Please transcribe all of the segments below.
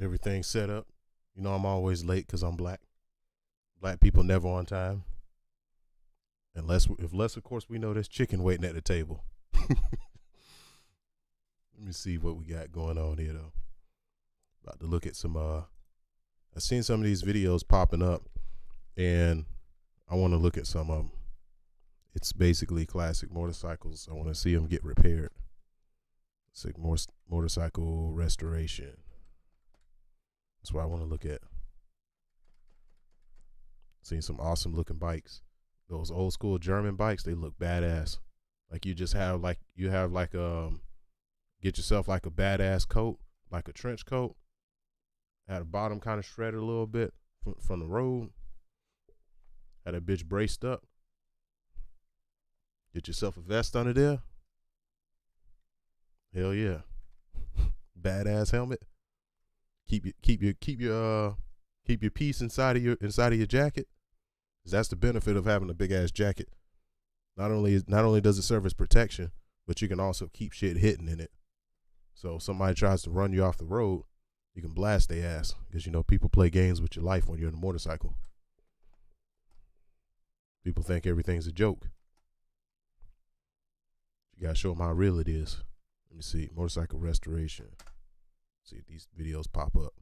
Everything's set up. You know I'm always late because I'm black. Black people never on time. Unless of course we know there's chicken waiting at the table. Let me see what we got going on here though. About to look at some I've seen some of these videos popping up and I want to look at some of them. It's basically classic motorcycles. I want to see them get repaired. It's like motorcycle restoration. That's what I want to look at. Seen some awesome looking bikes. Those old school German bikes, they look badass. Like you just have get yourself like a badass coat, like a trench coat. Had the bottom kind of shredded a little bit from the road. Had that bitch braced up. Get yourself a vest under there. Hell yeah. Badass helmet. Keep your piece inside of your jacket. 'Cause that's the benefit of having a big ass jacket. Not only does it serve as protection, but you can also keep shit hidden in it. So if somebody tries to run you off the road, you can blast their ass. Because people play games with your life when you're in a motorcycle. People think everything's a joke. You gotta show them how real it is. Let me see. Motorcycle restoration. See if these videos pop up.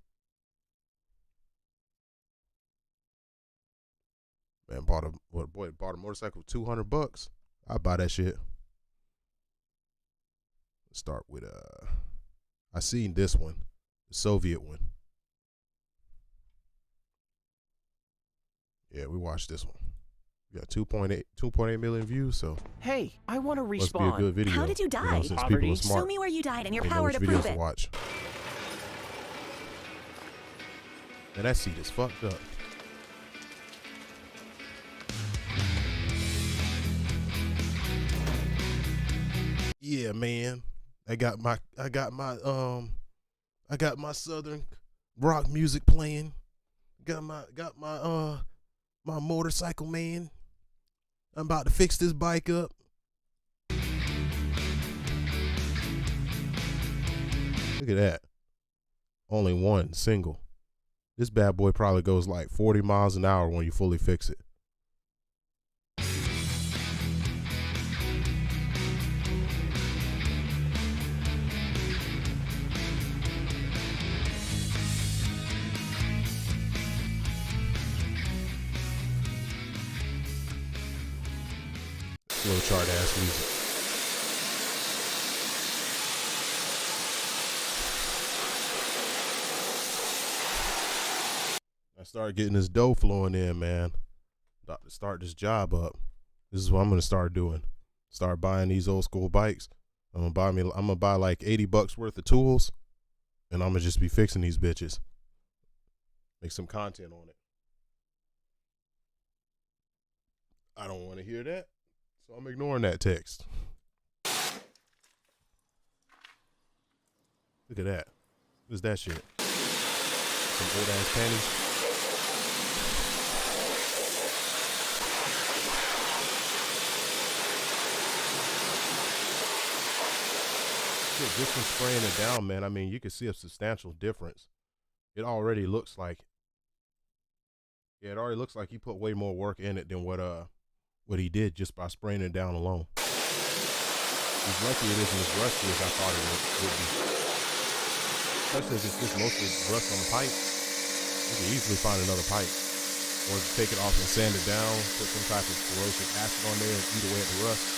Man, bought a motorcycle for $200. I'd buy that shit. Let's start with I seen this one, the Soviet one. Yeah, we watched this one. We got 2.8 million views, so hey, I want to respawn. Must be a good video. How did you die? Since people are smart. Show me where you died and your They know power which to videos prove it. watch. Man, that seat is fucked up. Yeah, man. I got my southern rock music playing. Got my motorcycle, man. I'm about to fix this bike up. Look at that. Only one single. This bad boy probably goes like 40 miles an hour when you fully fix it. Slow chart ass music. I started getting this dough flowing in, man. About to start this job up. This is what I'm gonna start doing. Start buying these old school bikes. I'm gonna buy like $80 worth of tools, and I'm gonna just be fixing these bitches. Make some content on it. I don't want to hear that, so I'm ignoring that text. Look at that. What's that shit? Some old ass panties. Just from spraying it down, man, I mean, you can see a substantial difference. It already looks like, he put way more work in it than what he did just by spraying it down alone. He's lucky it isn't as rusty as I thought it would be. Especially if it's just mostly rust on the pipe. You can easily find another pipe. Or take it off and sand it down, put some type of corrosive acid on there and eat away at the rust.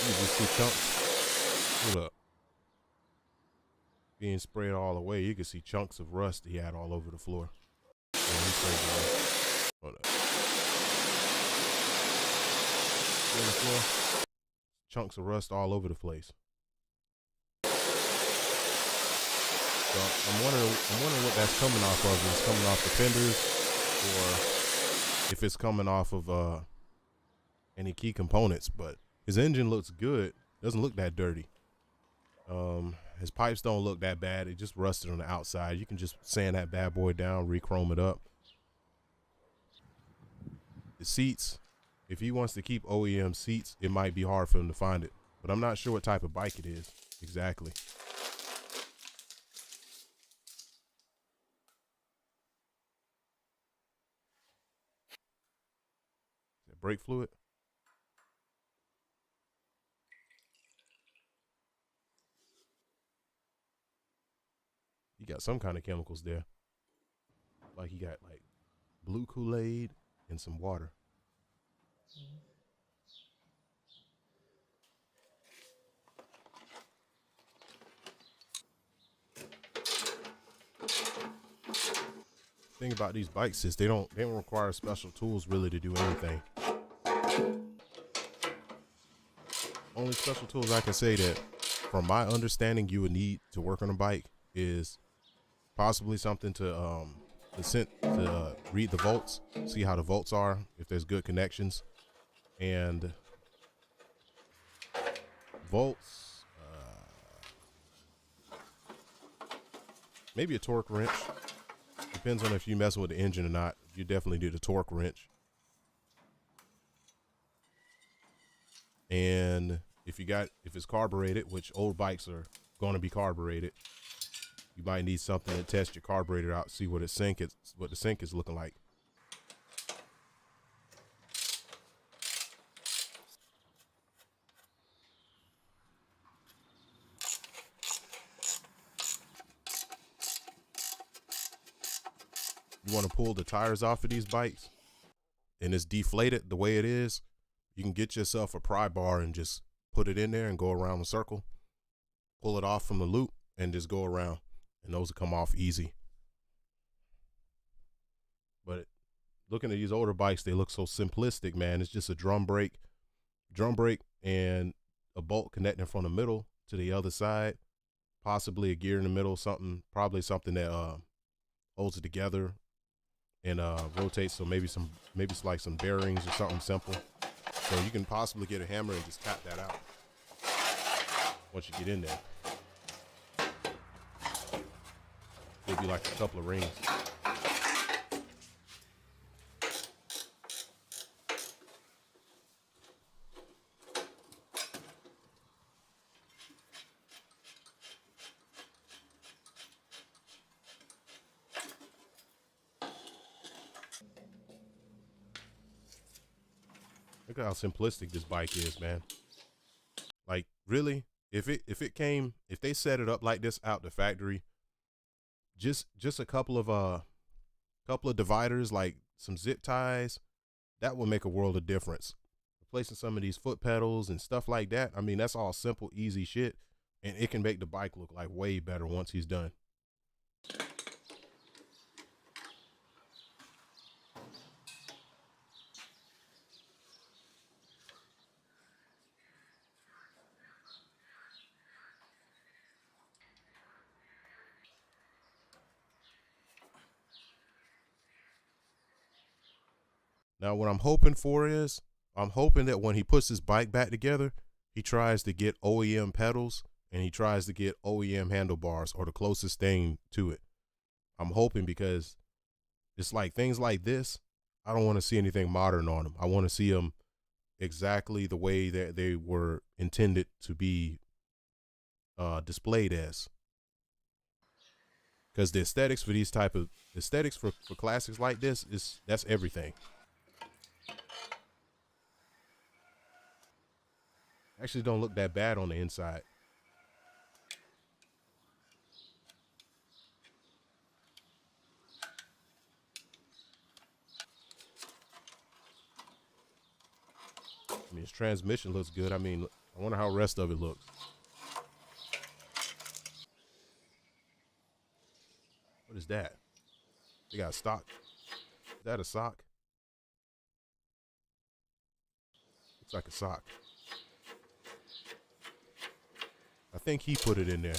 You just see chunks. Hold up. Being sprayed all away, you can see chunks of rust he had all over the floor. Yeah, he sprayed it all. Hold up. See on the floor? Chunks of rust all over the place. So I'm wondering what that's coming off of. Is it coming off the fenders, or if it's coming off of any key components. But his engine looks good. Doesn't look that dirty. His pipes don't look that bad. It just rusted on the outside. You can just sand that bad boy down, re-chrome it up. The seats, if he wants to keep OEM seats, it might be hard for him to find it. But I'm not sure what type of bike it is exactly. Is that brake fluid? He got some kind of chemicals there. Like he got like blue Kool-Aid and some water. Thing about these bikes is they don't require special tools really to do anything. Only special tools I can say that, from my understanding, you would need to work on a bike is possibly something to read the volts, see how the volts are, if there's good connections, and volts. Maybe a torque wrench. Depends on if you messing with the engine or not. You definitely need a torque wrench. And if it's carbureted, which old bikes are going to be carbureted, you might need something to test your carburetor out, see what the sink is looking like. You want to pull the tires off of these bikes and it's deflated the way it is, you can get yourself a pry bar and just put it in there and go around the circle, pull it off from the loop and just go around, and those will come off easy. But looking at these older bikes, they look so simplistic, man. It's just a drum brake and a bolt connecting from the middle to the other side, possibly a gear in the middle, probably something that holds it together and rotates. So maybe it's like some bearings or something simple. So you can possibly get a hammer and just tap that out once you get in there. It'll be like a couple of rings. Look at how simplistic this bike is, man. Like, really, if they set it up like this out the factory, just a couple of dividers, like some zip ties, that will make a world of difference. Replacing some of these foot pedals and stuff like that, I mean, that's all simple, easy shit, and it can make the bike look like way better once he's done. Now, what I'm hoping for is, I'm hoping that when he puts his bike back together, he tries to get OEM pedals and he tries to get OEM handlebars or the closest thing to it. I'm hoping, because it's like things like this, I don't want to see anything modern on them. I want to see them exactly the way that they were intended to be displayed as. Because the aesthetics for these type of aesthetics for classics like this that's everything. Actually don't look that bad on the inside. I mean, his transmission looks good. I mean, I wonder how the rest of it looks. What is that? They got stock. Is that a sock? Looks like a sock. I think he put it in there.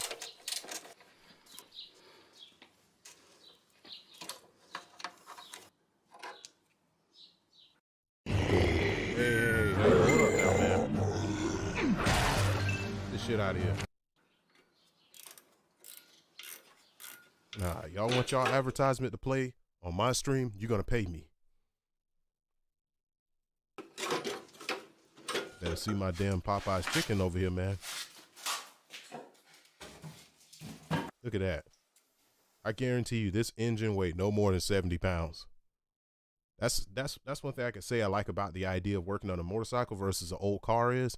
shit out of here. Nah, y'all want y'all advertisement to play on my stream? You're gonna pay me. Better see my damn Popeye's chicken over here, man. Look at that. I guarantee you this engine weighed no more than 70 pounds. That's one thing I can say I like about the idea of working on a motorcycle versus an old car is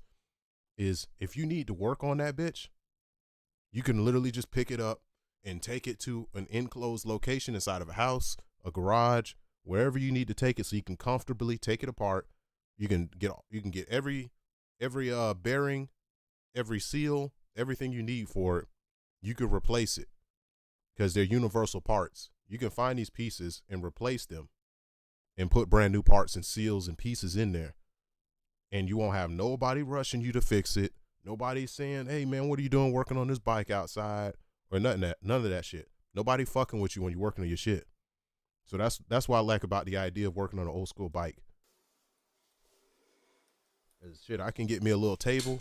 if you need to work on that bitch, you can literally just pick it up and take it to an enclosed location inside of a house, a garage, wherever you need to take it so you can comfortably take it apart. You can get every bearing, every seal, everything you need for it. You can replace it because they're universal parts. You can find these pieces and replace them and put brand new parts and seals and pieces in there. And you won't have nobody rushing you to fix it. Nobody saying, hey man, what are you doing working on this bike outside? Or none of that shit. Nobody fucking with you when you're working on your shit. So that's what I like about the idea of working on an old school bike. Shit, I can get me a little table,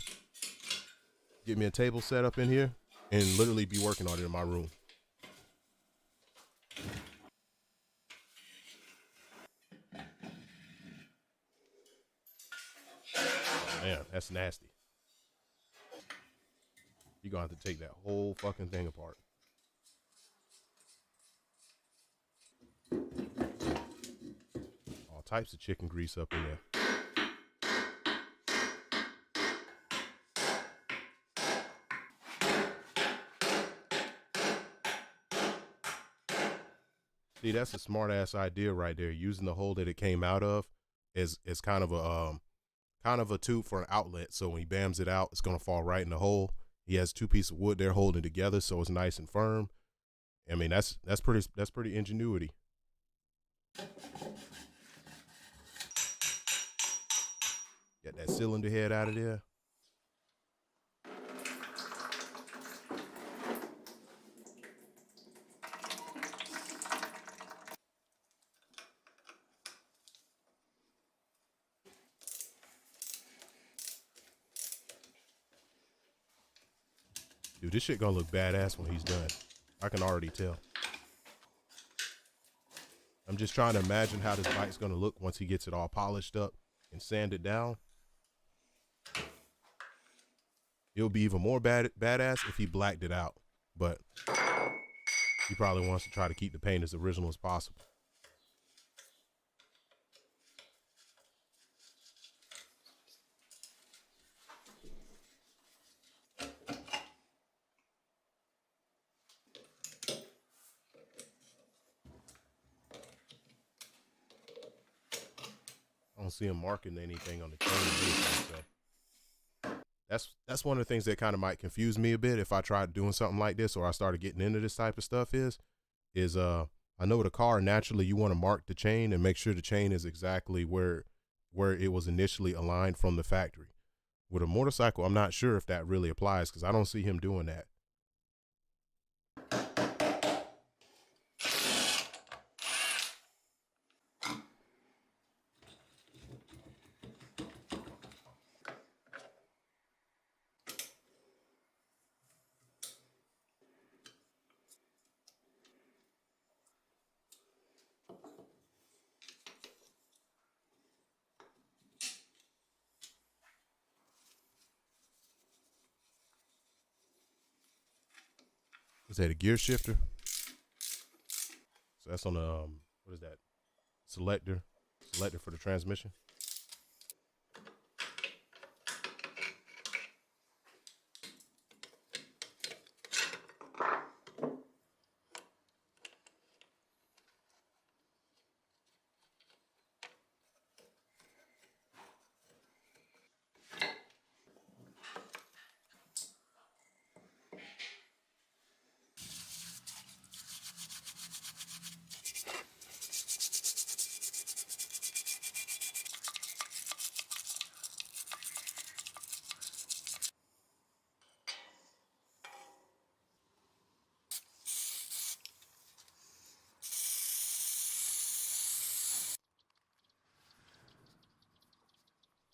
get me a table set up in here, and literally be working on it in my room. Oh, man, that's nasty. You're gonna have to take that whole fucking thing apart. All types of chicken grease up in there. See, that's a smart ass idea right there. Using the hole that it came out of as kind of a tube for an outlet. So when he bams it out, it's gonna fall right in the hole. He has two pieces of wood there holding it together, so it's nice and firm. I mean, that's pretty ingenuity. Get that cylinder head out of there. Dude, this shit gonna look badass when he's done. I can already tell. I'm just trying to imagine how this bike's gonna look once he gets it all polished up and sanded down. It'll be even more badass if he blacked it out, but he probably wants to try to keep the paint as original as possible. I don't see him marking anything on the chain or anything, so that's one of the things that kind of might confuse me a bit if I tried doing something like this or I started getting into this type of stuff is I know with a car naturally you want to mark the chain and make sure the chain is exactly where it was initially aligned from the factory. With a motorcycle, I'm not sure if that really applies because I don't see him doing that. Is that a gear shifter? So that's on the what is that? Selector for the transmission.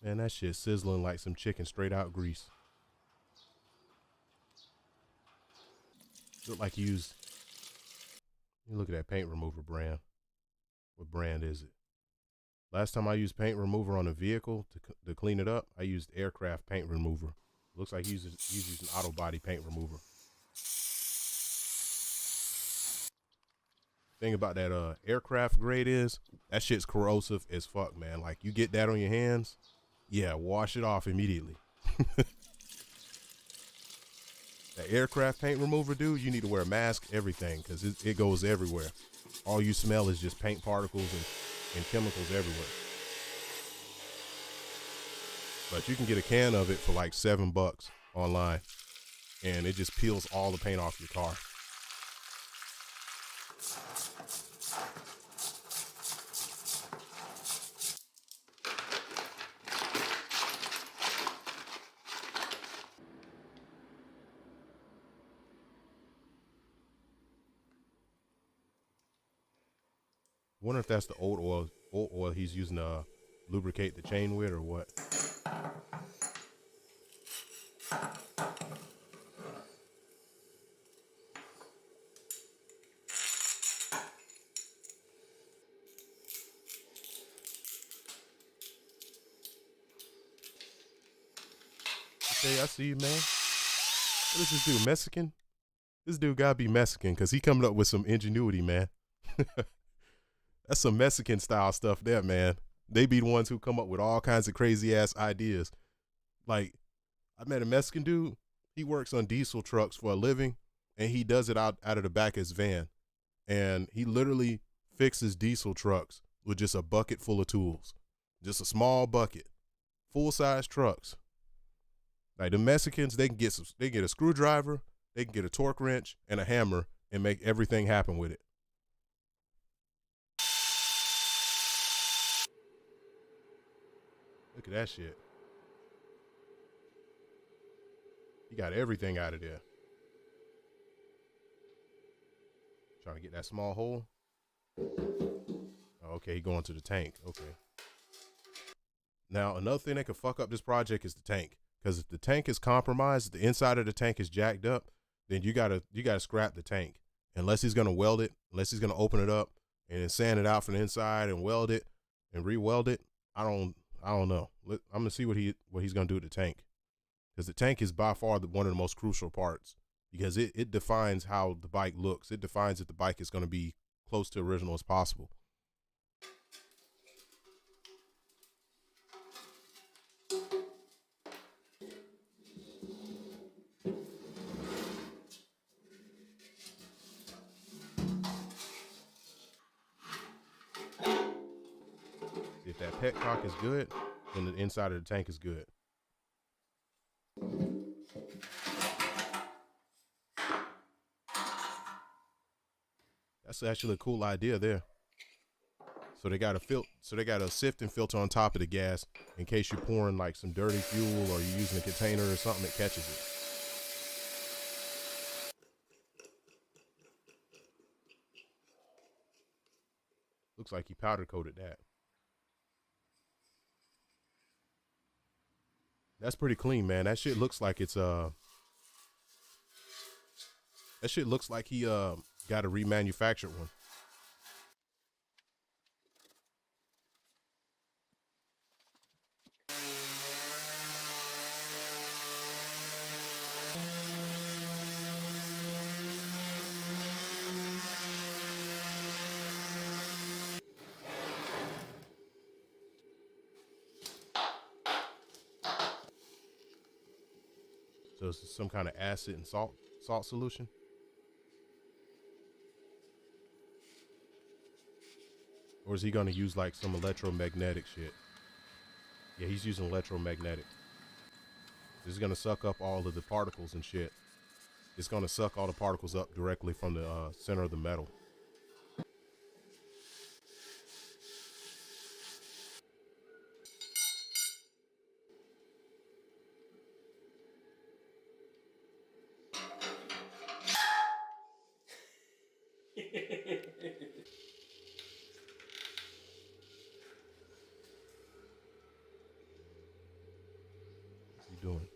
Man, that shit sizzling like some chicken straight out grease. Look like you used. You look at that paint remover brand. What brand is it? Last time I used paint remover on a vehicle to clean it up, I used aircraft paint remover. Looks like he's using auto body paint remover. Thing about that aircraft grade is that shit's corrosive as fuck, man. Like you get that on your hands, yeah, wash it off immediately. That aircraft paint remover, dude, you need to wear a mask, everything, because it goes everywhere. All you smell is just paint particles and chemicals everywhere. But you can get a can of it for like $7 online, and it just peels all the paint off your car. Wonder if that's the old oil he's using to lubricate the chain with, or what. Okay, I see you, man. What is this dude, Mexican? This dude gotta be Mexican, because he coming up with some ingenuity, man. That's some Mexican style stuff there, man. They be the ones who come up with all kinds of crazy ass ideas. Like, I met a Mexican dude. He works on diesel trucks for a living, and he does it out of the back of his van. And he literally fixes diesel trucks with just a bucket full of tools. Just a small bucket. Full-size trucks. Like the Mexicans, they can get a screwdriver, they can get a torque wrench and a hammer and make everything happen with it. Look at that shit. He got everything out of there. Trying to get that small hole. Oh, okay, he going to the tank. Okay. Now, another thing that could fuck up this project is the tank. Because if the tank is compromised, the inside of the tank is jacked up, then you gotta scrap the tank. Unless he's gonna weld it, unless he's gonna open it up and then sand it out from the inside and weld it and re-weld it. I don't know. I'm gonna see what he's gonna do with the tank, because the tank is by far one of the most crucial parts, because it defines how the bike looks. It defines if the bike is gonna be close to original as possible. If that petcock is good, then the inside of the tank is good. That's actually a cool idea there. So they got a sift and filter on top of the gas in case you're pouring like some dirty fuel or you're using a container or something that catches it. Looks like he powder coated that. That's pretty clean, man. That shit looks like it's that shit looks like he got a remanufactured one. So it's some kind of acid and salt solution. Or is he going to use like some electromagnetic shit? Yeah, he's using electromagnetic. This is going to suck up all of the particles and shit. It's going to suck all the particles up directly from the center of the metal. What's he doing?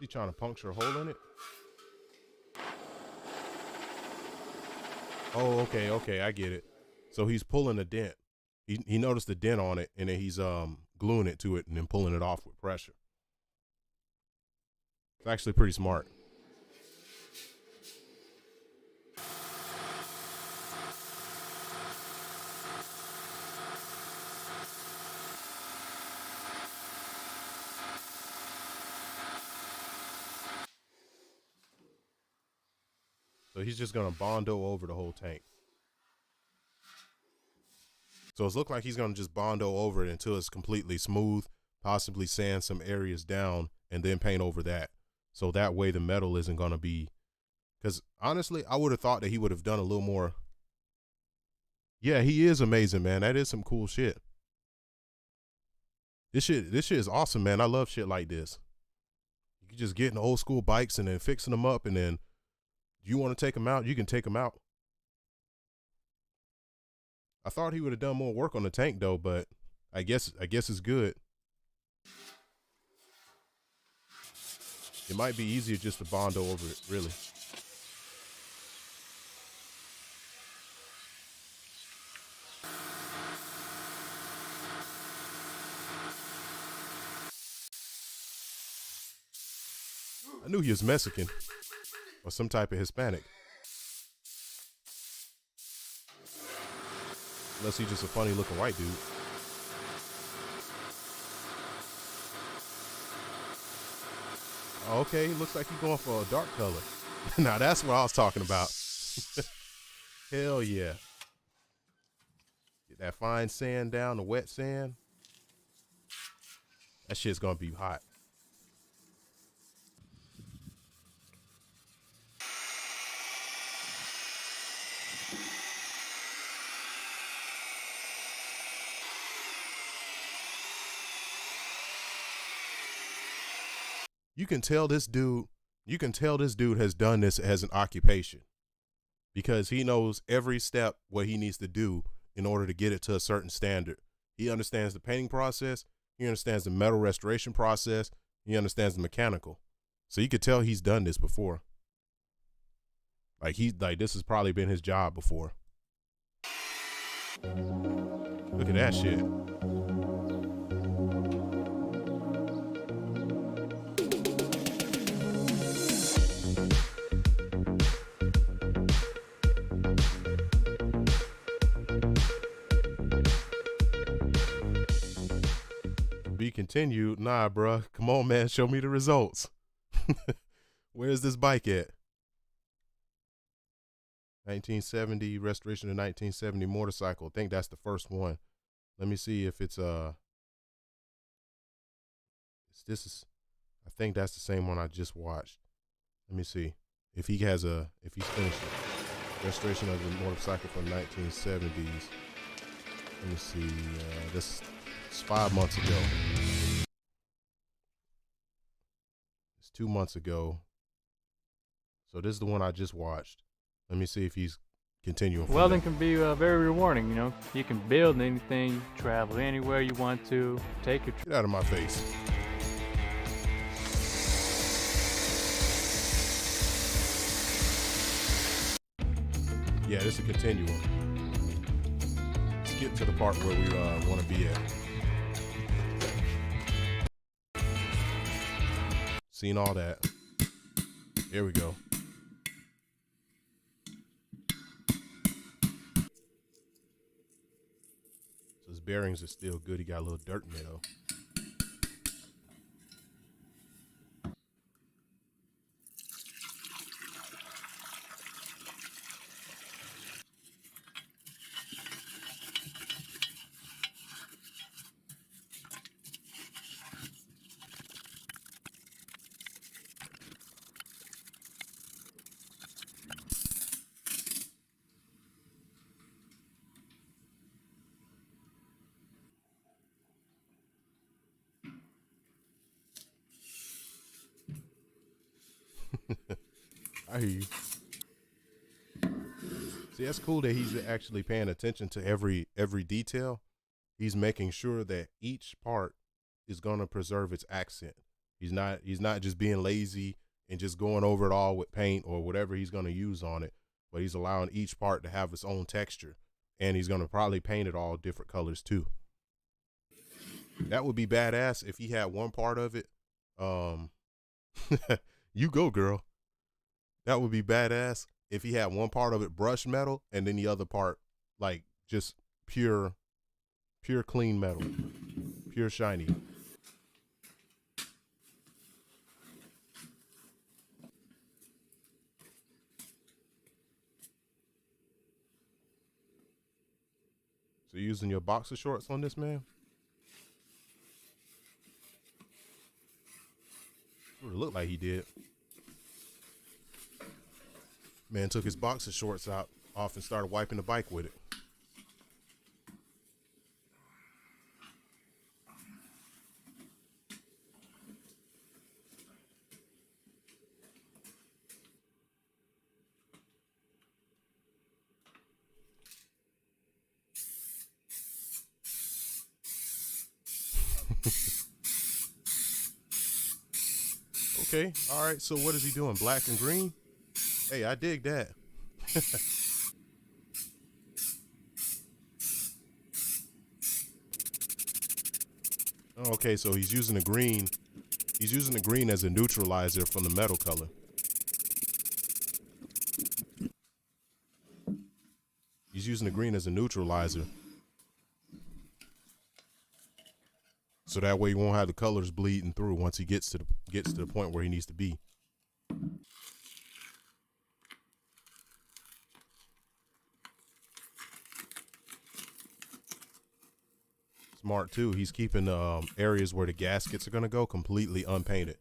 he trying to puncture a hole in it? Oh, okay, I get it. So he's pulling a dent. He noticed the dent on it, and then he's gluing it to it and then pulling it off with pressure. It's actually pretty smart. So he's just gonna Bondo over the whole tank. So it's looked like he's gonna just Bondo over it until it's completely smooth, possibly sand some areas down, and then paint over that. So that way the metal isn't gonna be, because honestly, I would have thought that he would have done a little more. Yeah, he is amazing, man. That is some cool shit. This shit is awesome, man. I love shit like this. You can just get in old school bikes and then fixing them up, and then you want to take them out, you can take them out. I thought he would have done more work on the tank though, but I guess it's good. It might be easier just to Bondo over it, really. I knew he was Mexican or some type of Hispanic. Unless he's just a funny looking white dude. Okay, looks like he's going for a dark color. Now that's what I was talking about. Hell yeah. Get that fine sand down, the wet sand. That shit's gonna be hot. You can tell this dude has done this as an occupation, because he knows every step what he needs to do in order to get it to a certain standard. He understands the painting process. He understands the metal restoration process. He understands the mechanical. So you could tell he's done this before. Like this has probably been his job before. Look at that shit. Be continued. Nah, bruh. Come on, man. Show me the results. Where's this bike at? 1970 restoration of 1970 motorcycle. I think that's the first one. Let me see if it's I think that's the same one I just watched. Let me see if he's finished it. Restoration of the motorcycle from 1970s. Let me see. This is 5 months ago. It's 2 months ago. So this is the one I just watched. Let me see if he's continuing. Welding can be very rewarding, you know. You can build anything, travel anywhere you want to, take your... Get out of my face. Yeah, this is a continuum. Let's get to the part where we want to be at. Seen all that. Here we go. So his bearings are still good. He got a little dirt in there though. I hear you. See, that's cool that he's actually paying attention to every detail. He's making sure that each part is going to preserve its accent. He's not just being lazy and just going over it all with paint or whatever he's going to use on it, but he's allowing each part to have its own texture, and he's going to probably paint it all different colors too. That would be badass if he had one part of it. You go, girl. That would be badass if he had one part of it brushed metal and then the other part like just pure clean metal, pure shiny. So you using your boxer shorts on this, man? What it looked like he did. Man took his boxer shorts off and started wiping the bike with it. Okay, all right, so what is he doing, black and green? Hey, I dig that. Okay, so he's using the green. He's using the green as a neutralizer from the metal color. He's using the green as a neutralizer. So that way he won't have the colors bleeding through once he gets to the point where he needs to be. Smart too. He's keeping the areas where the gaskets are gonna go completely unpainted.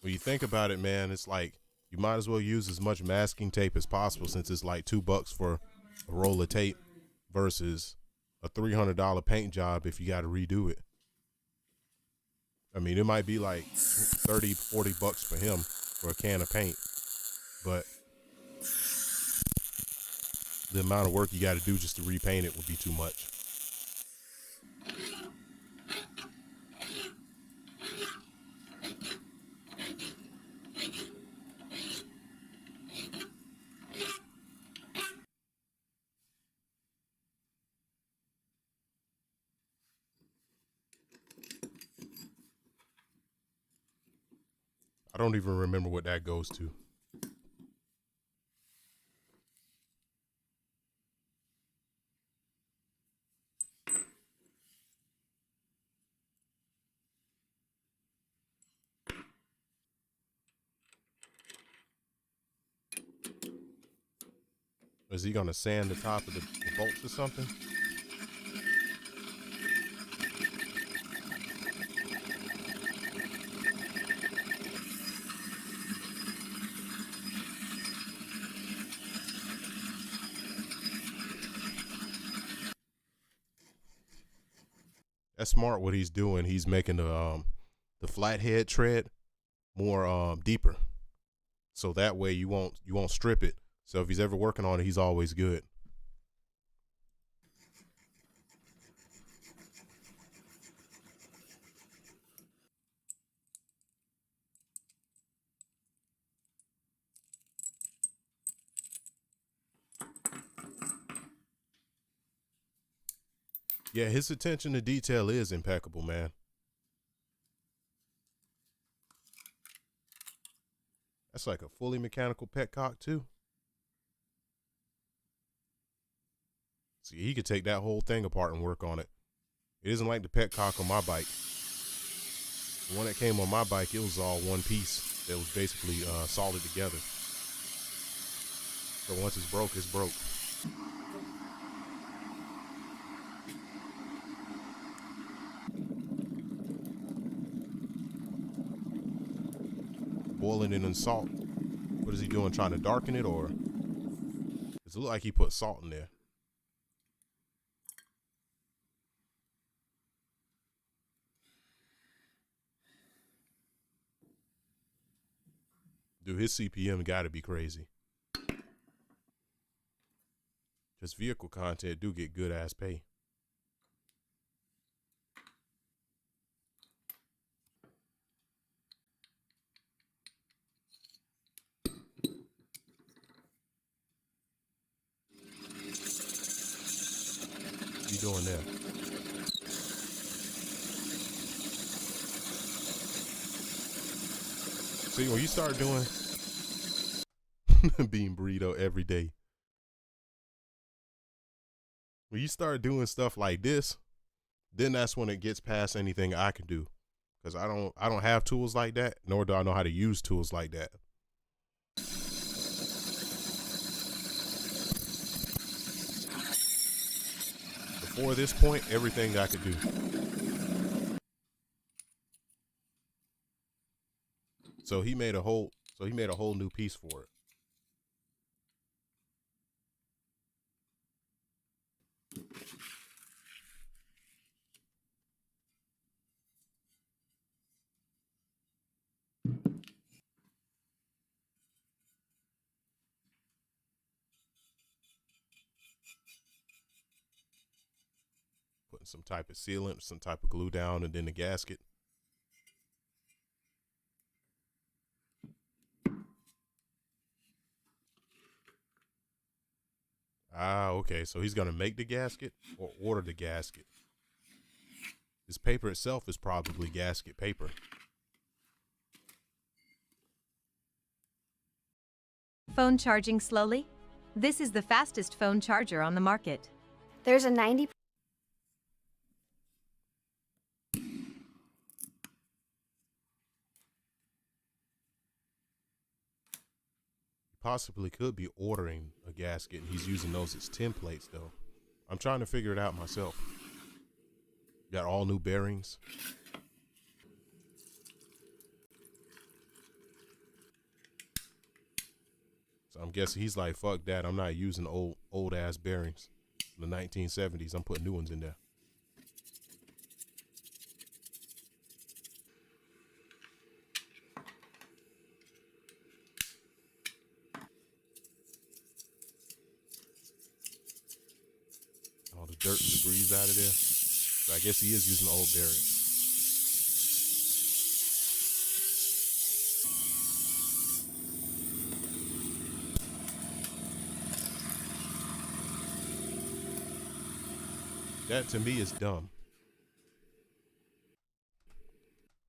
When you think about it, man, it's like you might as well use as much masking tape as possible since it's like $2 for a roll of tape versus a $300 paint job if you got to redo it. I mean, it might be like 30, 40 bucks for him for a can of paint, but the amount of work you got to do just to repaint it would be too much. I don't even remember what that goes to. Is he gonna sand the top of the bolts or something? That's smart what he's doing. He's making the flathead tread more deeper. So that way you won't strip it. So if he's ever working on it, he's always good. Yeah, his attention to detail is impeccable, man. That's like a fully mechanical petcock too. See, he could take that whole thing apart and work on it. It isn't like the petcock on my bike. The one that came on my bike, it was all one piece that was basically soldered together. So once it's broke, it's broke. Boiling it in salt. What is he doing? Trying to darken it, or does it look like he put salt in there? Dude, his CPM got to be crazy. Because vehicle content do get good ass pay. What you doing there? See, when you start doing bean burrito every day, when you start doing stuff like this, then that's when it gets past anything I can do. Because I don't have tools like that, nor do I know how to use tools like that. Before this point, everything I could do. So he made a whole new piece for it. Putting some type of sealant, some type of glue down, and then the gasket. Ah, okay. So he's gonna make the gasket or order the gasket. This paper itself is probably gasket paper. Phone charging slowly? This is the fastest phone charger on the market. There's a 90% Possibly could be ordering a gasket. He's using those as templates, though. I'm trying to figure it out myself. Got all new bearings. So I'm guessing he's like, fuck that. I'm not using old ass bearings from the 1970s. I'm putting new ones in there. All the dirt and debris out of there. So I guess he is using old bearings. That to me is dumb.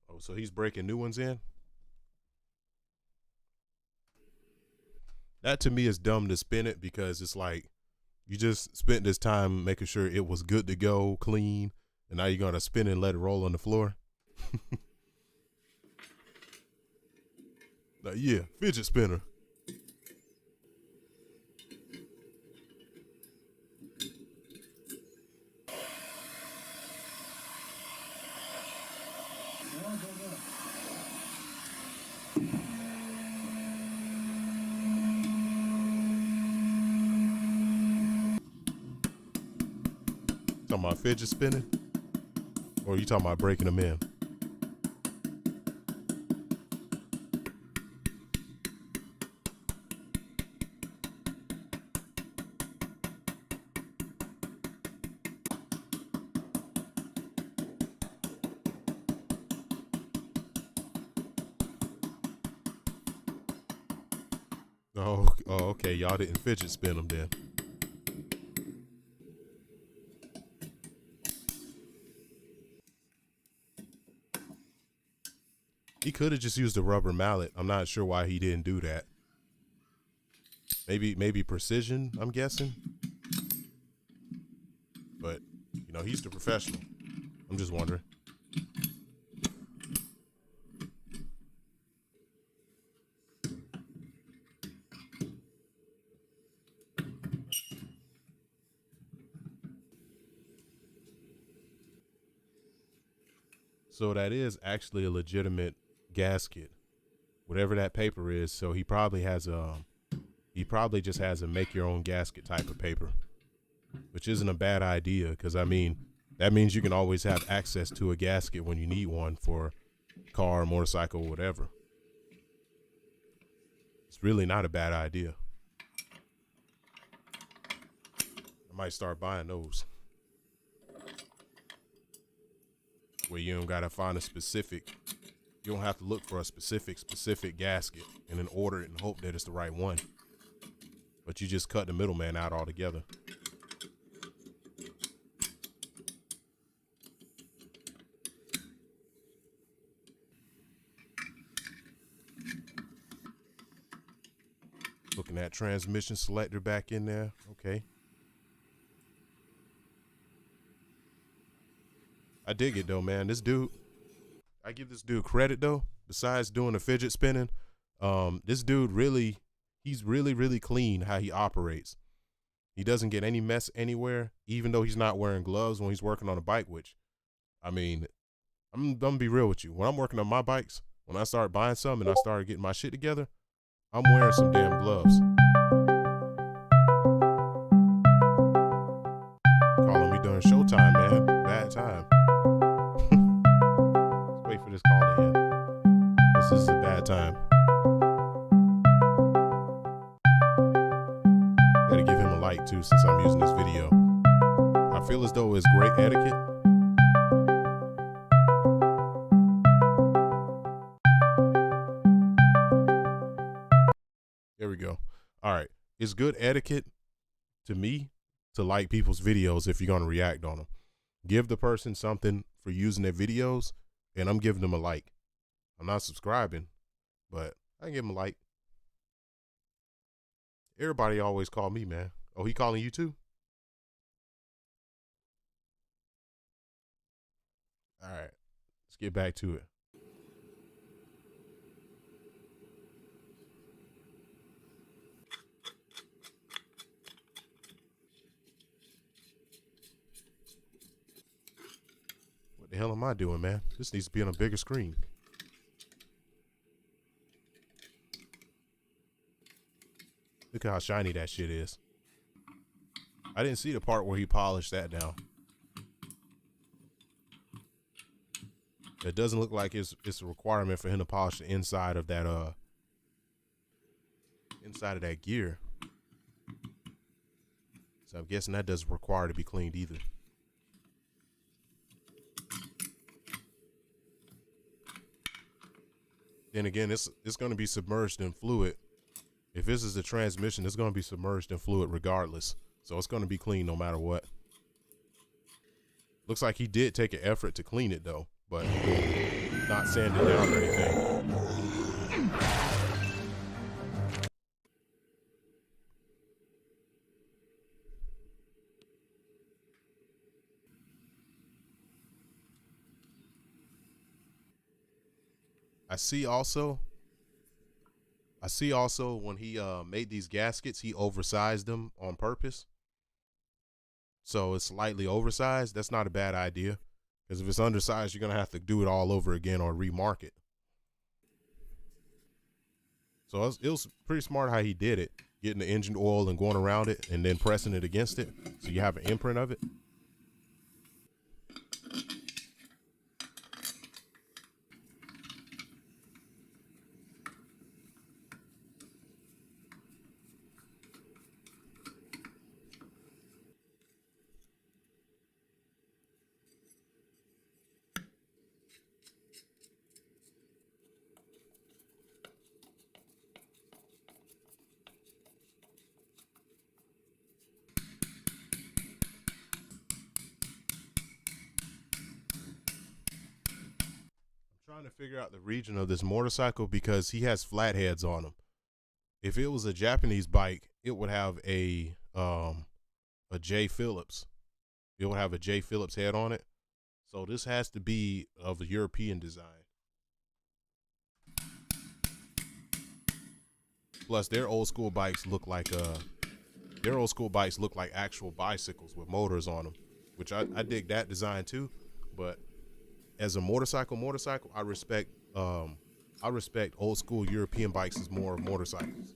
Oh, so he's breaking new ones in? That to me is dumb to spin it, because it's like you just spent this time making sure it was good to go, clean, and now you're going to spin it and let it roll on the floor. Like, yeah, fidget spinner. Talking about fidget spinning? Or are you talking about breaking them in? Oh, okay. Y'all didn't fidget spin them then. He could have just used a rubber mallet. I'm not sure why he didn't do that. Maybe precision, I'm guessing. But, you know, he's the professional. I'm just wondering. So that is actually a legitimate gasket. whatever that paper is. So he probably just has a make your own gasket type of paper, which isn't a bad idea, because I mean that means you can always have access to a gasket when you need one for car, motorcycle, whatever. It's really not a bad idea. I might start buying those, where you don't gotta find you don't have to look for a specific gasket and then order it and hope that it's the right one, but you just cut the middleman out altogether. Looking at transmission selector back in there. Okay. I dig it though, man. I give this dude credit though. Besides doing the fidget spinning, this dude he's really clean how he operates. He doesn't get any mess anywhere, even though he's not wearing gloves when he's working on a bike, which, I mean, I'm gonna be real with you. When I'm working on my bikes, when I start buying some and I start getting my shit together, I'm wearing some damn gloves. Calling me during showtime, man. Bad time. Let's wait for this call to end. This is a bad time. Gotta give him a like too, since I'm using this video. I feel as though it's great etiquette. There we go. All right. It's good etiquette to me to like people's videos if you're going to react on them. Give the person something for using their videos, and I'm giving them a like. I'm not subscribing, but I can give them a like. Everybody always call me, man. Oh, he calling you too? All right. Let's get back to it. What the hell am I doing, man? This needs to be on a bigger screen. Look at how shiny that shit is. I didn't see the part where he polished that down. It doesn't look like it's a requirement for him to polish the inside of that gear. So I'm guessing that doesn't require to be cleaned either. Then again, it's going to be submerged in fluid. If this is a transmission, it's going to be submerged in fluid regardless. So it's going to be clean no matter what. Looks like he did take an effort to clean it though, but not sand it down or anything. I see also when he made these gaskets, he oversized them on purpose. So it's slightly oversized. That's not a bad idea, because if it's undersized, you're going to have to do it all over again or remark it. So it was pretty smart how he did it, getting the engine oil and going around it and then pressing it against it so you have an imprint of it. Trying to figure out the region of this motorcycle because he has flatheads on him. If it was a Japanese bike, it would have a J. Phillips. It would have a J. Phillips head on it. So this has to be of a European design. Plus, their old school bikes look like actual bicycles with motors on them, which I dig that design too. But as a motorcycle, I respect I respect old school European bikes as more motorcycles.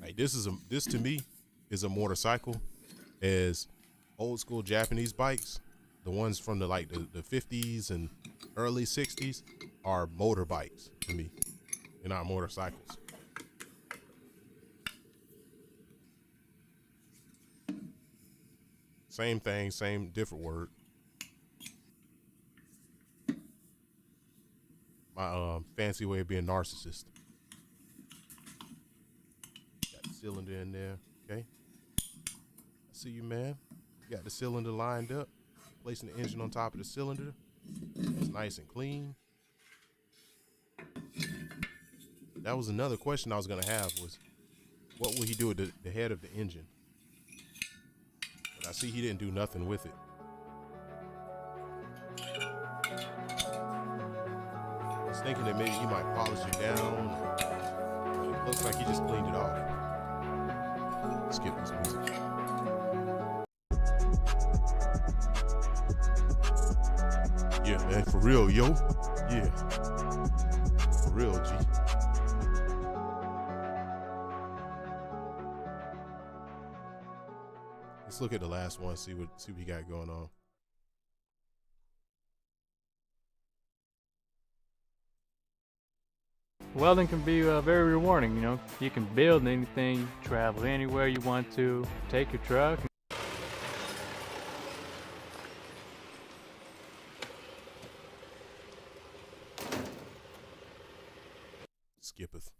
Like this to me is a motorcycle as old school Japanese bikes, the ones from the 50s and early 60s are motorbikes to me. They're not motorcycles. Same thing, same different word. My fancy way of being narcissist. Got the cylinder in there, okay? I see you, man. You got the cylinder lined up, placing the engine on top of the cylinder. It's nice and clean. That was another question I was gonna have was, what will he do with the head of the engine? But I see he didn't do nothing with it. I was thinking that maybe he might polish it down. It looks like he just cleaned it off. Skip this music. Yeah, man, for real, yo. Yeah. For real, G. Let's look at the last one, see what we got going on. Welding can be very rewarding, you know. You can build anything, travel anywhere you want to, take your truck. Skippeth.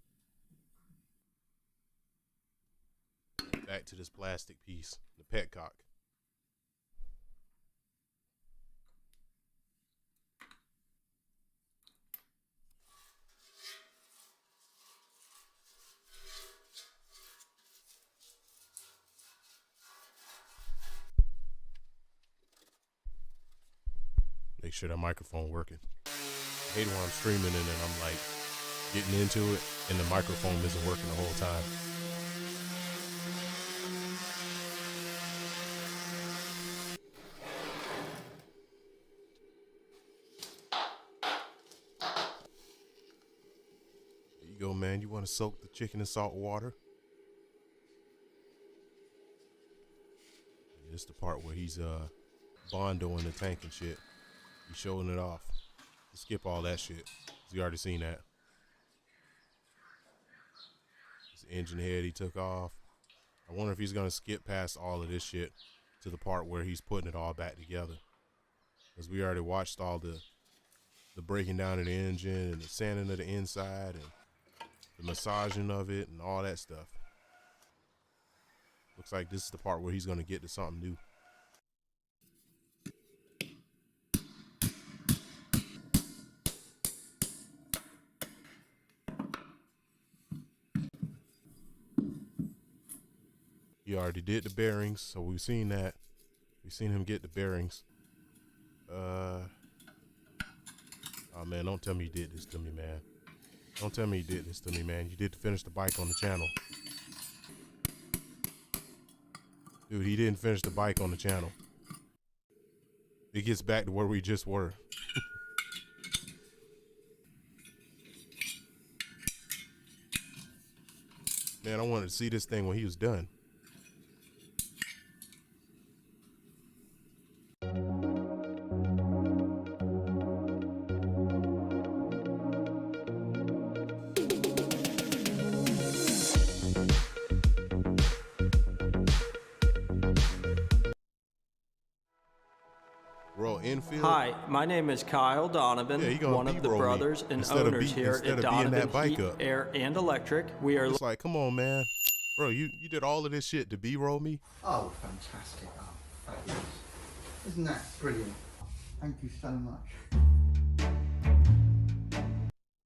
Back to this plastic piece, the petcock. Make sure that microphone working. I hate it when I'm streaming and then I'm like getting into it and the microphone isn't working the whole time. There you go, man. You want to soak the chicken in salt water? This is the part where he's bondoing the tank and shit. He's showing it off. Skip all that shit. You already seen that. This engine head he took off. I wonder if he's gonna skip past all of this shit to the part where he's putting it all back together. Because we already watched all the breaking down of the engine and the sanding of the inside and the massaging of it and all that stuff. Looks like this is the part where he's gonna get to something new. He already did the bearings, so we've seen that. We've seen him get the bearings. Oh man, don't tell me you did this to me, man. Don't tell me you did this to me, man. You did finish the bike on the channel. Dude, he didn't finish the bike on the channel. It gets back to where we just were. Man, I wanted to see this thing when he was done. Royal Enfield. Hi, my name is Kyle Donovan, one of the brothers and owners here at Donovan Heat, Air, and Electric. We are It's like, come on, man. Bro, you did all of this shit to B-roll me? Oh, fantastic. Oh, fabulous. Isn't that brilliant? Thank you so much.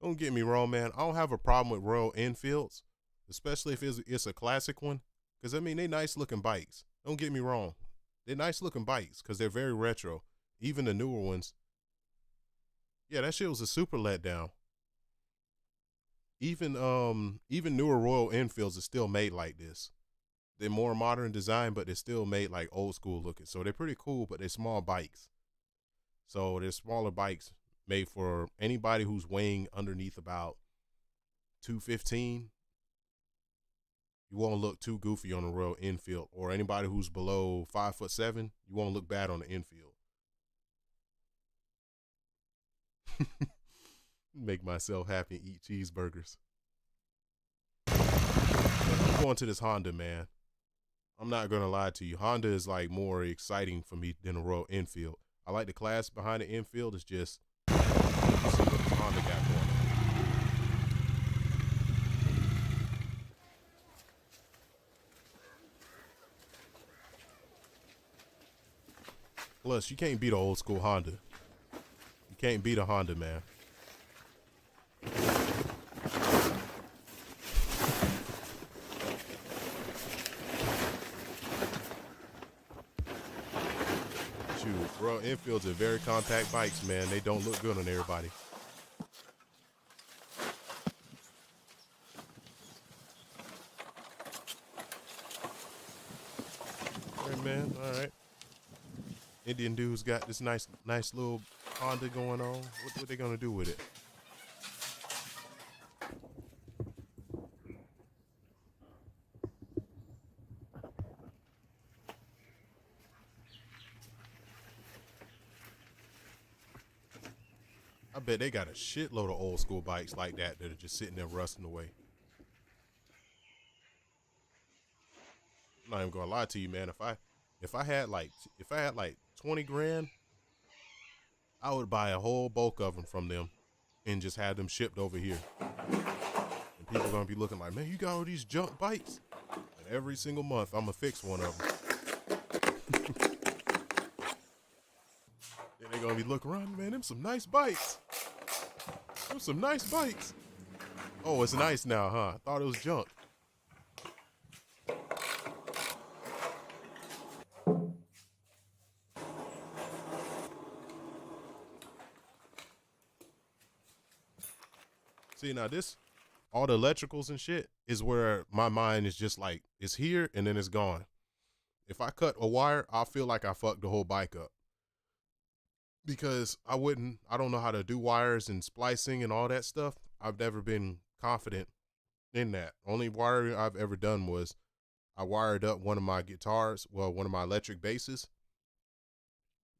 Don't get me wrong, man. I don't have a problem with Royal Enfields, especially if it's a classic one. Because, I mean, they nice looking bikes. Don't get me wrong. They're nice looking bikes because they're very retro. Even the newer ones. Yeah, that shit was a super letdown. Even newer Royal Enfields are still made like this. They're more modern design, but they're still made like old school looking. So they're pretty cool, but they're small bikes. So they're smaller bikes made for anybody who's weighing underneath about 215. You won't look too goofy on the Royal Enfield, or anybody who's below 5'7", you won't look bad on the Enfield. Make myself happy and eat cheeseburgers. I'm going to this Honda, man. I'm not going to lie to you. Honda is like more exciting for me than a Royal Enfield. I like the class behind the Enfield. It's just, you see what this Honda got going on. Plus, you can't beat an old school Honda. You can't beat a Honda, man. Shoot, Royal Enfields are very compact bikes, man. They don't look good on everybody. All right, man. All right. Indian dude's got this nice little Honda going on. What they gonna do with it? I bet they got a shitload of old school bikes like that that are just sitting there rusting away. I'm not even gonna lie to you, man. If I had like 20 grand, I would buy a whole bulk of them from them and just have them shipped over here. And people are gonna be looking like, man, you got all these junk bikes. And every single month, I'm gonna fix one of them. Then they're gonna be looking around, man, them some nice bikes. Them some nice bikes. Oh, it's nice now, huh? I thought it was junk. See, now this, all the electricals and shit is where my mind is just like, it's here and then it's gone. If I cut a wire, I'll feel like I fucked the whole bike up. Because I don't know how to do wires and splicing and all that stuff. I've never been confident in that. Only wiring I've ever done was I wired up one of my guitars, well, one of my electric basses,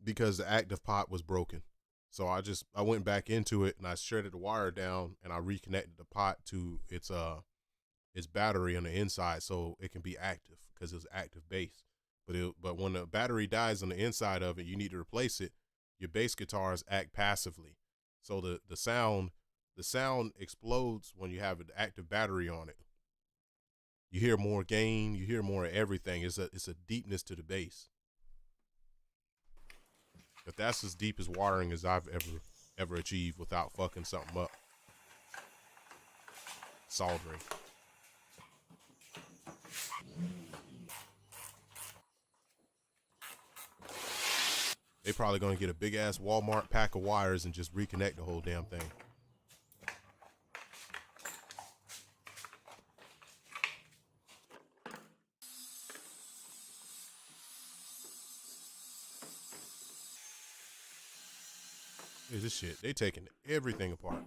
because the active pot was broken. So I went back into it and I shredded the wire down and I reconnected the pot to its battery on the inside so it can be active, because it was active bass. But when the battery dies on the inside of it, you need to replace it. Your bass guitars act passively. So the sound explodes when you have an active battery on it. You hear more gain, you hear more of everything. It's a deepness to the bass. But that's as deep as wiring as I've ever achieved without fucking something up. Soldering. They probably gonna get a big ass Walmart pack of wires and just reconnect the whole damn thing. Here's this shit. They taking everything apart.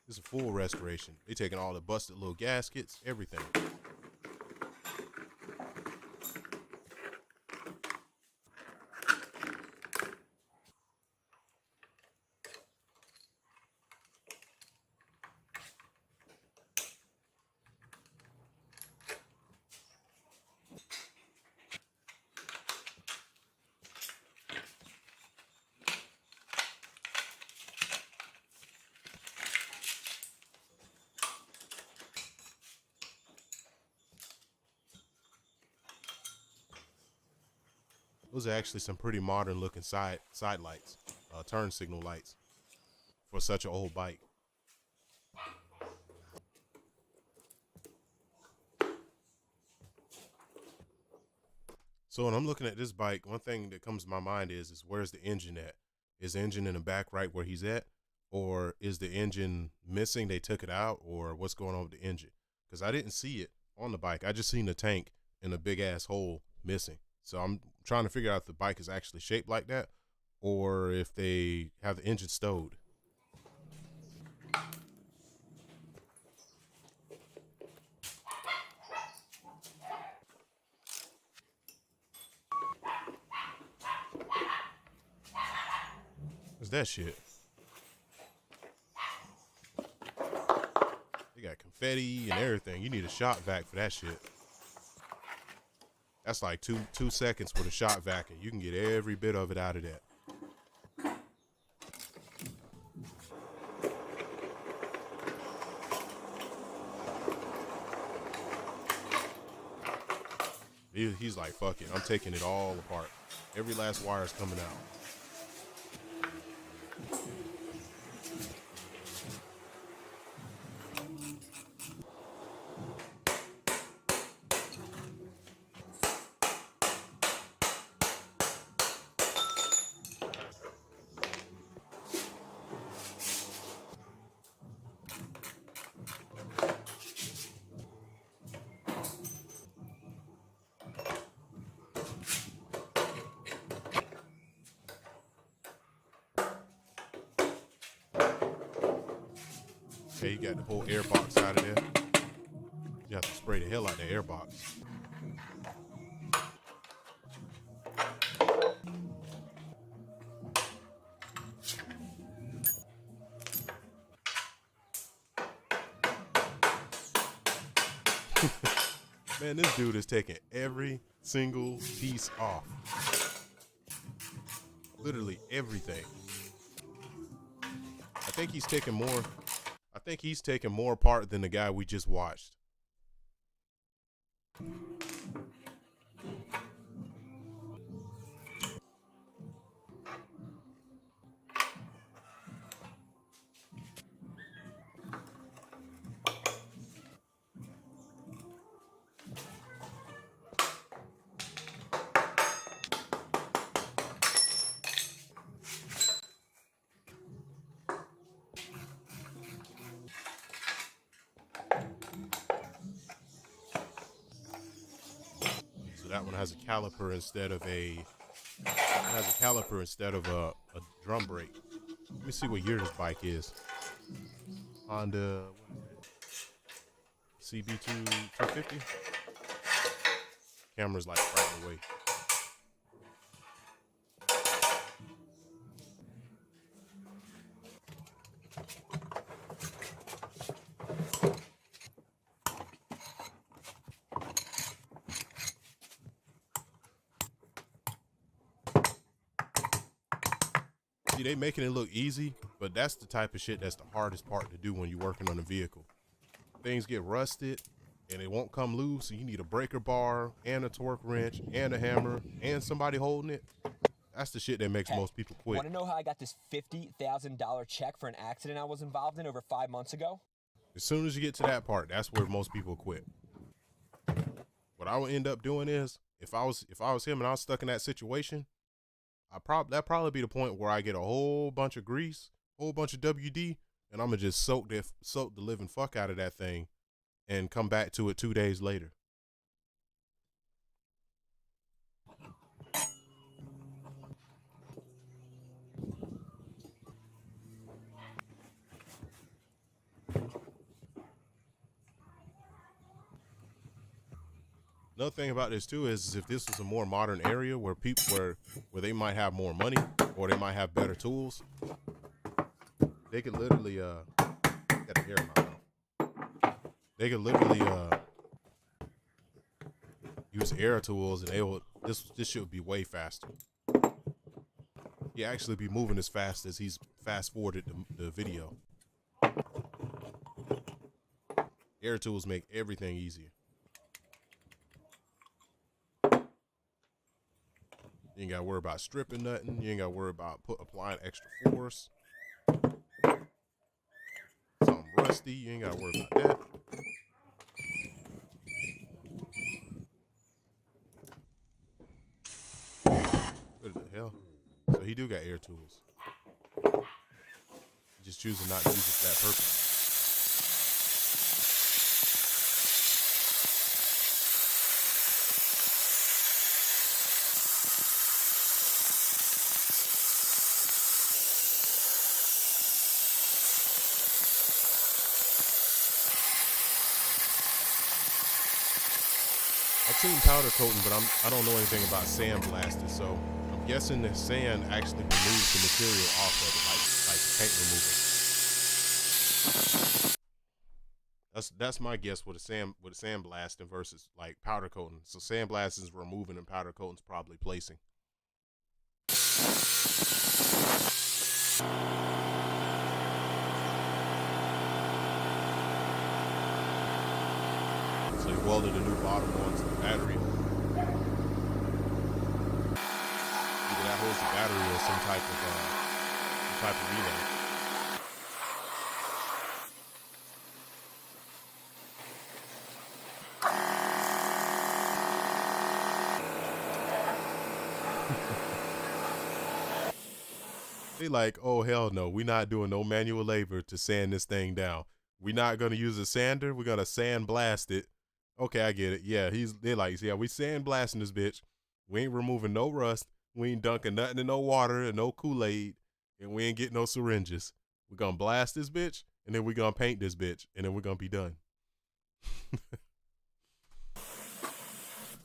This is a full restoration. They taking all the busted little gaskets, everything. Those are actually some pretty modern looking side lights, turn signal lights for such an old bike. So when I'm looking at this bike, one thing that comes to my mind is where's the engine at? Is the engine in the back right where he's at? Or is the engine missing? They took it out, or what's going on with the engine? Because I didn't see it on the bike. I just seen the tank and a big ass hole missing. So I'm trying to figure out if the bike is actually shaped like that or if they have the engine stowed. What's that shit? They got confetti and everything. You need a shot vac for that shit. That's like two seconds with a shot vac, and you can get every bit of it out of that. He's like, fuck it, I'm taking it all apart. Every last wire is coming out. Okay, you got the whole air box out of there. You have to spray the hell out of the air box. Man, this dude is taking every single piece off. Literally everything. I think he's taking more apart than the guy we just watched. That one has a caliper instead of a drum brake. Let me see what year this bike is. Honda CB2 250. Camera's like right away. They making it look easy, but that's the type of shit that's the hardest part to do when you're working on a vehicle. Things get rusted and it won't come loose, and you need a breaker bar and a torque wrench and a hammer and somebody holding it. That's the shit that makes most people quit. Want to know how I got this $50,000 check for an accident I was involved in over 5 months ago? As soon as you get to that part, that's where most people quit. What I would end up doing is, if I was him and I was stuck in that situation, that'd probably be the point where I get a whole bunch of grease, whole bunch of WD, and I'm gonna just soak the living fuck out of that thing and come back to it 2 days later. Another thing about this too is if this was a more modern area where where they might have more money or they might have better tools, they could literally got the hair in my mouth. They could literally use air tools, and this should be way faster. He actually be moving as fast as he's fast forwarded the video. Air tools make everything easier. You ain't got to worry about stripping nothing. You ain't got to worry about applying extra force. Something rusty, you ain't got to worry about that. What the hell? So he do got air tools. He just choosing not to use it for that purpose. I've seen powder coating, but I don't know anything about sandblasting, so I'm guessing the sand actually removes the material off of it, like paint removal. That's my guess with a sandblasting versus like powder coating. So sandblasting is removing and powder coating is probably placing. So he welded a new bottom onto the battery. Either that holds the battery or some type of relay. They like, oh hell no, we're not doing no manual labor to sand this thing down. We're not gonna use a sander. We're gonna sandblast it. Okay, I get it. Yeah, they're like, yeah, we sandblasting this bitch. We ain't removing no rust. We ain't dunking nothing in no water and no Kool-Aid, and we ain't getting no syringes. We're gonna blast this bitch, and then we're gonna paint this bitch, and then we're gonna be done.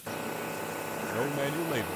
No manual labor.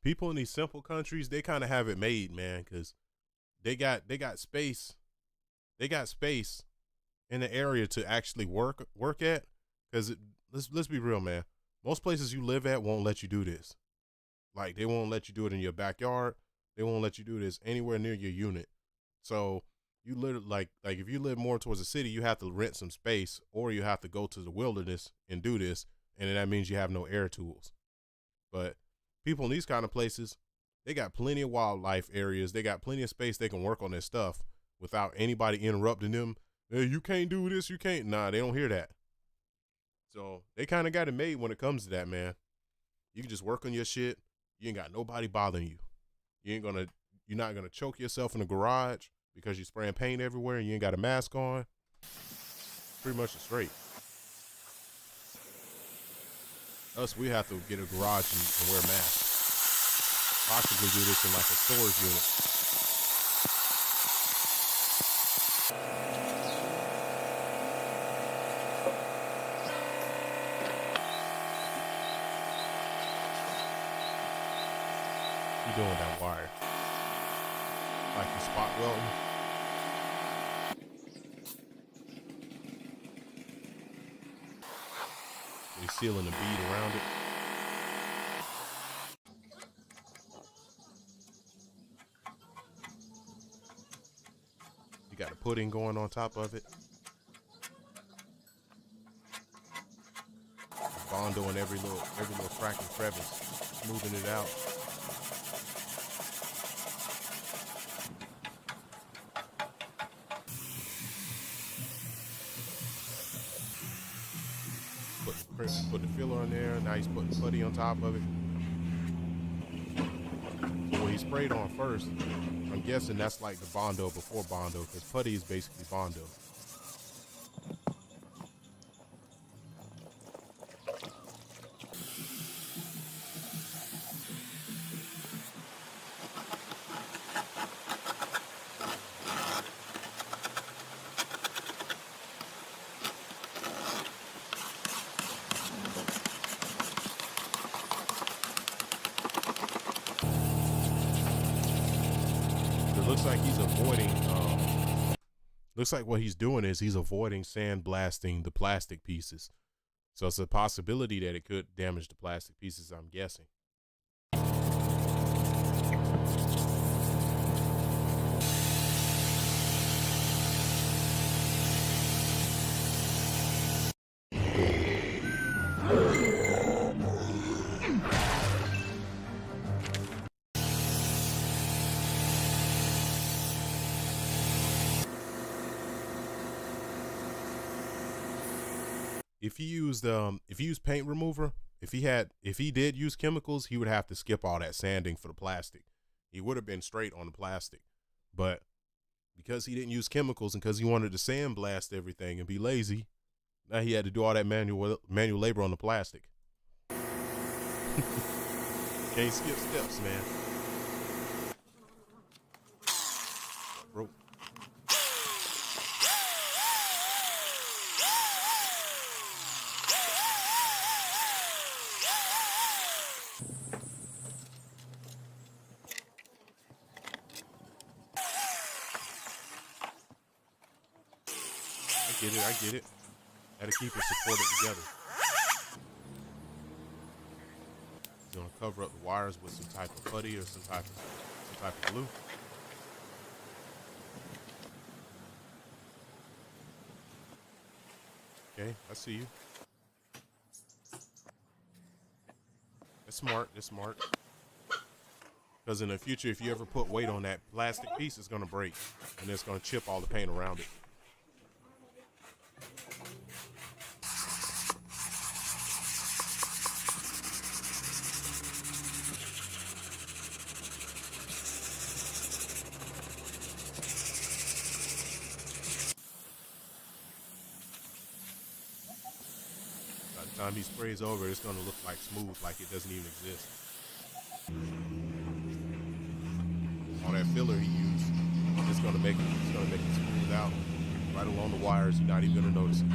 People in these simple countries, they kind of have it made, man, because they got space. They got space in the area to actually work at. Because let's be real, man. Most places you live at won't let you do this. Like, they won't let you do it in your backyard. They won't let you do this anywhere near your unit. So you literally like if you live more towards the city, you have to rent some space, or you have to go to the wilderness and do this, and then that means you have no air tools. But people in these kind of places, they got plenty of wildlife areas. They got plenty of space they can work on their stuff without anybody interrupting them. Hey, you can't do this. You can't. Nah, they don't hear that. So they kind of got it made when it comes to that, man. You can just work on your shit. You ain't got nobody bothering you. You're not going to choke yourself in the garage because you're spraying paint everywhere and you ain't got a mask on. Pretty much straight. Us, we have to get a garage and wear masks. Possibly do this in like a storage unit. You doing that wire? Like you spot welding? You're sealing the bead around it. You got a pudding going on top of it. Bondo in every little crack and crevice, smoothing it out. Put the filler on there. Now he's putting putty on top of it. So what he sprayed on first, I'm guessing that's like the Bondo before Bondo, because putty is basically Bondo. Looks like what he's doing is he's avoiding sandblasting the plastic pieces. So it's a possibility that it could damage the plastic pieces, I'm guessing. if he used paint remover, if he did use chemicals, he would have to skip all that sanding for the plastic. He would have been straight on the plastic. But because he didn't use chemicals and because he wanted to sandblast everything and be lazy, now he had to do all that manual labor on the plastic. Can't skip steps, man. Bro. I get it. Gotta keep it supported together. You're gonna cover up the wires with some type of putty or some type of glue. Okay, I see you. That's smart. That's smart. Because in the future, if you ever put weight on that plastic piece, it's gonna break and it's gonna chip all the paint around it. Time he sprays over, it's gonna look like smooth, like it doesn't even exist. All that filler he used, it's gonna make it smooth out right along the wires. You're not even gonna notice it.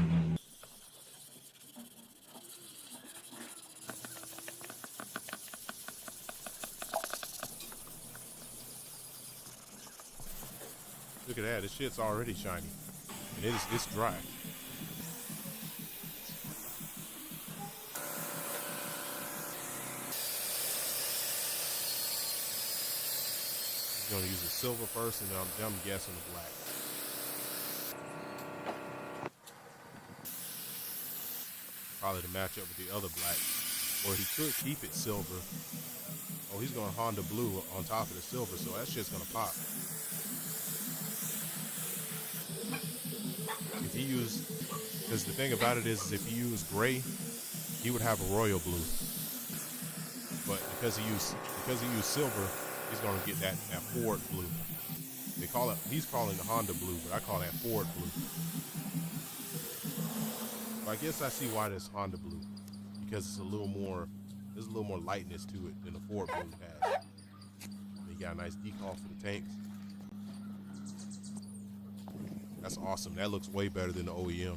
Look at that, this shit's already shiny, and it's dry. Going to use the silver first, and I'm guessing the black. Probably to match up with the other black, or he could keep it silver. Oh, he's going Honda blue on top of the silver, so that shit's gonna pop. If he used, because the thing about it is if he used gray, he would have a royal blue. But because he used silver, he's gonna get that Ford blue. They call it, he's calling the Honda blue, but I call that Ford blue. But I guess I see why this Honda blue, because it's there's a little more lightness to it than the Ford blue has. And you got a nice decal for the tanks. That's awesome. That looks way better than the OEM.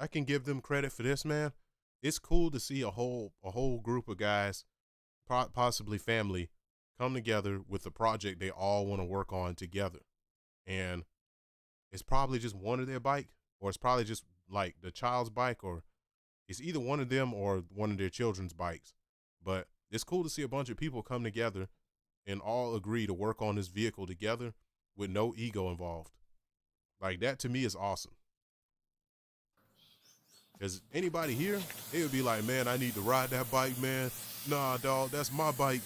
I can give them credit for this, man. It's cool to see a whole group of guys, possibly family, come together with a project they all want to work on together. And it's probably just one of their bike, or it's probably just like the child's bike, or it's either one of them or one of their children's bikes. But it's cool to see a bunch of people come together and all agree to work on this vehicle together with no ego involved. Like, that to me is awesome. Because anybody here, they would be like, man, I need to ride that bike, man. Nah, dog, that's my bike.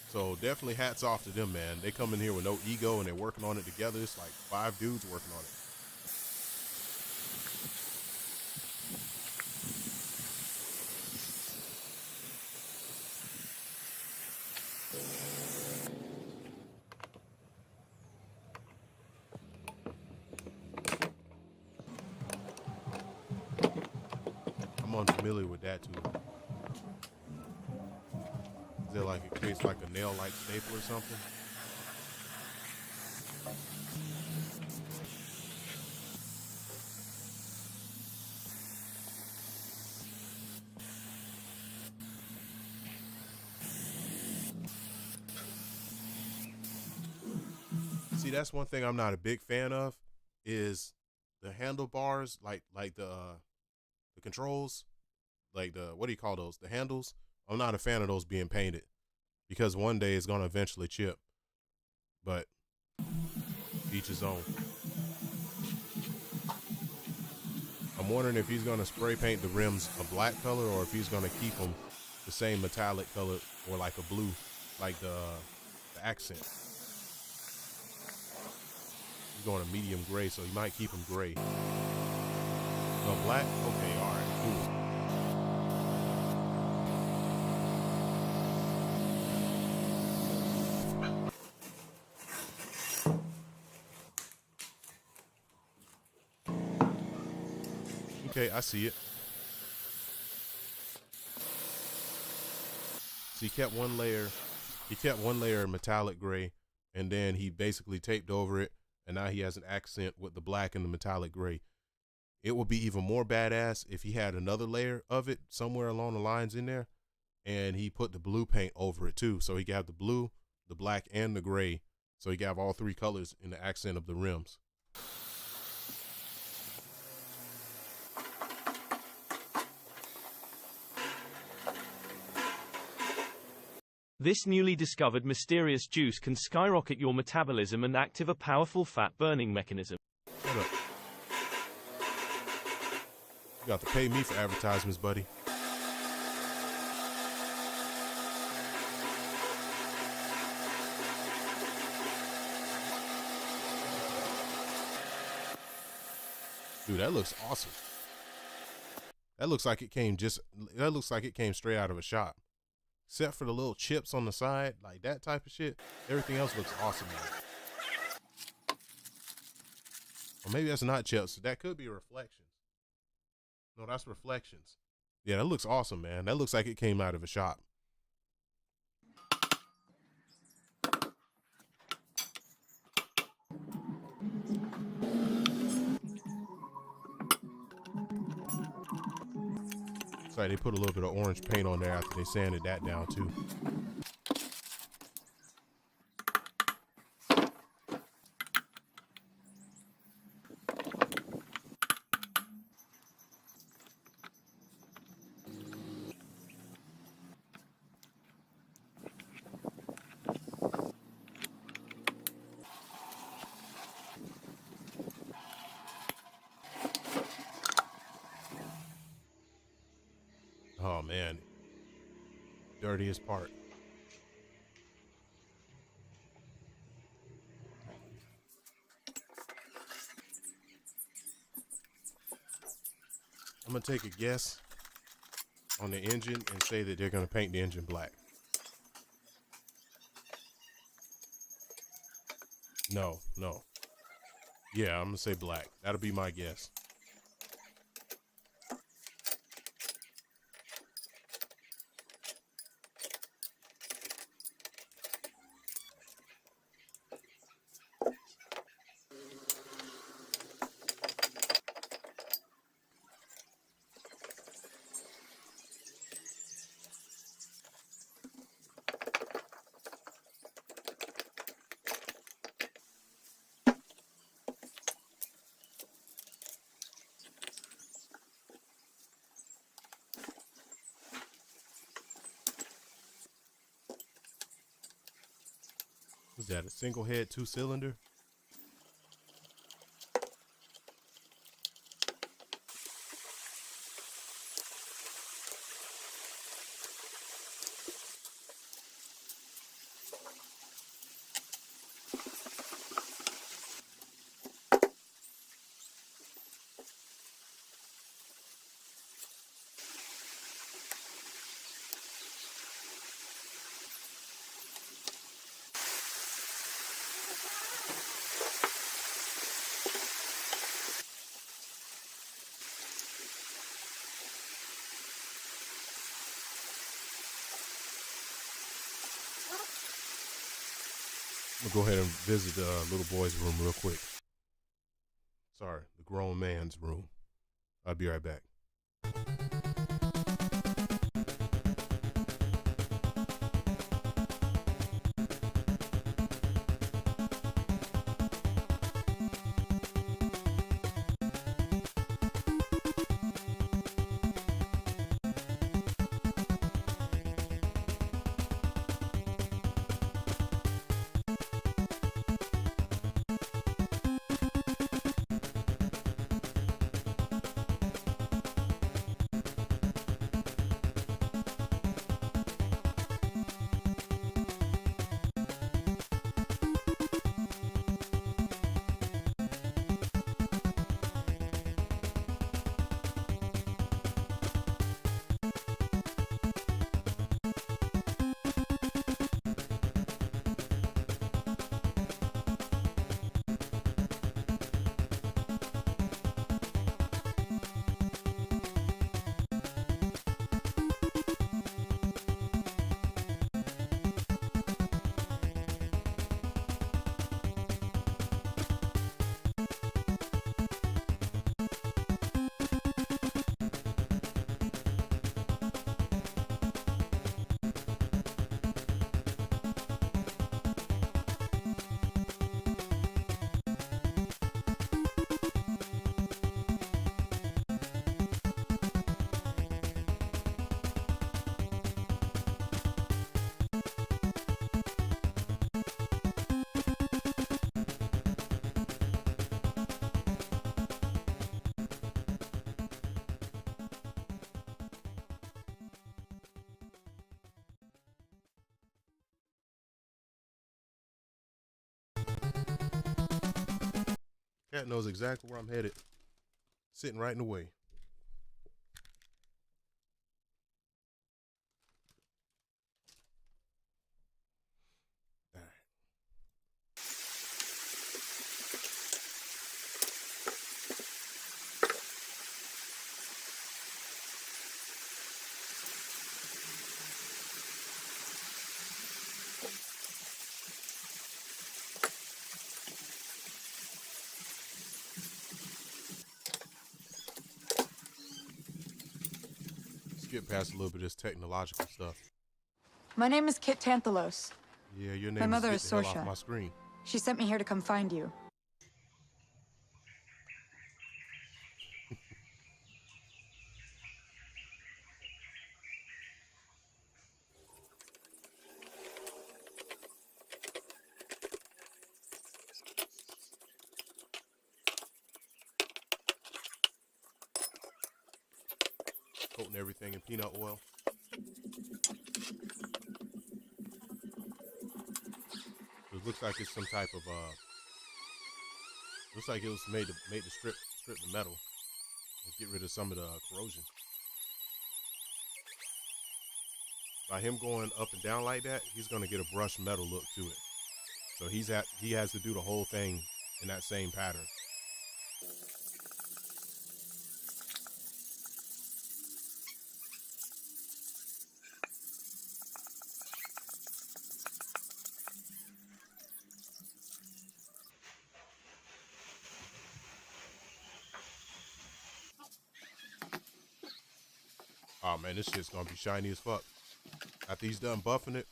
So definitely hats off to them, man. They come in here with no ego and they're working on it together. It's like 5 dudes working on it. I'm unfamiliar with that too. Is there like, it creates like a nail-like staple or something? See, that's one thing I'm not a big fan of, is the handlebars, like the controls, like the, what do you call those? The handles I'm not a fan of those being painted because one day it's gonna eventually chip. But each his own. I'm wondering if he's gonna spray paint the rims a black color or if he's gonna keep them the same metallic color or like a blue, like the accent. He's going a medium gray, so he might keep them gray. No, black? Okay, all right, cool. Okay, I see it. So he kept one layer of metallic gray, and then he basically taped over it, and now he has an accent with the black and the metallic gray. It would be even more badass if he had another layer of it somewhere along the lines in there, and he put the blue paint over it too. So he could have the blue, the black, and the gray. So he could have all three colors in the accent of the rims. This newly discovered mysterious juice can skyrocket your metabolism and activate a powerful fat-burning mechanism. Shut up. You got to pay me for advertisements, buddy. Dude, that looks awesome. That looks like it came straight out of a shop. Except for the little chips on the side, like that type of shit. Everything else looks awesome, man. Or maybe that's not chips. That could be reflections. No, that's reflections. Yeah, that looks awesome, man. That looks like it came out of a shop. Sorry, they put a little bit of orange paint on there after they sanded that down too. Oh man, dirtiest part. I'm gonna take a guess on the engine and say that they're gonna paint the engine black. No. Yeah, I'm gonna say black. That'll be my guess. Was that a single head 2-cylinder? I'm gonna go ahead and visit the little boy's room real quick. Sorry, the grown man's room. I'll be right back. Cat knows exactly where I'm headed. Sitting right in the way. Skip past a little bit of this technological stuff. My name is Kit Tanthalos. Yeah, your name My mother is is Get the hell Sorsha. off my screen. She sent me here to come find you. Coating everything in peanut oil. It looks like it's some type of looks like it was made to strip the metal and get rid of some of the corrosion. By him going up and down like that, he's gonna get a brushed metal look to it. So he has to do the whole thing in that same pattern. Oh man, this shit's gonna be shiny as fuck. After he's done buffing it,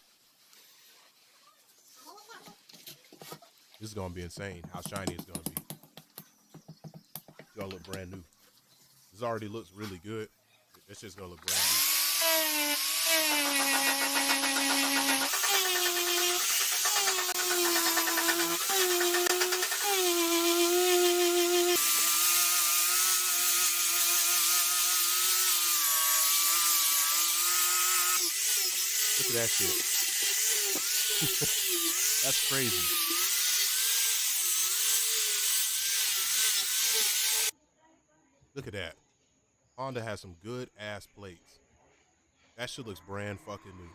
this is gonna be insane how shiny it's gonna be. It's gonna look brand new. This already looks really good. This shit's gonna look brand new. Look at that shit. That's crazy. Look at that. Honda has some good ass plates. That shit looks brand fucking new.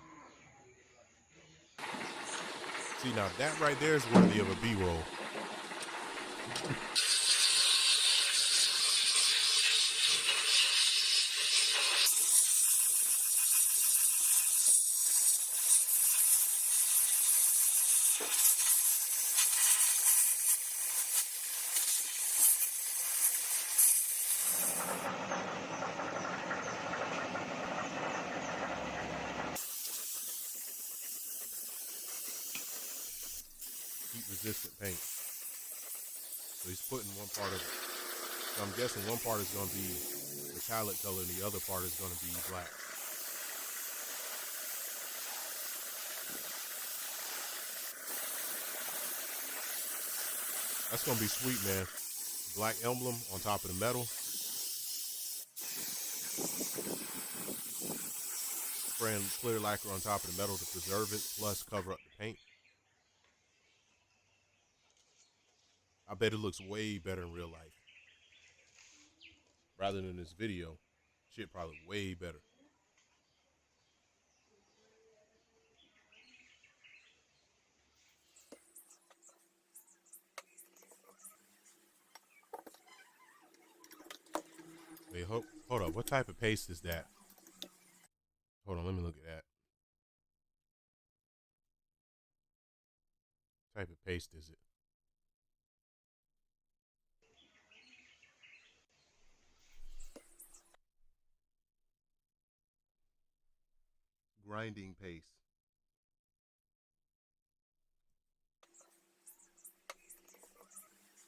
See, now that right there is worthy of a B-roll. Resistant paint. So he's putting one part of it. So I'm guessing one part is going to be metallic color and the other part is going to be black. That's going to be sweet, man. Black emblem on top of the metal. Spraying clear lacquer on top of the metal to preserve it, plus cover up the paint. I bet it looks way better in real life. Rather than this video, shit probably way better. Wait, hold up. What type of paste is that? Hold on, let me look at that. What type of paste is it? Grinding paste.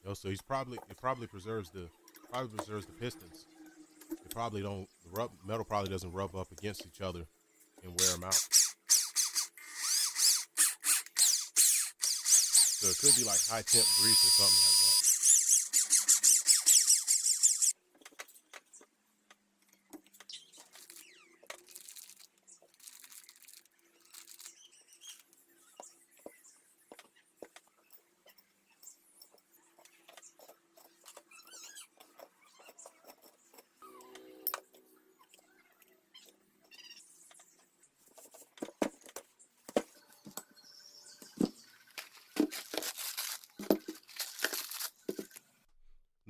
Yo, so it probably preserves the pistons. It probably don't, the metal probably doesn't rub up against each other and wear them out. So it could be like high temp grease or something like that.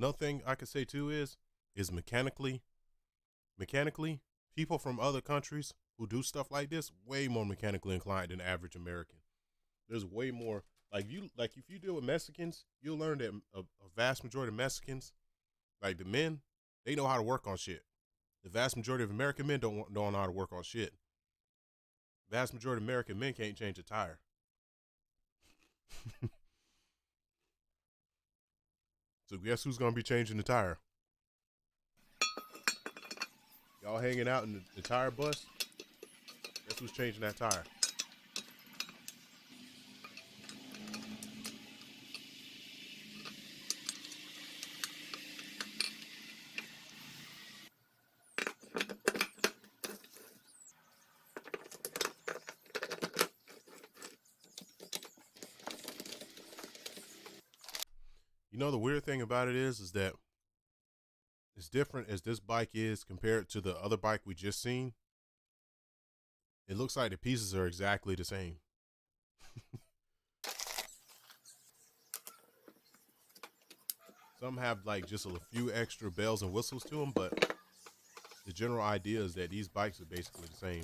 another thing I could say too is mechanically, people from other countries who do stuff like this way more mechanically inclined than the average American. There's way more if you deal with Mexicans, you'll learn that a vast majority of Mexicans, like the men, they know how to work on shit. The vast majority of American men don't know how to work on shit. The vast majority of American men can't change a tire. So guess who's gonna be changing the tire? Y'all hanging out in the tire bus? Guess who's changing that tire? You know, the weird thing about it is that as different as this bike is compared to the other bike we just seen, it looks like the pieces are exactly the same. Some have like just a few extra bells and whistles to them, but the general idea is that these bikes are basically the same.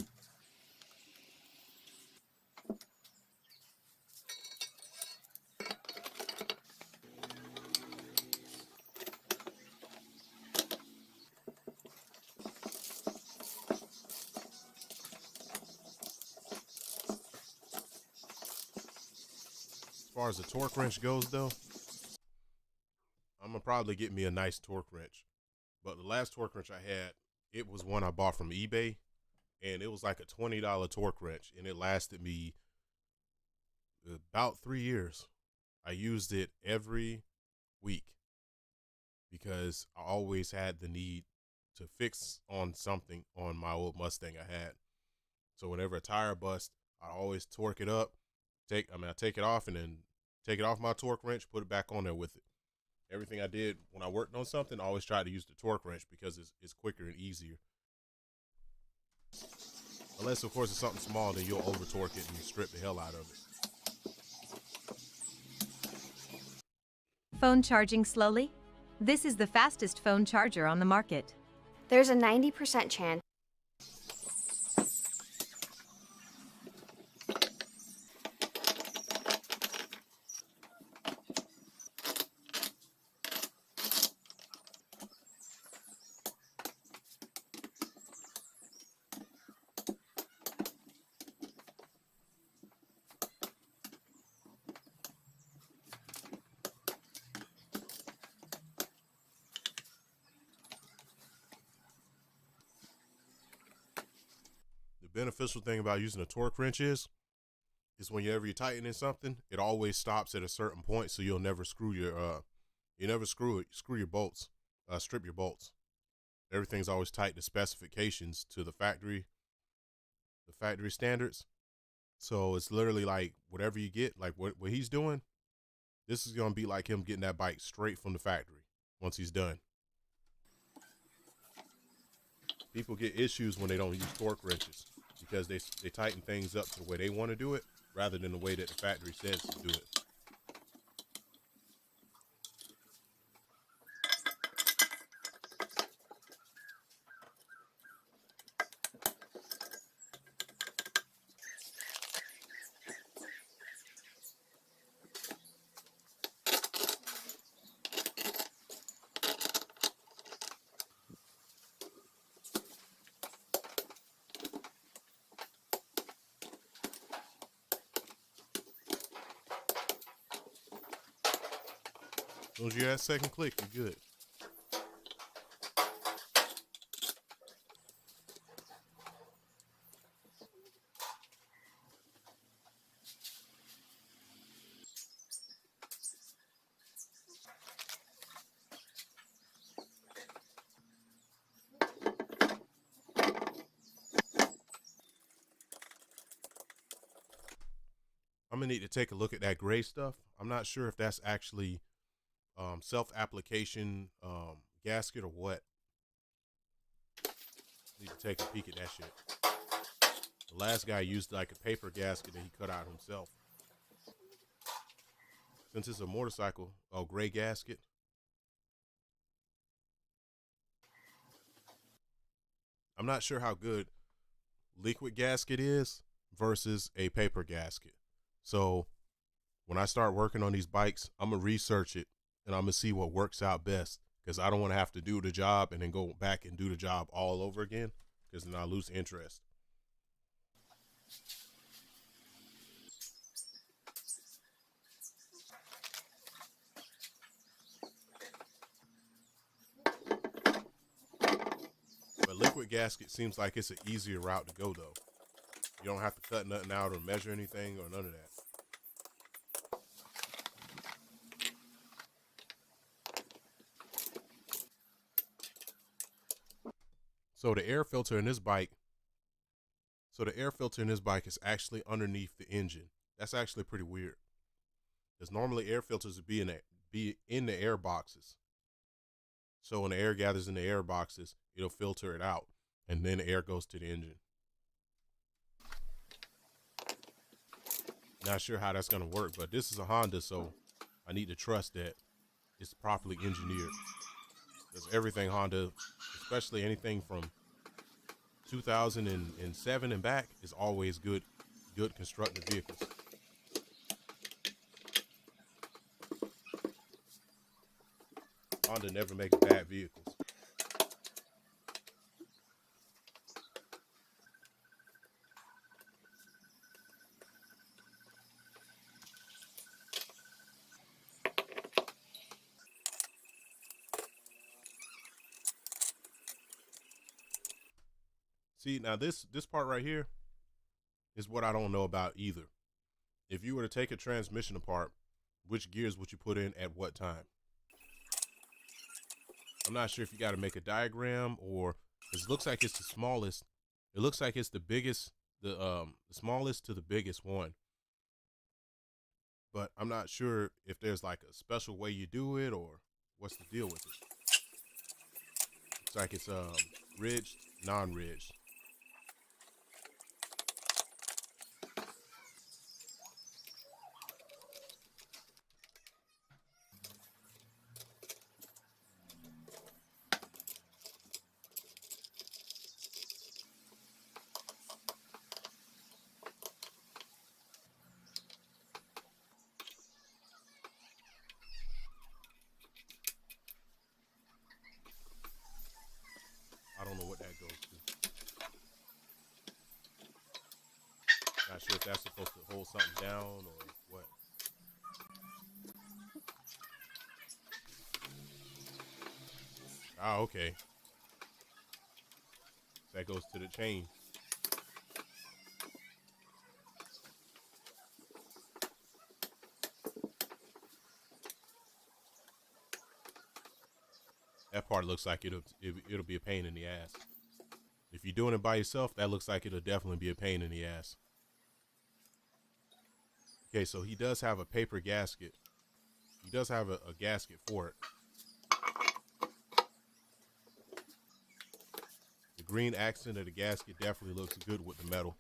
As far as the torque wrench goes though, I'm gonna probably get me a nice torque wrench. But the last torque wrench I had, it was one I bought from eBay, and it was like a $20 torque wrench, and it lasted me about 3 years. I used it every week because I always had the need to fix on something on my old Mustang I had. So whenever a tire bust, I always torque it up. I take it off and then take it off my torque wrench, put it back on there with it. Everything I did when I worked on something, I always tried to use the torque wrench because it's quicker and easier. Unless, of course, it's something small, then you'll over torque it and strip the hell out of it. Phone charging slowly? This is the fastest phone charger on the market. There's a 90% chance. Beneficial thing about using a torque wrench is whenever you're tightening something, it always stops at a certain point, so you'll never screw your screw your bolts, strip your bolts. Everything's always tight to specifications to the factory standards. So it's literally like whatever you get, like what he's doing, this is gonna be like him getting that bike straight from the factory once he's done. People get issues when they don't use torque wrenches because they tighten things up to the way they want to do it rather than the way that the factory says to do it. As soon as you have that second click, you're good. I'm gonna need to take a look at that gray stuff. I'm not sure if that's actually self-application gasket or what. Need to take a peek at that shit. The last guy used like a paper gasket that he cut out himself. Since it's a motorcycle, gray gasket, I'm not sure how good liquid gasket is versus a paper gasket. So when I start working on these bikes, I'm going to research it and I'm going to see what works out best, because I don't want to have to do the job and then go back and do the job all over again, because then I lose interest. But liquid gasket seems like it's an easier route to go, though. You don't have to cut nothing out or measure anything or none of that. So the air filter in this bike, is actually underneath the engine. That's actually pretty weird, because normally air filters would be in the air boxes. So when the air gathers in the air boxes, it'll filter it out, and then the air goes to the engine. Not sure how that's going to work, but this is a Honda, so I need to trust that it's properly engineered. Because everything Honda, especially anything from 2007 and back, is always good constructed vehicles. Honda never makes bad vehicles. See, now this part right here is what I don't know about either. If you were to take a transmission apart, which gears would you put in at what time? I'm not sure if you got to make a diagram, or it looks like it's the smallest. It looks like it's the biggest, the smallest to the biggest one. But I'm not sure if there's like a special way you do it or what's the deal with it. Looks like it's ridged, non-ridged. I don't know what that goes to. Not sure if that's supposed to hold something down or what. Ah, okay. That goes to the chain. That part looks like it'll be a pain in the ass. If you're doing it by yourself, that looks like it'll definitely be a pain in the ass. Okay, so he does have a paper gasket. He does have a gasket for it. The green accent of the gasket definitely looks good with the metal.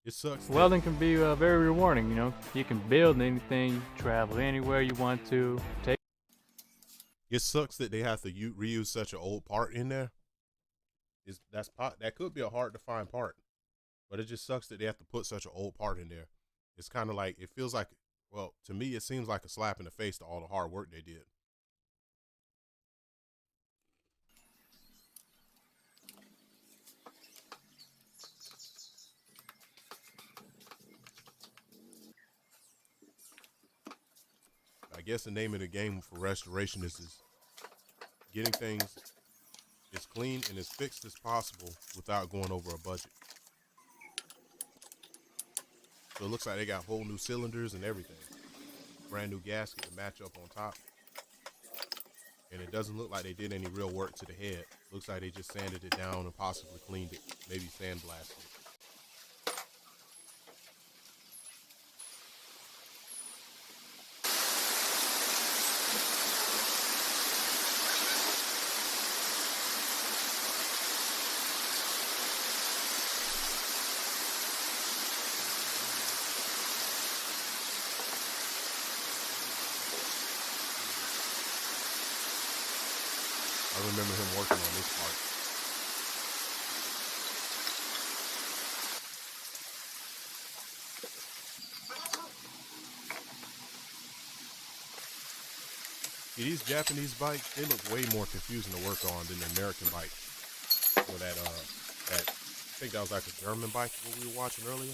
It sucks. Welding can be very rewarding, you know. You can build anything, travel anywhere you want to. It sucks that they have to reuse such an old part in there. That could be a hard to find part, but it just sucks that they have to put such an old part in there. It's kind of like, it feels like, well, to me, it seems like a slap in the face to all the hard work they did. I guess the name of the game for restoration is getting things as clean and as fixed as possible without going over a budget. So it looks like they got whole new cylinders and everything. Brand new gasket to match up on top. And it doesn't look like they did any real work to the head. Looks like they just sanded it down and possibly cleaned it, maybe sandblasted it. remember him working on this part. See, these Japanese bikes, they look way more confusing to work on than the American bike. Or that I think that was like a German bike what we were watching earlier.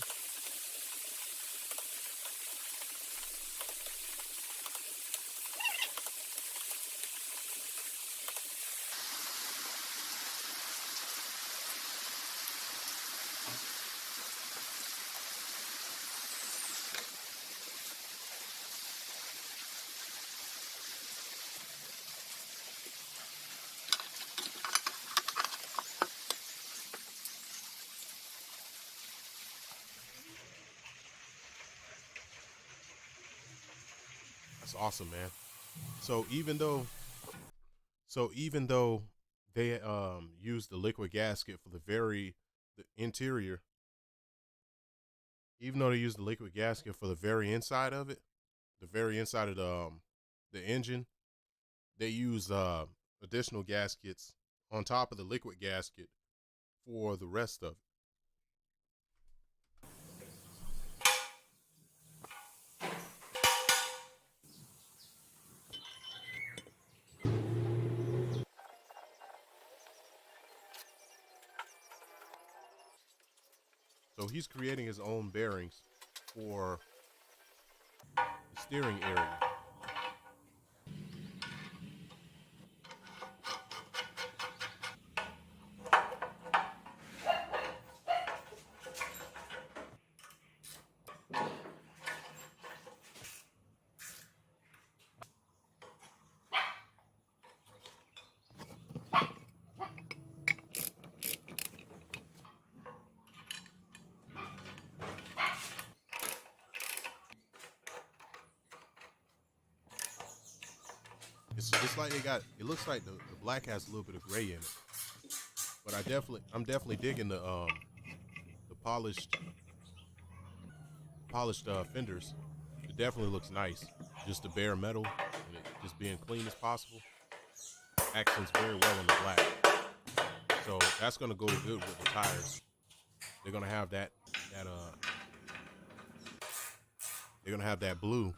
That's awesome, man. So even though they used the liquid gasket for the interior, even though they used the liquid gasket for the very inside of it, the very inside of the engine, they use additional gaskets on top of the liquid gasket for the rest of it. So he's creating his own bearings for the steering area. It's like it looks like the black has a little bit of gray in it, but I'm definitely digging the polished fenders. It definitely looks nice. Just the bare metal and it just being clean as possible accents very well in the black. So that's gonna go good with the tires. They're gonna have that they're gonna have that blue.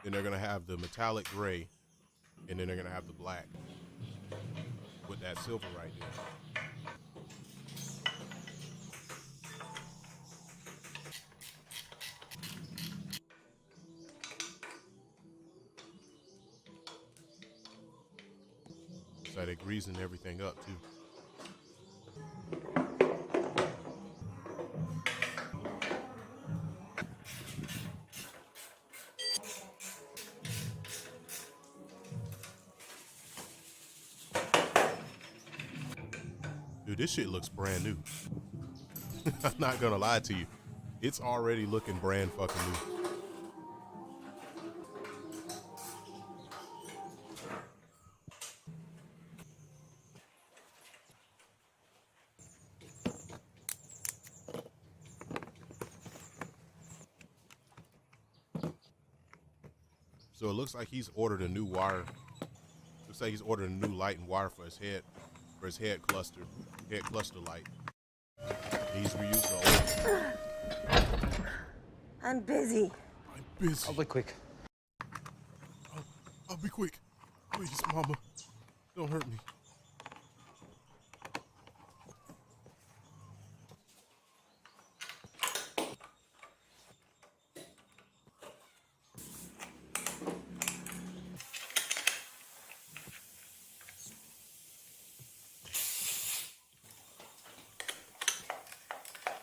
Then they're gonna have the metallic gray, and then they're gonna have the black with that silver right there. So they're greasing everything up too. Dude, this shit looks brand new. I'm not gonna lie to you. It's already looking brand fucking new. So it looks like he's ordered a new wire. Looks like he's ordered a new light and wire for his head cluster light. He's reused the old. I'm busy. I'll be quick. I'll be quick. Please, mama. Don't hurt me.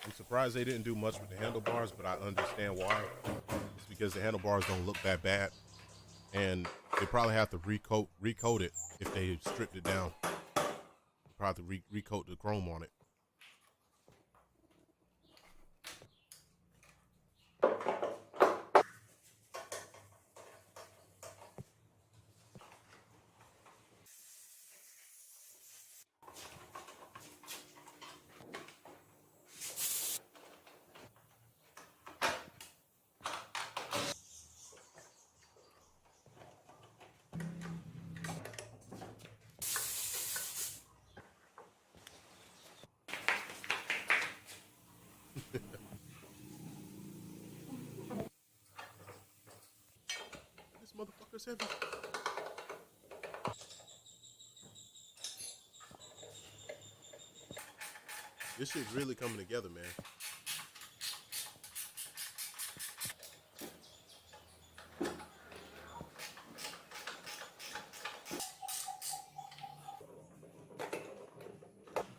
I'm surprised they didn't do much with the handlebars, but I understand why. It's because the handlebars don't look that bad, and they probably have to recoat it if they stripped it down. Probably recoat the chrome on it. this heavy? This shit's really coming together, man.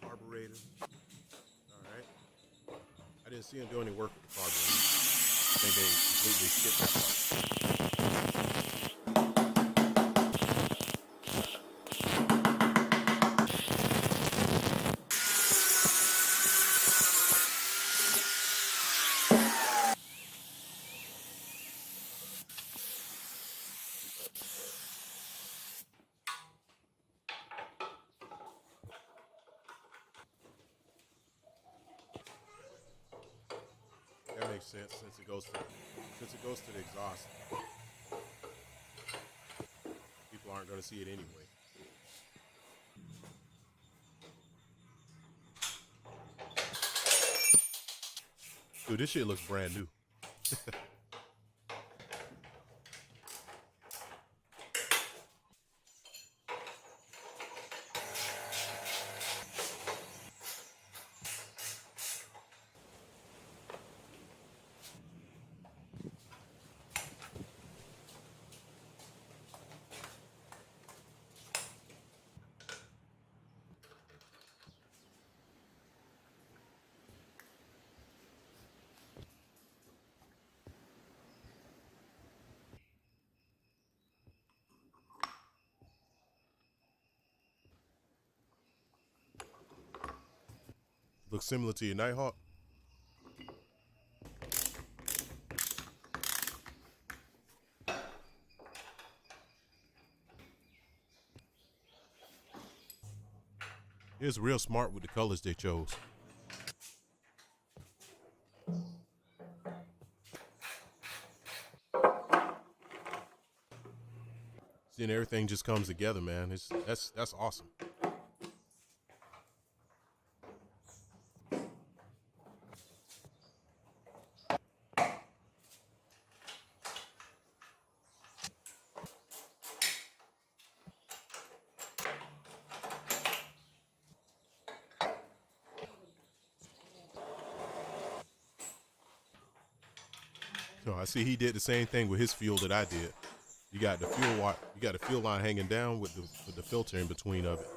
Carburetor. Alright. I didn't see him do any work with the carburetor. I think they completely skipped that part. That makes sense since it goes to the exhaust. People aren't going to see it anyway. Dude, this shit looks brand new. Looks similar to your Nighthawk. It's real smart with the colors they chose. Seeing everything just comes together, man. That's awesome. So I see he did the same thing with his fuel that I did. You got the fuel line hanging down with the filter in between of it.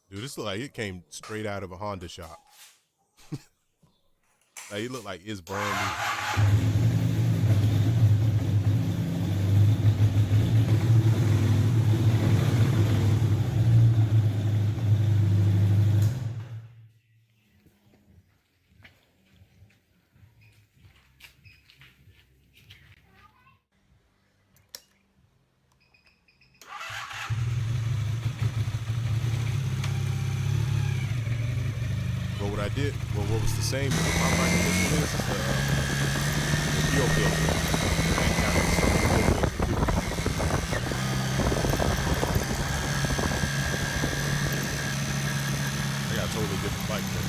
Dude, this look like it came straight out of a Honda shop. Like it looked like it's brand new. What was the same with my microphone is the fuel filter. I got a totally different bike there.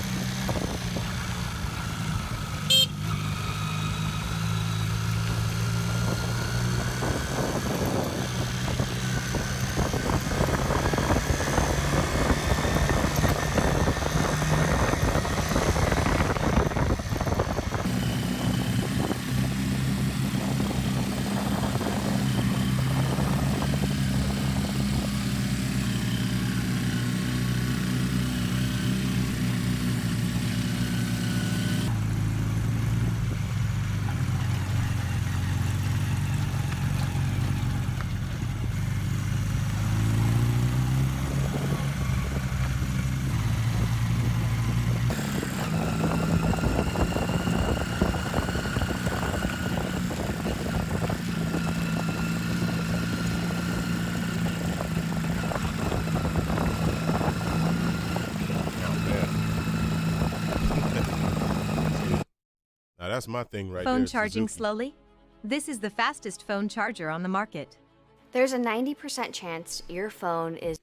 That's my thing right there. Phone charging slowly? This is the fastest phone charger on the market. There's a 90% chance your phone is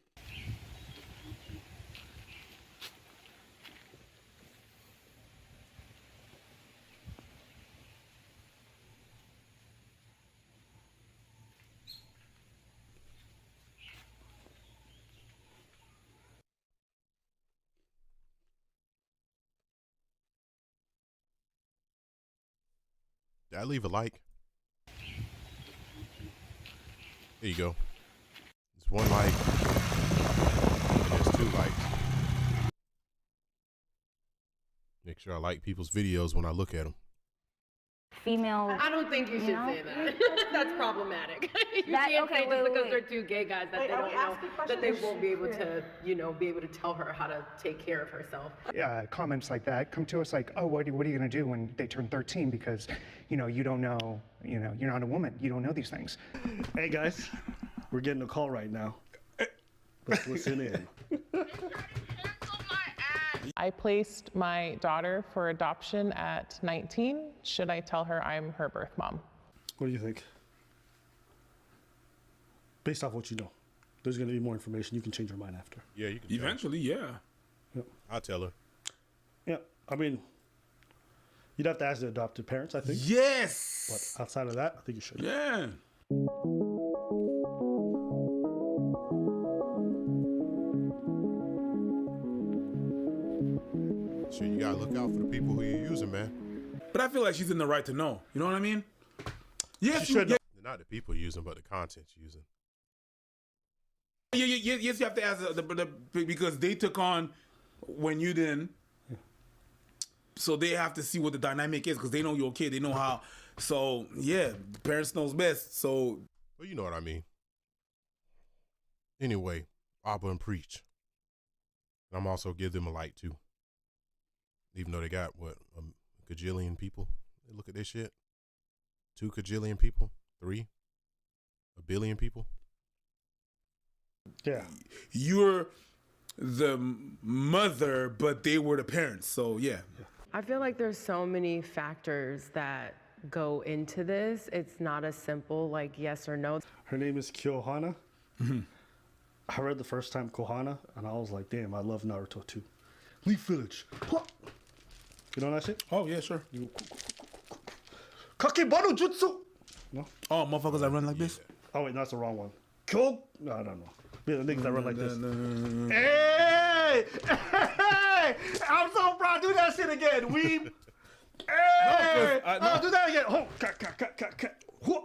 Did I leave a like? There you go. There's 1 like. And there's 2 likes. Make sure I like people's videos when I look at them. Female. I don't think you should say that. That's problematic. You can't say just because they're 2 gay guys that they don't know that they won't be able to, be able to tell her how to take care of herself. Comments like that come to us like, oh, what are you going to do when they turn 13? Because, you don't know, you're not a woman. You don't know these things. Hey, guys, we're getting a call right now. Let's listen in. I placed my daughter for adoption at 19. Should I tell her I'm her birth mom? What do you think? Based off what you know. There's going to be more information. You can change your mind after. Yeah, you can. Eventually, yeah. Yep. I'll tell her. Yeah, I mean, you'd have to ask the adopted parents, I think. Yes! But outside of that, I think you should. Yeah. Sure, you gotta look out for the people who you're using, man. But I feel like she's in the right to know. You know what I mean? Yes, you should know. Not the people using, but the content using. Yes, you have to ask because they took on when you didn't. So they have to see what the dynamic is because they know you're okay. They know how. So, yeah, parents knows best. So. Well, you know what I mean. Anyway, Abba and Preach. I'm also give them a like, too. Even though they got, what, a gajillion people? They look at this shit. 2 gajillion people? 3? A billion people? Yeah. You're the mother, but they were the parents. So, yeah. I feel like there's so many factors that go into this. It's not a simple, like, yes or no. Her name is Konoha. Mm-hmm. I read the first time Konoha, and I was like, damn, I love Naruto, too. Leaf Village. You know that shit? Oh, yeah, sure. Kakebano Jutsu! No? Oh, motherfuckers that run like this? Oh, wait, that's the wrong one. No, I don't know. Yeah, the niggas that run like this. No. Hey! Hey! I'm so proud. Do that shit again, weeb. Hey! No, do that again. Oh,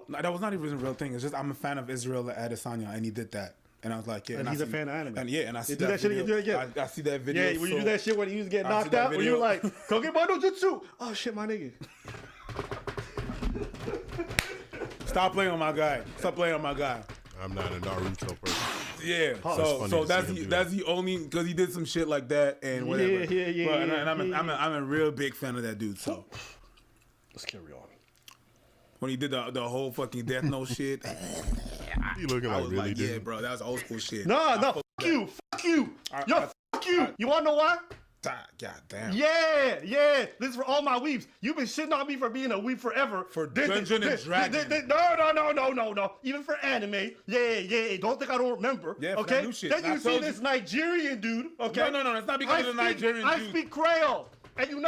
no, that was not even a real thing. It's just I'm a fan of Israel Adesanya, and he did that. And I was like, yeah. And he's a fan of anime. And yeah, and I see that that video. Do that again. I see that video. Yeah, when you do that shit when he was getting knocked out, when you were like, Kakebano Jutsu. Oh, shit, my nigga. Stop playing on my guy. Stop playing on my guy. I'm not a Naruto person. Yeah, so that's the only because he did some shit like that and whatever. Yeah. I'm a real big fan of that dude. So let's carry on. When he did the whole fucking Death Note shit, you looking like really dude. Yeah, bro, that was old school shit. No, fuck you. Yo, fuck you. You wanna know why? God damn. Yeah. This is for all my weebs. You've been shitting on me for being a weeb forever. For Dungeons and Dragons. No. Even for anime. Yeah. Don't think I don't remember. Yeah, for okay. New shit. Then you see this Nigerian dude. Okay. No. It's not because of the Nigerian dude. I speak Creole, and you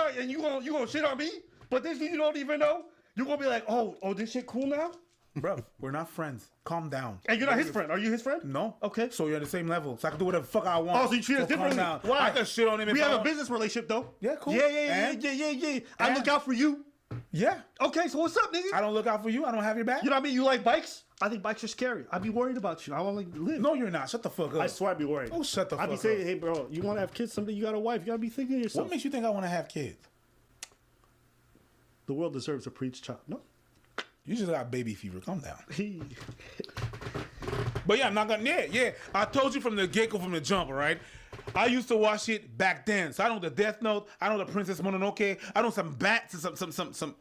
gonna shit on me. But this you don't even know. You gonna be like, oh, this shit cool now. Bro, we're not friends. Calm down. And you're not his friend. Are you his friend? No. Okay. So you're on the same level. So I can do whatever the fuck I want. Oh, so you treat us differently. Why? I can shit on him. We have a business relationship though. Yeah, cool. Yeah. I look out for you. Yeah. Okay, so what's up, nigga? I don't look out for you. I don't have your back. You know what I mean? You like bikes? I think bikes are scary. I'd be worried about you. I want to live. No, you're not. Shut the fuck up. I swear I'd be worried. Oh, shut the fuck up. I'd be saying, hey, bro, you want to have kids someday? You got a wife. You got to be thinking of yourself. What makes you think I want to have kids? The world deserves a preach child. No? You just got baby fever. Calm down. But yeah, I'm not gonna. Yeah. I told you from the get-go, from the jump, all right? I used to watch it back then. So I know the Death Note. I know the Princess Mononoke. I know some bats and some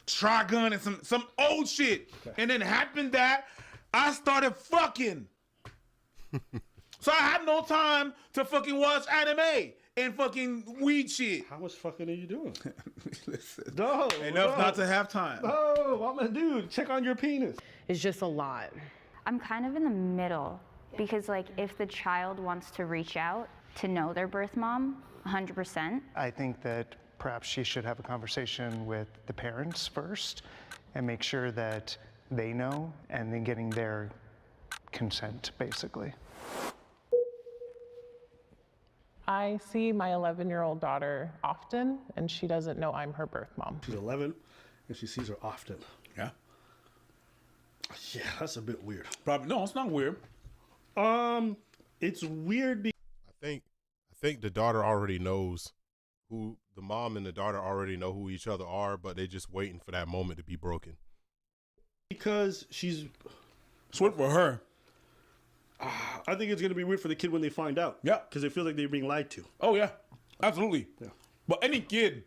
Trigun and some old shit. Okay. And then happened that I started fucking. So I had no time to fucking watch anime and fucking weed shit. How much fucking are you doing? Listen, enough not to have time. No, I'm a dude. Check on your penis. It's just a lot. I'm kind of in the middle because, like, if the child wants to reach out to know their birth mom, 100%. I think that perhaps she should have a conversation with the parents first and make sure that they know and then getting their consent, basically. I see my 11-year-old daughter often, and she doesn't know I'm her birth mom. She's 11, and she sees her often. Yeah. Yeah, that's a bit weird. Probably no, it's not weird. It's weird because I think the daughter already knows who the mom and the daughter already know who each other are, but they're just waiting for that moment to be broken. Because she's sweet for her. I think it's gonna be weird for the kid when they find out. Yeah, because they feel like they're being lied to. Oh yeah, absolutely. Yeah. But any kid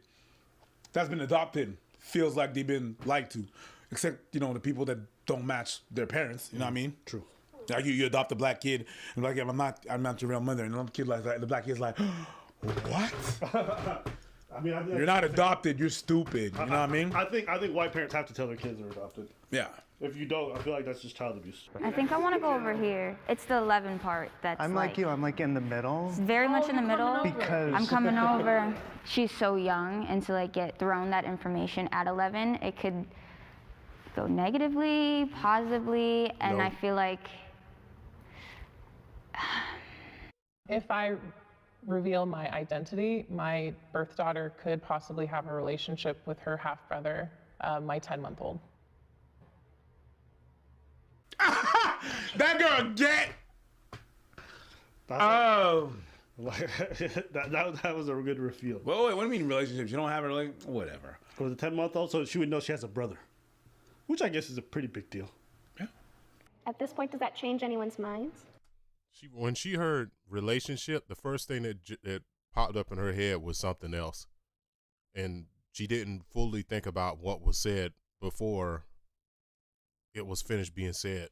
that's been adopted feels like they've been lied to, except the people that don't match their parents. You know what I mean? True. Like you adopt a black kid, and like, I'm not your real mother, and the kid like that, the black kid's like, what? I mean, You're not adopted. You're stupid. You know what I mean? I think white parents have to tell their kids they're adopted. Yeah. If you don't, I feel like that's just child abuse. I think I want to go over here. It's the 11 part that's I'm like you. I'm like in the middle. Very much in the middle. Because I'm coming over. She's so young, and to get thrown that information at 11, it could go negatively, positively, and I feel like if I reveal my identity, my birth daughter could possibly have a relationship with her half brother, my 10-month-old. That girl get. That was a good reveal. Well, wait, what do you mean relationships? You don't have a relationship? Whatever. For the 10-month-old, so she would know she has a brother, which I guess is a pretty big deal. Yeah. At this point, does that change anyone's minds? When she heard relationship, the first thing that popped up in her head was something else, and she didn't fully think about what was said before it was finished being said.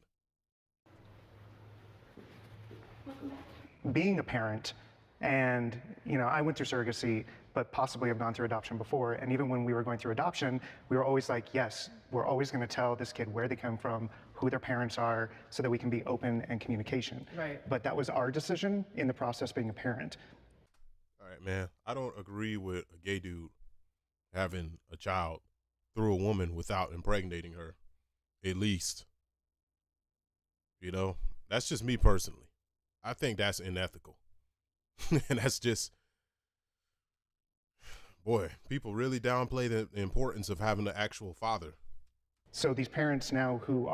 Being a parent, and I went through surrogacy, but possibly have gone through adoption before. And even when we were going through adoption, we were always like, yes, we're always going to tell this kid where they come from, who their parents are, so that we can be open and communication. Right. But that was our decision in the process being a parent. All right, man. I don't agree with a gay dude having a child through a woman without impregnating her, at least. That's just me personally. I think that's unethical. And that's just, boy, people really downplay the importance of having an actual father. So these parents now who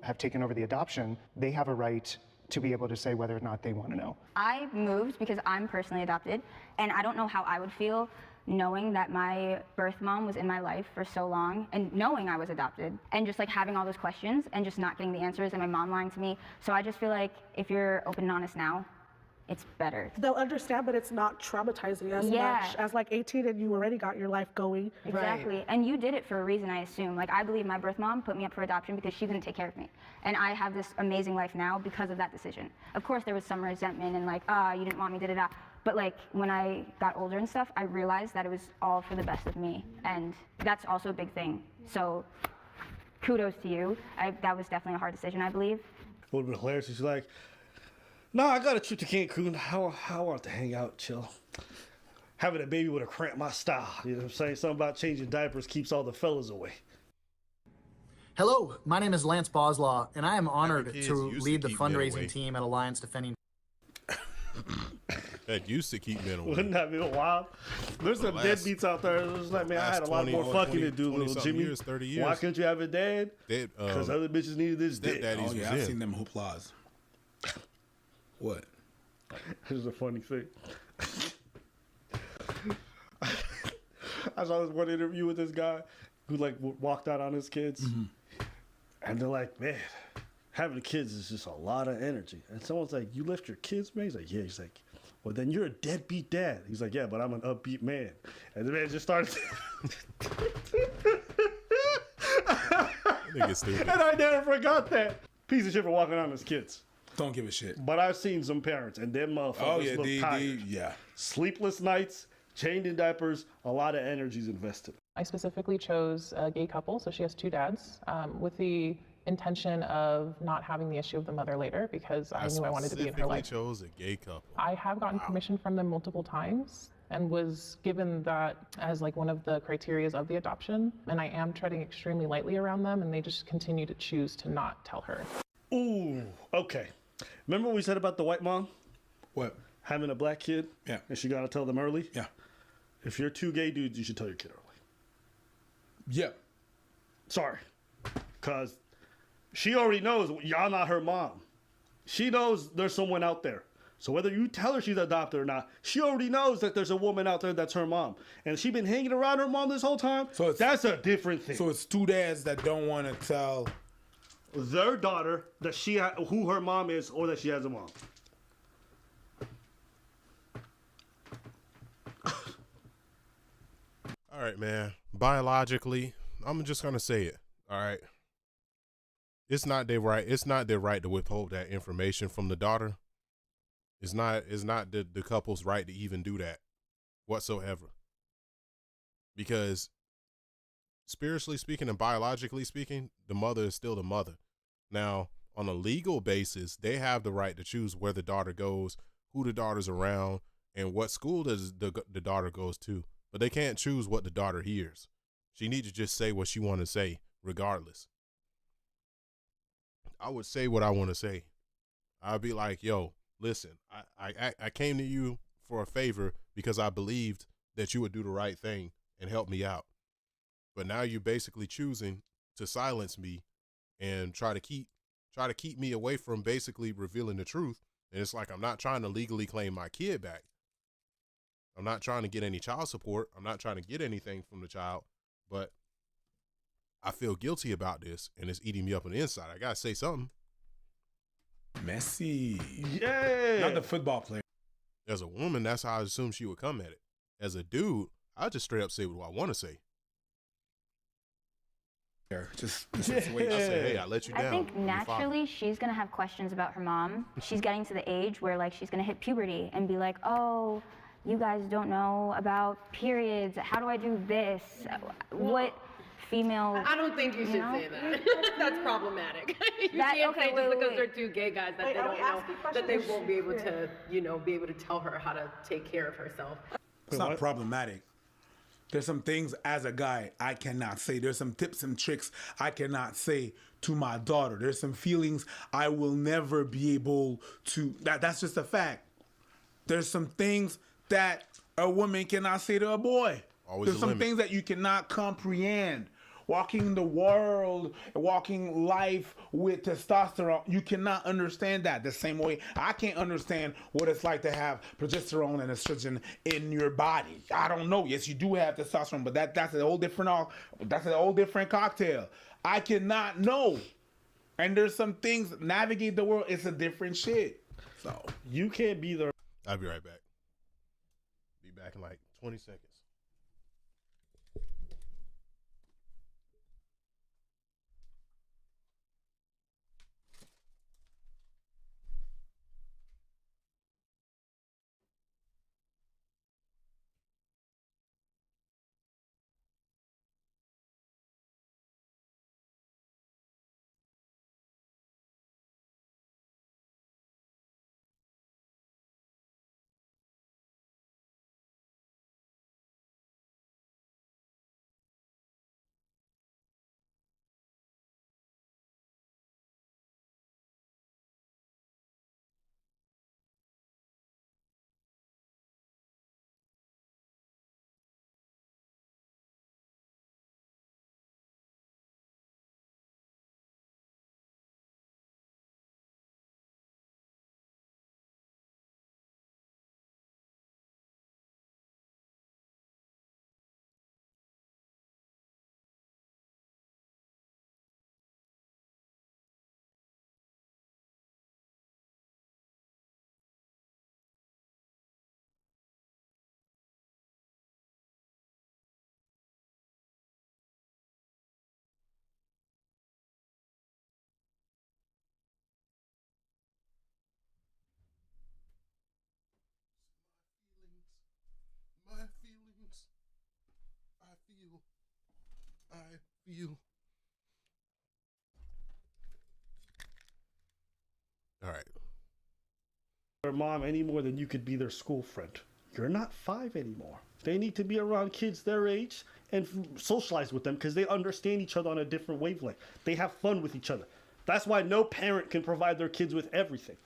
have taken over the adoption, they have a right to be able to say whether or not they want to know. I moved because I'm personally adopted, and I don't know how I would feel knowing that my birth mom was in my life for so long, and knowing I was adopted, and just having all those questions and just not getting the answers, and my mom lying to me. So I just feel like if you're open and honest now, it's better. They'll understand, but it's not traumatizing as much as 18 and you already got your life going. Exactly. Right. And you did it for a reason, I assume. I believe my birth mom put me up for adoption because she couldn't take care of me. And I have this amazing life now because of that decision. Of course, there was some resentment and you didn't want me, da-da-da. But when I got older and stuff, I realized that it was all for the best of me. And that's also a big thing. So kudos to you. That was definitely a hard decision, I believe. It would have been hilarious. She's like, no, I got a trip to Cancun. I want to hang out, chill. Having a baby would have cramped my style. You know what I'm saying? Something about changing diapers keeps all the fellas away. Hello, my name is Lance Boslaw, and I am honored to lead the fundraising team at Alliance Defending. That used to keep men away. Wouldn't that be wild? There's some deadbeats out there that's like, man, I had a lot more fucking to do, little Jimmy. Years, 30 years. Why couldn't you have a dad? Because other bitches needed this dick. Oh, yeah, I've seen them hooplas. What? This is a funny thing. I saw this one interview with this guy who walked out on his kids, and they're like, man, having kids is just a lot of energy. And someone's like, you left your kids, man? He's like, yeah. He's like, well, then you're a deadbeat dad. He's like, yeah, but I'm an upbeat man. And the man just started. And I never forgot that. Piece of shit for walking on his kids. Don't give a shit. But I've seen some parents, and them motherfuckers look tired. Yeah. Sleepless nights, chained in diapers, a lot of energy's invested. I specifically chose a gay couple, so she has 2 dads, with the intention of not having the issue of the mother later, because I knew I wanted to be in her life. Chose a gay couple. I have gotten permission from them multiple times and was given that as one of the criterias of the adoption, and I am treading extremely lightly around them, and they just continue to choose to not tell her. Ooh, okay. Remember what we said about the white mom? What? Having a black kid? Yeah. And she got to tell them early? Yeah. If you're 2 gay dudes, you should tell your kid early. Yep. Sorry. Because she already knows y'all not her mom. She knows there's someone out there. So whether you tell her she's adopted or not, she already knows that there's a woman out there that's her mom. And she's been hanging around her mom this whole time. So that's a different thing. So it's two dads that don't want to tell their daughter that who her mom is or that she has a mom. All right, man. Biologically, I'm just gonna say it. All right. It's not their right. It's not their right to withhold that information from the daughter. It's not the couple's right to even do that whatsoever. Because spiritually speaking and biologically speaking, the mother is still the mother. Now, on a legal basis, they have the right to choose where the daughter goes, who the daughter's around, and what school does the daughter goes to. But they can't choose what the daughter hears. She needs to just say what she want to say, regardless. I would say what I want to say. I'd be like, yo, listen, I came to you for a favor because I believed that you would do the right thing and help me out. But now you're basically choosing to silence me and try to keep me away from basically revealing the truth. And it's like, I'm not trying to legally claim my kid back. I'm not trying to get any child support. I'm not trying to get anything from the child, but I feel guilty about this and it's eating me up on the inside. I got to say something. Messi. Yeah. Not the football player. As a woman, that's how I assumed she would come at it. As a dude, I just straight up say what I want to say. Just I say, hey, I let you down. I think naturally she's going to have questions about her mom. She's getting to the age where like she's going to hit puberty and be like, oh, you guys don't know about periods. How do I do this? What female... I don't think you should say that. That's problematic. You can't say just because they're two gay guys that they don't know, that they won't be able to, be able to tell her how to take care of herself. It's not problematic. There's some things as a guy I cannot say. There's some tips and tricks I cannot say to my daughter. There's some feelings I will never be able to... That's just a fact. There's some things that a woman cannot say to a boy. Always There's some things that you cannot comprehend. Walking the world, walking life with testosterone, you cannot understand that the same way I can't understand what it's like to have progesterone and estrogen in your body. I don't know. Yes, you do have testosterone, but that's a whole different cocktail. I cannot know. And there's some things, navigate the world, it's a different shit. So you can't be there. I'll be right back. Be back in like 20 seconds. I feel. All right. Their mom any more than you could be their school friend. You're not 5 anymore. They need to be around kids their age and socialize with them because they understand each other on a different wavelength. They have fun with each other. That's why no parent can provide their kids with everything.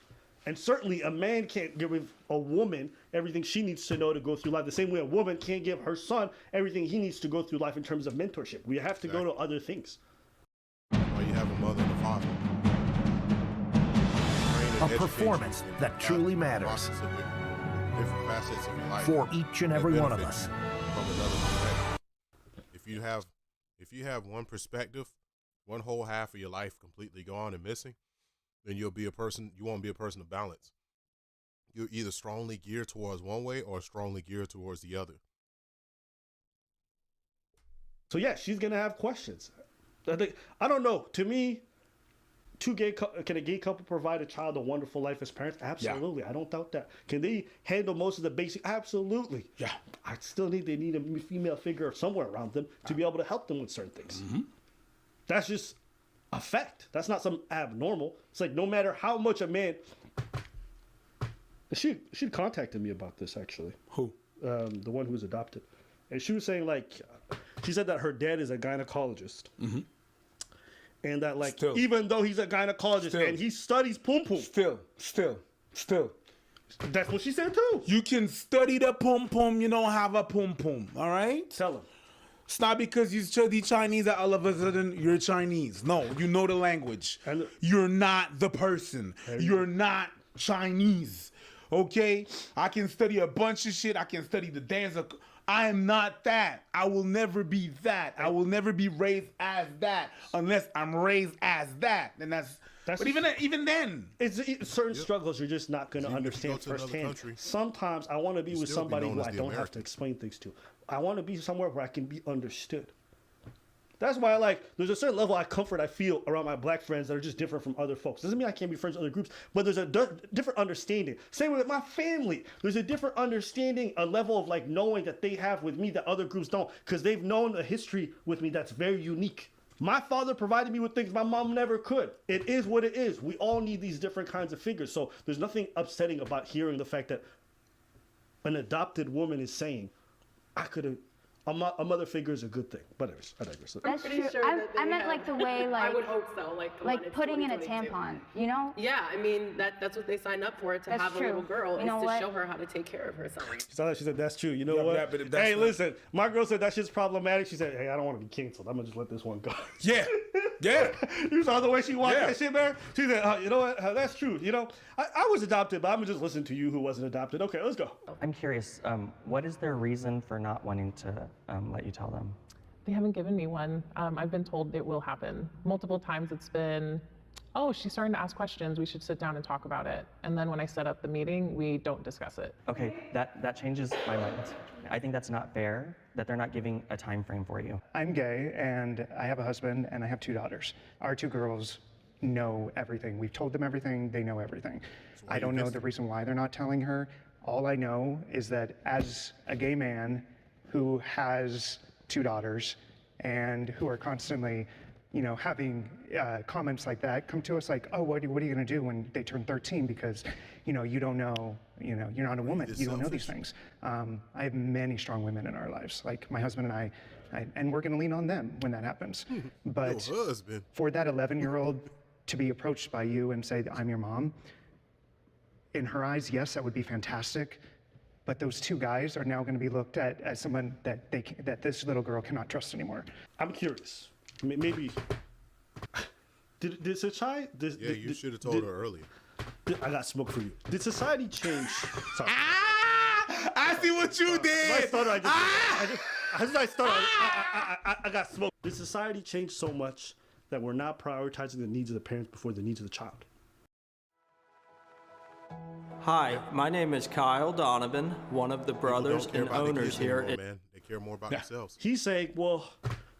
And certainly a man can't give a woman everything she needs to know to go through life. The same way a woman can't give her son everything he needs to go through life in terms of mentorship. We have to go to other things. Well, you have a mother and a father. A performance that truly matters different facets of your life for each and every one of us. From another perspective. If you have one perspective, one whole half of your life completely gone and missing, then you won't be a person of balance. You're either strongly geared towards one way or strongly geared towards the other. So yeah, she's gonna have questions. I don't know. To me, can a gay couple provide a child a wonderful life as parents? Absolutely. Yeah. I don't doubt that. Can they handle most of the basic? Absolutely. Yeah. They need a female figure somewhere around them to be able to help them with certain things. Mm-hmm. That's just a fact. That's not something abnormal. It's like no matter how much a man. She contacted me about this actually. Who? The one who was adopted, and she was saying she said that her dad is a gynecologist. Mm-hmm. And that even though he's a gynecologist and he studies pum pum. Still. That's what she said too. You can study the pum pum, you don't have a pum pum, all right? Tell him. It's not because you study Chinese that all of a sudden you're Chinese. No, you know the language. You're not the person. You're not Chinese, okay? I can study a bunch of shit. I can study the dance. I am not that. I will never be that. I will never be raised as that unless I'm raised as that. And that's but even then, it's certain struggles you're just not going to understand firsthand. Sometimes I want to be with somebody who I don't have to explain things to. I want to be somewhere where I can be understood. That's why there's a certain level of comfort I feel around my black friends that are just different from other folks. Doesn't mean I can't be friends with other groups, but there's a different understanding. Same with my family. There's a different understanding, a level of knowing that they have with me that other groups don't, because they've known a history with me that's very unique. My father provided me with things my mom never could. It is what it is. We all need these different kinds of figures. So there's nothing upsetting about hearing the fact that an adopted woman is saying, a mother figure is a good thing. But anyways, I digress. That's true. Sure I meant the way I would hope so. Like putting in a tampon, you know? Yeah, I mean that's what they signed up for, to have a little girl, is to show her how to take care of herself. She said that's true. You know what? Hey, listen, my girl said that shit's problematic. She said, hey, I don't want to be canceled. I'm gonna just let this one go. Yeah. You saw the way she walked that shit, man? She said, you know what? That's true. You know, I was adopted, but I'm gonna just listen to you who wasn't adopted. Okay, let's go. I'm curious, what is their reason for not wanting to let you tell them? They haven't given me one. I've been told it will happen. Multiple times it's been, oh, she's starting to ask questions. We should sit down and talk about it. And then when I set up the meeting, we don't discuss it. Okay, that changes my mind. I think that's not fair that they're not giving a time frame for you. I'm gay and I have a husband and I have 2 daughters. Our 2 girls know everything. We've told them everything. They know everything. I don't know the reason why they're not telling her. All I know is that as a gay man who has 2 daughters and who are constantly, having comments like that come to us like, oh, what are you going to do when they turn 13? Because, you don't know, you're not a woman. You don't know these things. I have many strong women in our lives, like my husband and I and we're going to lean on them when that happens. But for that 11-year-old to be approached by you and say, I'm your mom, in her eyes, yes, that would be fantastic. But those 2 guys are now going to be looked at as someone that this little girl cannot trust anymore. I'm curious. Maybe did society? You should have told her earlier. I got smoke for you. Did society change? Sorry. I see what you did. I got smoke. Did society change so much that we're not prioritizing the needs of the parents before the needs of the child? Hi, my name is Kyle Donovan, one of the brothers and owners here. They care more about themselves. He's saying, well,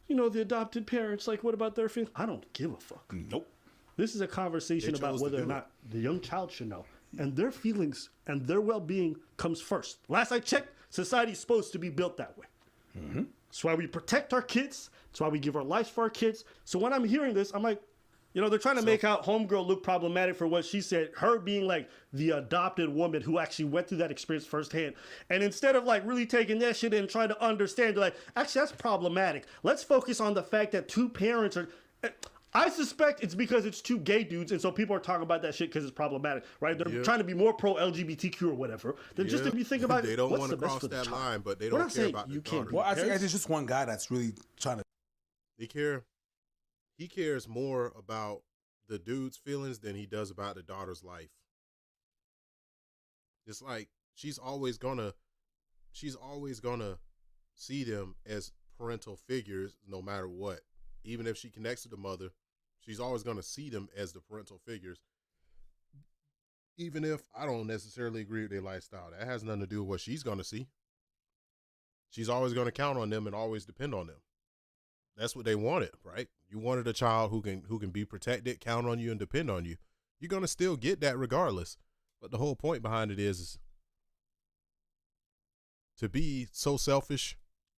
the adopted parents, what about their feelings? I don't give a fuck. Nope. This is a conversation about whether or not the young child should know. And their feelings and their well-being comes first. Last I checked, society's supposed to be built that way. Mm-hmm. That's why we protect our kids. That's why we give our lives for our kids. So when I'm hearing this, I'm like, they're trying to make out homegirl look problematic for what she said, her being the adopted woman who actually went through that experience firsthand. And instead of really taking that shit and trying to understand, they're like, actually, that's problematic. Let's focus on the fact that 2 parents are... I suspect it's because it's two gay dudes, and so people are talking about that shit because it's problematic, right? They're trying to be more pro LGBTQ or whatever. Then just if you think about they don't want to cross that line, but they don't care about the daughter. Well, I think it's just one guy that's really trying to. They care. He cares more about the dude's feelings than he does about the daughter's life. It's like she's always gonna see them as parental figures no matter what. Even if she connects to the mother, she's always gonna see them as the parental figures. Even if I don't necessarily agree with their lifestyle, that has nothing to do with what she's gonna see. She's always gonna count on them and always depend on them. That's what they wanted, right? You wanted a child who can be protected, count on you, and depend on you. You're gonna still get that regardless. But the whole point behind it is to be so selfish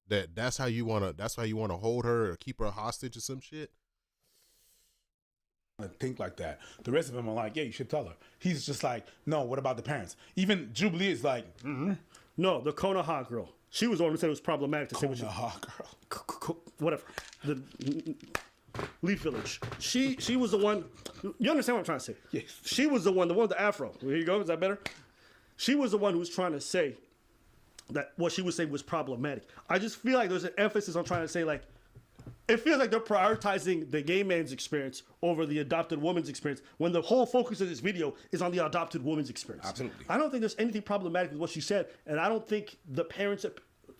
that's how you wanna hold her or keep her hostage or some shit. I think like that. The rest of them are like, yeah, you should tell her. He's just like, no, what about the parents? Even Jubilee is like, no, the Konoha girl. She was the one who said it was problematic to say what Konoha girl. Whatever. The Leaf Village. She was the one. You understand what I'm trying to say? Yes. She was the one with the afro. Here you go. Is that better? She was the one who was trying to say that what she was saying was problematic. I just feel like there's an emphasis on trying to say, like, it feels like they're prioritizing the gay man's experience over the adopted woman's experience when the whole focus of this video is on the adopted woman's experience. Absolutely. I don't think there's anything problematic with what she said, and I don't think the parents'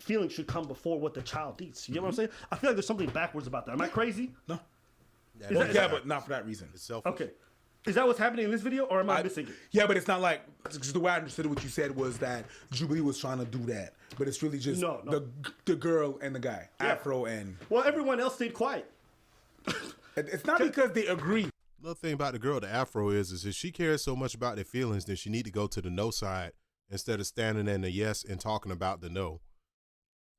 feelings should come before what the child needs. You get what I'm saying? I feel like there's something backwards about that. Am I crazy? No. But not for that reason. It's selfish. Okay. Is that what's happening in this video, or am I missing it? Yeah, but it's not like, because the way I understood what you said was that Jubilee was trying to do that, but it's really just the girl and the guy, Afro and... Well, everyone else stayed quiet. It's not because they agree. Another thing about the girl, the Afro, is if she cares so much about their feelings, then she need to go to the no side instead of standing in the yes and talking about the no.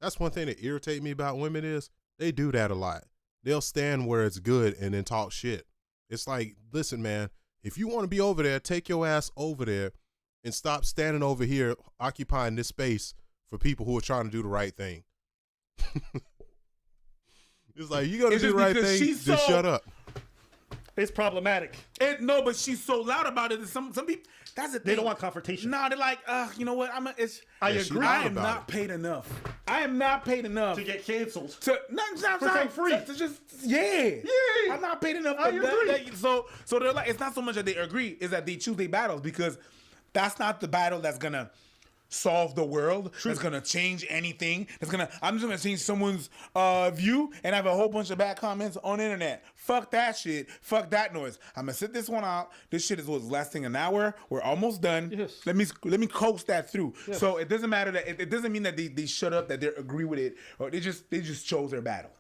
That's one thing that irritates me about women is they do that a lot. They'll stand where it's good and then talk shit. It's like, listen, man, if you want to be over there, take your ass over there and stop standing over here occupying this space for people who are trying to do the right thing. It's like, you got to do the right thing, just shut up. It's problematic. No, but she's so loud about it that some people, that's the thing. They don't want confrontation. No, they're like, you know what? I agree. I am not paid enough. I am not paid enough to get canceled. For free. To just, I'm not paid enough. I agree. So they're like, it's not so much that they agree, is that they choose their battles because that's not the battle that's gonna solve the world. That's gonna change anything. I'm just gonna change someone's view and have a whole bunch of bad comments on the internet. Fuck that shit. Fuck that noise. I'm gonna sit this one out. This shit is what's lasting an hour. We're almost done. Yes. Let me coast that through. Yes. So it doesn't matter that it doesn't mean that they shut up, that they agree with it, or they just chose their battle.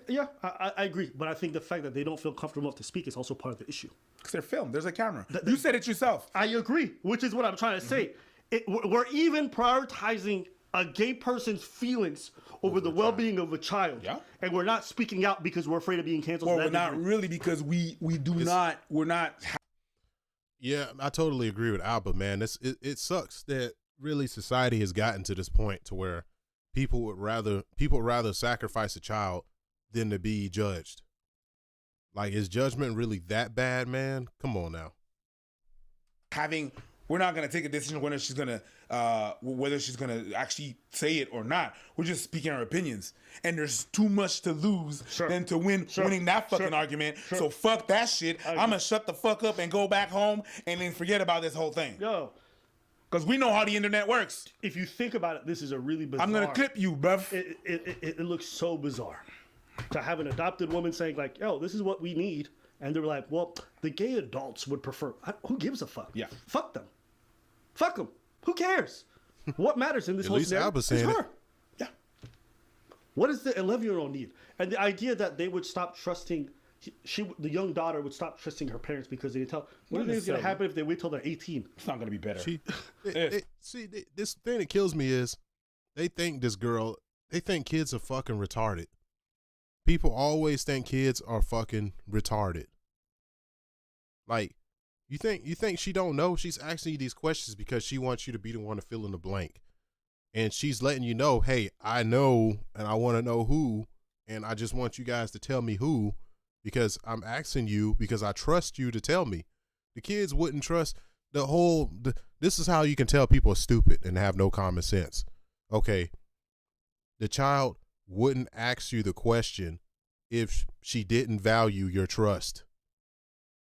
Yeah, I agree. But I think the fact that they don't feel comfortable enough to speak is also part of the issue. Because they're filmed. There's a camera. You said it yourself. I agree, which is what I'm trying to say. We're even prioritizing a gay person's feelings over the well-being of a child. Yeah. And we're not speaking out because we're afraid of being canceled. Well, we're not really because we're not. Yeah, I totally agree with Alba, man. It sucks that really society has gotten to this point to where people would rather sacrifice a child than to be judged. Like, is judgment really that bad, man? Come on now. We're not gonna take a decision whether she's gonna actually say it or not. We're just speaking our opinions, and there's too much to lose than to winning that fucking argument. So fuck that shit. I'm gonna shut the fuck up and go back home and then forget about this whole thing. Yo, because we know how the internet works. If you think about it, this is a really bizarre. I'm gonna clip you, bruv. It looks so bizarre to have an adopted woman saying like, "Yo, this is what we need," and they're like, "Well, the gay adults would prefer." Who gives a fuck? Yeah, fuck them. Fuck them. Who cares? What matters in this whole scenario is her. Yeah. What does the 11-year-old need? And the idea that they would stop trusting, the young daughter would stop trusting her parents because they didn't tell. What do you think is going to happen if they wait till they're 18? It's not going to be better. This thing that kills me is they think kids are fucking retarded. People always think kids are fucking retarded. Like, You think she don't know? She's asking you these questions because she wants you to be the one to fill in the blank. And she's letting you know, hey, I know and I want to know who, and I just want you guys to tell me who, because I'm asking you because I trust you to tell me. The kids wouldn't trust this is how you can tell people are stupid and have no common sense. Okay. The child wouldn't ask you the question if she didn't value your trust.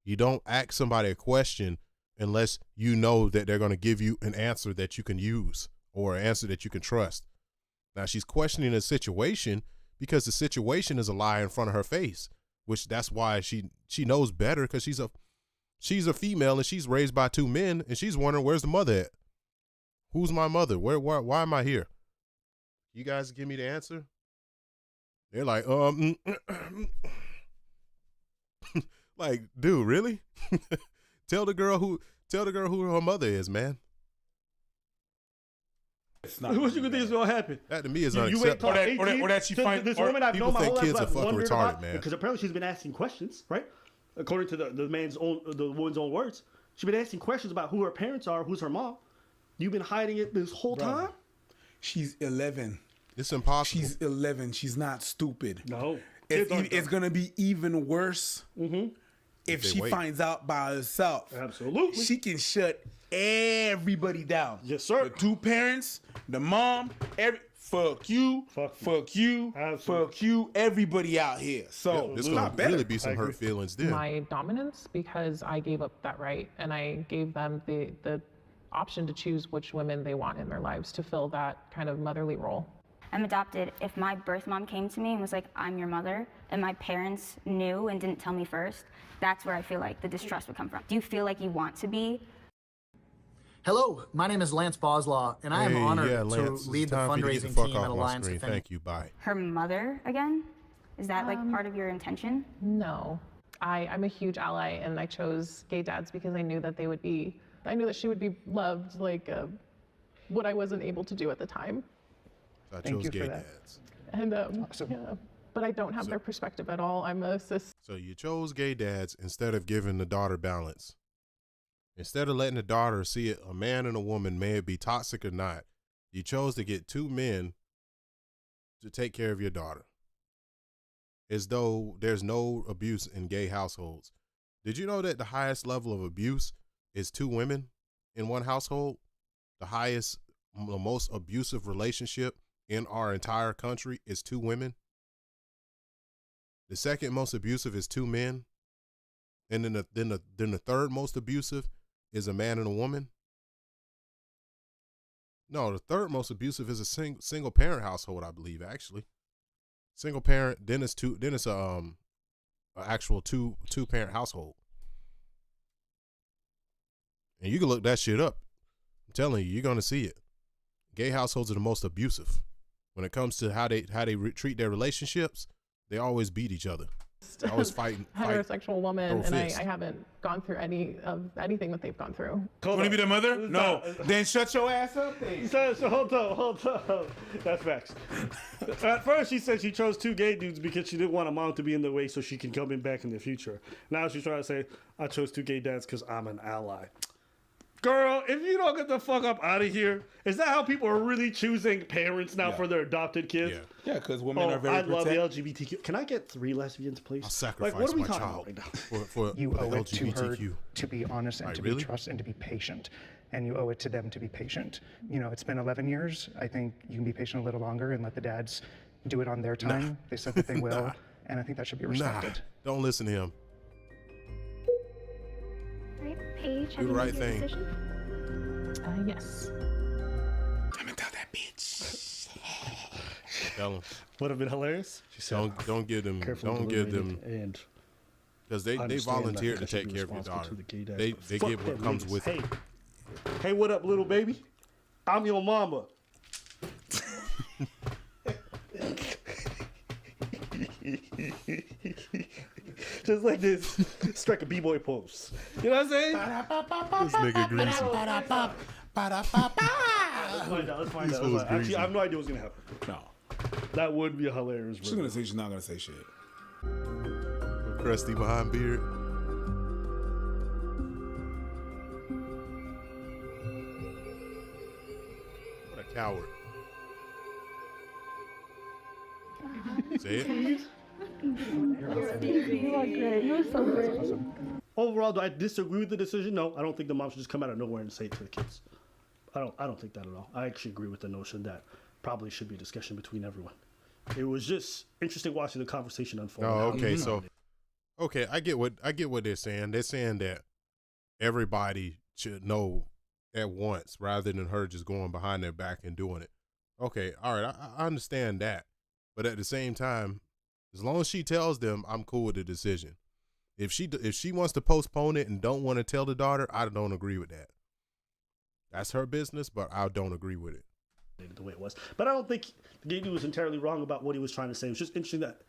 You don't ask somebody a question unless you know that they're going to give you an answer that you can use or an answer that you can trust. Now she's questioning a situation because the situation is a lie in front of her face, which that's why she knows better, because she's a female and she's raised by two men and she's wondering, where's the mother at? Who's my mother? Why am I here? You guys give me the answer? They're like, like, dude, really? Tell the girl who her mother is, man. It's not. What you think is gonna happen? That to me is unacceptable. Or that she finds this woman I've known my whole life. Kids are fucking retarded, man. Because apparently she's been asking questions, right? According to the woman's own words, she's been asking questions about who her parents are, who's her mom. You've been hiding it this whole time. She's 11. It's impossible. She's 11. She's not stupid. No. It's gonna be even worse if she finds out by herself. Absolutely. She can shut everybody down. Yes, sir. The two parents, the mom, fuck you, fuck you, fuck you, everybody out here. So there's gonna really be some hurt feelings there. My dominance, because I gave up that right and I gave them the option to choose which women they want in their lives to fill that kind of motherly role. I'm adopted. If my birth mom came to me and was like, I'm your mother, and my parents knew and didn't tell me first, that's where I feel like the distrust would come from. Do you feel like you want to be? Hello, my name is Lance Boslaw, and I am honored to lead the fundraising team at Alliance Defending. Thank you, bye. Her mother again? Is that like part of your intention? No. I'm a huge ally, and I chose gay dads because I knew that I knew that she would be loved like what I wasn't able to do at the time. I chose gay dads. And yeah, but I don't have their perspective at all. I'm a cis. So you chose gay dads instead of giving the daughter balance. Instead of letting the daughter see it, a man and a woman, may it be toxic or not, you chose to get two men to take care of your daughter. As though there's no abuse in gay households. Did you know that the highest level of abuse is two women in one household? The most abusive relationship in our entire country is two women. The second most abusive is two men. And then the third most abusive is a man and a woman. No, the third most abusive is a single parent household, I believe, actually. Single parent, then it's a actual two parent household. And you can look that shit up. I'm telling you, you're gonna see it. Gay households are the most abusive. When it comes to how they treat their relationships, they always beat each other. They're always fighting. Heterosexual woman, and I haven't gone through anything that they've gone through. You want to be their mother? No. Then shut your ass up. So hold on. That's facts. At first, she said she chose two gay dudes because she didn't want a mom to be in the way so she can come in back in the future. Now she's trying to say, I chose two gay dads because I'm an ally. Girl, if you don't get the fuck up out of here, is that how people are really choosing parents now for their adopted kids? Yeah, because women are very love the LGBTQ. Can I get 3 lesbians, please? I'll sacrifice what are we my talking child about right now? for you the owe it to her LGBTQ. to be honest and to be trust and to be patient. And you owe it to them to be patient. You know, it's been 11 years. I think you can be patient a little longer and let the dads do it on their time. They said that they will. And I think that should be respected. Don't listen to him. Right, Paige, Do the right thing. Yes. I'm gonna tell that bitch. Tell him. Would have been hilarious. She said, don't give them. And because they volunteered to take care of your daughter. They get what comes with it. Hey, what up, little baby? I'm your mama. Just like this, strike a b-boy pose. You know what I'm saying? This nigga greasy. Let's find out. Actually, I have no idea what's gonna happen. No. That would be a hilarious. She's gonna say she's not gonna say shit. Crusty behind beard. What a coward. Say it. You are great. You're so great. Overall, do I disagree with the decision? No, I don't think the mom should just come out of nowhere and say it to the kids. I don't think that at all. I actually agree with the notion that probably should be a discussion between everyone. It was just interesting watching the conversation unfold. Oh, okay. So, okay, I get what they're saying. They're saying that everybody should know at once rather than her just going behind their back and doing it. Okay, all right, I understand that. But at the same time, as long as she tells them, I'm cool with the decision. If she wants to postpone it and don't want to tell the daughter, I don't agree with that. That's her business, but I don't agree with it. The way it was. But I don't think the gay dude was entirely wrong about what he was trying to say. It was just interesting that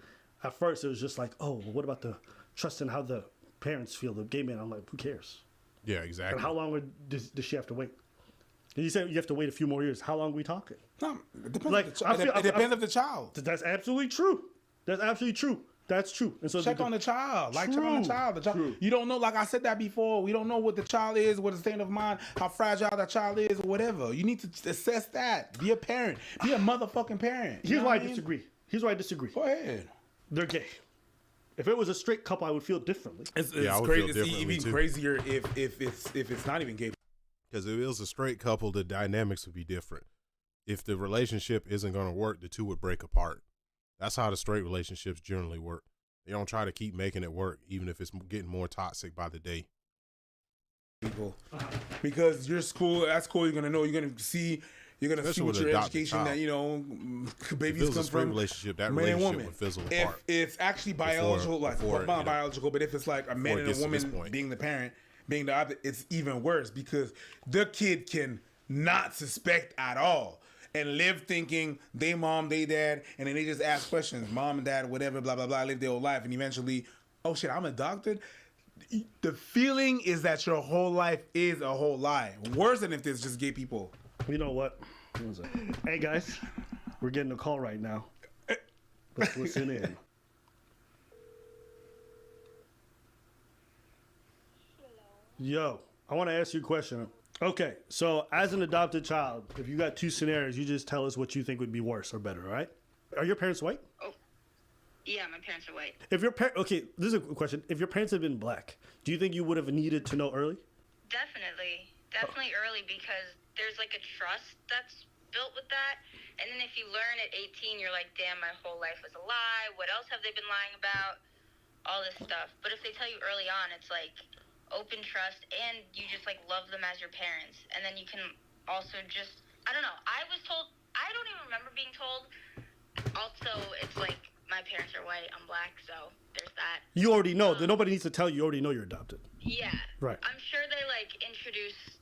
at first it was just like, oh, well, what about the trust in how the parents feel, the gay man? I'm like, who cares? Yeah, exactly. And how long does she have to wait? You said you have to wait a few more years. How long are we talking? No, it depends. It depends on the child. That's absolutely true. That's absolutely true. That's true. And so check on the child. Check on the child. True. You don't know, like I said that before, we don't know what the child is, what the state of mind, how fragile that child is, or whatever. You need to assess that. Be a parent. Be a motherfucking parent. Here's why I disagree. Go ahead. They're gay. If it was a straight couple, I would feel differently. It's crazy. It's even crazier if it's not even gay. Because if it was a straight couple, the dynamics would be different. If the relationship isn't going to work, the two would break apart. That's how the straight relationships generally work. They don't try to keep making it work, even if it's getting more toxic by the day. People, because your school, at school, you're gonna know, you're gonna see with your education that babies come from. Relationship, that relationship would fizzle apart. If it's actually biological, not biological, but if it's like a man and a woman being the parent, being the other, it's even worse because the kid can not suspect at all. And live thinking they mom, they dad, and then they just ask questions, mom and dad, whatever, blah, blah, blah, live their whole life. And eventually, oh shit, I'm adopted? The feeling is that your whole life is a whole lie. Worse than if there's just gay people. You know what? Hey guys, we're getting a call right now. Let's listen in. Yo, I want to ask you a question. Okay, so as an adopted child, if you got two scenarios, you just tell us what you think would be worse or better, all right? Are your parents white? Oh, yeah, my parents are white. If your okay, this is a question. If your parents had been black, do you think you would have needed to know early? Definitely early because there's like a trust that's built with that. And then if you learn at 18, you're like, damn, my whole life was a lie. What else have they been lying about? All this stuff. But if they tell you early on, it's like open trust, and you just like love them as your parents, and then you can also just, I don't know, I was told, I don't even remember being told. Also, it's like my parents are white, I'm black, so there's that. You already know. Nobody needs to tell you. You already know you're adopted. Yeah. Right. I'm sure they like introduced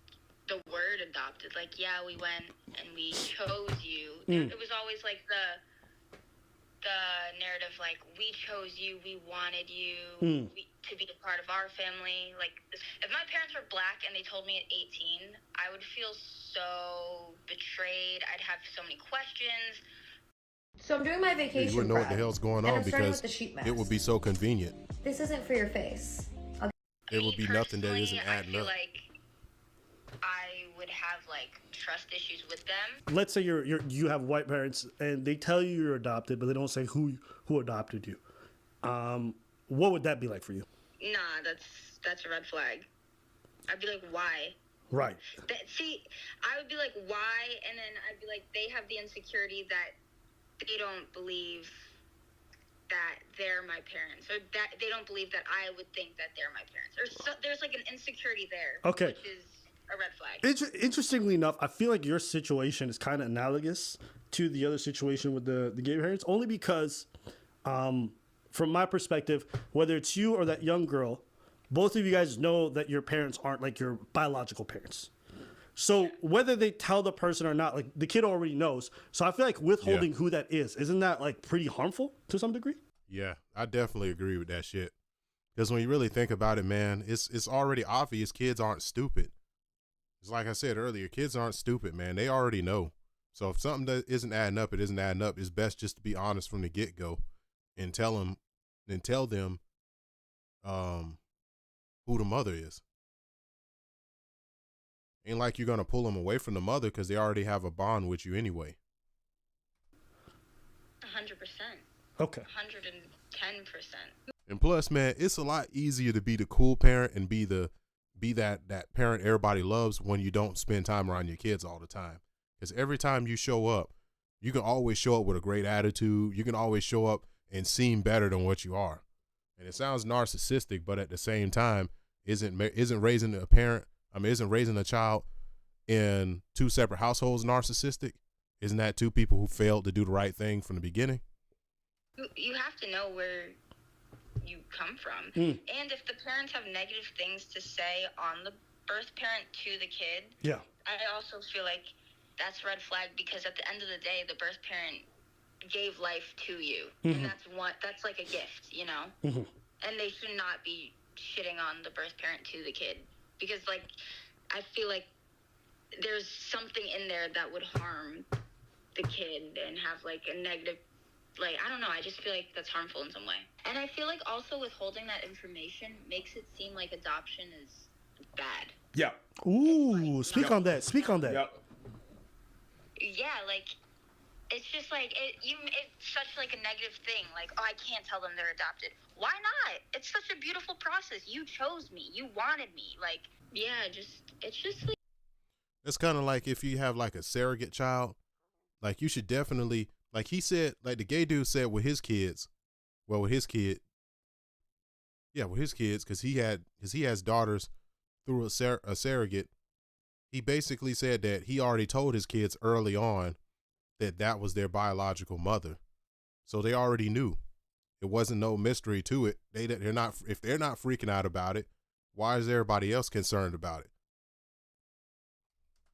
the word adopted, like, yeah, we went and we chose you. It was always like the narrative, like, we chose you, we wanted you to be a part of our family. Like, if my parents were black and they told me at 18, I would feel so betrayed. I'd have so many questions. So I'm doing my vacation. You wouldn't know what the hell's going on because it would be so convenient. This isn't for your face. It would be nothing that isn't adding up. Like, I would have like trust issues with them. Let's say you have white parents and they tell you you're adopted, but they don't say who adopted you. What would that be like for you? Nah, that's a red flag. I'd be like, why? Right. See, I would be like, why? And then I'd be like, they have the insecurity that they don't believe that they're my parents, or that they don't believe that I would think that they're my parents. Or so, there's like an insecurity there. Okay. Which is a red flag. Interestingly enough, I feel like your situation is kind of analogous to the other situation with the gay parents, only because, from my perspective, whether it's you or that young girl, both of you guys know that your parents aren't like your biological parents. So whether they tell the person or not, like the kid already knows. So I feel like withholding who that is, isn't that like pretty harmful to some degree? Yeah, I definitely agree with that shit. Because when you really think about it, man, it's already obvious kids aren't stupid. It's like I said earlier, kids aren't stupid, man. They already know. So if something that isn't adding up, it isn't adding up. It's best just to be honest from the get-go and tell them who the mother is. Ain't like you're going to pull them away from the mother because they already have a bond with you anyway. 100%. Okay. 110%. 10%. And plus, man, it's a lot easier to be the cool parent and be that parent everybody loves when you don't spend time around your kids all the time. Because every time you show up, you can always show up with a great attitude. You can always show up and seem better than what you are. And it sounds narcissistic, but at the same time, isn't raising a child in two separate households narcissistic? Isn't that two people who failed to do the right thing from the beginning? You have to know where you come from. And if the parents have negative things to say on the birth parent to the kid, I also feel like that's red flag, because at the end of the day, the birth parent gave life to you. And that's like a gift, you know? And they should not be shitting on the birth parent to the kid, because like I feel like there's something in there that would harm the kid and have like a negative, like, I don't know, I just feel like that's harmful in some way. And I feel like also withholding that information makes it seem like adoption is bad. Yeah. Ooh, speak on that. Speak on that. Yeah, like, it's just like, it's such like a negative thing. Like, oh, I can't tell them they're adopted. Why not? It's such a beautiful process. You chose me. You wanted me. Like, yeah, it's just like. It's kind of like if you have like a surrogate child, like you should definitely, like he said, like the gay dude said with his kids, because he has daughters through a surrogate. He basically said that he already told his kids early on that was their biological mother. So they already knew. It wasn't no mystery to it. They're not, if they're not freaking out about it, why is everybody else concerned about it?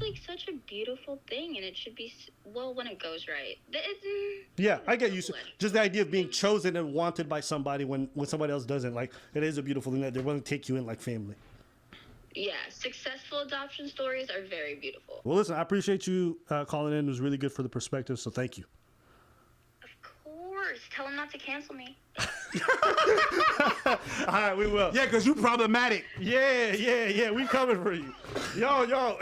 Like such a beautiful thing, and it should be, well, when it goes right. Yeah, I get you. Just the idea of being chosen and wanted by somebody when somebody else doesn't. Like, it is a beautiful thing that they're willing to take you in like family. Yeah, successful adoption stories are very beautiful. Well, listen, I appreciate you calling in. It was really good for the perspective, so thank you. Of course. Tell them not to cancel me. All right, we will. Yeah, because you problematic. Yeah. We coming for you. Yo.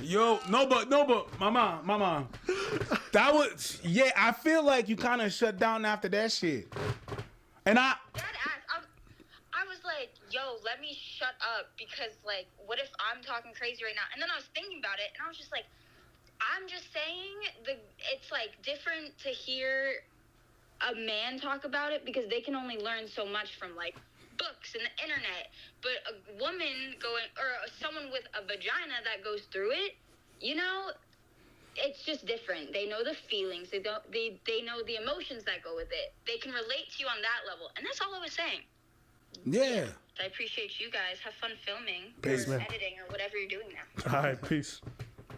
Yo, no, but, mama. That was, yeah, I feel like you kind of shut down after that shit. And I was like, yo, let me shut up, because like, what if I'm talking crazy right now? And then I was thinking about it, and I was just like, I'm just saying it's like different to hear a man talk about it, because they can only learn so much from like books and the internet, but a woman or someone with a vagina that goes through it, you know, it's just different. They know the feelings, they know the emotions that go with it. They can relate to you on that level, and that's all I was saying. Yeah. I appreciate you guys. Have fun filming Peace, or man. editing or whatever you're doing now. All right, peace.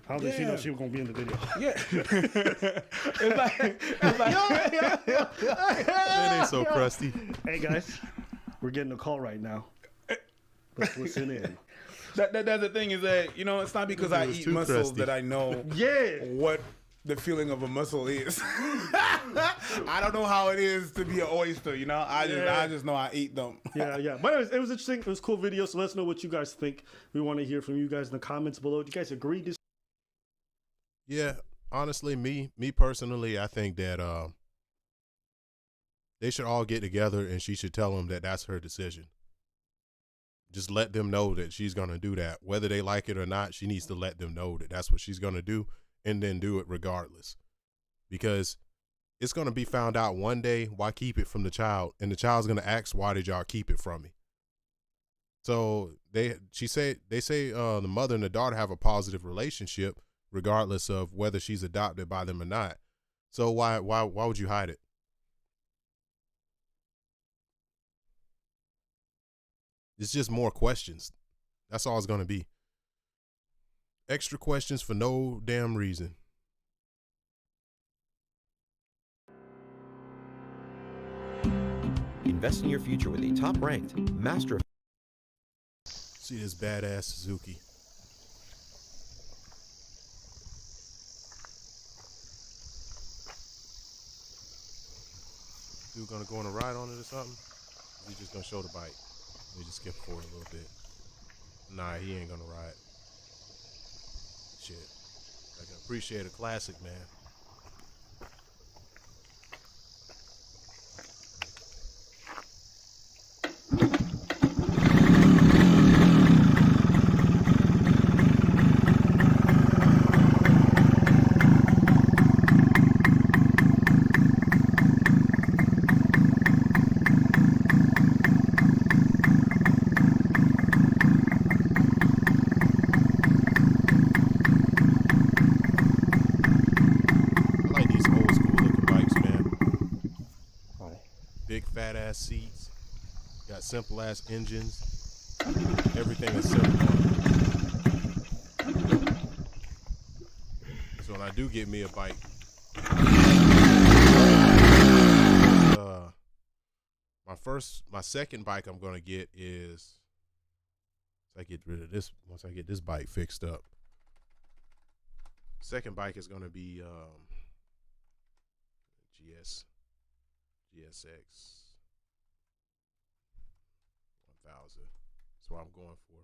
I don't think she knows she was gonna be in the video. Yeah. It ain't so crusty. Hey guys, we're getting a call right now. Let's listen in. That's the thing, is that, you know, it's not because I eat mussels that I know what the feeling of a mussel is. I don't know how it is to be an oyster, you know? I just know I eat them. Yeah. But it was interesting. It was a cool video, so let us know what you guys think. We want to hear from you guys in the comments below. Do you guys agree? Yeah, honestly, me personally, I think that they should all get together and she should tell them that that's her decision. Just let them know that she's going to do that. Whether they like it or not, she needs to let them know that that's what she's going to do, and then do it regardless. Because it's going to be found out one day. Why keep it from the child? And the child's going to ask, why did y'all keep it from me? So they say the mother and the daughter have a positive relationship regardless of whether she's adopted by them or not. So why would you hide it? It's just more questions. That's all it's going to be. Extra questions for no damn reason. Invest in your future with a top-ranked master of... See this badass Suzuki. Dude gonna go on a ride on it or something? Or he just gonna show the bike? We just skip forward a little bit. Nah, he ain't gonna ride. Shit. I can appreciate a classic, man. ass seats. Got simple ass engines. Everything is simple. So when I do get me a bike, my second bike I'm gonna get is once I get this bike fixed up. Second bike is gonna be GSX 1000. That's what I'm going for.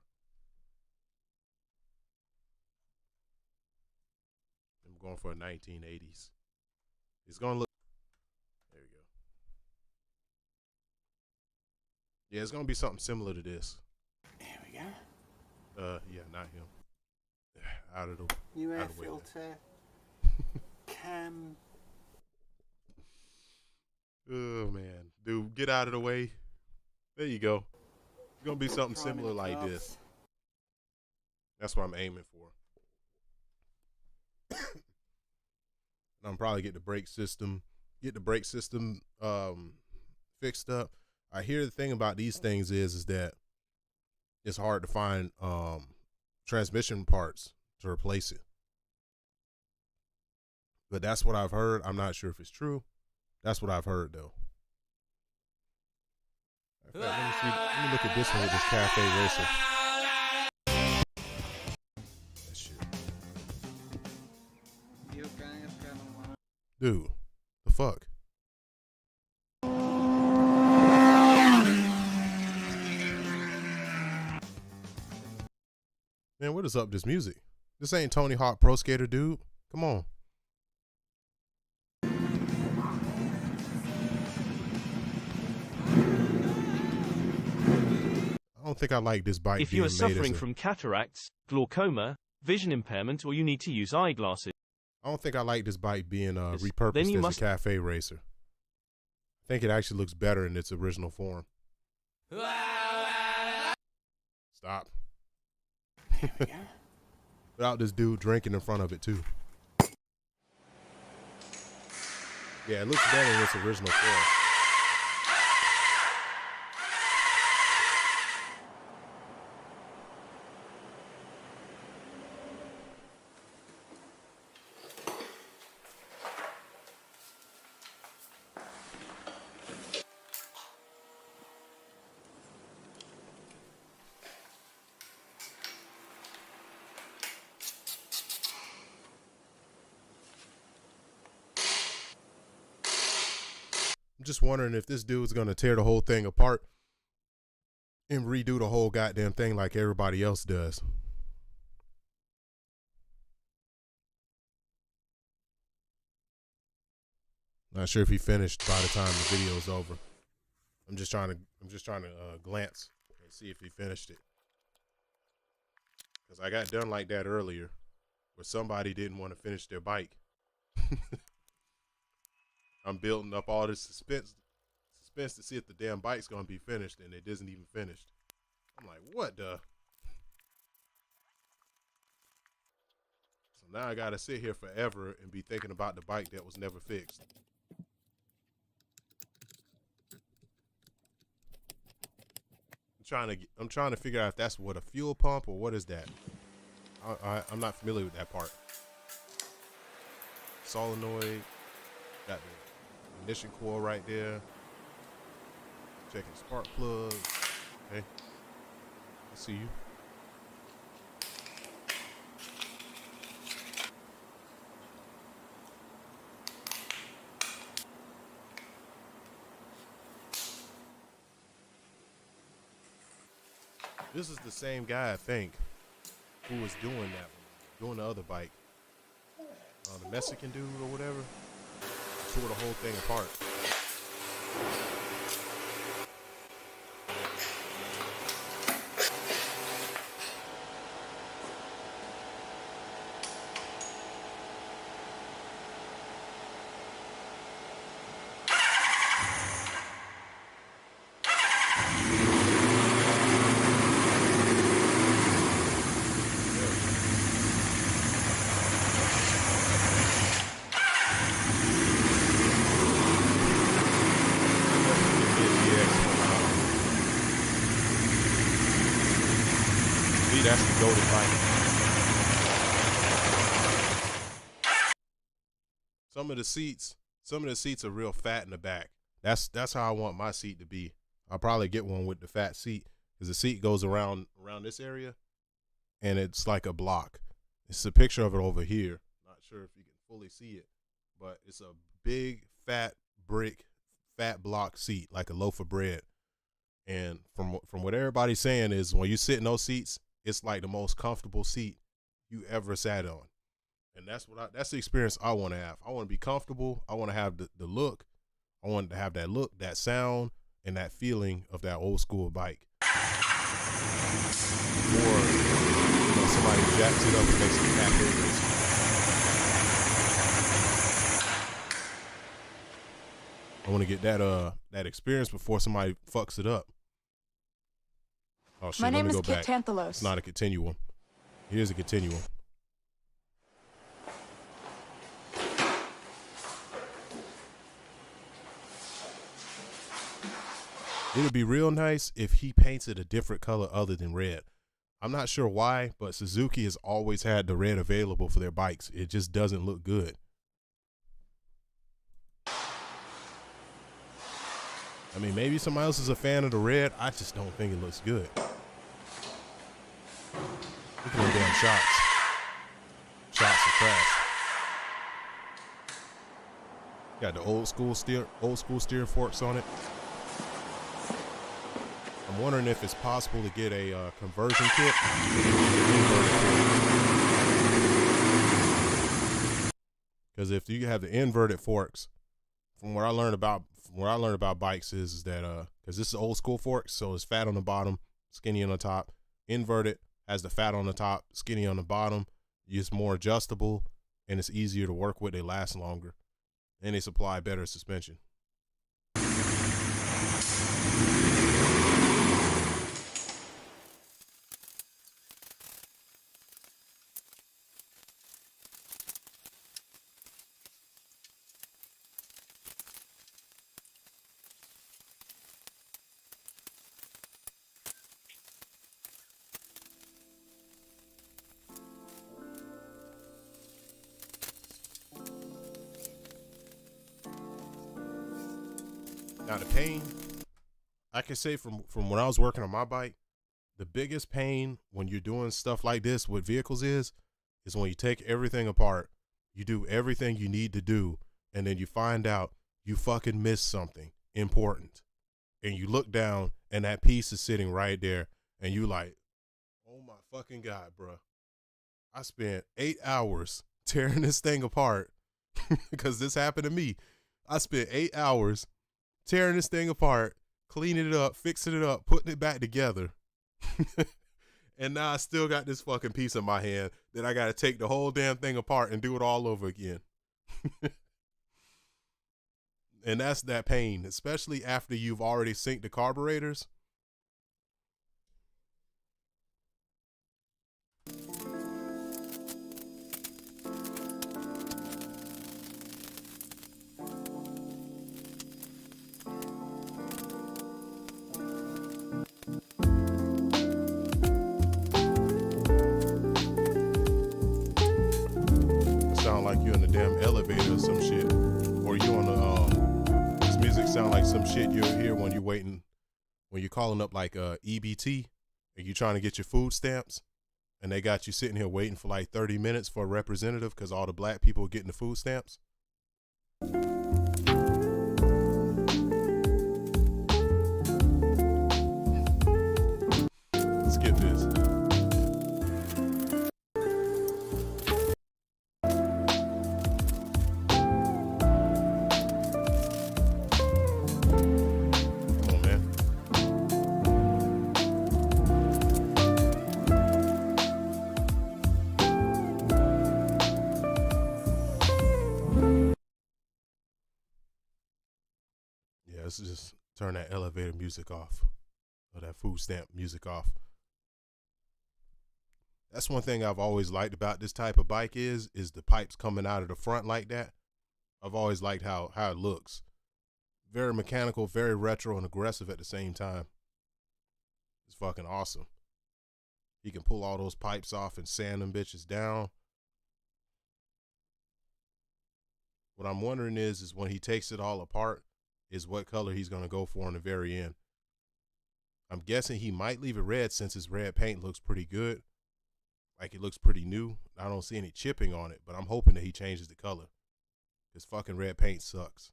I'm going for a 1980s. It's gonna look. There we go. Yeah, it's gonna be something similar to this. There we go. Yeah, not him. Out of the new air the filter. Cam. Oh man, dude, get out of the way. There you go. It's gonna be something similar like this. That's what I'm aiming for. And I'm probably get the brake system fixed up. I hear the thing about these things is that it's hard to find transmission parts to replace it. But that's what I've heard. I'm not sure if it's true. That's what I've heard though. In fact, let me look at this one with this Cafe Racer. That shit. Dude, the fuck? Man, what is up with this music? This ain't Tony Hawk Pro Skater, dude. Come on. I don't think I like this bike. If you are suffering from cataracts, glaucoma, vision impairment, or you need to use eyeglasses, I don't think I like this bike being repurposed as a Cafe Racer. I think it actually looks better in its original form. Stop. Without this dude drinking in front of it too. Yeah, it looks better in its original form. I'm just wondering if this dude's gonna tear the whole thing apart and redo the whole goddamn thing like everybody else does. Not sure if he finished by the time the video's over. I'm just trying to glance and see if he finished it. Because I got done like that earlier where somebody didn't want to finish their bike. I'm building up all this suspense to see if the damn bike's gonna be finished, and it isn't even finished. I'm like, what the? So now I gotta sit here forever and be thinking about the bike that was never fixed. I'm trying to figure out if that's what, a fuel pump, or what is that? I'm not familiar with that part. Solenoid, got the ignition coil right there. Checking spark plugs. Okay, I see you. This is the same guy, I think, who was doing that one, doing the other bike. The Mexican dude or whatever. Tore the whole thing apart. that's the goated bike. Some of the seats are real fat in the back. That's how I want my seat to be. I'll probably get one with the fat seat because the seat goes around this area, and it's like a block. It's a picture of it over here. Not sure if you can fully see it, but it's a big fat block seat, like a loaf of bread. And from what everybody's saying is when you sit in those seats, it's like the most comfortable seat you ever sat on. And that's the experience I want to have. I want to be comfortable. I want to have the look. I want to have that look, that sound, and that feeling of that old school bike. Before somebody jacks it up and makes it half-acres. I want to get that experience before somebody fucks it up. Oh shit! My name is Kit Kit Tantalos. It's not a continuum. Here's a continuum. It would be real nice if he paints it a different color other than red. I'm not sure why, but Suzuki has always had the red available for their bikes. It just doesn't look good. I mean, maybe somebody else is a fan of the red. I just don't think it looks good. Look at them damn shots. Shots are trash. Got the old school steer forks on it. I'm wondering if it's possible to get a conversion kit. Because if you have the inverted forks, from what I learned about bikes is that because this is old school forks, so it's fat on the bottom, skinny on the top. Inverted has the fat on the top, skinny on the bottom. It's more adjustable and it's easier to work with. They last longer and they supply better suspension. Now the pain, I can say from when I was working on my bike, the biggest pain when you're doing stuff like this with vehicles is when you take everything apart, you do everything you need to do, and then you find out you fucking missed something important. And you look down and that piece is sitting right there and you like, oh my fucking God, bro. I spent 8 hours tearing this thing apart because this happened to me. I spent 8 hours tearing this thing apart, cleaning it up, fixing it up, putting it back together. And now I still got this fucking piece in my hand that I got to take the whole damn thing apart and do it all over again. And that's that pain, especially after you've already synced the carburetors. Sound like you're in the damn elevator or some shit, or you on the this music sound like some shit you'll hear when you're calling up like EBT and you're trying to get your food stamps, and they got you sitting here waiting for like 30 minutes for a representative because all the black people are getting the food stamps. Skip this. Let's just turn that elevator music off, or that food stamp music off. That's one thing I've always liked about this type of bike is the pipes coming out of the front like that. I've always liked how it looks. Very mechanical, very retro and aggressive at the same time. It's fucking awesome. He can pull all those pipes off and sand them bitches down. What I'm wondering is when he takes it all apart, is what color he's going to go for in the very end. I'm guessing he might leave it red since his red paint looks pretty good. Like, it looks pretty new. I don't see any chipping on it, but I'm hoping that he changes the color. Because fucking red paint sucks.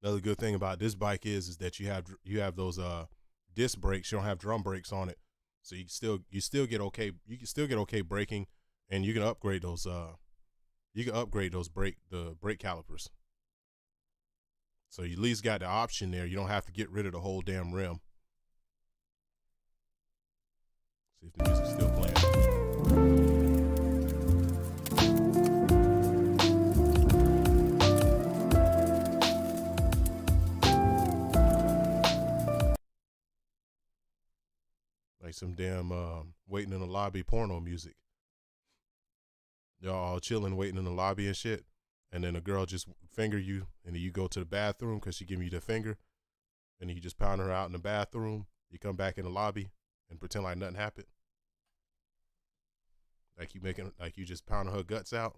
Another good thing about this bike is that you have those disc brakes. You don't have drum brakes on it, so you still get okay. You can still get okay braking, and you can upgrade those. Brake calipers. So you at least got the option there. You don't have to get rid of the whole damn rim. See if the music's still playing. Like some damn waiting in the lobby porno music. Y'all all chilling, waiting in the lobby and shit. And then a girl just finger you, and then you go to the bathroom because she giving you the finger. And then you just pound her out in the bathroom. You come back in the lobby and pretend like nothing happened. Like you just pounding her guts out.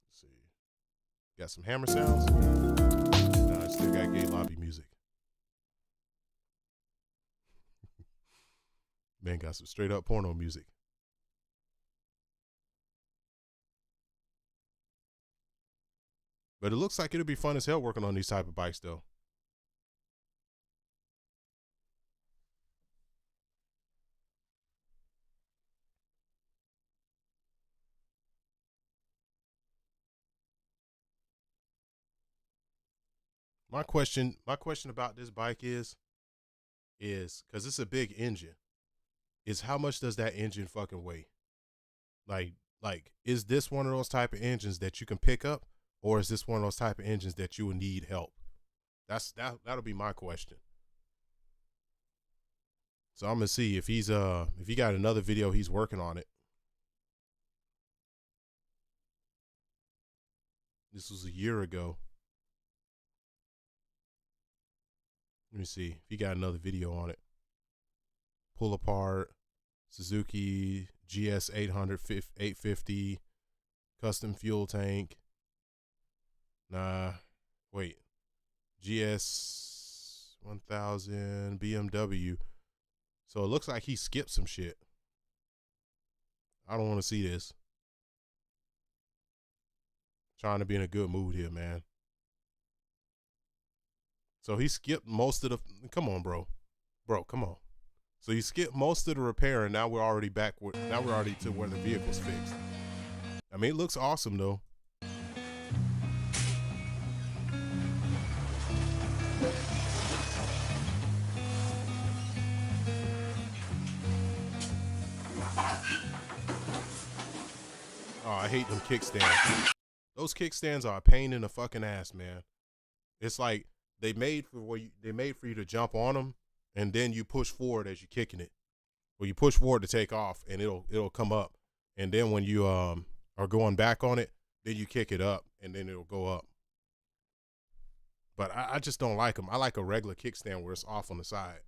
Let's see. Got some hammer sounds. Nah, I still got gay lobby music. Man, got some straight up porno music. But it looks like it'll be fun as hell working on these type of bikes though. My question about this bike is because it's a big engine, is how much does that engine fucking weigh? Like, is this one of those type of engines that you can pick up, or is this one of those type of engines that you would need help? That'll be my question. So I'm gonna see if he got another video he's working on it. This was a year ago. Let me see if he got another video on it. Pull apart Suzuki GS 800 850 custom fuel tank. Nah, wait. GS 1000 BMW. So it looks like he skipped some shit. I don't want to see this. Trying to be in a good mood here, man. So he skipped most of the, come on, bro, come on. So you skipped most of the repair, and now we're already to where the vehicle's fixed. I mean, it looks awesome though. Oh, I hate them kickstands. Those kickstands are a pain in the fucking ass, man. It's like they made for you to jump on them, and then you push forward as you're kicking it. Well, you push forward to take off, and it'll come up, and then when you are going back on it, then you kick it up, and then it'll go up. But I just don't like them. I like a regular kickstand where it's off on the side.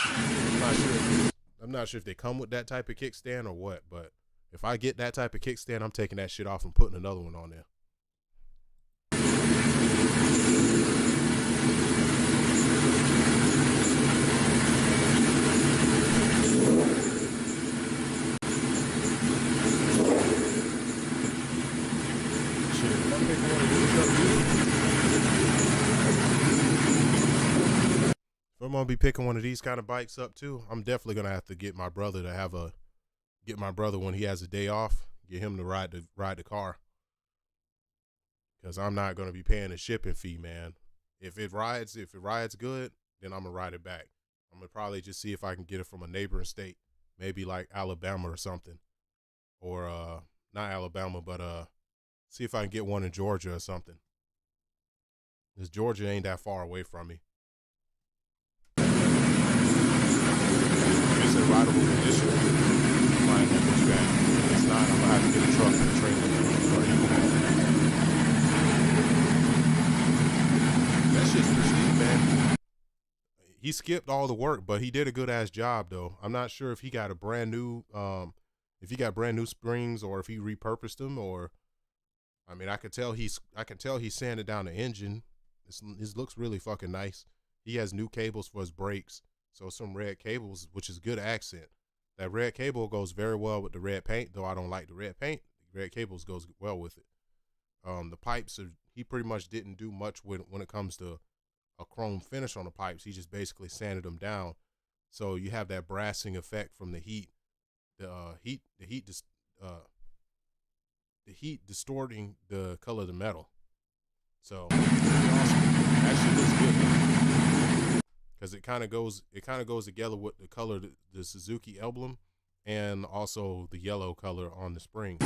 I'm not sure if they come with that type of kickstand or what, but if I get that type of kickstand, I'm taking that shit off and putting another one on there. If I'm gonna be picking one of these kind of bikes up too, I'm definitely gonna have to get my brother when he has a day off, get him to ride the car. Cause I'm not gonna be paying a shipping fee, man. If it rides good, then I'm gonna ride it back. I'm gonna probably just see if I can get it from a neighboring state, maybe like Alabama or something, or not Alabama, but see if I can get one in Georgia or something. Cause Georgia ain't that far away from me. It's a rideable condition, you might have to do that. If it's not, I'm gonna have to get a truck and a trailer. That shit's pristine, man. He skipped all the work, but he did a good ass job though. I'm not sure if he got a brand new, if he got brand new springs or if he repurposed them, or I mean, I can tell he sanded down the engine. This looks really fucking nice. He has new cables for his brakes, so some red cables, which is good accent. That red cable goes very well with the red paint, though I don't like the red paint. The red cables goes well with it. The pipes he pretty much didn't do much when it comes to a chrome finish on the pipes. He just basically sanded them down, so you have that brassing effect from the heat. The heat distorting the color of the metal. So that shit looks good because it kind of goes together with the color, the Suzuki emblem, and also the yellow color on the spring.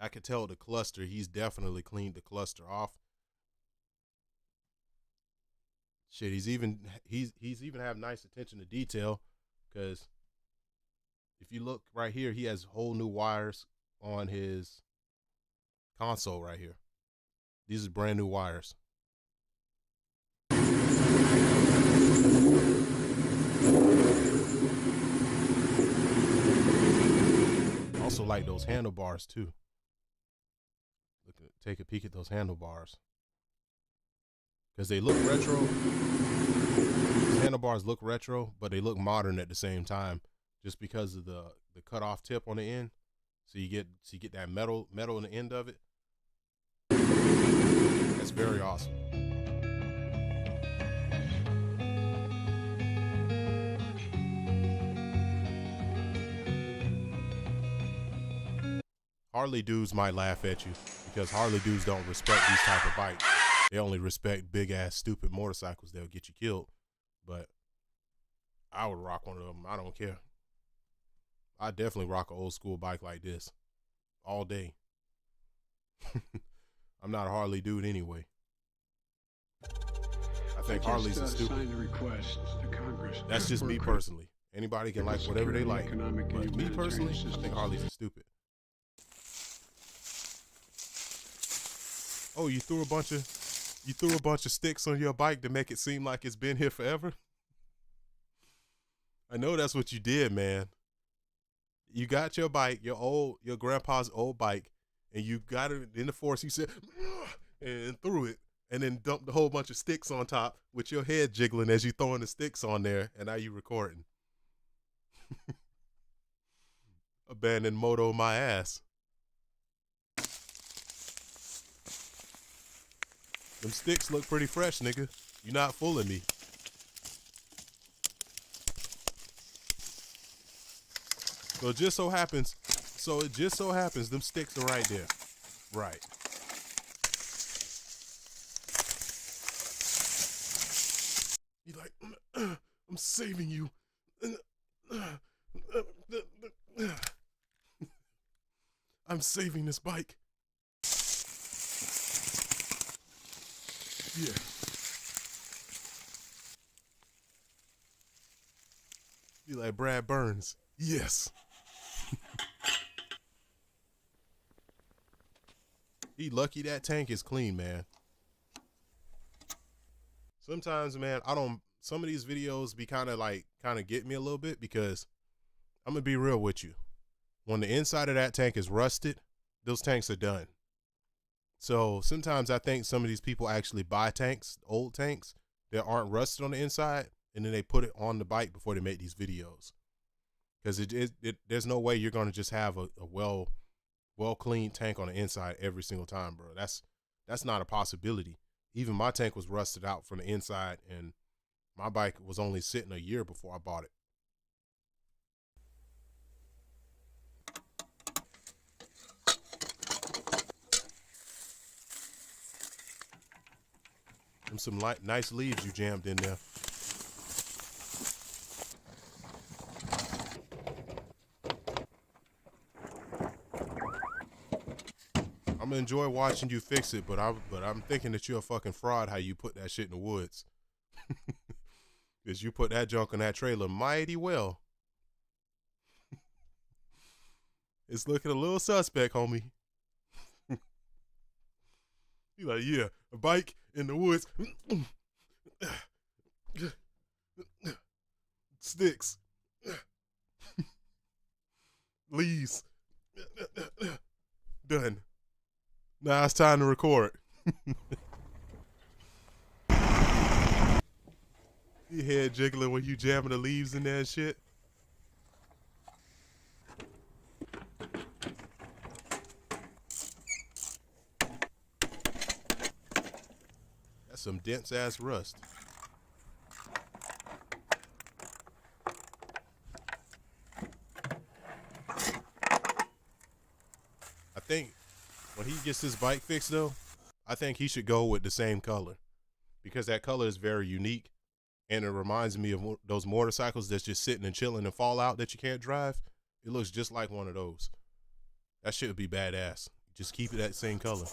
I could tell the cluster. He's definitely cleaned the cluster off. Shit, he's even have nice attention to detail, because if you look right here, he has whole new wires on his console right here. These are brand new wires. Also like those handlebars too. Take a peek at those handlebars, because they look retro. These handlebars look retro, but they look modern at the same time, just because of the cut off tip on the end. So you get that metal in the end of it. That's very awesome. Harley dudes might laugh at you because Harley dudes don't respect these type of bikes. They only respect big ass stupid motorcycles that'll get you killed. But I would rock one of them. I don't care. I definitely rock an old school bike like this all day. I'm not a Harley dude anyway. I think Harleys are stupid. That's just me personally. Anybody can like whatever they like, but me personally, I think Harleys are stupid. Oh, you threw a bunch of sticks on your bike to make it seem like it's been here forever? I know that's what you did, man. You got your bike, your grandpa's old bike, and you got it in the force. You said, and threw it, and then dumped a whole bunch of sticks on top with your head jiggling as you throwing the sticks on there, and now you recording. Abandoned moto my ass. Them sticks look pretty fresh, nigga. You not fooling me. So it just so happens them sticks are right there. Right. You're like, I'm saving you. I'm saving this bike. Yeah. You like Brad Burns? Yes. He lucky that tank is clean, man. Sometimes, man, some of these videos be kind of get me a little bit, because I'm gonna be real with you. When the inside of that tank is rusted, those tanks are done. So sometimes I think some of these people actually buy tanks, old tanks that aren't rusted on the inside, and then they put it on the bike before they make these videos. Because there's no way you're going to just have a well cleaned tank on the inside every single time, bro. That's not a possibility. Even my tank was rusted out from the inside, and my bike was only sitting a year before I bought it. Them some nice leaves you jammed in there. I'm gonna enjoy watching you fix it, but I'm thinking that you're a fucking fraud how you put that shit in the woods. Because you put that junk on that trailer mighty well. It's looking a little suspect, homie. You like, yeah, a bike in the woods. Sticks. Leaves. Done. Now it's time to record. Your head jiggling when you jamming the leaves in there and shit. That's some dense ass rust. I think when he gets his bike fixed though, I think he should go with the same color because that color is very unique. And it reminds me of those motorcycles that's just sitting and chilling and fall out that you can't drive. It looks just like one of those. That shit would be badass. Just keep it that same color.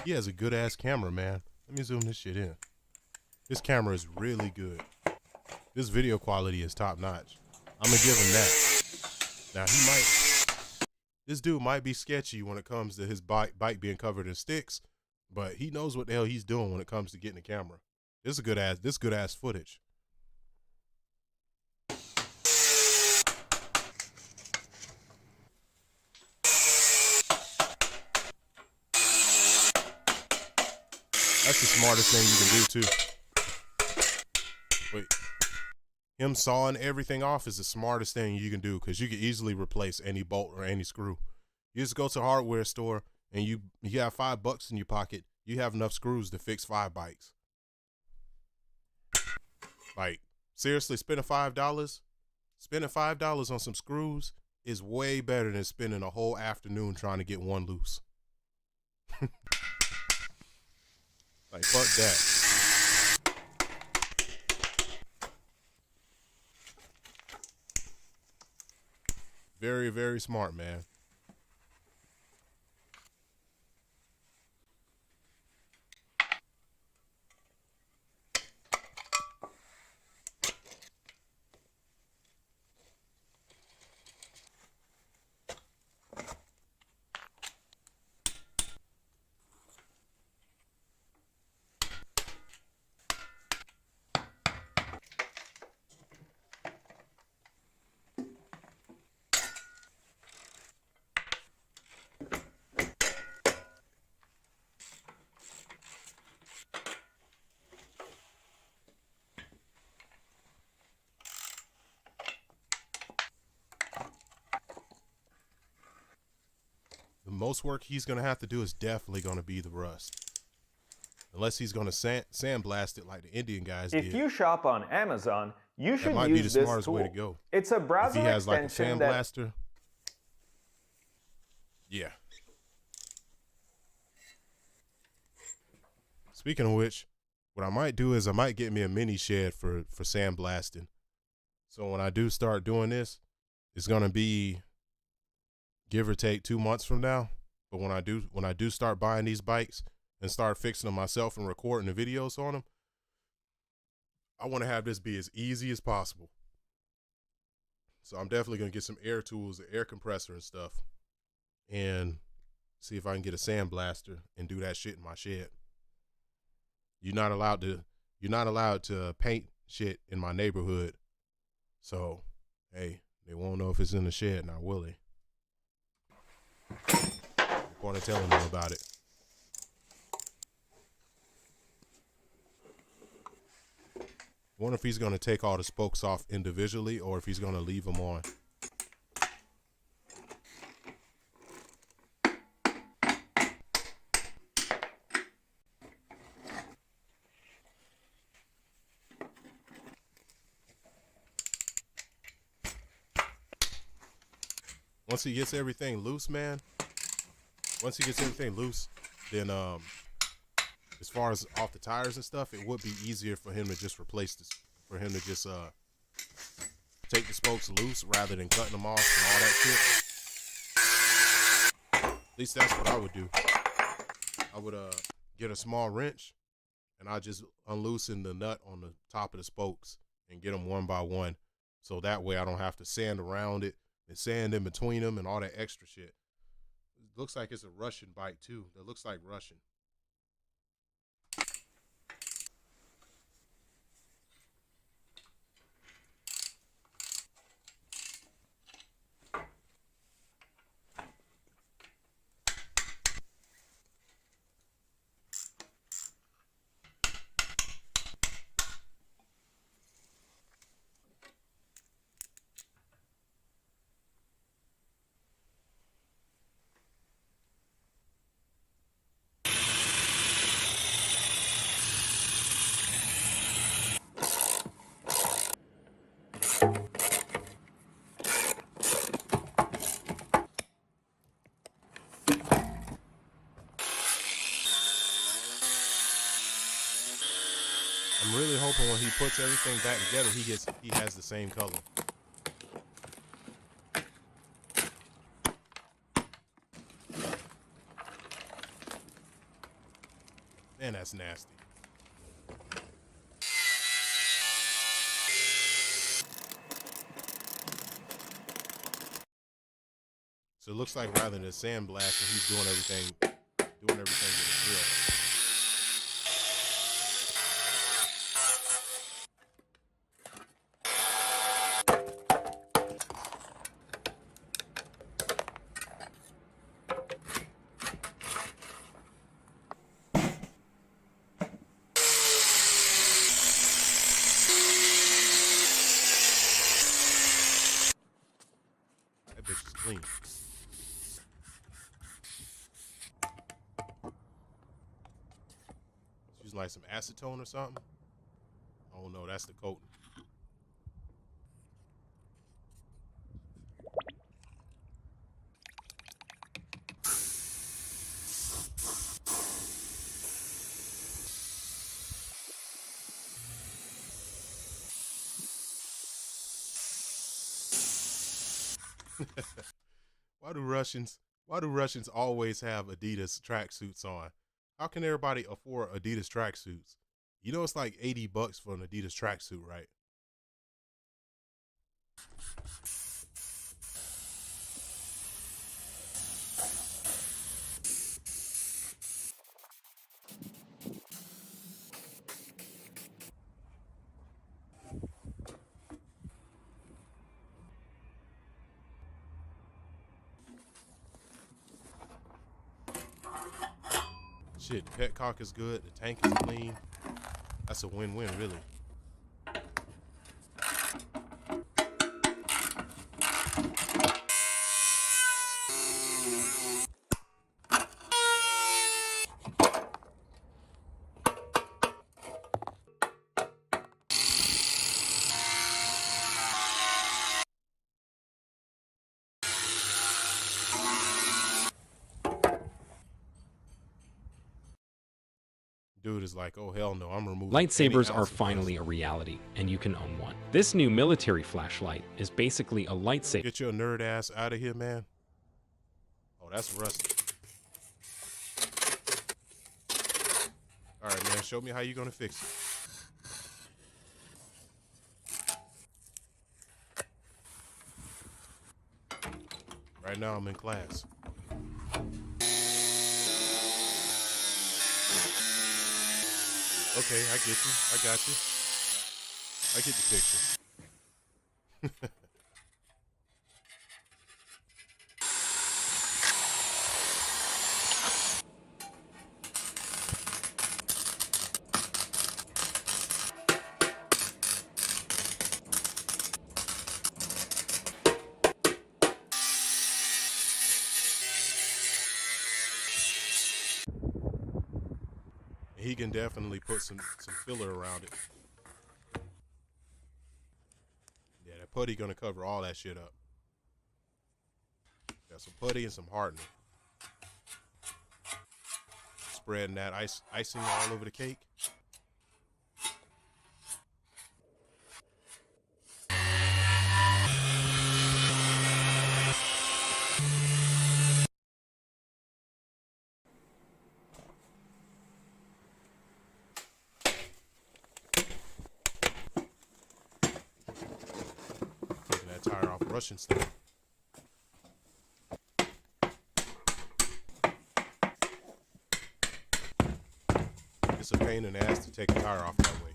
He has a good ass camera, man. Let me zoom this shit in. This camera is really good. This video quality is top notch. I'm gonna give him that. Now this dude might be sketchy when it comes to his bike being covered in sticks, but he knows what the hell he's doing when it comes to getting a camera. This is good ass footage. That's the smartest thing you can do too. Wait, him sawing everything off is the smartest thing you can do because you can easily replace any bolt or any screw. You just go to a hardware store and you have $5 in your pocket. You have enough screws to fix 5 bikes. Like seriously, spending $5 on some screws is way better than spending a whole afternoon trying to get one loose. Like, fuck that. Very, very smart, man. The most work he's going to have to do is definitely going to be the rust. Unless he's going to sandblast it like the Indian guys did. If you shop on Amazon, you should that might use be the this smartest tool. way to go. It's a browser if he has like a extension sandblaster. Yeah. Speaking of which, what I might do is I might get me a mini shed for sandblasting. So when I do start doing this, it's going to be give or take 2 months from now. But when I do start buying these bikes and start fixing them myself and recording the videos on them, I want to have this be as easy as possible. So I'm definitely going to get some air tools, an air compressor and stuff, and see if I can get a sandblaster and do that shit in my shed. You're not allowed to paint shit in my neighborhood. So, hey, they won't know if it's in the shed now, will they? Point of telling them about it. I wonder if he's going to take all the spokes off individually or if he's going to leave them on. Once he gets everything loose, man, then as far as off the tires and stuff, it would be easier for him to just replace this, for him to just take the spokes loose rather than cutting them off and all that shit. At least that's what I would do. I would get a small wrench and I just unloosen the nut on the top of the spokes and get them one by one, so that way I don't have to sand around it and sand in between them and all that extra shit. It looks like it's a Russian bike too. That looks like Russian. I'm really hoping when he puts everything back together, he has the same color. Man, that's nasty. So it looks like rather than sandblasting, he's doing everything with a drill. Clean. Use like some acetone or something. Oh no, that's the coating. Why do Russians always have Adidas tracksuits on? How can everybody afford Adidas tracksuits? You know it's like $80 for an Adidas tracksuit, right? Shit, the petcock is good. The tank is clean. That's a win-win, really. Dude is like, oh hell no, I'm removing. Lightsabers are finally a reality, and you can own one. This new military flashlight is basically a lightsaber. Get your nerd ass out of here, man. Oh, that's rusty. All right, man, show me how you gonna fix it. Right now, I'm in class. Okay, I get you. I got you. I get the picture. he can definitely put some filler around it. Yeah, that putty gonna cover all that shit up. Got some putty and some hardener. Spreading that icing all over the cake. Taking that tire off Russian style. It's a pain in the ass to take a tire off that way.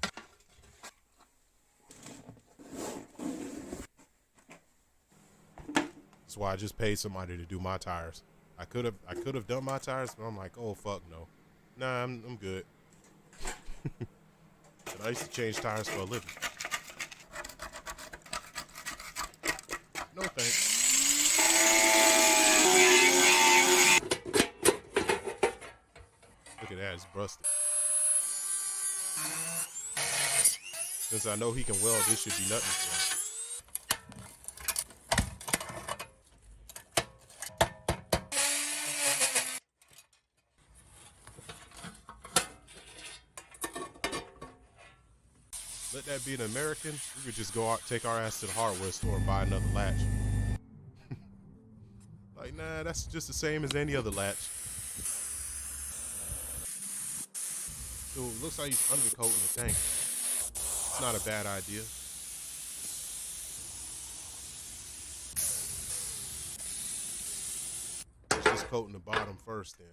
That's why I just paid somebody to do my tires. I could have done my tires, but I'm like, oh fuck no. Nah, I'm good. But I used to change tires for a living. No thanks. Look at that, it's busted. Since I know he can weld, this should be nothing for him. Let that be an American, we could just go out, take our ass to the hardware store and buy another latch. Like, nah, that's just the same as any other latch. So it looks like he's undercoating the tank. It's not a bad idea. Let's just coating the bottom first then.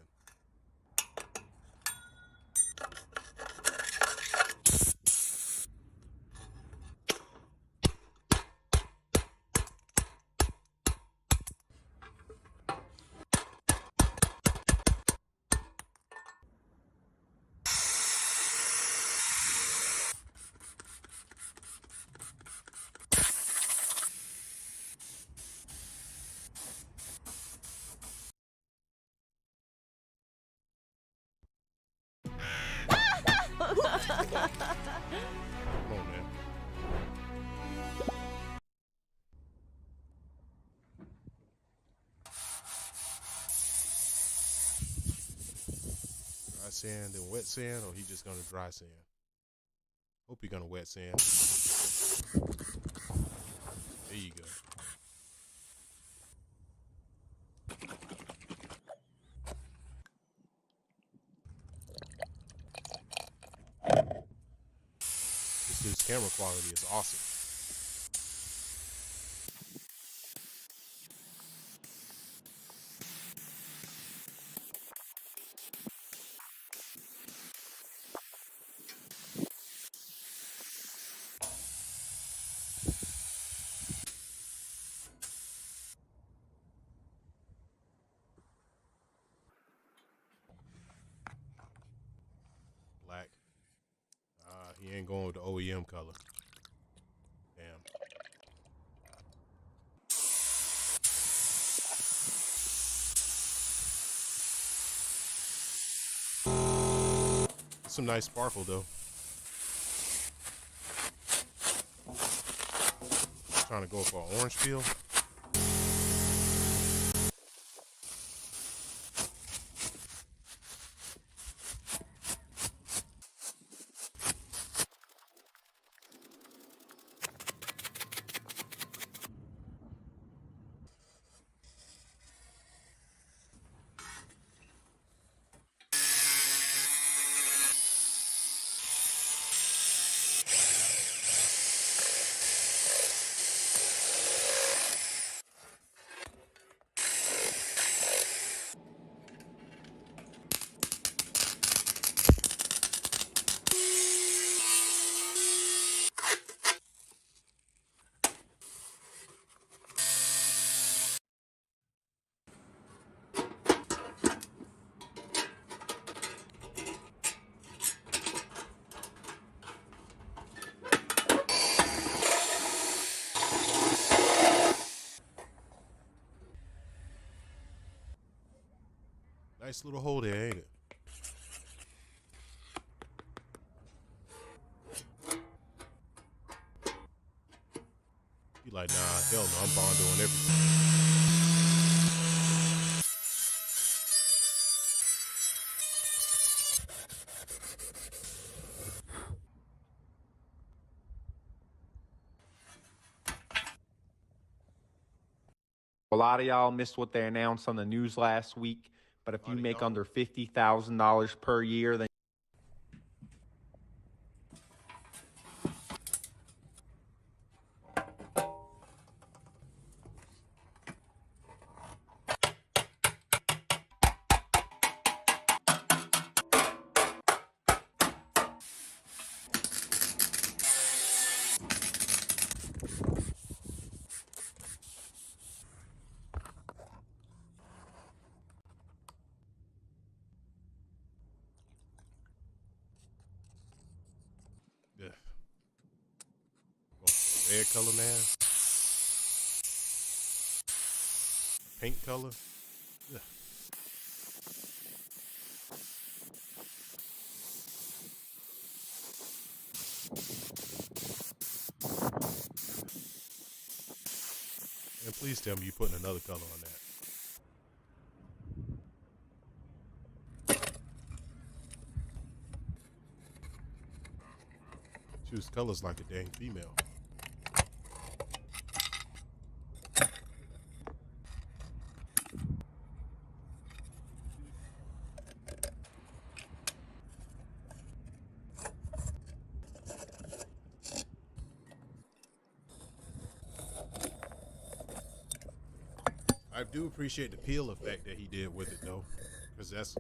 Come on, man. Dry sand and wet sand, or he just gonna dry sand? Hope you're gonna wet sand. There you go. This camera quality is awesome. Black. He ain't going with the OEM color. Damn. Some nice sparkle though. Trying to go for an orange peel. Nice little hole there, ain't it? He like, nah, hell no, I'm bondoing everything. A lot of y'all missed what they announced on the news last week, but if you make under $50,000 per year, then Yeah. Red color now. Paint color. Yeah. And please tell me you're putting another color on that. Choose colors like a dang female. I do appreciate the peel effect that he did with it though, because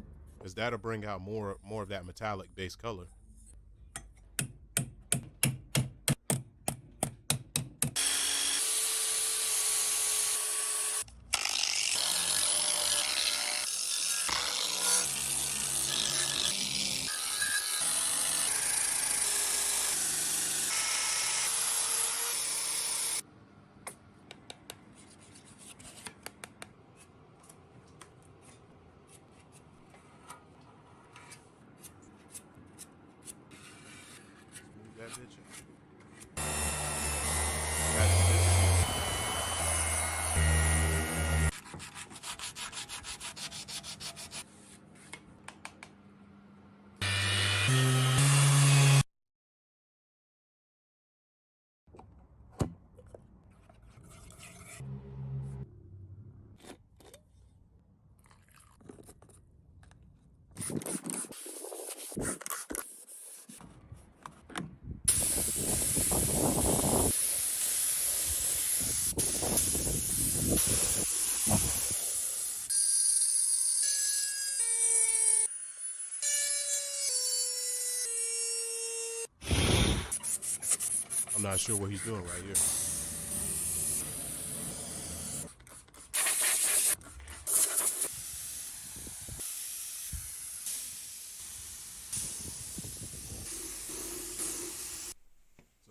that'll bring out more of that metallic base color. That bitch. I'm not sure what he's doing right here. So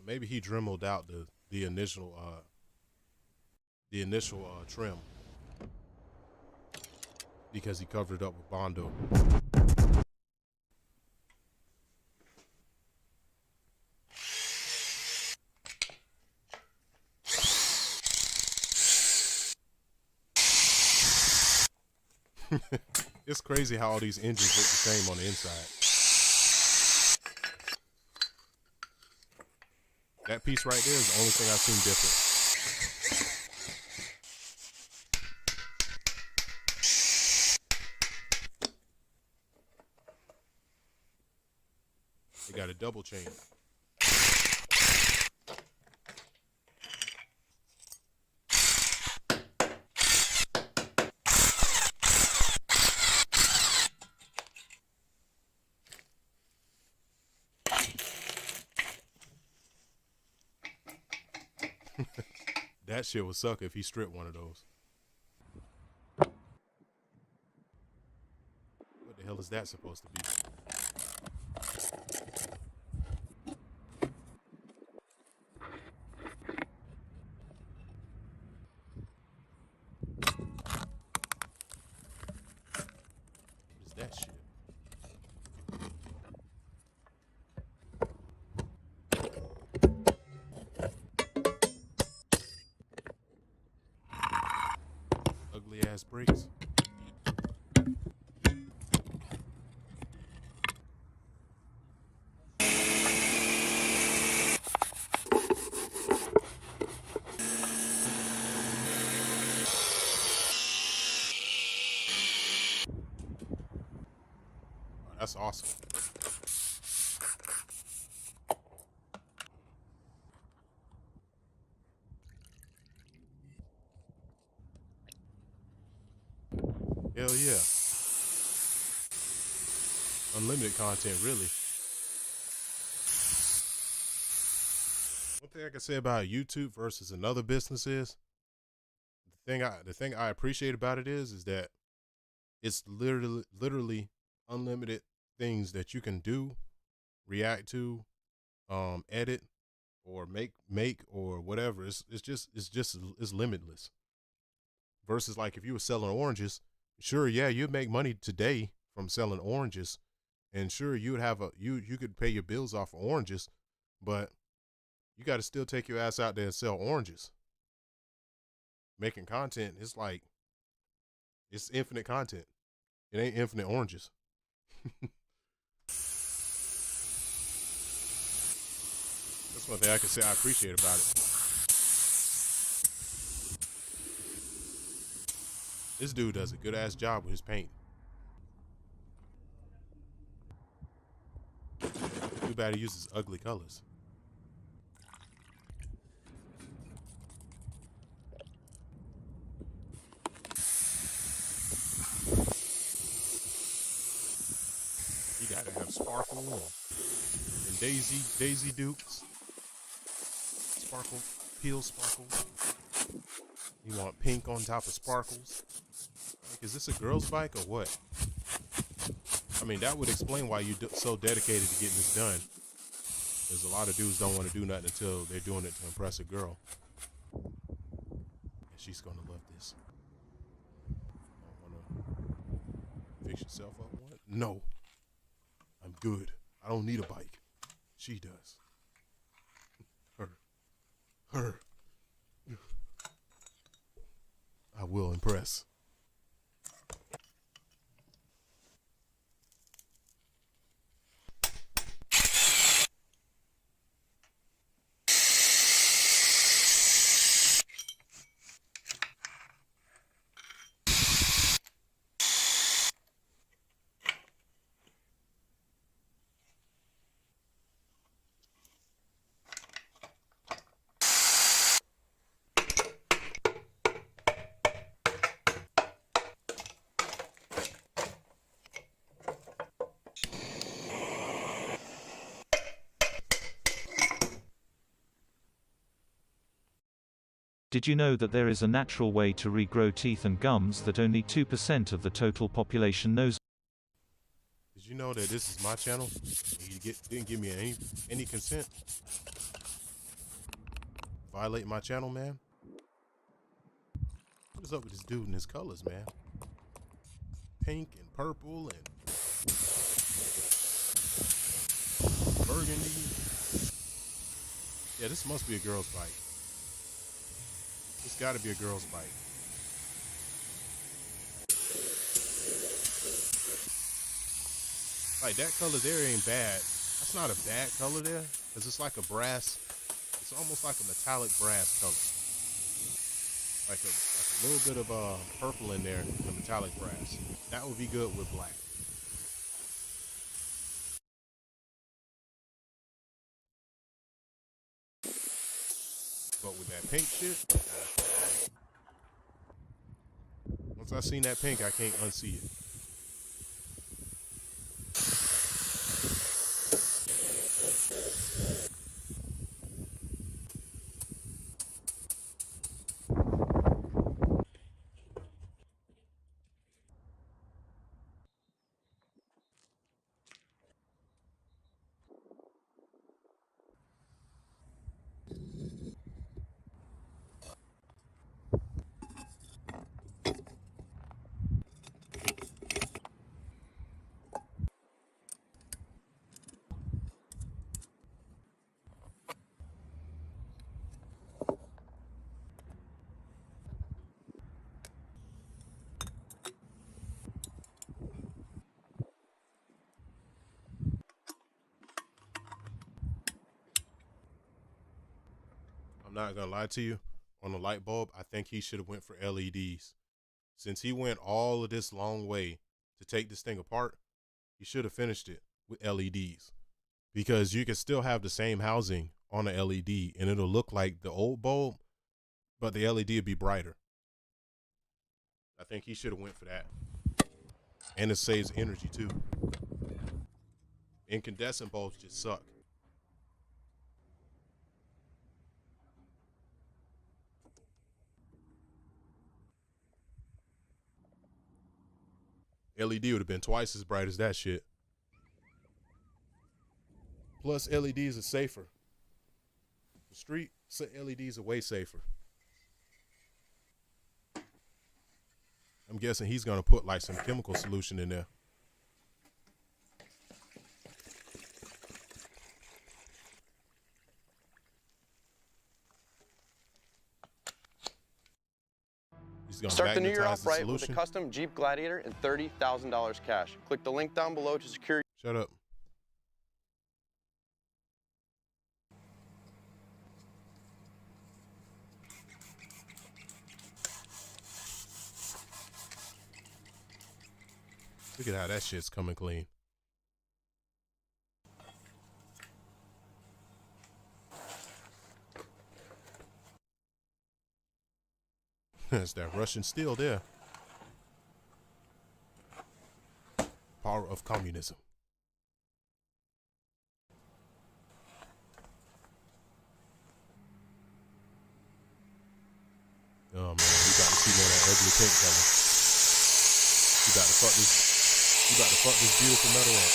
maybe he dremeled out the initial trim because he covered it up with Bondo. It's crazy how all these engines look the same on the inside. That piece right there is the only thing I've seen different. They got a double chain. That shit would suck if he stripped one of those. What the hell is that supposed to be? What is that shit? ass brakes. That's awesome. Hell yeah. Unlimited content, really. One thing I can say about YouTube versus another business is the thing I appreciate about it is that it's literally unlimited things that you can do, react to, edit, or make or whatever. It's limitless. Versus like if you were selling oranges, sure, yeah, you'd make money today from selling oranges, and sure you would have you could pay your bills off of oranges, but you got to still take your ass out there and sell oranges. Making content, it's like it's infinite content. It ain't infinite oranges. That's one thing I can say I appreciate about it. This dude does a good ass job with his paint. Too bad he uses ugly colors. You gotta have sparkle and Daisy Dukes. Sparkle, peel sparkle. You want pink on top of sparkles. Like, is this a girl's bike or what? I mean, that would explain why you're so dedicated to getting this done. There's a lot of dudes don't want to do nothing until they're doing it to impress a girl. And she's gonna love this. Don't wanna fix yourself up one? No. I'm good. I don't need a bike. She does. Her. I will impress. Did you know that there is a natural way to regrow teeth and gums that only 2% of the total population knows? Did you know that this is my channel? You didn't give me any consent? Violate my channel, man? What is up with this dude and his colors, man? Pink and purple and burgundy. Yeah, this must be a girl's bike. It's gotta be a girl's bike. Like, that color there ain't bad. That's not a bad color there, because it's like a brass. It's almost like a metallic brass color. Like a little bit of purple in there, the metallic brass. That would be good with black. But with that pink shit, once I seen that pink, I can't unsee it. I'm not gonna lie to you. On the light bulb, I think he should have went for LEDs. Since he went all of this long way to take this thing apart, he should have finished it with LEDs, because you can still have the same housing on a LED and it'll look like the old bulb, but the LED will be brighter. I think he should have went for that. And it saves energy too. Incandescent bulbs just suck. LED would have been twice as bright as that shit. Plus, LEDs are safer. The street LEDs are way safer. I'm guessing he's gonna put like some chemical solution in there. Start the new year off right with a custom Jeep Gladiator and $30,000 cash. Click the link down below to secure. Shut up. Look at how that shit's coming clean. That's that Russian steel there. Power of communism. Oh man, we about to see more of that ugly pink color. We about to fuck this beautiful metal up.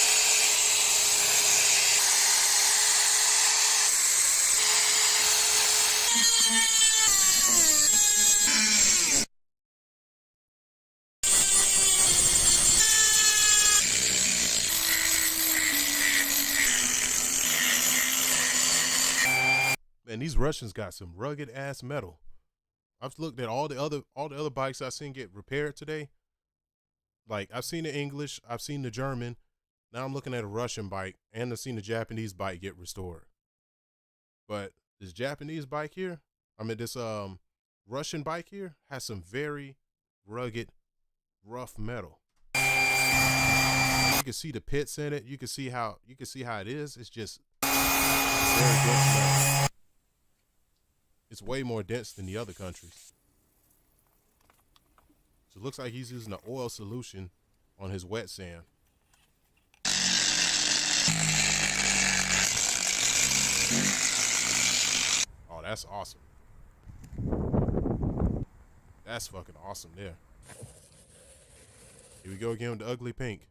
Man, these Russians got some rugged ass metal. I've looked at all the other bikes I've seen get repaired today. Like, I've seen the English, I've seen the German. Now I'm looking at a Russian bike, and I've seen the Japanese bike get restored. But this Japanese bike here, this Russian bike here has some very rugged, rough metal. You can see the pits in it. You can see how it is. It's just very dense metal. It's way more dense than the other countries. So it looks like he's using an oil solution on his wet sand. Oh, that's awesome. That's fucking awesome there. Here we go again with the ugly pink.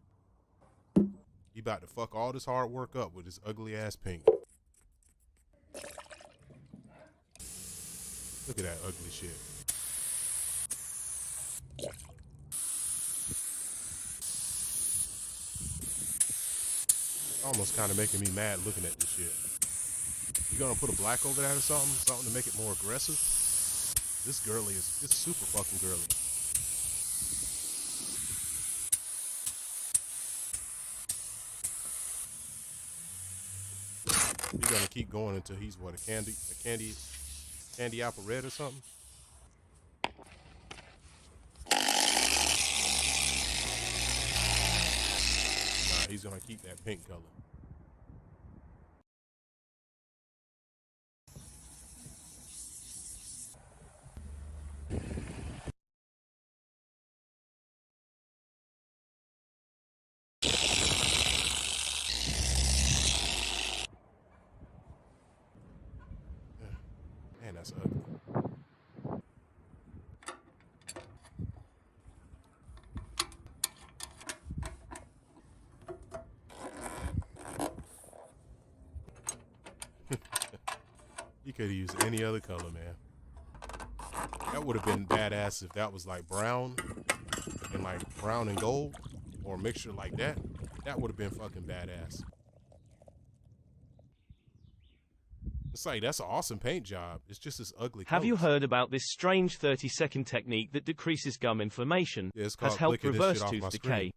He about to fuck all this hard work up with his ugly ass pink. Look at that ugly shit. Almost kind of making me mad looking at this shit. You gonna put a black over that or something to make it more aggressive? This super fucking girly. He's gonna keep going until he's what, a candy apple red or something? Nah, he's gonna keep that pink color. Man, that's ugly. You could have used any other color, man. That would have been badass if that was like brown and gold, or a mixture like that. That would have been fucking badass. It's like, that's an awesome paint job. It's just this ugly Have colors. you heard about this strange 30-second technique that decreases gum inflammation? Yeah, it's has called helped flicking this reverse shit off my tooth decay. screen.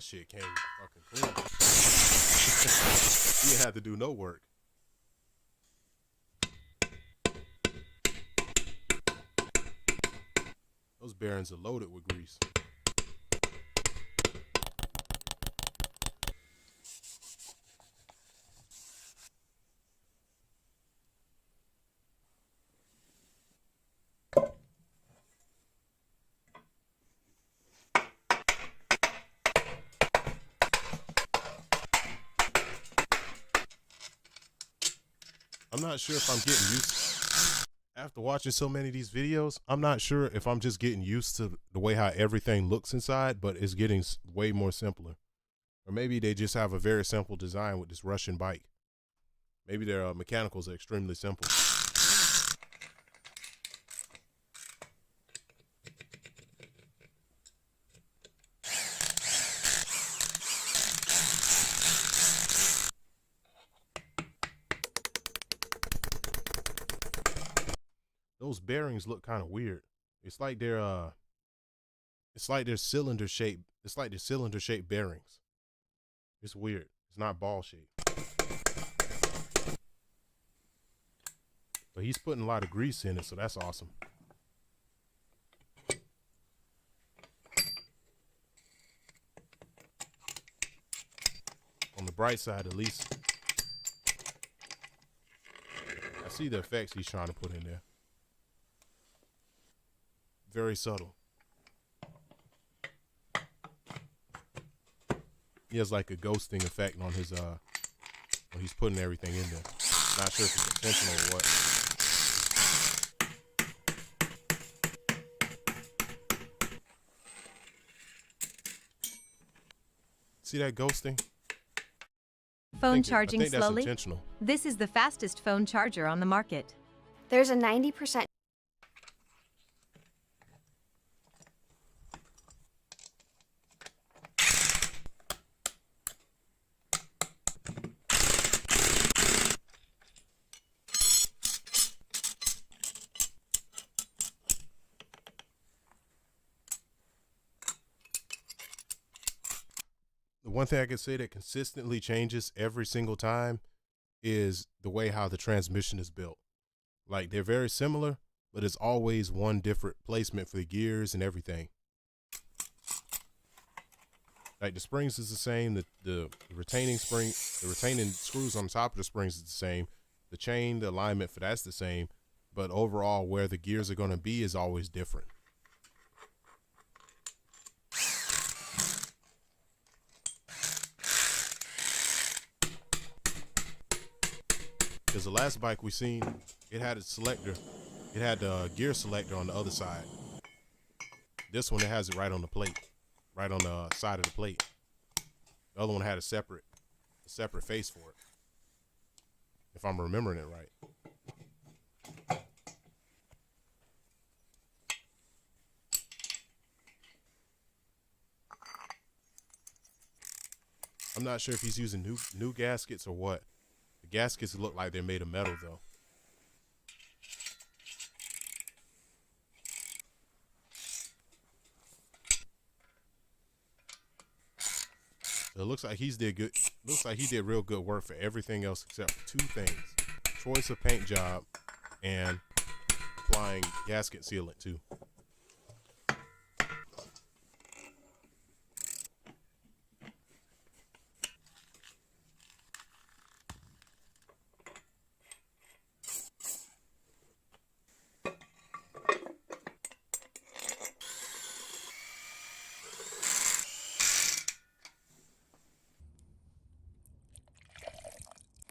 That shit came fucking clean. You didn't have to do no work. Those bearings are loaded with grease. I'm not sure if I'm getting used, after watching so many of these videos, I'm not sure if I'm just getting used to the way how everything looks inside, but it's getting way more simpler. Or maybe they just have a very simple design with this Russian bike. Maybe their mechanicals are extremely simple. Those bearings look kind of weird. It's like they're cylinder shaped. It's like they're cylinder shaped bearings. It's weird. It's not ball shaped. But he's putting a lot of grease in it, so that's awesome. On the bright side, at least, I see the effects he's trying to put in there. Very subtle. He has like a ghosting effect on his when he's putting everything in there. Not sure if it's intentional or what. See that ghosting? Phone charging that's slowly. Intentional. This is the fastest phone charger on the market. There's a 90%. The one thing I can say that consistently changes every single time is the way how the transmission is built. Like, they're very similar, but it's always one different placement for the gears and everything. Like, the springs is the same, the retaining screws on top of the springs is the same, the chain, the alignment for that's the same, but overall where the gears are going to be is always different. Because the last bike we seen, it had a selector. It had the gear selector on the other side. This one, it has it right on the plate, right on the side of the plate. The other one had a separate face for it, if I'm remembering it right. I'm not sure if he's using new gaskets or what. The gaskets look like they're made of metal, though. So it looks like he did real good work for everything else except for two things: choice of paint job and applying gasket sealant too.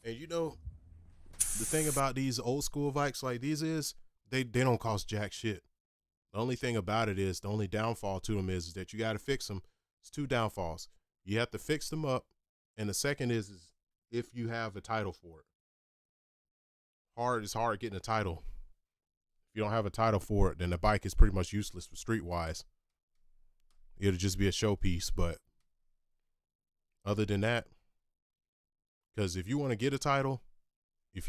And you know, the thing about these old school bikes like these is they don't cost jack shit. The only thing about it is, the only downfall to them is that you got to fix them. It's two downfalls. You have to fix them up. And the second is if you have a title for it. It's hard getting a title. If you don't have a title for it, then the bike is pretty much useless for streetwise. It'll just be a showpiece. But other than that, because if you want to get a title, it's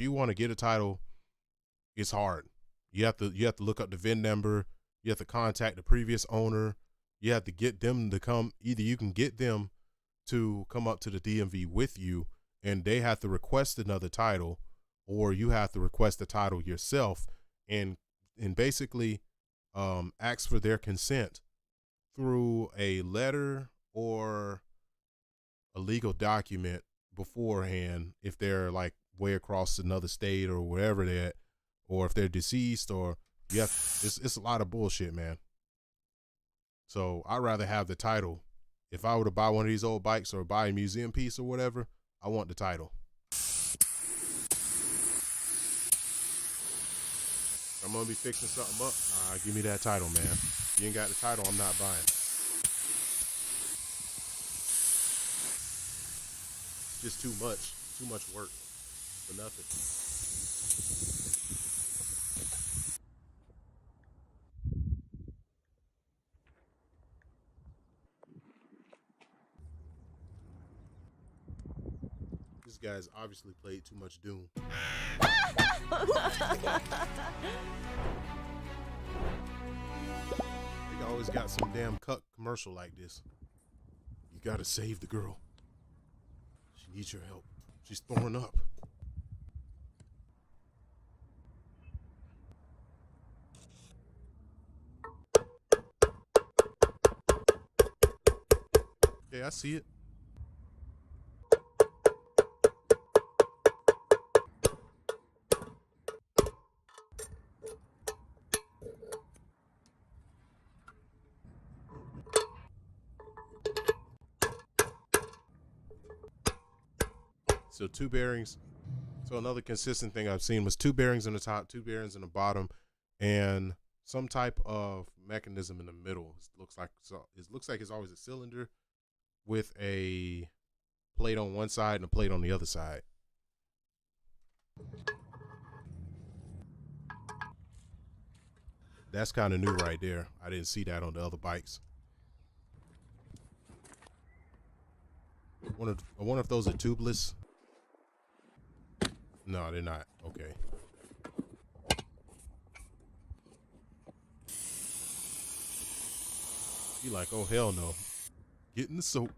hard. You have to look up the VIN number. You have to contact the previous owner. You have to get them to come. Either you can get them to come up to the DMV with you, and they have to request another title, or you have to request the title yourself, and basically ask for their consent through a letter or a legal document beforehand, if they're like way across another state or wherever they're at, or if they're deceased, or it's a lot of bullshit, man. So I'd rather have the title. If I were to buy one of these old bikes or buy a museum piece or whatever, I want the title. I'm gonna be fixing something up. Give me that title, man. If you ain't got the title, I'm not buying. It's just too much work for nothing. This guy's obviously played too much Doom. They always got some damn cut commercial like this. You gotta save the girl. She needs your help. She's throwing up. Okay, I see it. So 2 bearings. So another consistent thing I've seen was 2 bearings in the top, 2 bearings in the bottom, and some type of mechanism in the middle. It looks like it's always a cylinder with a plate on one side and a plate on the other side. That's kind of new right there. I didn't see that on the other bikes. I wonder if those are tubeless. No, they're not. Okay. You like, oh hell no. Get in the soap.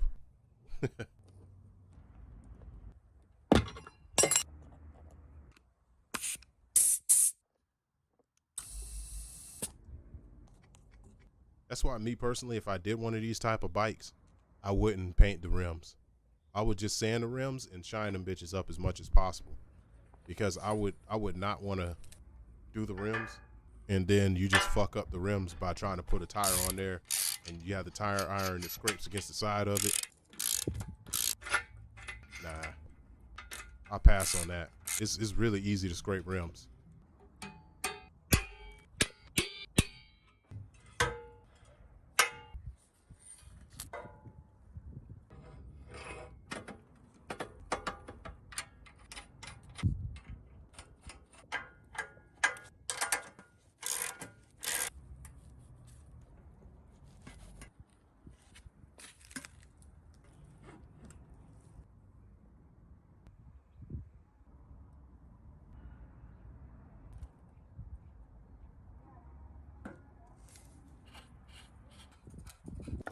That's why me personally, if I did one of these type of bikes, I wouldn't paint the rims. I would just sand the rims and shine them bitches up as much as possible. Because I would not want to do the rims and then you just fuck up the rims by trying to put a tire on there and you have the tire iron that scrapes against the side of it. Nah, I'll pass on that. It's really easy to scrape rims.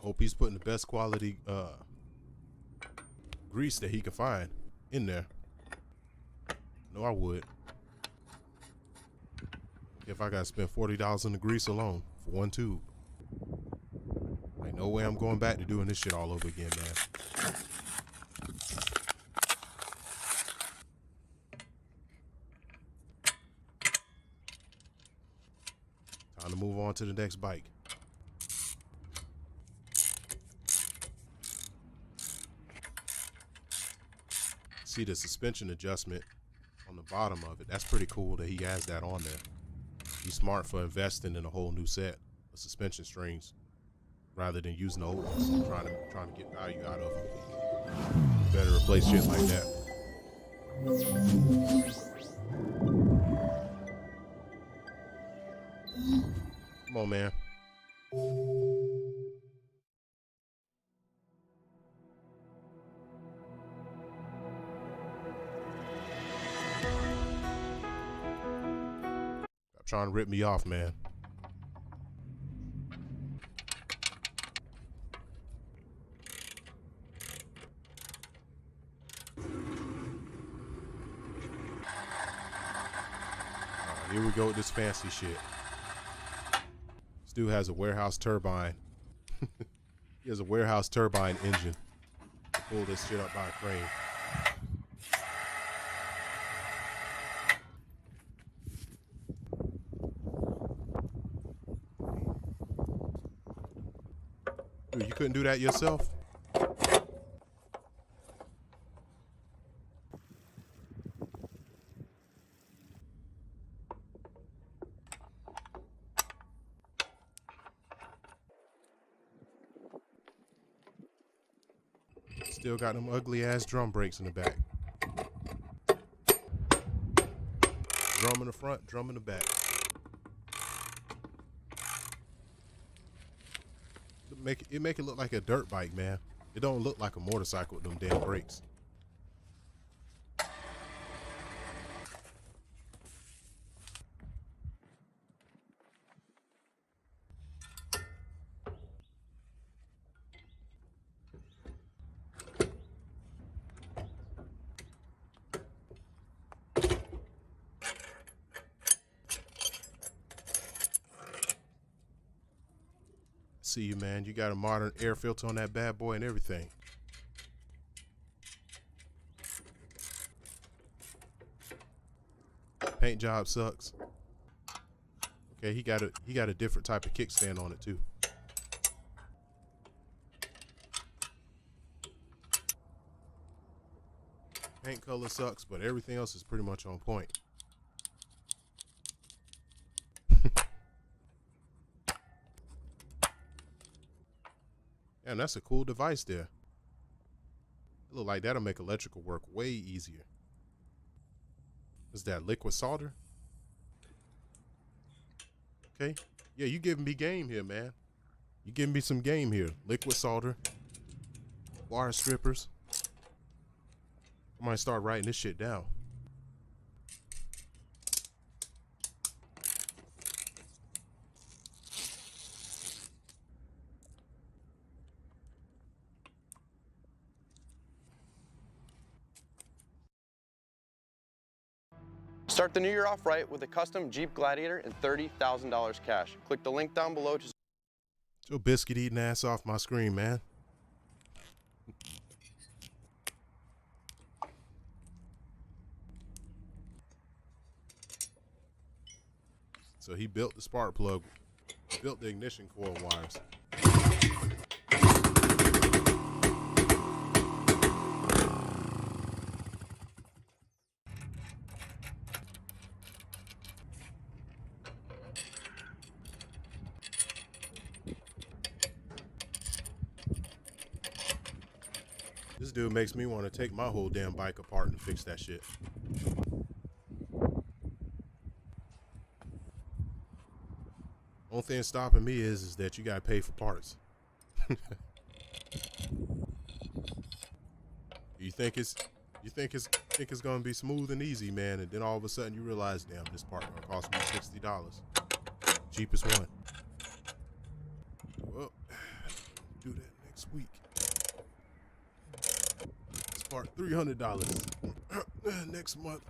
Hope he's putting the best quality grease that he can find in there. No, I would. If I gotta spend $40 on the grease alone for one tube. Ain't no way I'm going back to doing this shit all over again, man. Time to move on to the next bike. See the suspension adjustment on the bottom of it. That's pretty cool that he has that on there. He's smart for investing in a whole new set of suspension strings rather than using the old ones. Trying to get value out of them. Better replace shit like that. Come on, man. Trying to rip me off, man. Here we go with this fancy shit. This dude has a warehouse turbine. He has a warehouse turbine engine to pull this shit up by a crane. Dude, you couldn't do that yourself? Still got them ugly ass drum brakes in the back. Drum in the front, drum in the back. It make it look like a dirt bike, man. It don't look like a motorcycle with them damn brakes. See you, man. You got a modern air filter on that bad boy and everything. Paint job sucks. Okay, he got a different type of kickstand on it too. Paint color sucks, but everything else is pretty much on point. And that's a cool device there. It look like that'll make electrical work way easier. Is that liquid solder? Okay. Yeah, you giving me game here, man. You giving me some game here. Liquid solder. Wire strippers. I might start writing this shit down. Start the new year off right with a custom Jeep Gladiator and $30,000 cash. Click the link down below to... Get your biscuit eating ass off my screen, man. So he built the spark plug, built the ignition coil wires. This dude makes me want to take my whole damn bike apart and fix that shit. Only thing stopping me is that you gotta pay for parts. You think it's gonna be smooth and easy, man, and then all of a sudden you realize, damn, this part gonna cost me $60. Cheapest one. Well, do that next week. This part $300 next month.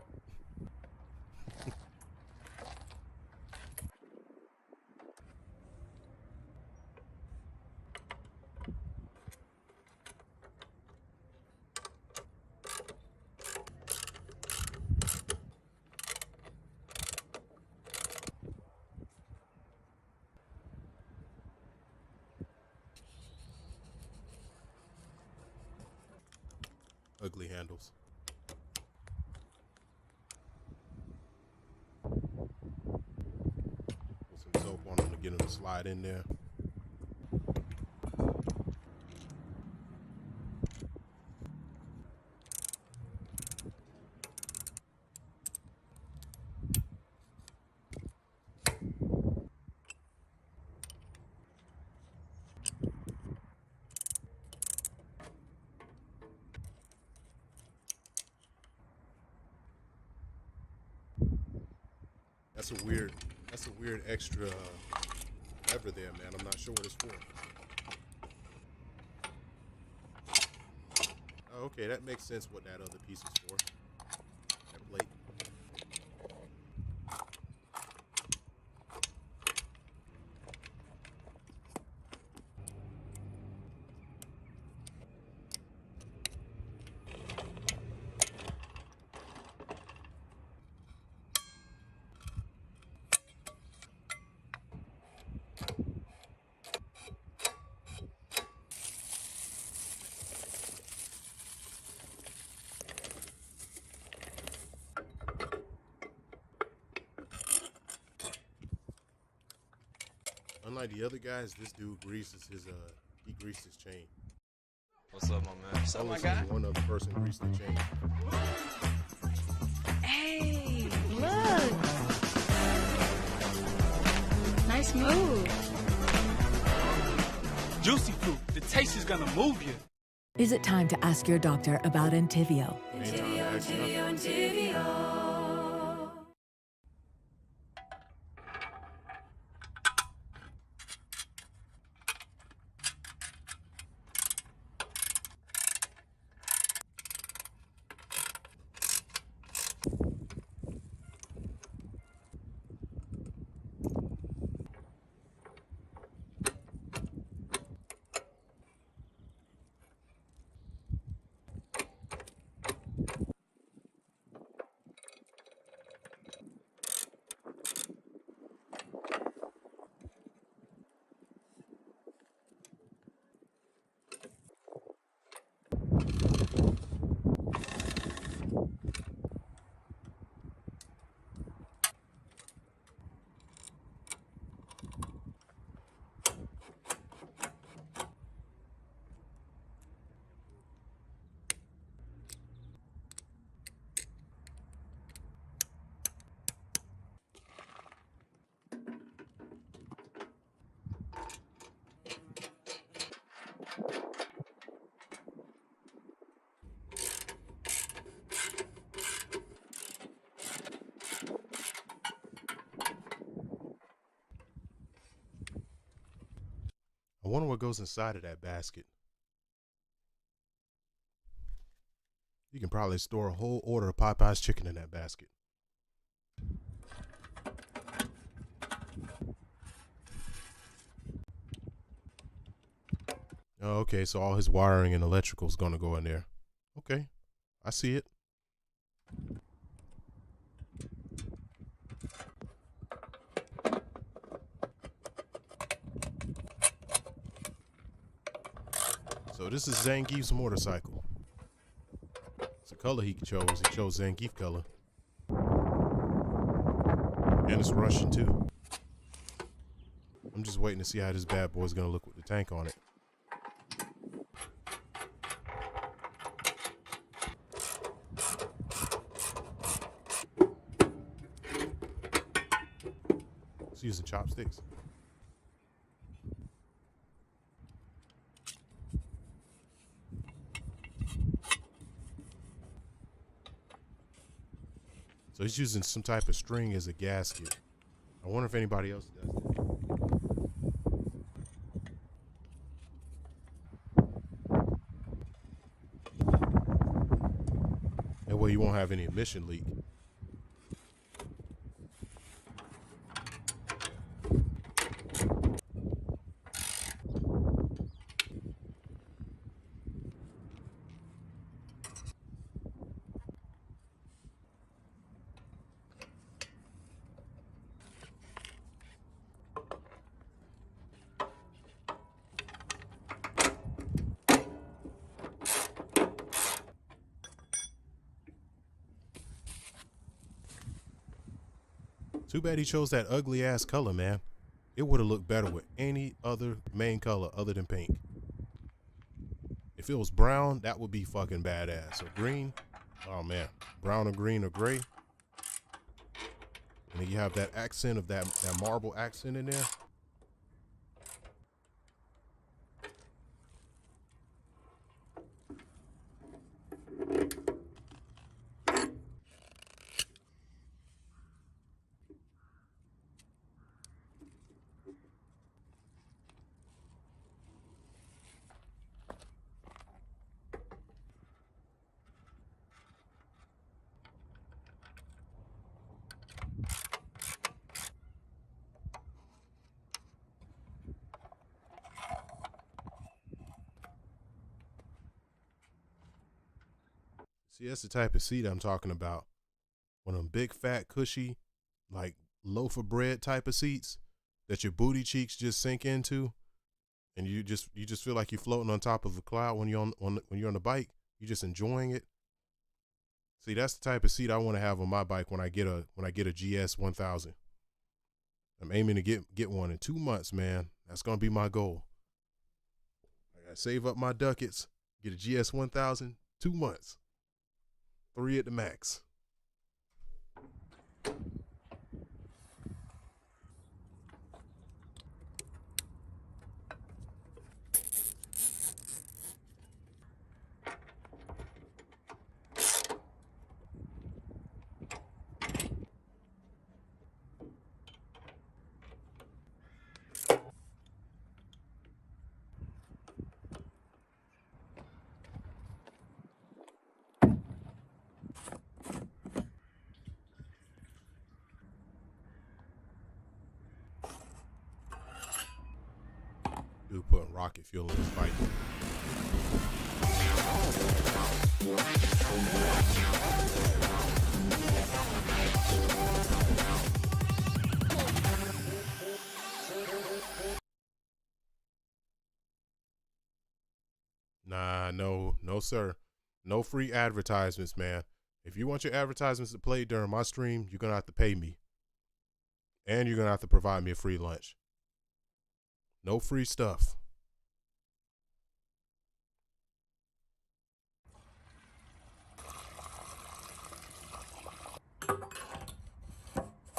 Ugly handles. Put some soap on them to get them to slide in there. That's a weird extra lever there, man. I'm not sure what it's for. Oh, okay, that makes sense what that other piece is for. That plate. Unlike the other guys, this dude greases his he greased his chain. What's up, my man? What's up, my guy? One other person greased the chain. Hey, look. Nice move. Juicy fruit. The taste is gonna move you. Is it time to ask your doctor about Entyvio? Entyvio. I wonder what goes inside of that basket. You can probably store a whole order of Popeye's chicken in that basket. Oh, okay, so all his wiring and electrical is going to go in there. Okay, I see it. So this is Zangief's motorcycle. It's the color he chose. He chose Zangief color. And it's Russian too. I'm just waiting to see how this bad boy's gonna look with the tank on it. It's using chopsticks. So he's using some type of string as a gasket. I wonder if anybody else does that. That way you won't have any emission leak. Too bad he chose that ugly ass color, man. It would have looked better with any other main color other than pink. If it was brown, that would be fucking badass. Or green, oh man, brown or green or gray. And then you have that accent of that marble accent in there. See, that's the type of seat I'm talking about. One of them big, fat, cushy, like loaf of bread type of seats that your booty cheeks just sink into, and you just feel like you're floating on top of a cloud when you're on the bike. You're just enjoying it. See, that's the type of seat I want to have on my bike when I get a GS 1000. I'm aiming to get one in 2 months, man. That's gonna be my goal. I gotta save up my ducats, get a GS 1000, 2 months, 3 at the max. Dude putting rocket fuel in his bike. Nah, no, sir. No free advertisements, man. If you want your advertisements to play during my stream, you're going to have to pay me. And you're going to have to provide me a free lunch. No free stuff.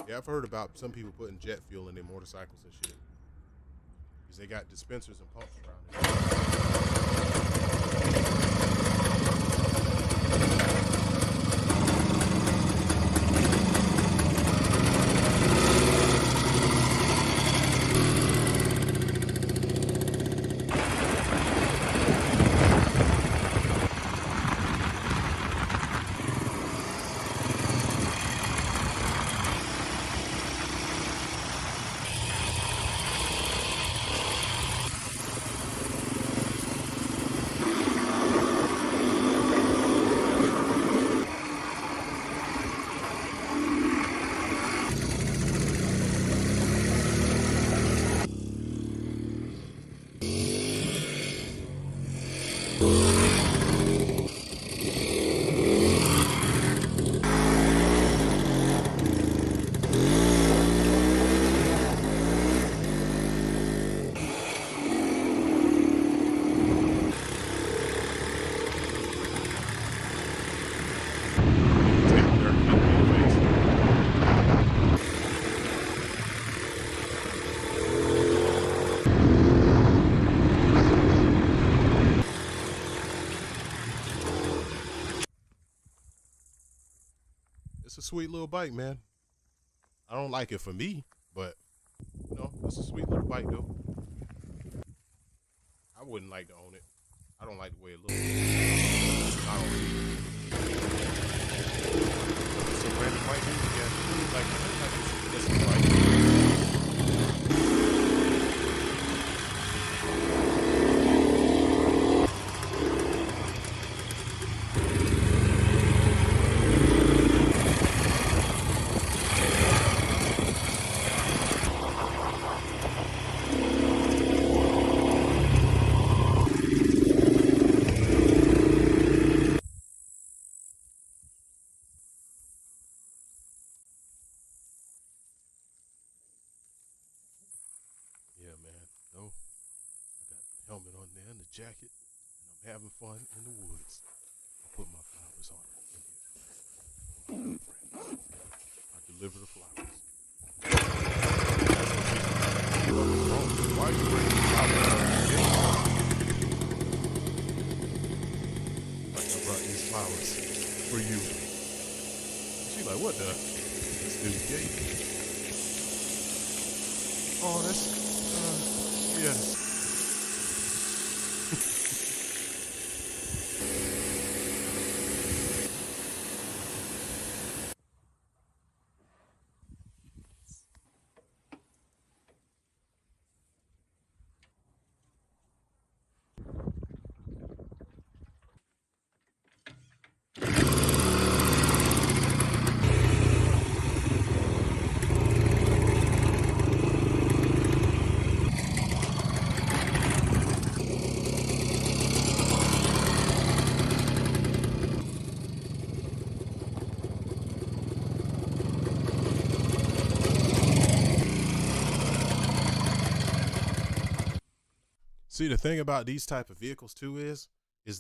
Yeah, I've heard about some people putting jet fuel in their motorcycles and shit. Because they got dispensers and pumps around It's a sweet little bike, man. I don't like it for me, but you know, it's a sweet little bike though. I wouldn't like to own it. I don't like the way it looks. I don't it's a random bike, yeah. Like it's a bike. Helmet on there and the jacket, and I'm having fun in the woods. I put my flowers on in here. I deliver the flowers. Why are you bringing flowers? Like I brought these flowers for you. She like, what the? This dude's gay. Oh, that's, yes. See, the thing about these type of vehicles too is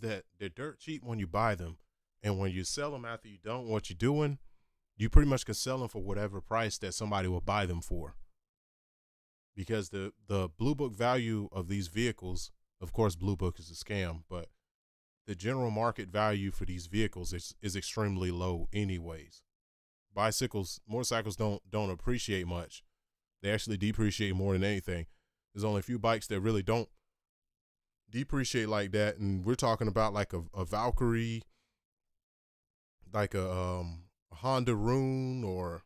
that they're dirt cheap when you buy them, and when you sell them after you're done what you're doing, you pretty much can sell them for whatever price that somebody will buy them for. Because the Blue Book value of these vehicles, of course, Blue Book is a scam, but the general market value for these vehicles is extremely low anyways. Motorcycles don't appreciate much. They actually depreciate more than anything. There's only a few bikes that really don't depreciate like that, and we're talking about like a Valkyrie, like a Honda Rune, or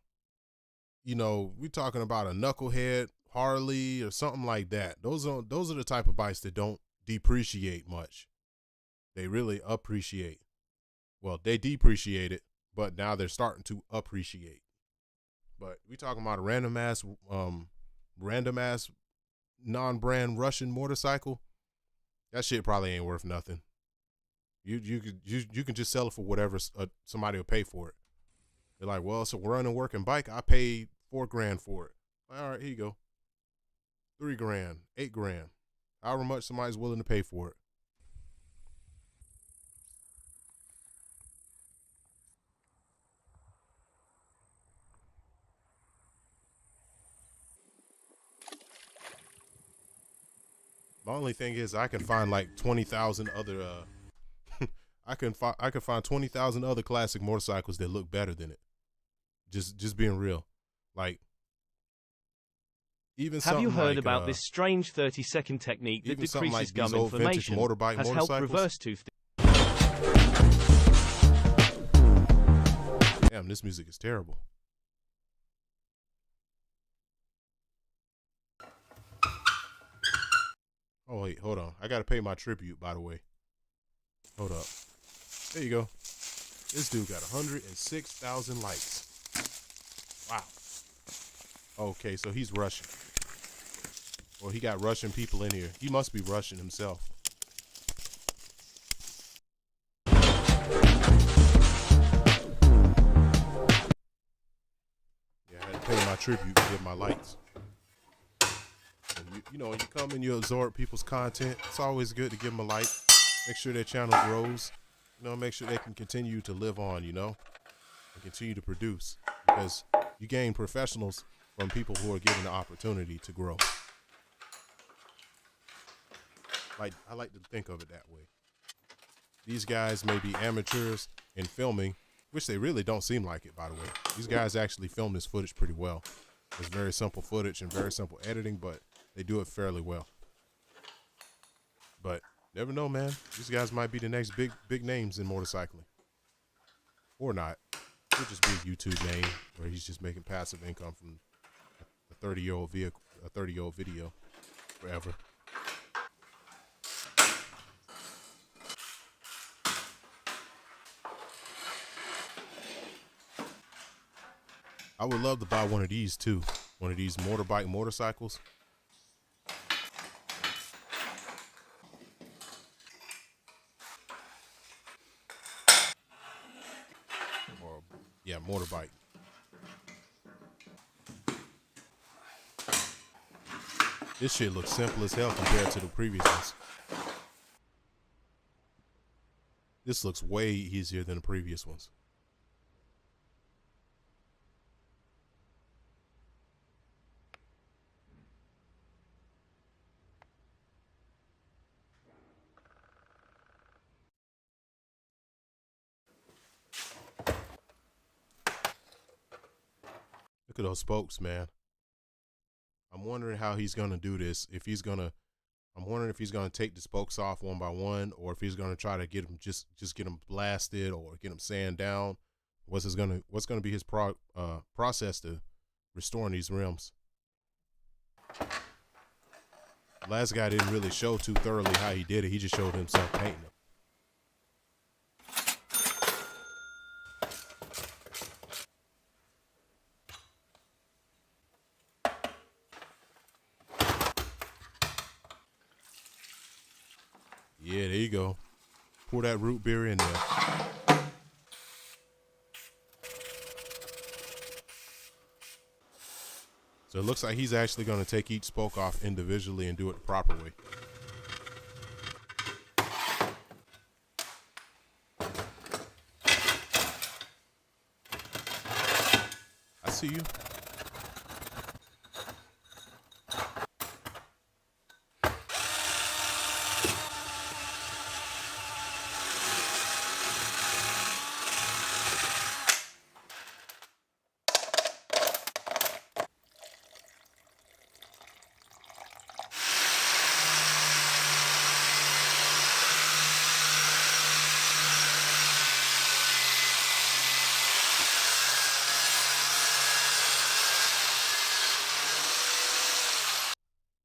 we're talking about a Knucklehead Harley or something like that. Those are the type of bikes that don't depreciate much. They really appreciate. Well, they depreciate it, but now they're starting to appreciate. But we talking about a random ass non-brand Russian motorcycle. That shit probably ain't worth nothing. You can just sell it for whatever somebody will pay for it. They're like, well, it's a running working bike. I paid $4,000 for it. All right, here you go. $3,000, $8,000, however much somebody's willing to pay for it. My only thing is I can find like 20,000 other I can find 20,000 other classic motorcycles that look better than it. Just being real. Like, even have you heard like, about this strange 30-second technique that decreases like gum old inflammation? Has helped reverse tooth. Damn, this music is terrible. Oh wait, hold on. I gotta pay my tribute, by the way. Hold up. There you go. This dude got 106,000 likes. Wow. Okay, so he's Russian. Well, he got Russian people in here. He must be Russian himself. Yeah, I had to pay my tribute to get my likes. And when you come and you absorb people's content, it's always good to give them a like. Make sure their channel grows. Make sure they can continue to live on, and continue to produce. Because you gain professionals from people who are given the opportunity to grow. I like to think of it that way. These guys may be amateurs in filming, which they really don't seem like it, by the way. These guys actually film this footage pretty well. It's very simple footage and very simple editing, but they do it fairly well. But never know, man. These guys might be the next big names in motorcycling. Or not. Could just be a YouTube name where he's just making passive income from a 30-year-old vehicle, a 30-year-old video forever. I would love to buy one of these too. One of these motorbike motorcycles. Or, yeah, motorbike. This shit looks simple as hell compared to the previous ones. This looks way easier than the previous ones. Look at those spokes, man. I'm wondering how he's gonna do this. I'm wondering if he's gonna take the spokes off one by one, or if he's gonna try to get them just get them blasted or get them sand down. What's gonna be his process to restoring these rims? Last guy didn't really show too thoroughly how he did it. He just showed himself painting them. Yeah, there you go. Pour that root beer in there. So it looks like he's actually going to take each spoke off individually and do it the proper way. see you.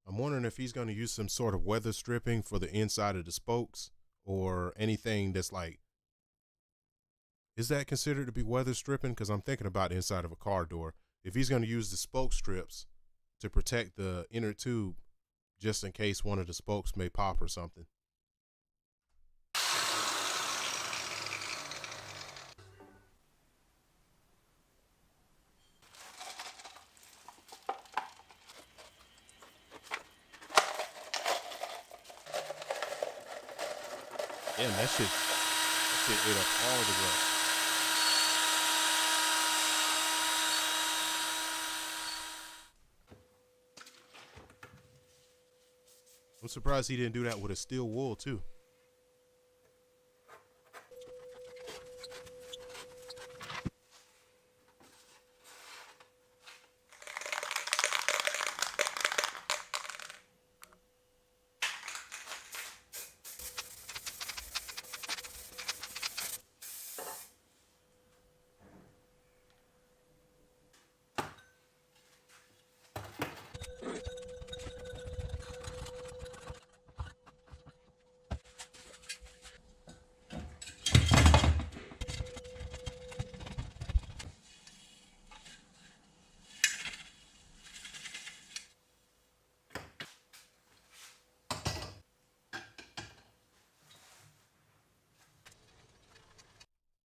I'm wondering if he's going to use some sort of weather stripping for the inside of the spokes or anything that's like, is that considered to be weather stripping? Because I'm thinking about the inside of a car door. If he's going to use the spoke strips to protect the inner tube just in case one of the spokes may pop or something. Damn, that shit ate up all the rust. I'm surprised he didn't do that with a steel wool too.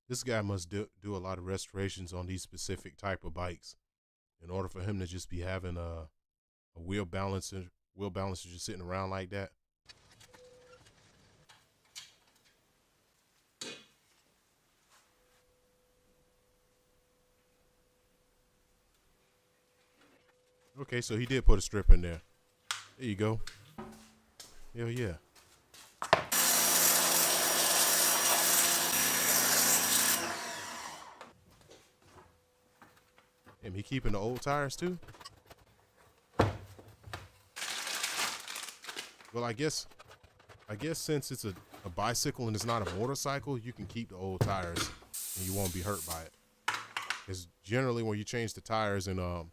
This guy must do a lot of restorations on these specific type of bikes in order for him to just be having a wheel balancer just sitting around like that. Okay, so he did put a strip in there. There you go. Hell yeah. Am he keeping the old tires too? Well, I guess since it's a bicycle and it's not a motorcycle, you can keep the old tires and you won't be hurt by it. Because generally when you change the tires in a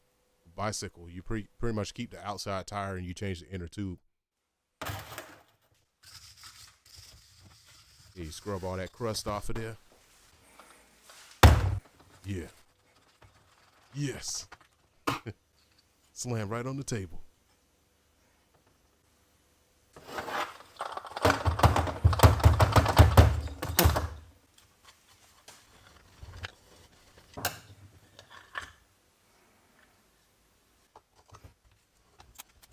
bicycle, you pretty much keep the outside tire and you change the inner tube. Yeah, you scrub all that crust off of there. Yeah. Yes. Slam right on the table.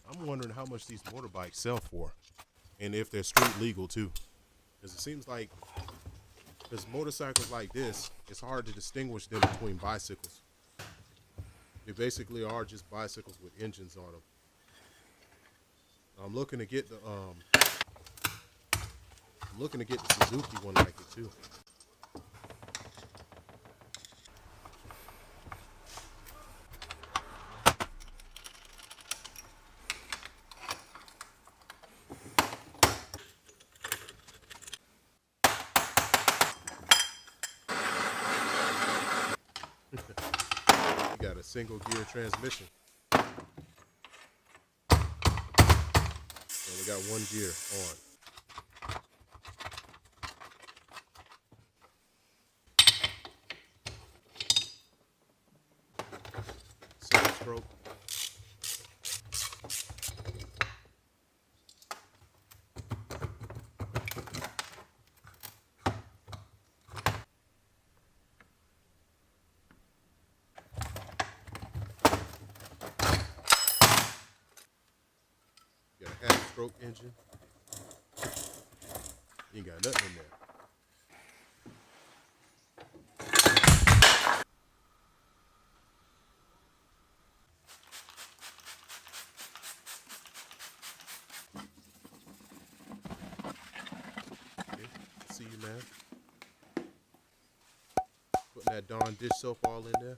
I'm wondering how much these motorbikes sell for and if they're street legal too. Because it seems like, because motorcycles like this, it's hard to distinguish them between bicycles. They basically are just bicycles with engines on them. I'm looking to get the Suzuki one like it too. Got a single gear transmission. Only got one gear on. Single stroke. Stroke engine. You ain't got nothing in there. Putting that darn dish soap all in there.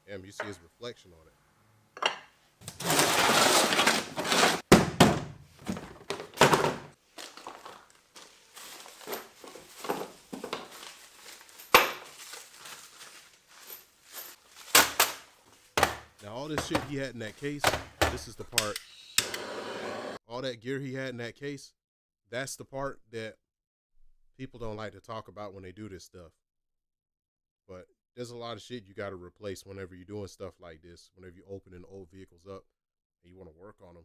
Damn, you see his reflection on it. Now all this shit he had in that case, this is the part. All that gear he had in that case, that's the part that people don't like to talk about when they do this stuff. But there's a lot of shit you got to replace whenever you're doing stuff like this. Whenever you're opening old vehicles up and you want to work on them.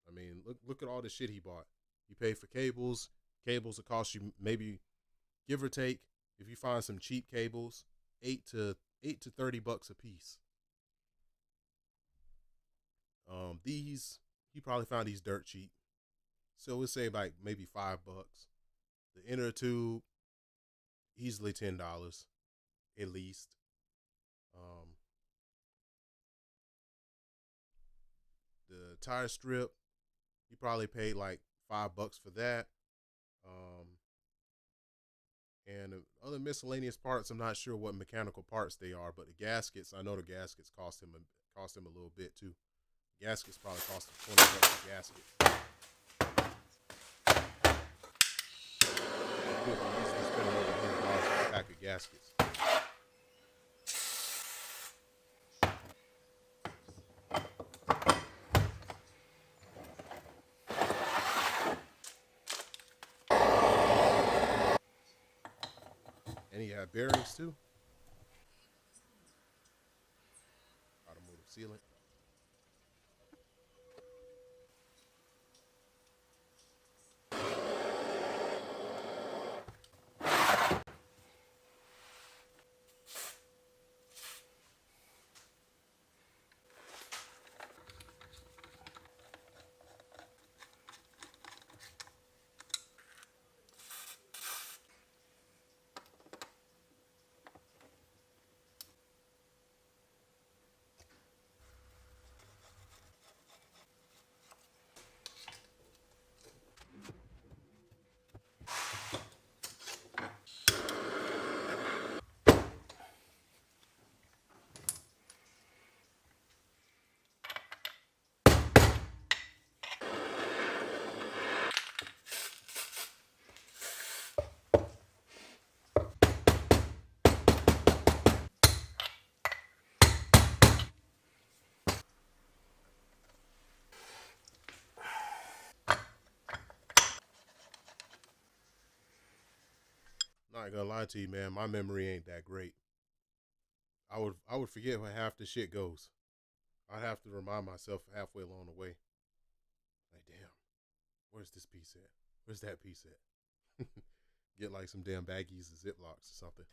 I mean, look at all the shit he bought. You pay for cables. Cables will cost you maybe, give or take, if you find some cheap cables, $8 to $30 a piece. These, he probably found these dirt cheap. So we'll say like maybe $5. The inner tube, easily $10 at least. The tire strip, he probably paid like $5 for that. And the other miscellaneous parts, I'm not sure what mechanical parts they are, but the gaskets, I know the gaskets cost him a little bit too. Gaskets probably cost him $20 a gasket. He used to spend over $100 for a pack of gaskets. And he had bearings too. Automotive sealant. Not gonna lie to you, man. My memory ain't that great. I would forget where half the shit goes. I'd have to remind myself halfway along the way. Like, damn, where's this piece at? Where's that piece at? Get like some damn baggies or Ziplocs or something.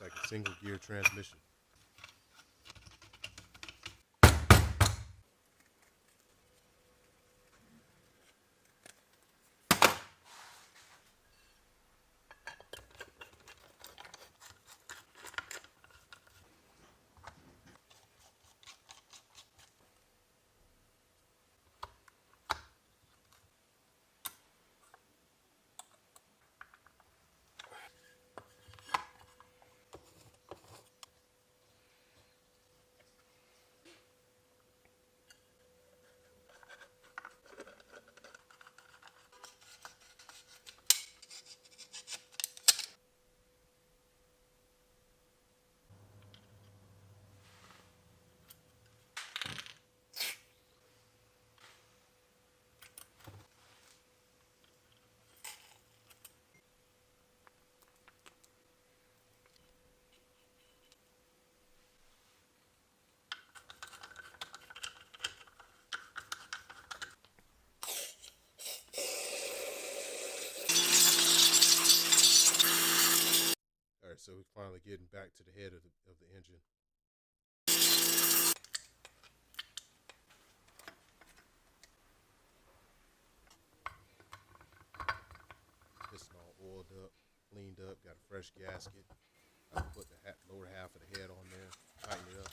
It's like a single gear transmission. All right, so we're finally getting back to the head of the engine. Piston all oiled up, cleaned up, got a fresh gasket. I put the lower half of the head on there, tighten it up.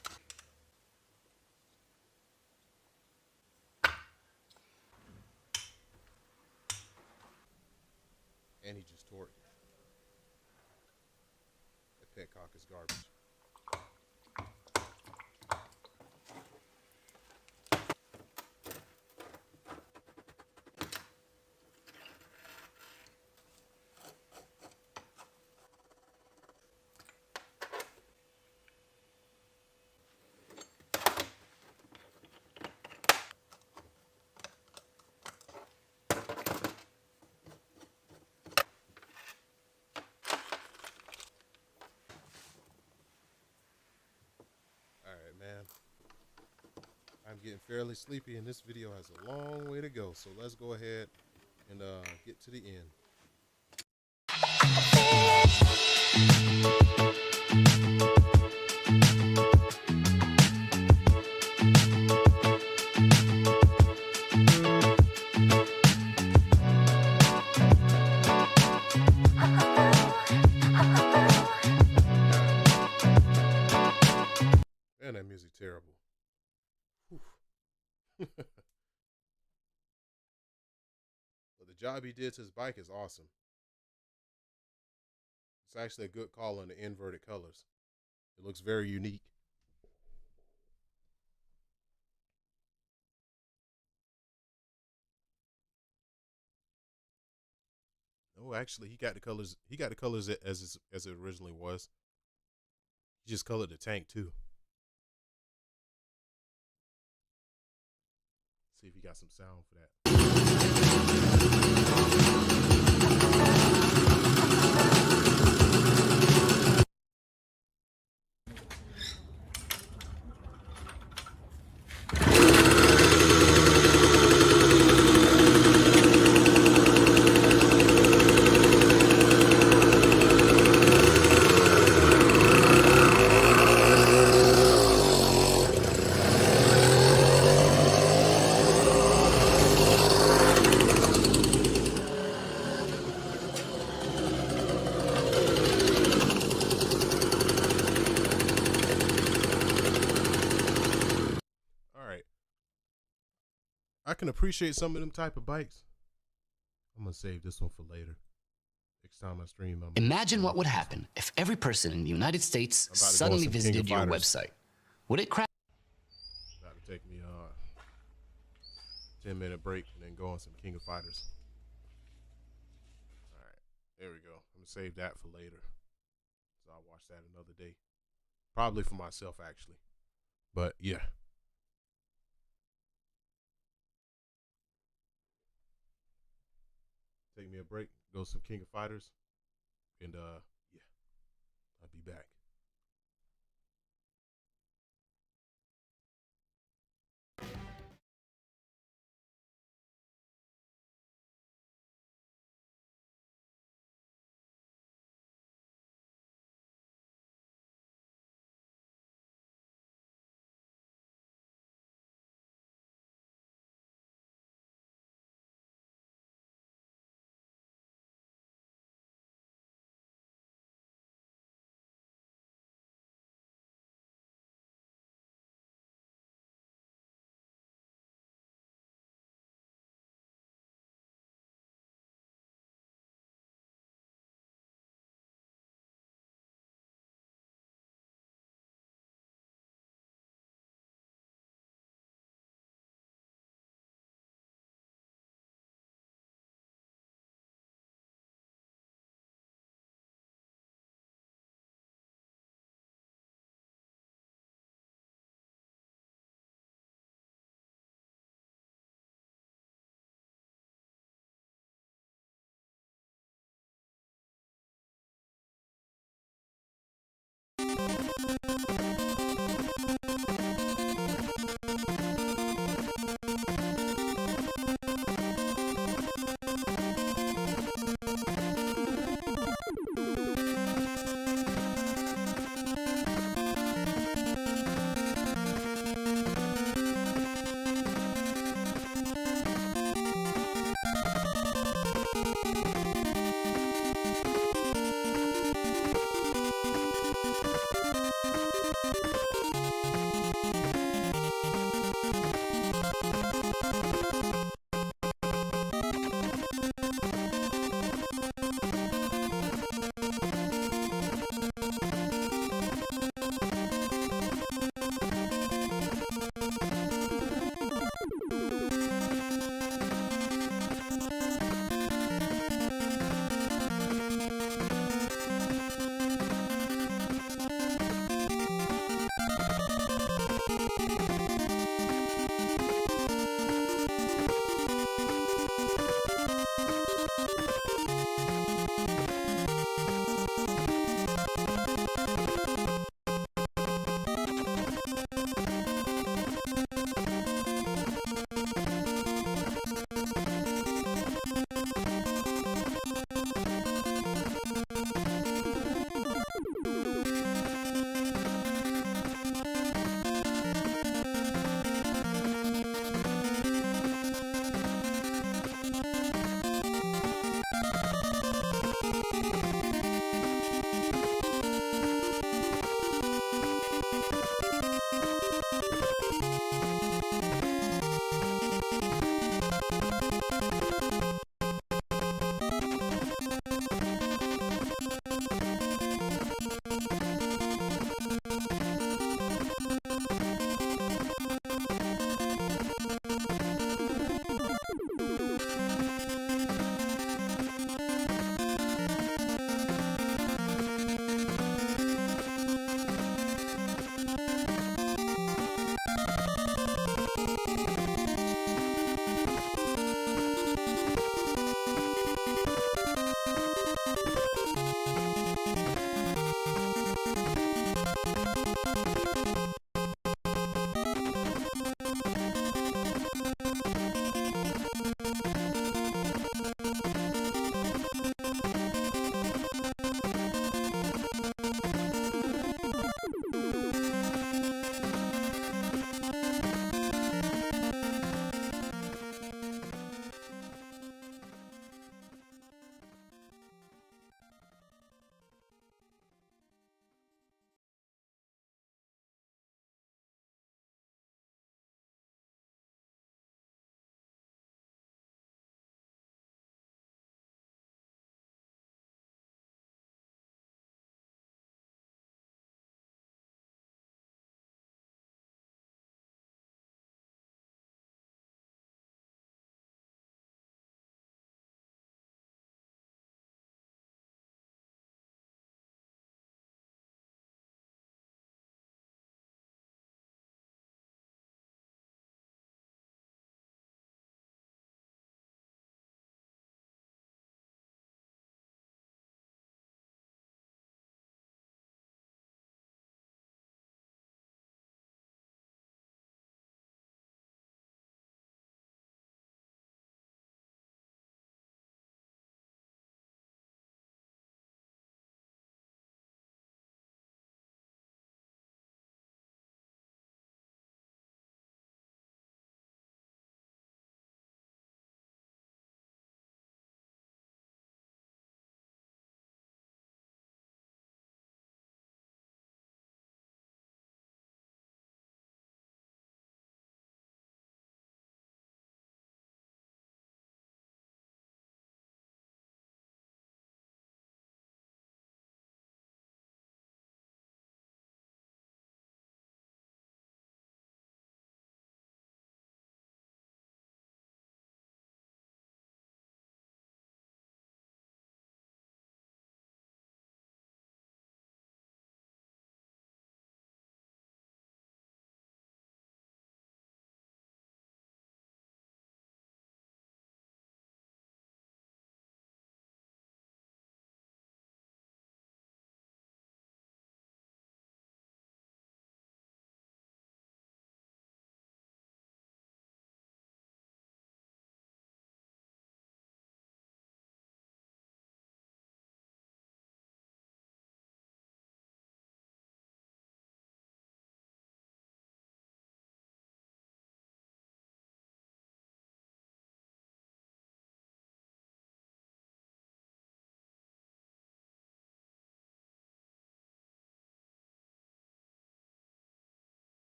And he just tore it. That petcock is garbage. Man, I'm getting fairly sleepy and this video has a long way to go, so let's go ahead and get to the end. Man, that music terrible. But the job he did to his bike is awesome. It's actually a good call on the inverted colors. It looks very unique. No, actually, he got the colors. He got the colors as it originally was. He just colored the tank too. See if you got some sound for that. I can appreciate some of them type of bikes. I'm gonna save this one for later. Next time I stream, Imagine what would happen if every person in the United States suddenly visited your website. Would it crash? About to take me a 10-minute break and then go on some King of Fighters. All right, there we go. I'm gonna save that for later, so I'll watch that another day. Probably for myself actually, but yeah. Take me a break, go some King of Fighters, and yeah, I'll be back.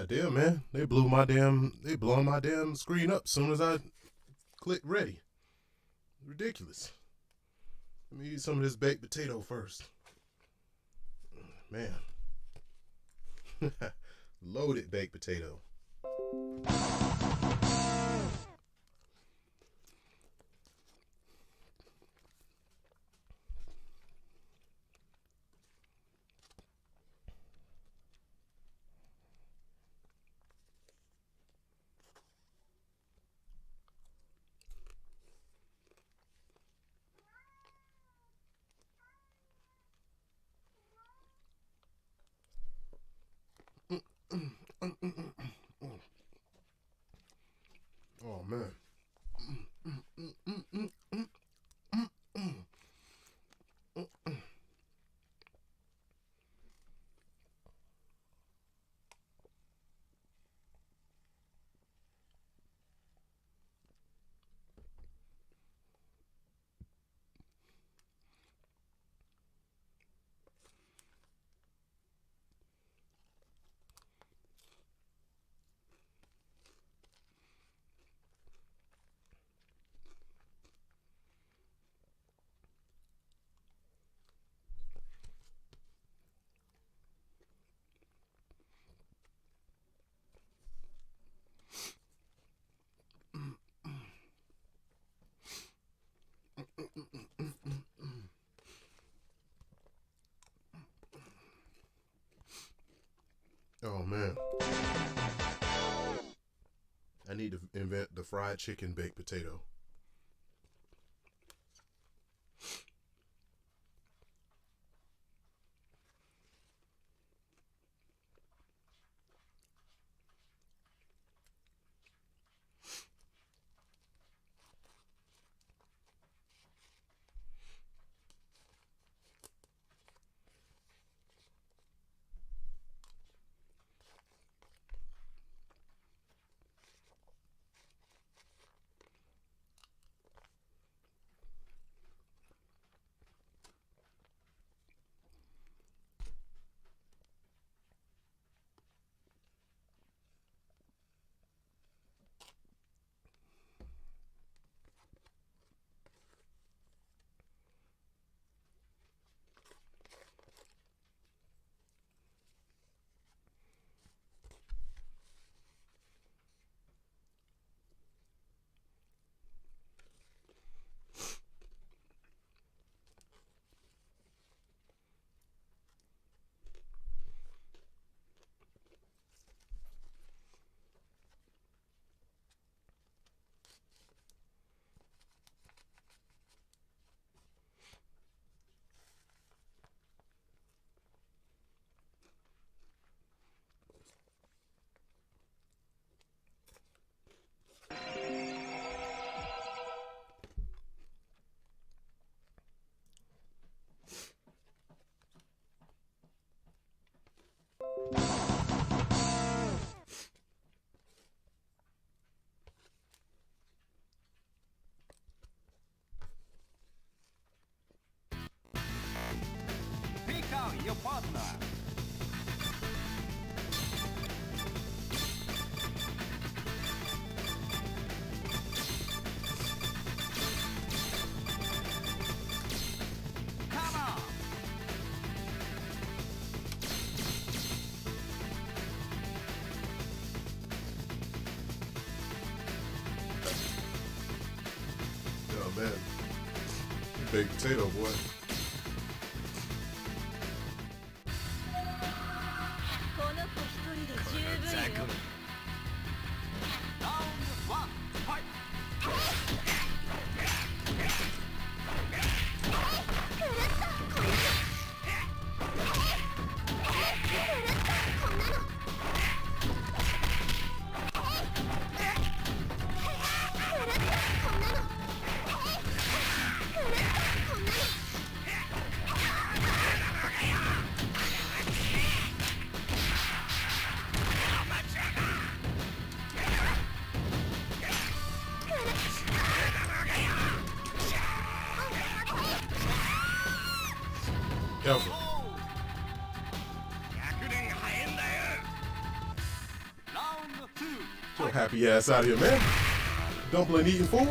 God damn, man. They blowing my damn screen up as soon as I click ready. Ridiculous. Let me eat some of this baked potato first. Man. Loaded baked potato. Oh man. Oh man. I need to invent the fried chicken baked potato. Pick out your partner. Come on. Oh man. Baked potato, boy. Careful. your happy ass out of here, man. Dumpling eating fool.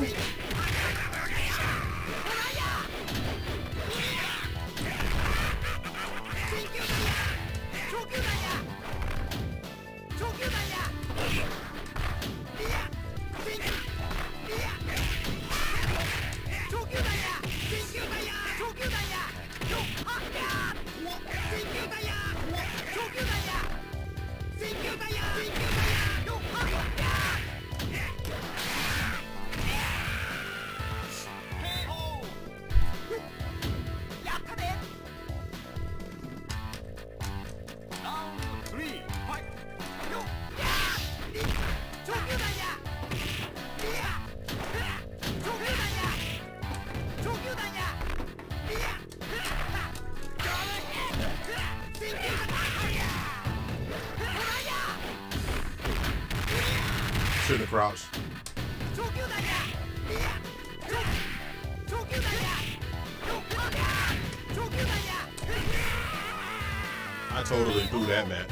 Shouldn't have crouched. I totally threw that match.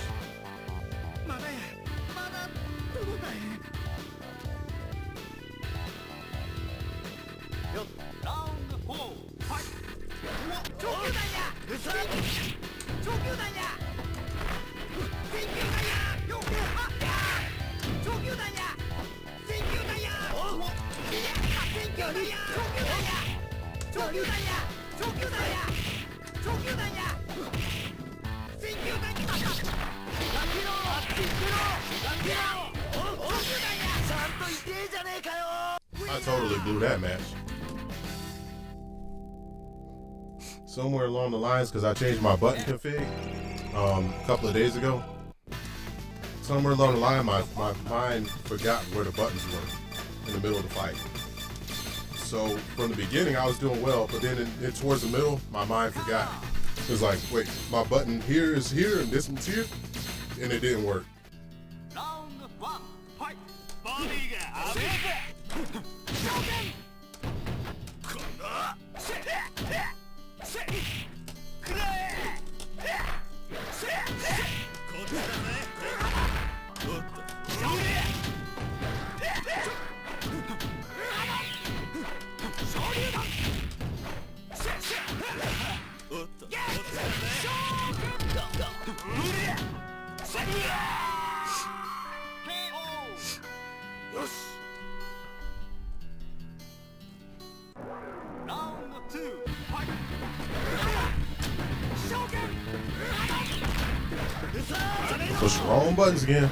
I totally blew that match. Somewhere along the lines, because I changed my button config a couple of days ago. Somewhere along the line, my mind forgot where the buttons were in the middle of the fight. So from the beginning, I was doing well, but then towards the middle, my mind forgot. It was like, wait, my button here is here and this one's here, and it didn't work. Push the wrong buttons again.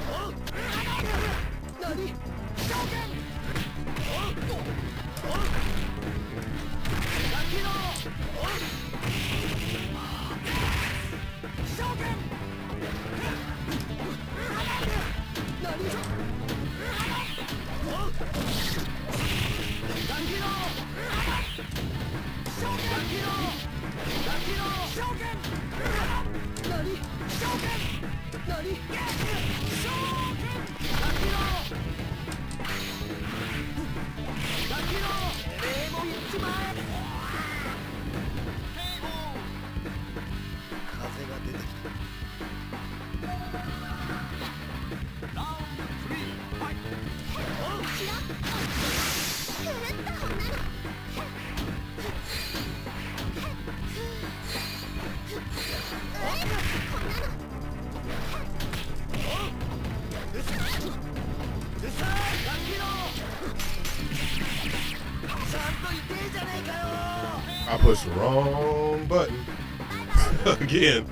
I pushed the wrong button. Again,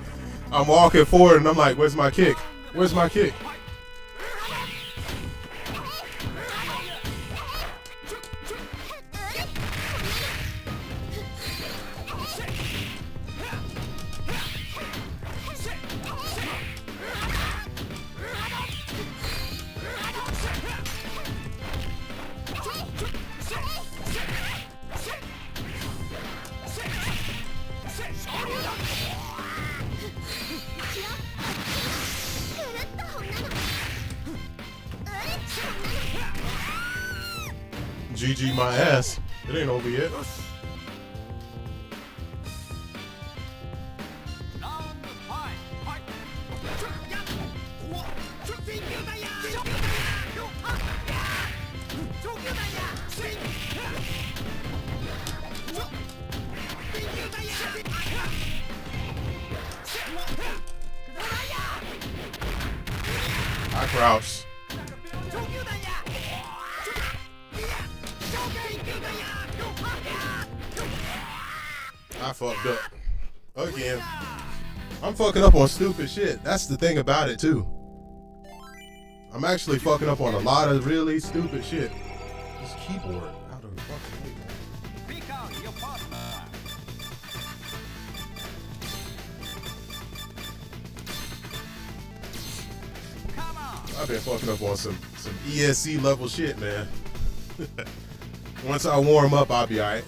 I'm walking forward and I'm like, where's my kick? Where's my kick? GG my ass. It ain't over yet. Crouch. I fucked up. Again. I'm fucking up on stupid shit. That's the thing about it, too. I'm actually fucking up on a lot of really stupid shit. This keyboard out of the fucking way, man. Pick out your partner. I've been fucking up on some ESC level shit, man. Once I warm up, I'll be alright.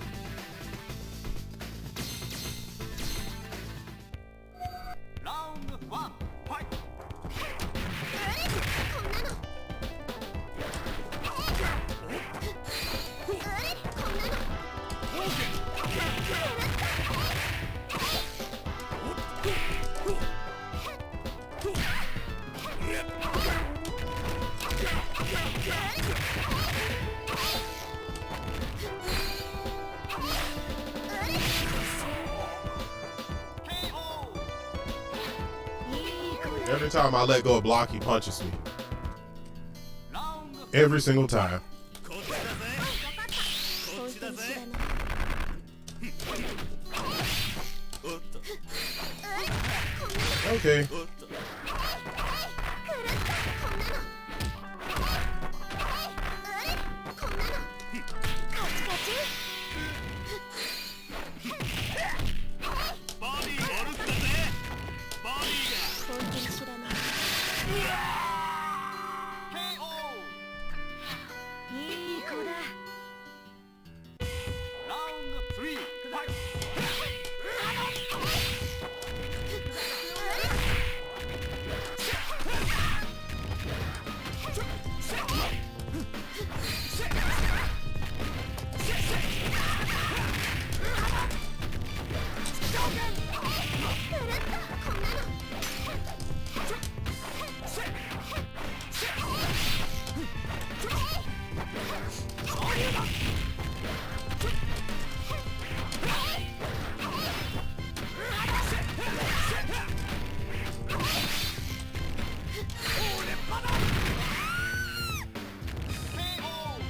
Every time I let go of block, he punches me. Every single time. Okay.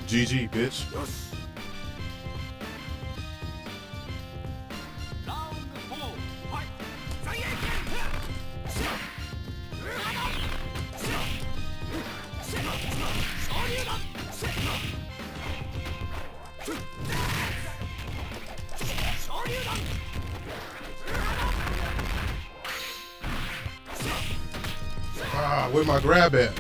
GG, bitch. Ah, where my grab at?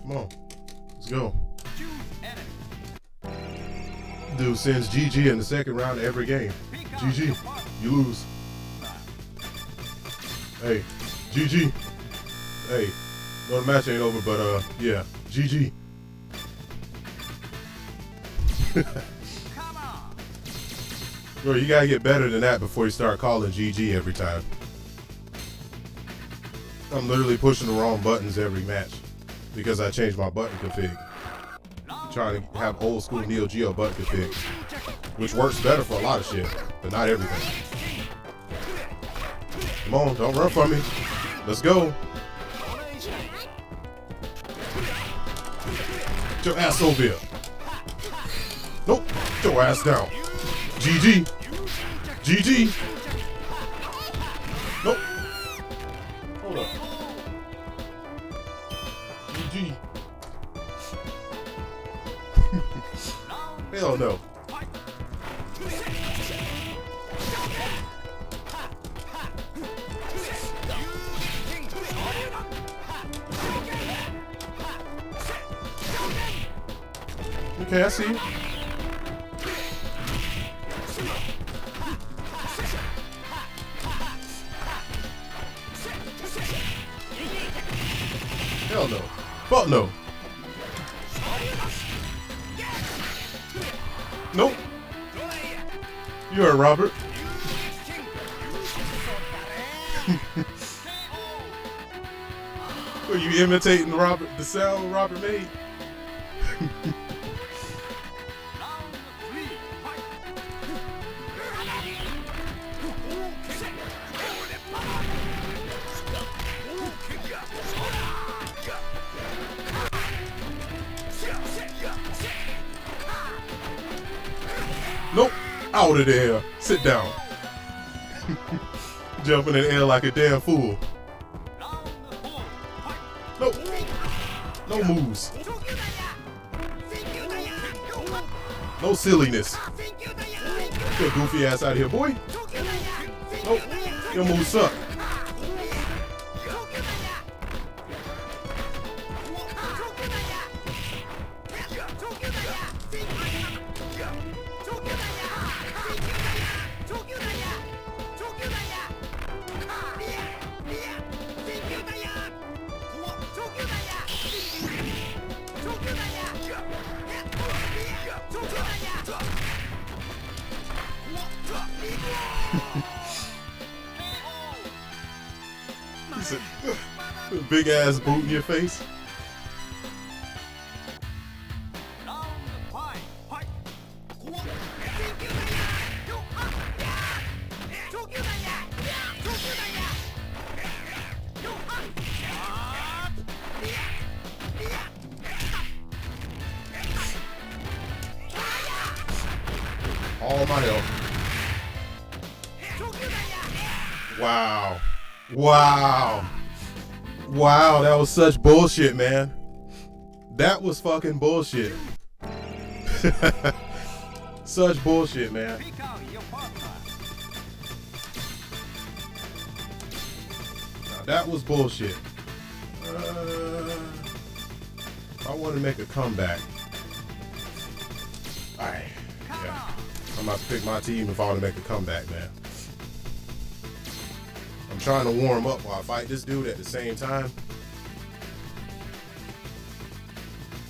Come on, let's go. Dude sends GG in the second round of every game. GG, you lose. Hey, GG. Hey, no, the match ain't over, but yeah, GG. Bro, you gotta get better than that before you start calling GG every time. I'm literally pushing the wrong buttons every match because I changed my button config. I'm trying to have old school Neo Geo button config, which works better for a lot of shit, but not everything. Come on, don't run from me. Let's go. Get your ass over here. Nope, get your ass down. GG. GG. Nope. Hold up. GG. Hell no. Okay, I see you. Hell no. Fuck no. Nope. You heard Robert. Were you imitating Robert, the sound Robert made? Out of there. Sit down. Jumping in the air like a damn fool. No. No moves. No silliness. Get your goofy ass out of here, boy. Nope. Your moves suck. Big ass boot in your face. All my help. Wow. Wow. Wow, that was such bullshit, man. That was fucking bullshit. Such bullshit, man. Now, that was bullshit. I want to make a comeback. Alright. Yeah. I'm about to pick my team if I want to make a comeback, man. I'm trying to warm up while I fight this dude at the same time.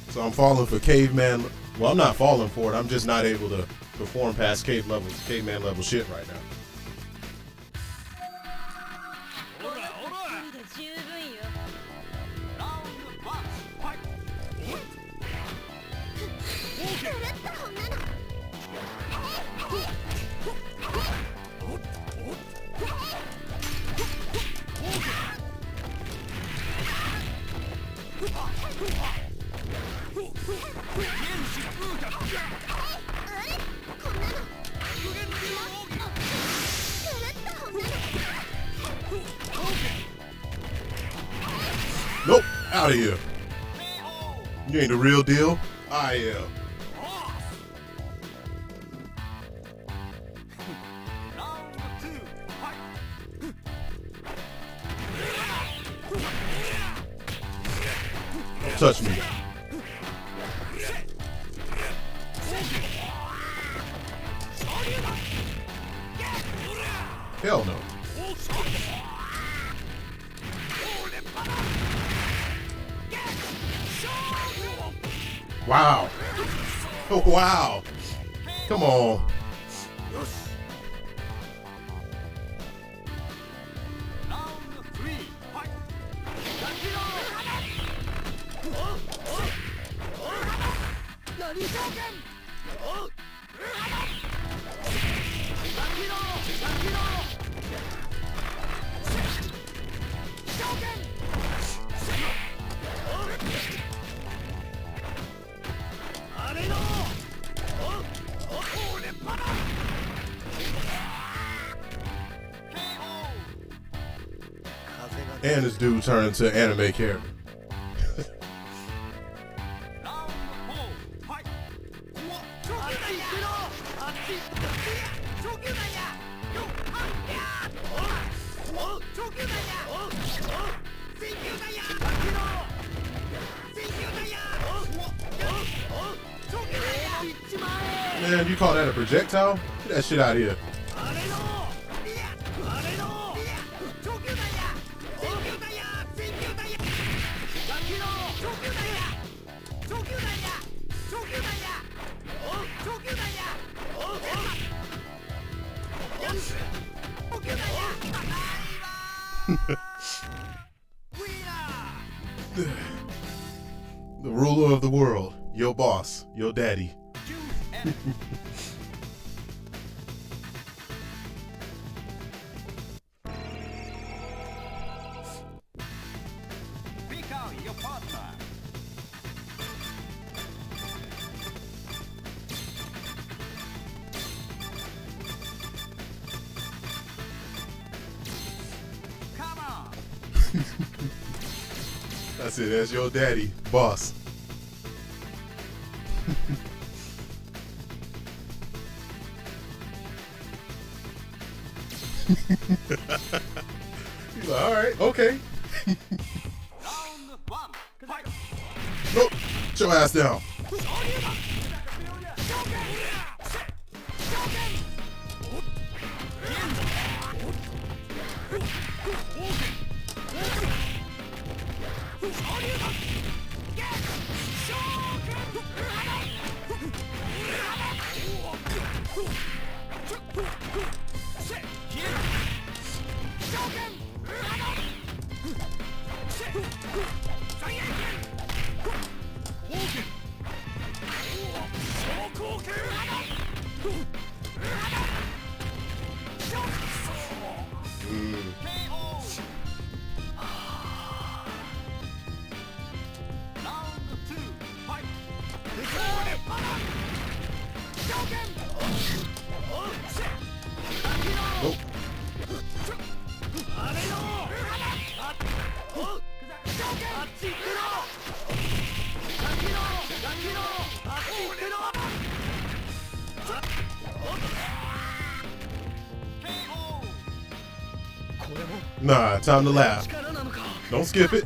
So I'm falling for caveman. Well, I'm not falling for it. I'm just not able to perform past caveman level shit right now. Nope, out of here. You ain't the real deal. I am. Don't touch me. Hell no. Wow. Oh, wow. Come on. And this dude turned into an anime character. Man, you call that a projectile? Get that shit out of here. The ruler of the world, your boss, your daddy. That's it. That's your daddy, boss. He's like, all right, okay. Nope. Get your ass down. Nah, time to laugh. Don't skip it.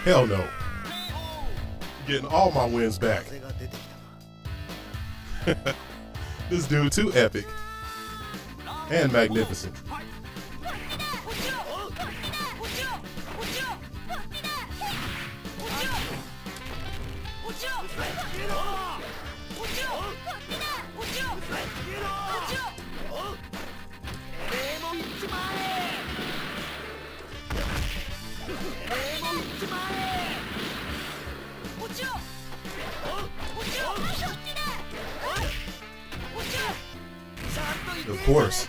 Hell no. Getting all my wins back. This dude too epic. And magnificent. Of course.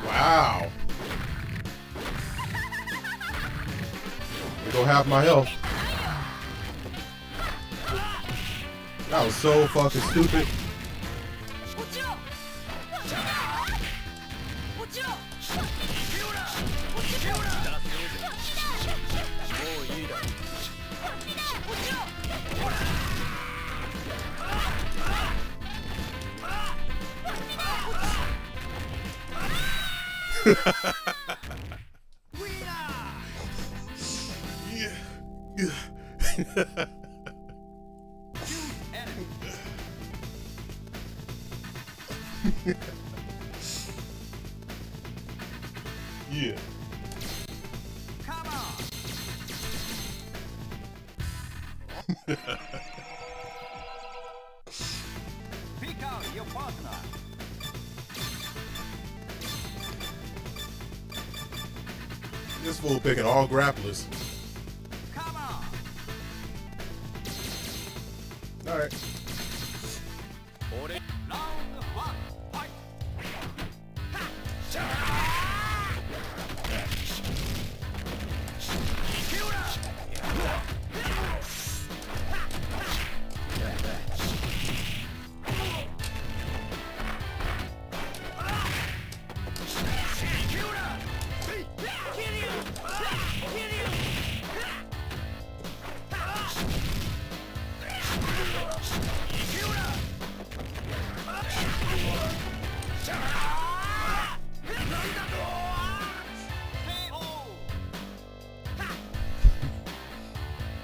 Wow. Go half my health. That was so fucking stupid. Yeah. Come on. Pick out your partner. This fool picking all grapplers. Come on. All right. Round one. Fight.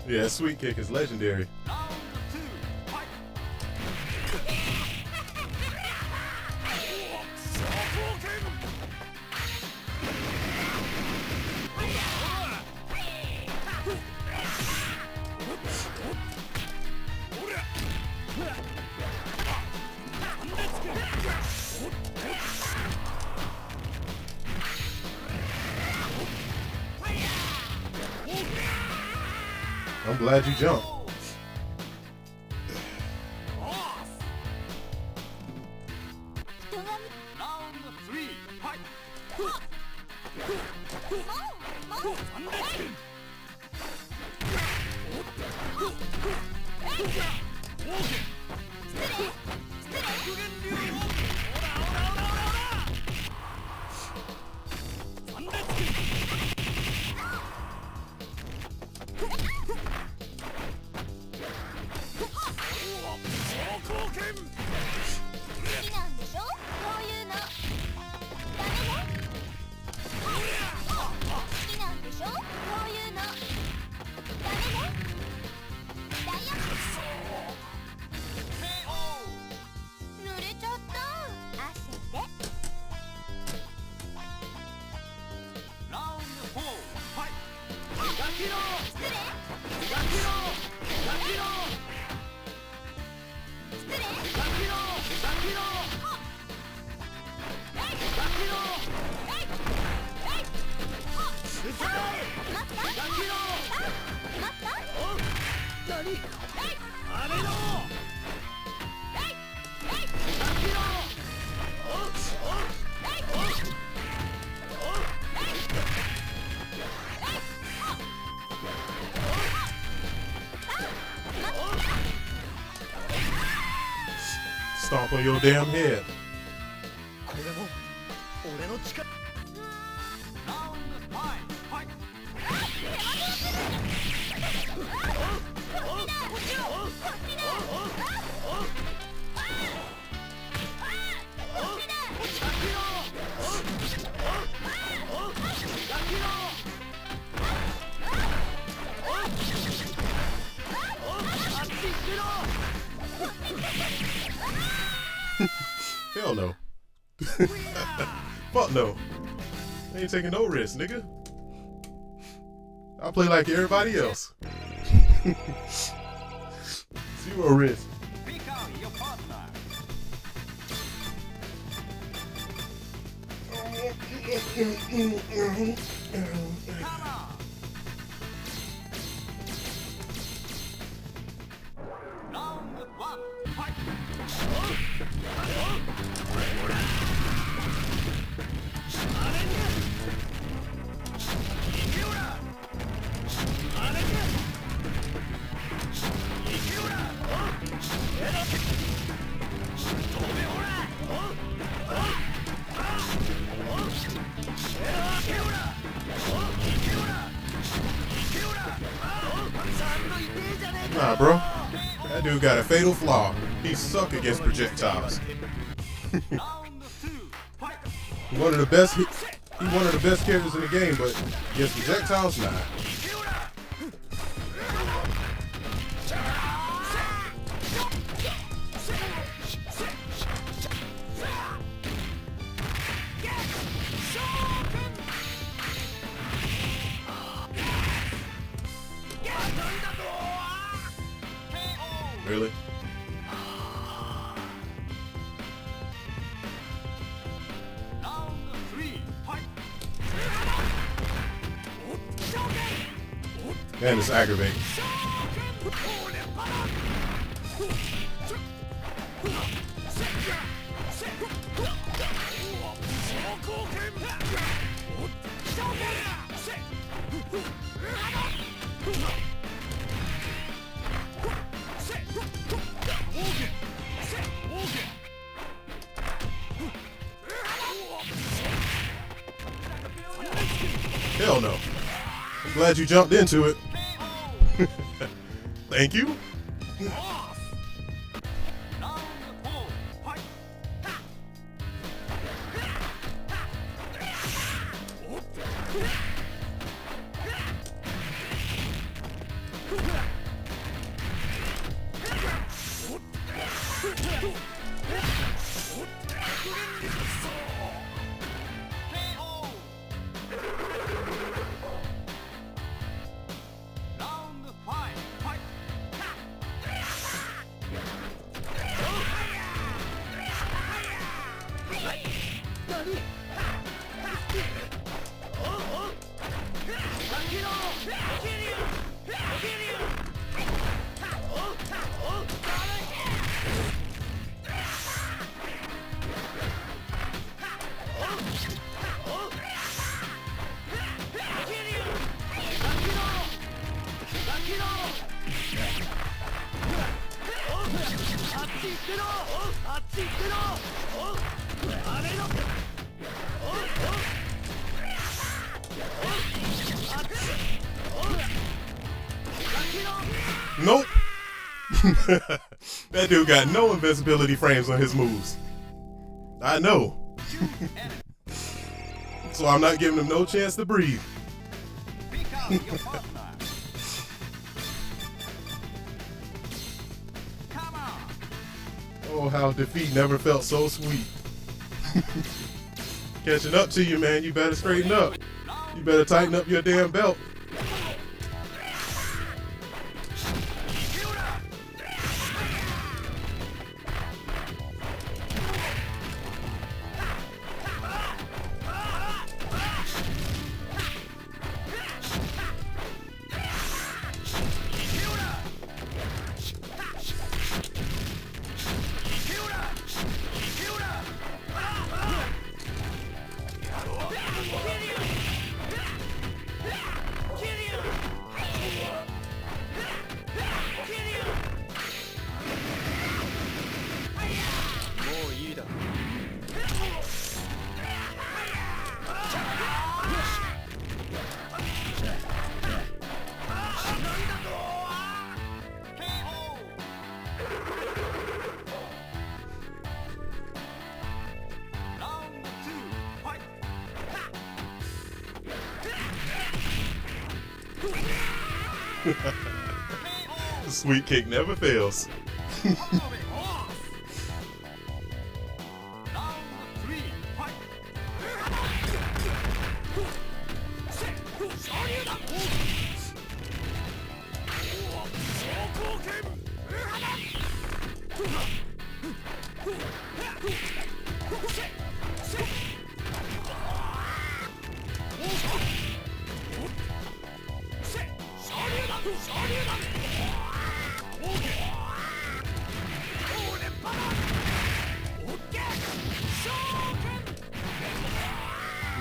Yeah, sweet kick is legendary. I'm glad you jumped. Stomp on your damn head. Hell no. Fuck no. I ain't taking no risk, nigga. I'll play like everybody else. 0 risk. Pick out your partner. Come on. Round 1, fight. Nah, bro. That dude got a fatal flaw. He suck against projectiles. One of the best. He's one of the best characters in the game, but against projectiles, nah. Really? Man, it's aggravating. Hell no. I'm glad you jumped into it. Thank you. Nope. That dude got no invincibility frames on his moves. I know. So I'm not giving him no chance to breathe. Oh, how defeat never felt so sweet. Catching up to you, man. You better straighten up. You better tighten up your damn belt. The sweet cake never fails.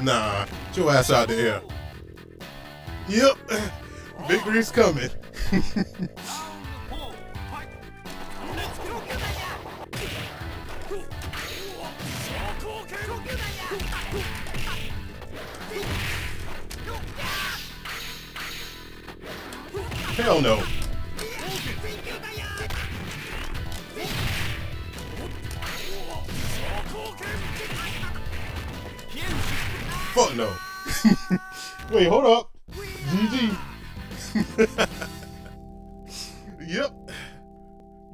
Nah, get your ass out there. Yep, victory's coming. Hell no. Fuck no. Wait, hold up. GG. Yep.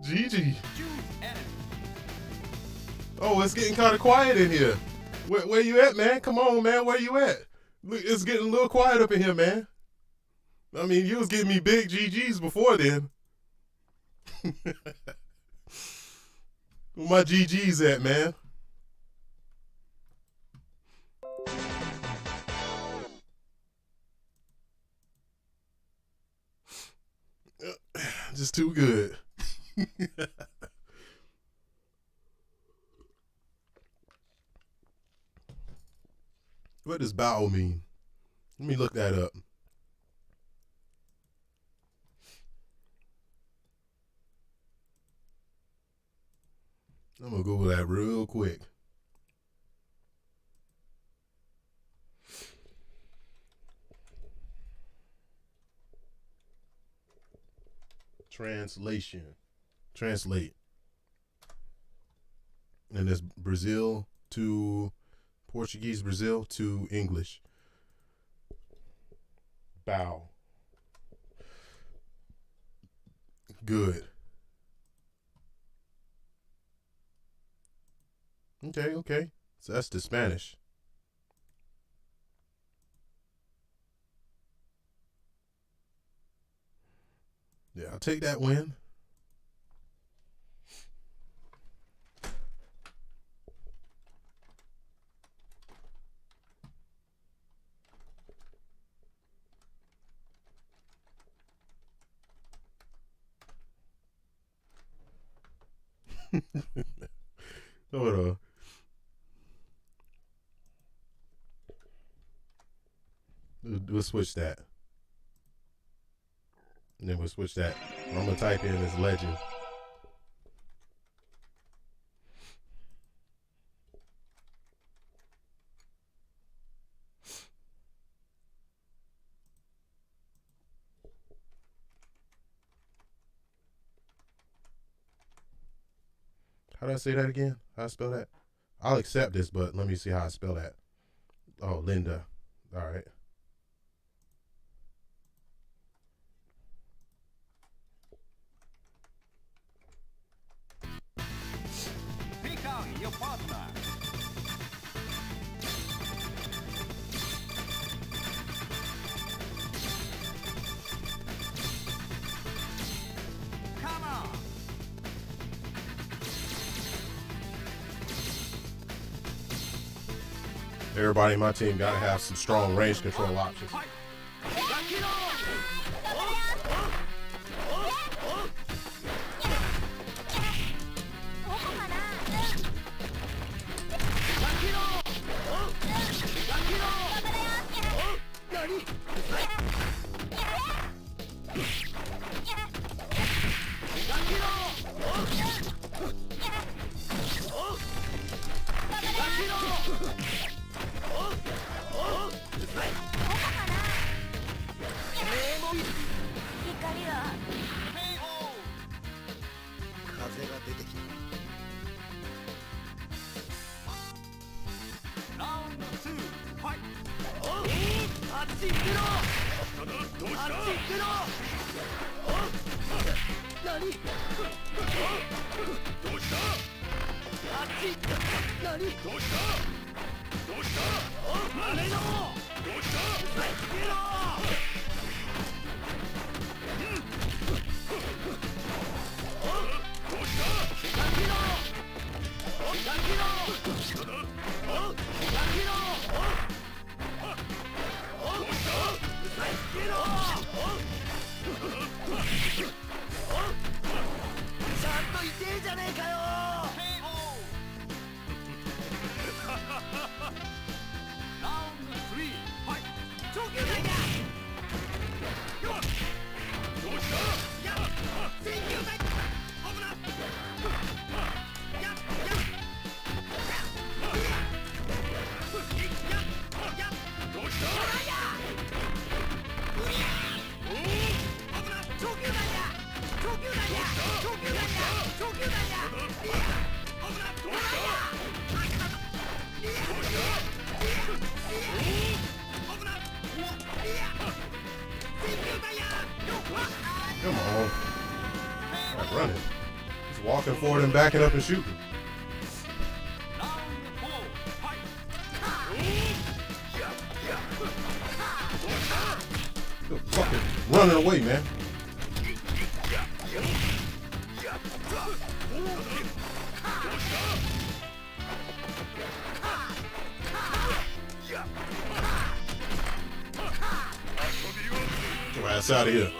GG. Oh, it's getting kind of quiet in here. Where you at, man? Come on, man. Where you at? Look, it's getting a little quiet up in here, man. I mean, you was giving me big GGs before then. Where my GGs at, man? Just too good. What does bow mean? Let me look that up. I'm gonna Google that real quick. Translate. And it's Brazil to Portuguese, Brazil to English. Bow. Good. Okay. So that's the Spanish. Yeah, I'll take that win. Hold on. We'll switch that. And then we'll switch that. I'm gonna type in this legend. How do I say that again? How I spell that? I'll accept this, but let me see how I spell that. Oh, Linda. All right. Pick out your partner. Come on. Everybody in my team got to have some strong range control options. Round 2, fight. Come on. Not running. Just walking forward and backing up and shooting. You're fucking running away, man. Get your ass out of here.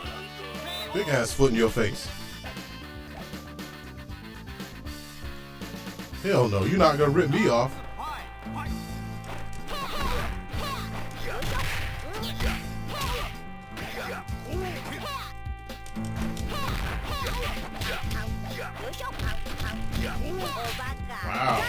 Big ass foot in your face. Hell no, you're not gonna rip me off. Wow.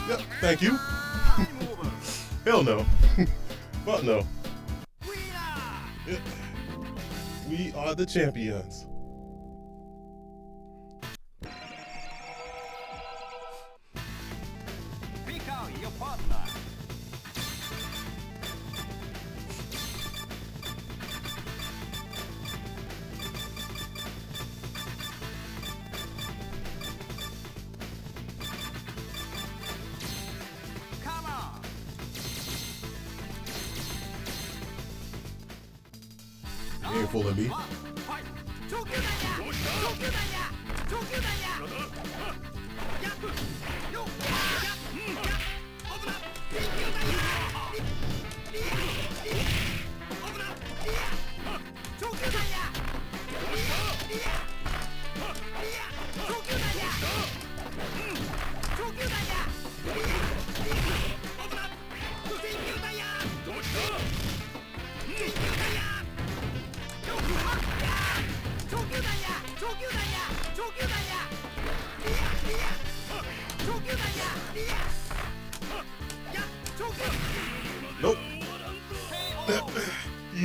Yep, thank you. Hell no. Fuck no. Yep. We are the champions. Pick out your partner. Come on. You ain't fooling me.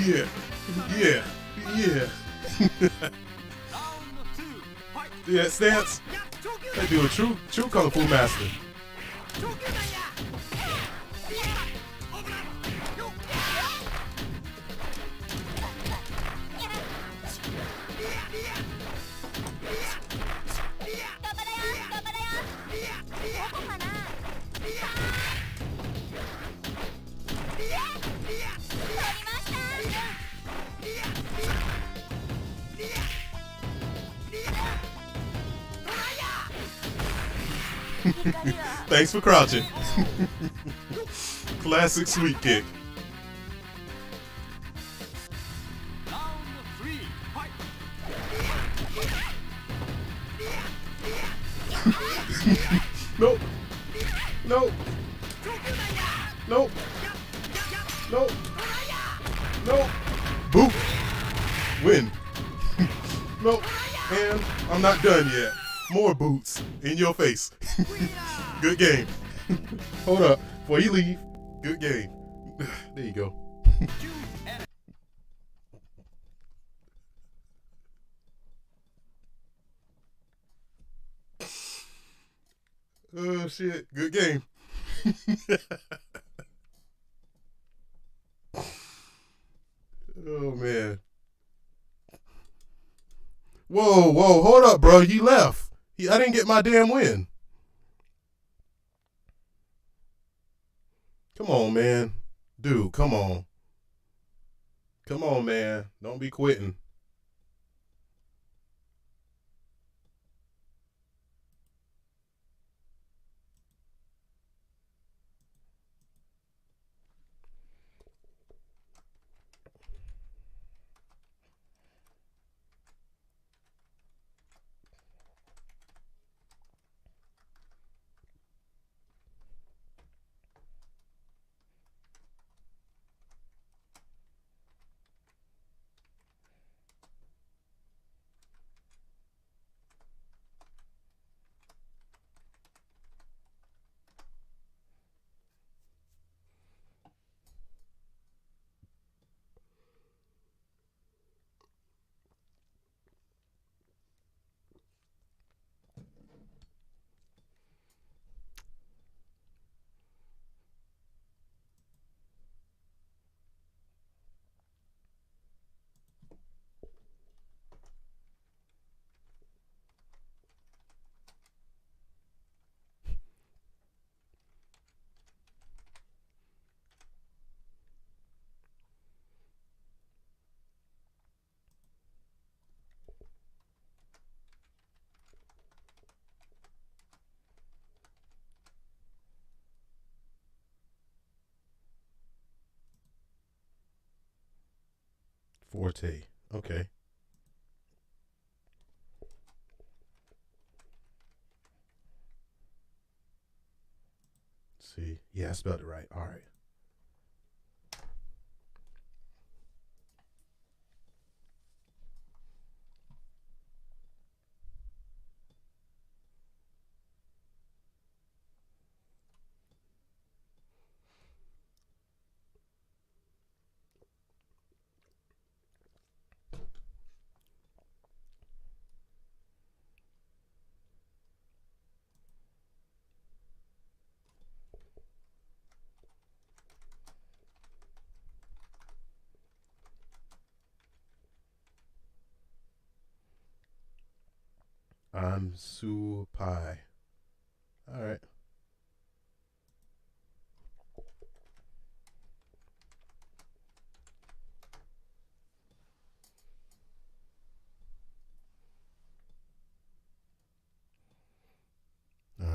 Yeah. Yeah. Yeah. Yeah, stance. They do a true Kung Fu master. Thanks for crouching. Classic sweet kick. Nope. Nope. Nope. Nope. Nope. Boop. Win. Nope. And I'm not done yet. More boots in your face. Good game. Hold up. Before you leave, good game. There you go. Oh, shit. Good game. Oh, man. Whoa, hold up, bro. You left. I didn't get my damn win. Come on, man. Dude, come on. Come on, man. Don't be quitting. Forte. Okay. Let's see. Yeah, I spelled it right. All right. I'm Su Pai. All right.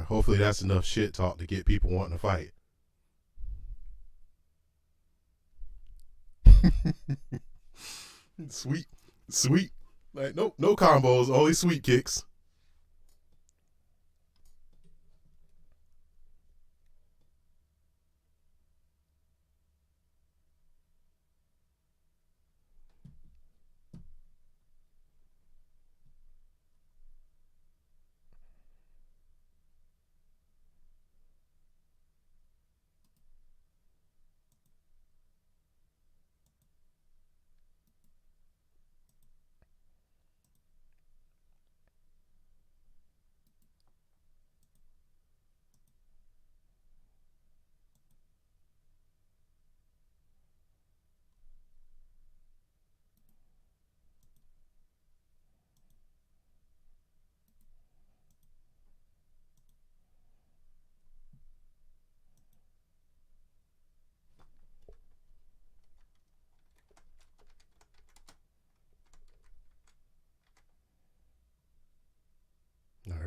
Hopefully that's enough shit talk to get people wanting to fight. Sweet. Like, nope, no combos, only sweet kicks.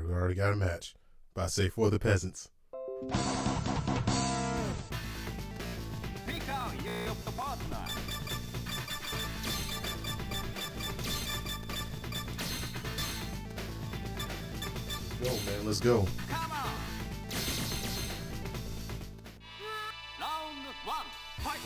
We already got a match. But I say for the peasants. Pick out your partner. Let's go, man. Let's go. Come on. Round 1, fight.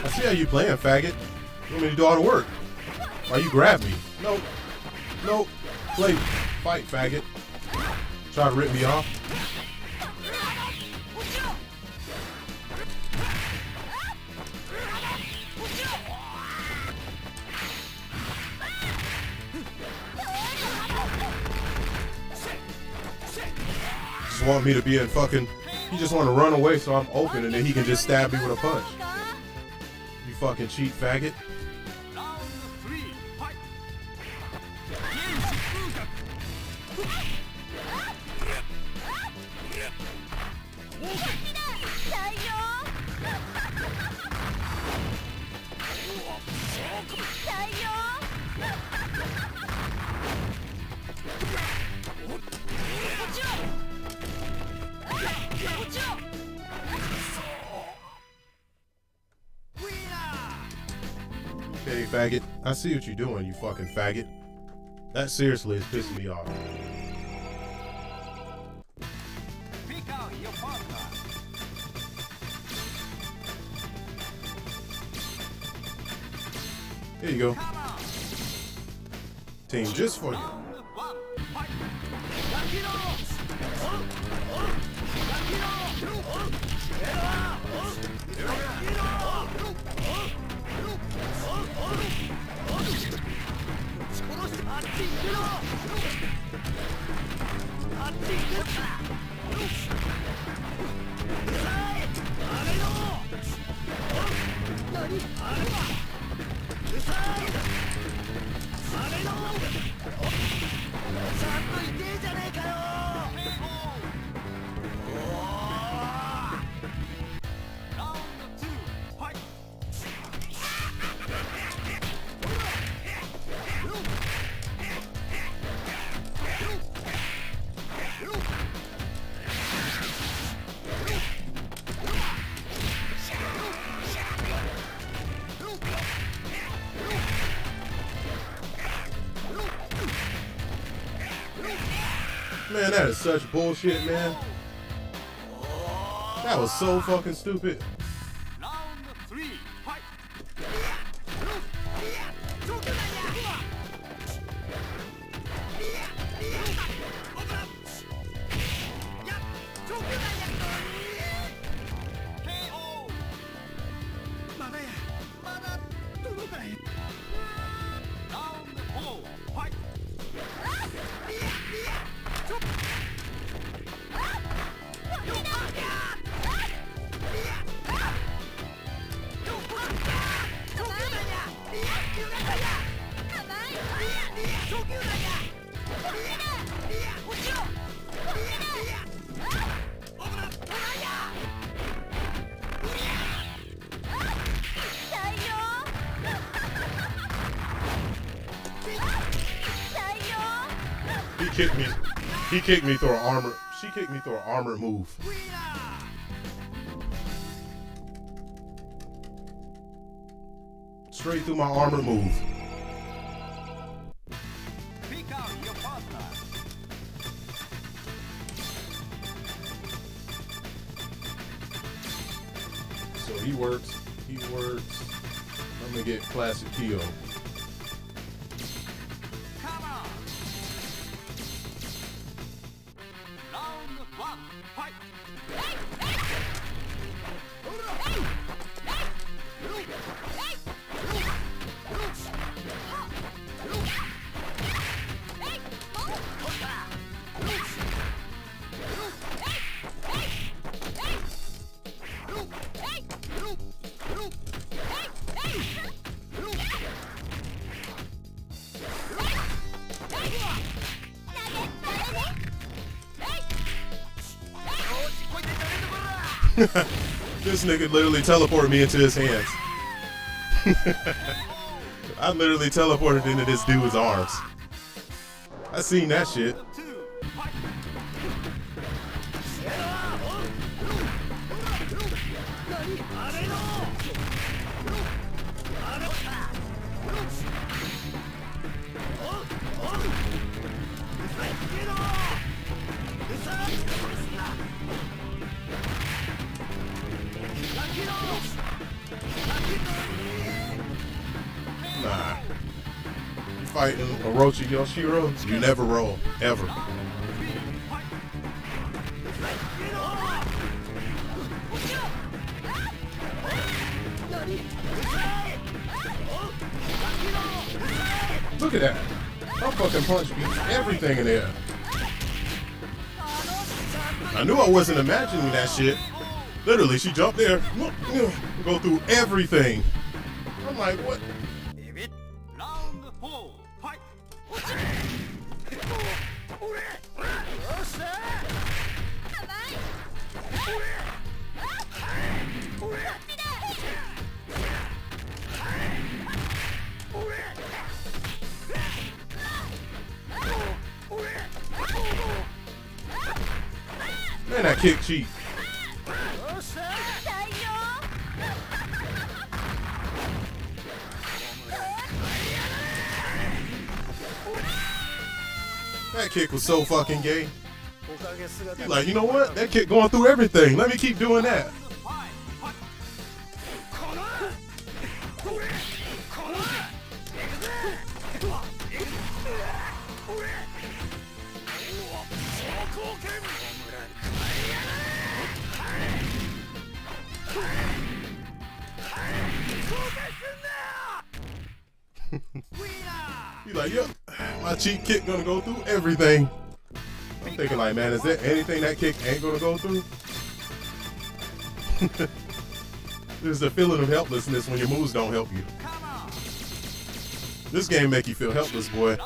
I see how you playing, faggot. You want me to do all the work? Why you grab me? Nope. Nope. Play. Fight, faggot. Try to rip me off. Just want me to be a fucking... He just want to run away so I'm open and then he can just stab me with a punch. You fucking cheat faggot. Okay, faggot. I see what you're doing, you fucking faggot. That seriously is pissing me off. Pick out your partner. Here you go. Team just for you. Man, that is such bullshit, man. That was so fucking stupid. Round 3, fight. He kicked me through an armor. She kicked me through an armor move. Straight through my armor move. Pick out your partner. So he works. He works. I'm gonna get classic Kyo. one, fight! This nigga literally teleported me into his hands. I literally teleported into this dude's arms. I seen that shit. Nah. You fighting Orochi Yoshiro, you never roll. Ever. Look at that. That fucking punch beats everything in there. I knew I wasn't imagining that shit. Literally, she jumped there, go through everything. I'm like, what? Round 4, fight! Man, that kick cheap. That kick was so fucking gay. Like, you know what? That kick going through everything. Let me keep doing that. You like, yep, my cheap kick gonna go through everything. I'm thinking like, man, is there anything that kick ain't gonna go through? There's a feeling of helplessness when your moves don't help you. This game make you feel helpless, boy.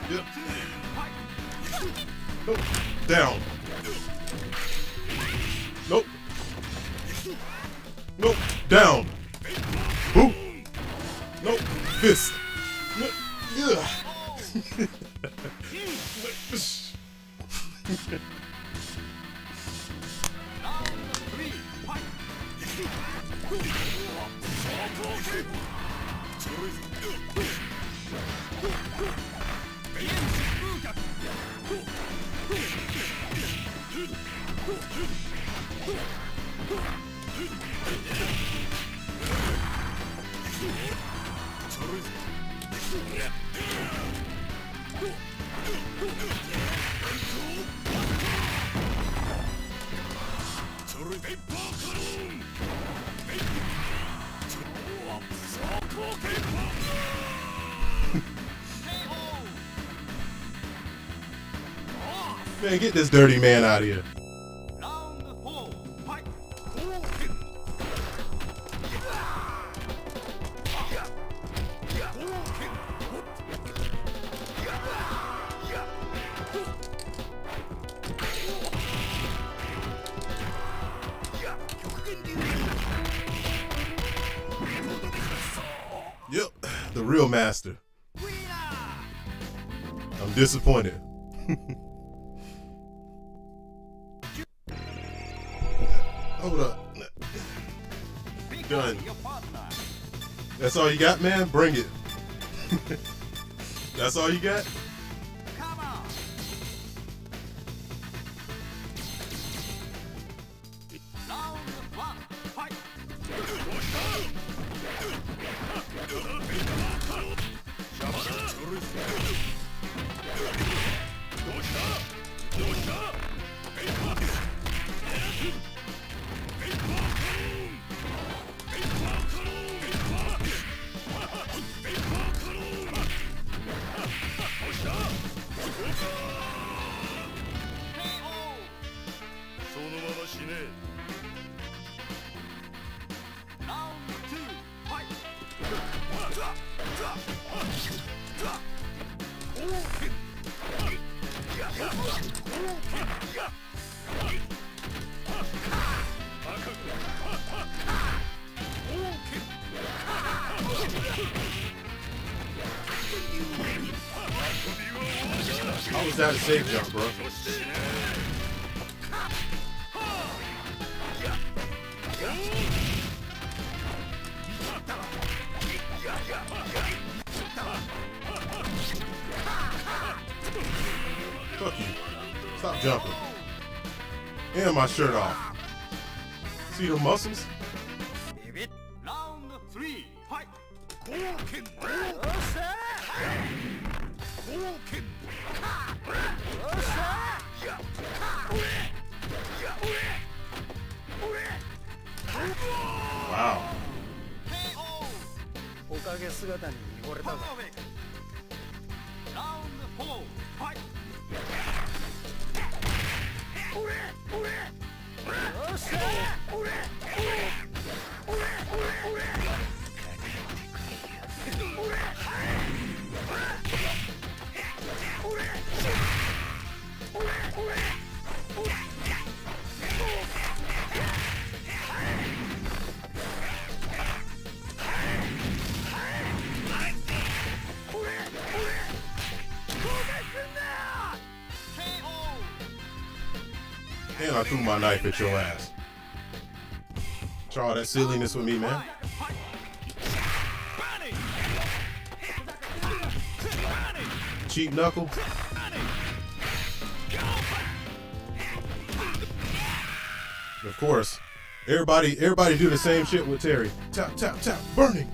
Yep. Nope. Down. Nope. Nope. Down. Boom. Nope. Fist. Nope. Yeah. Man, get this dirty man out of here. Yep, the real master. I'm disappointed. Hold up. Done. That's all you got, man? Bring it. That's all you got? How was that a safe jump, bro? Fuck you. Stop jumping. And my shirt off. See the muscles? Round 3, fight! Wow. おかげ姿に見惚れたが。Round 4, fight! よっしゃAnd I threw my knife at your ass. Try all that silliness with me, man. Cheap knuckle. Of course, everybody do the same shit with Terry. Tap, tap, tap, burning.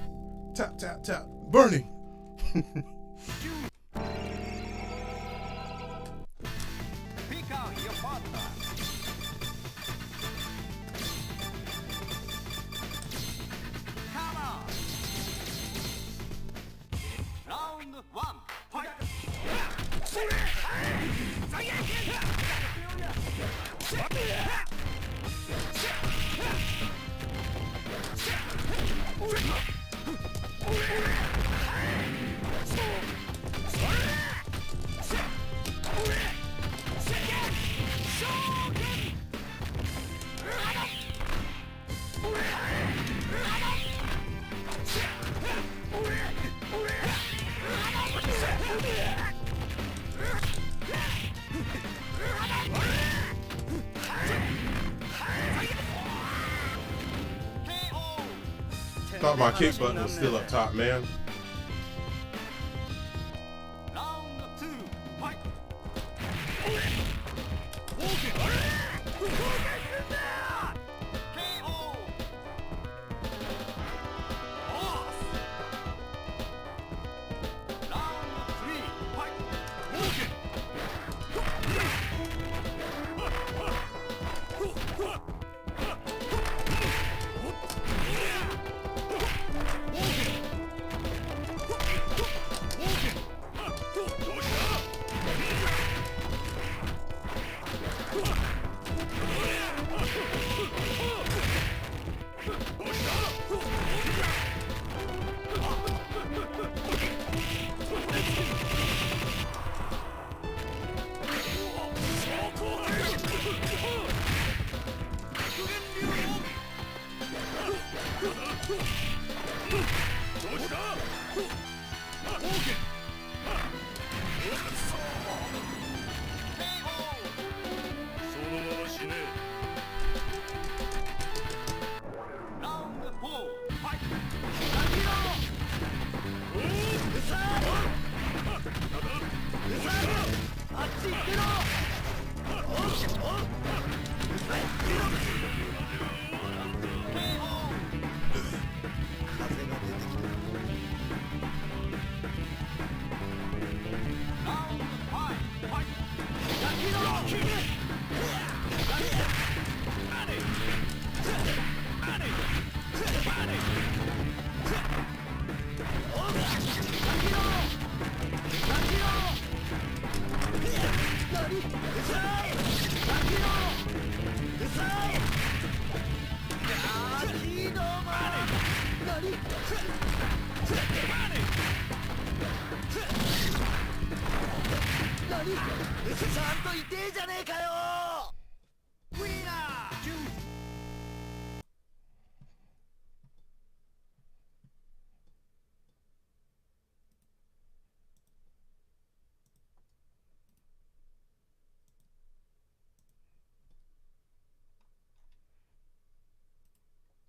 Tap, tap, tap, burning. Thought my kick button was still up top, man. Round 2, fight!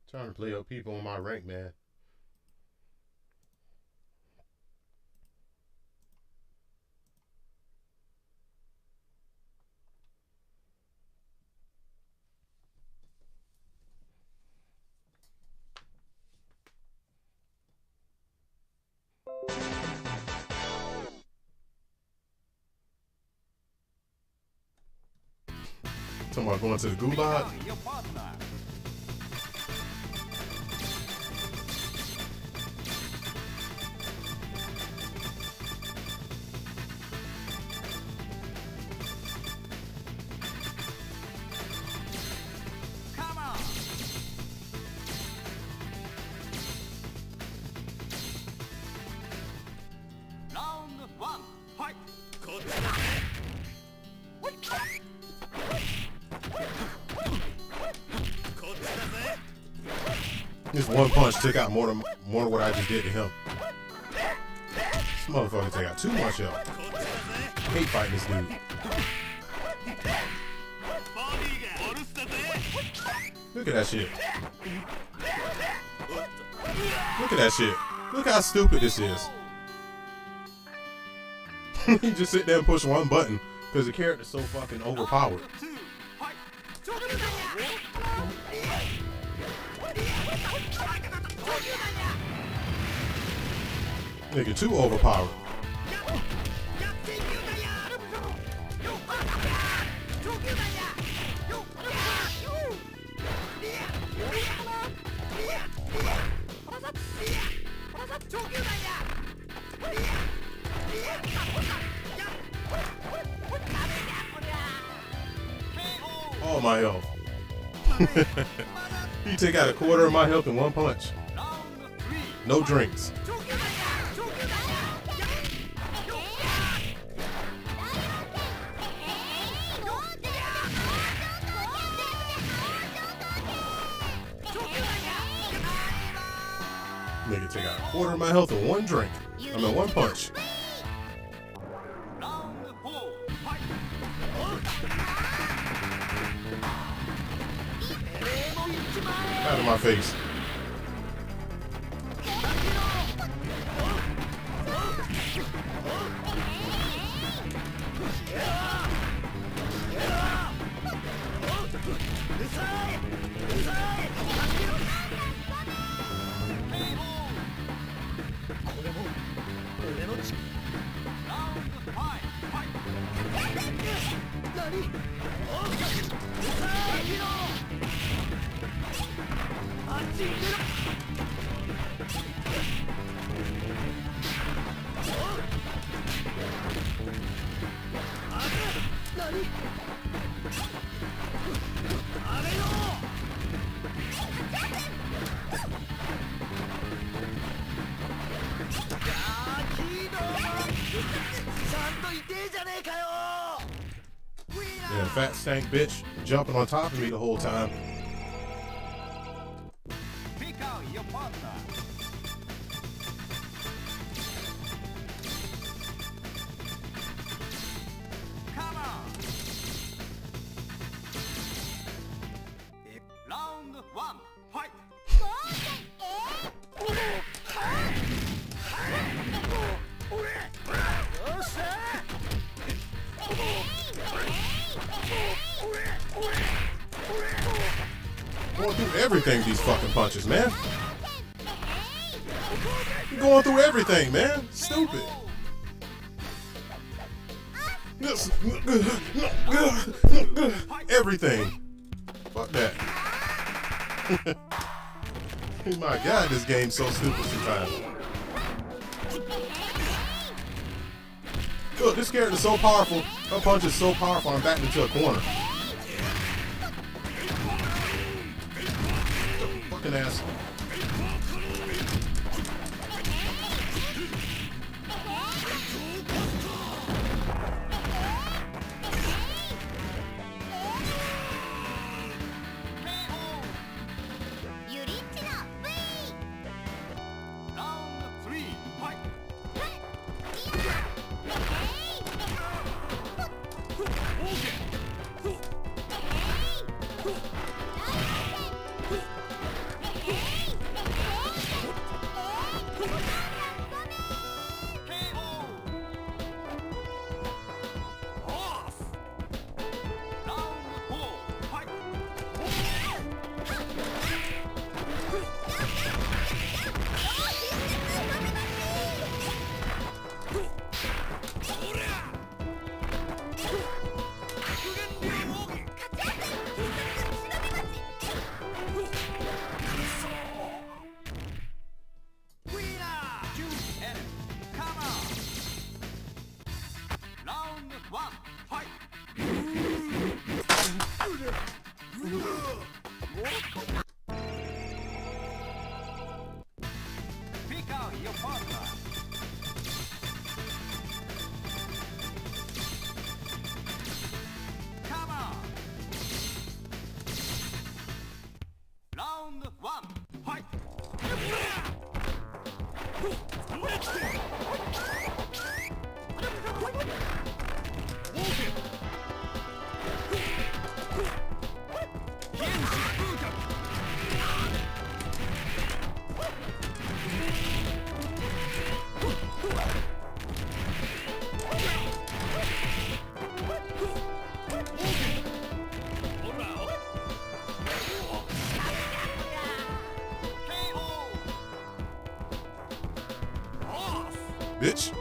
Trying to play up people on my rank, man. Talking about going to the gulag. This one punch took out more than what I just did to him. This motherfucker take out too much health. I hate fighting this dude. Look at that shit. Look at that shit. Look how stupid this is. You just sit there and push one button because the character's so fucking overpowered. Nigga, too overpowered. All my health. He took out a quarter of my health in one punch. No drinks. Nigga take out a quarter of my health in one drink. I mean, one punch. Out of my face. Yeah, fat stank bitch jumping on top of me the whole time. Going through everything, these fucking punches, man. You're going through everything, man. Stupid. Everything. Fuck that. My God, this game's so stupid sometimes. Look, this character's so powerful. Her punch is so powerful, I'm backed into a corner. Fucking ass. Bitch.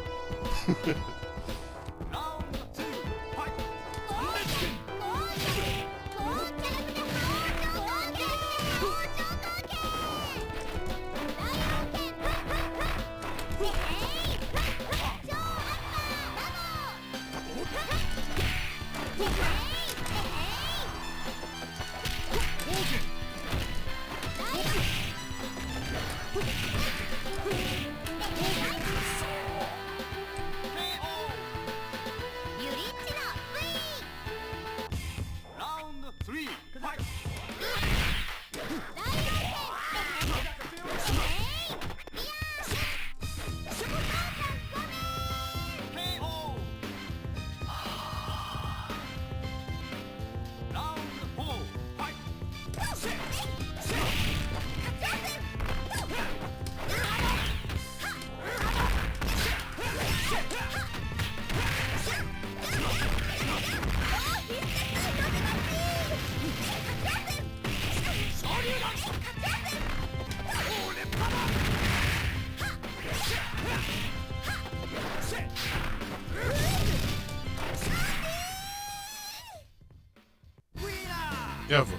Ever.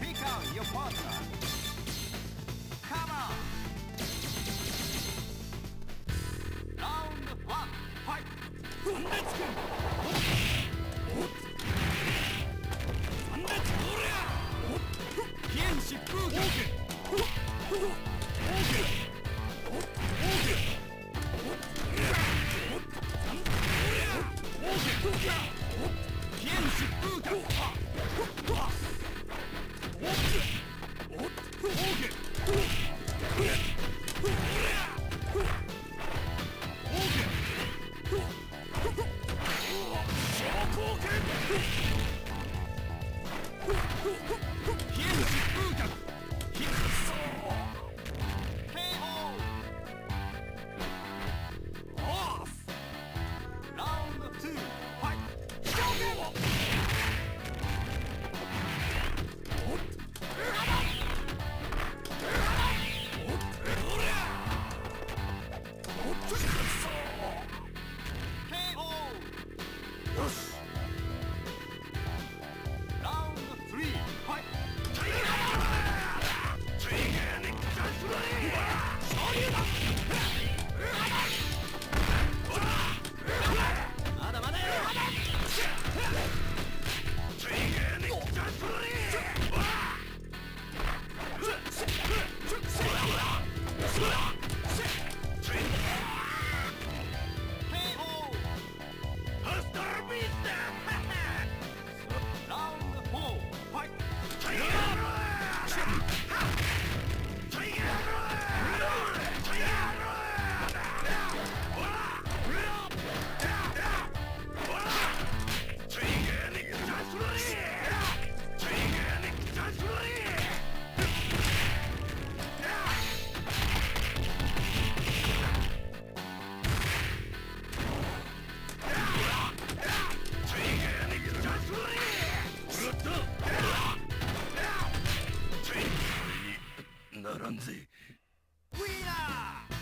Pick out your partner. Come on. Round one, fight. KO!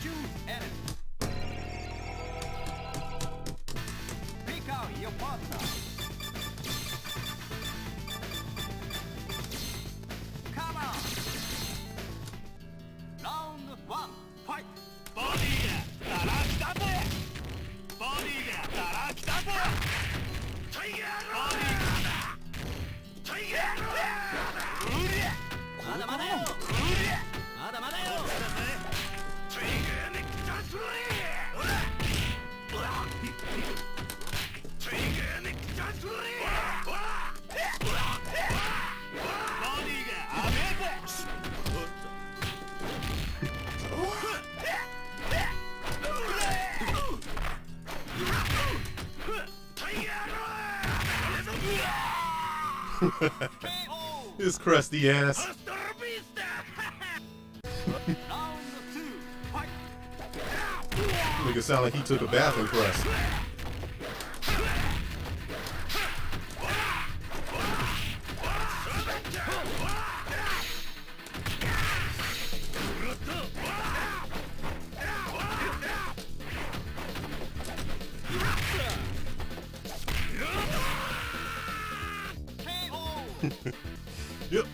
Choose enemy. Pick out your partner. Come on. Round 1, fight. Bodyだったら来たぜ。ボディだったら来たぜ。タイガーロー。タイガーロー。まだまだよ。まだまだよ。タイガーに来たぜ。タイガーに来たぜ。ボディが甘えて。His crusty ass. Nigga sound like he took a bath in crust. Yep.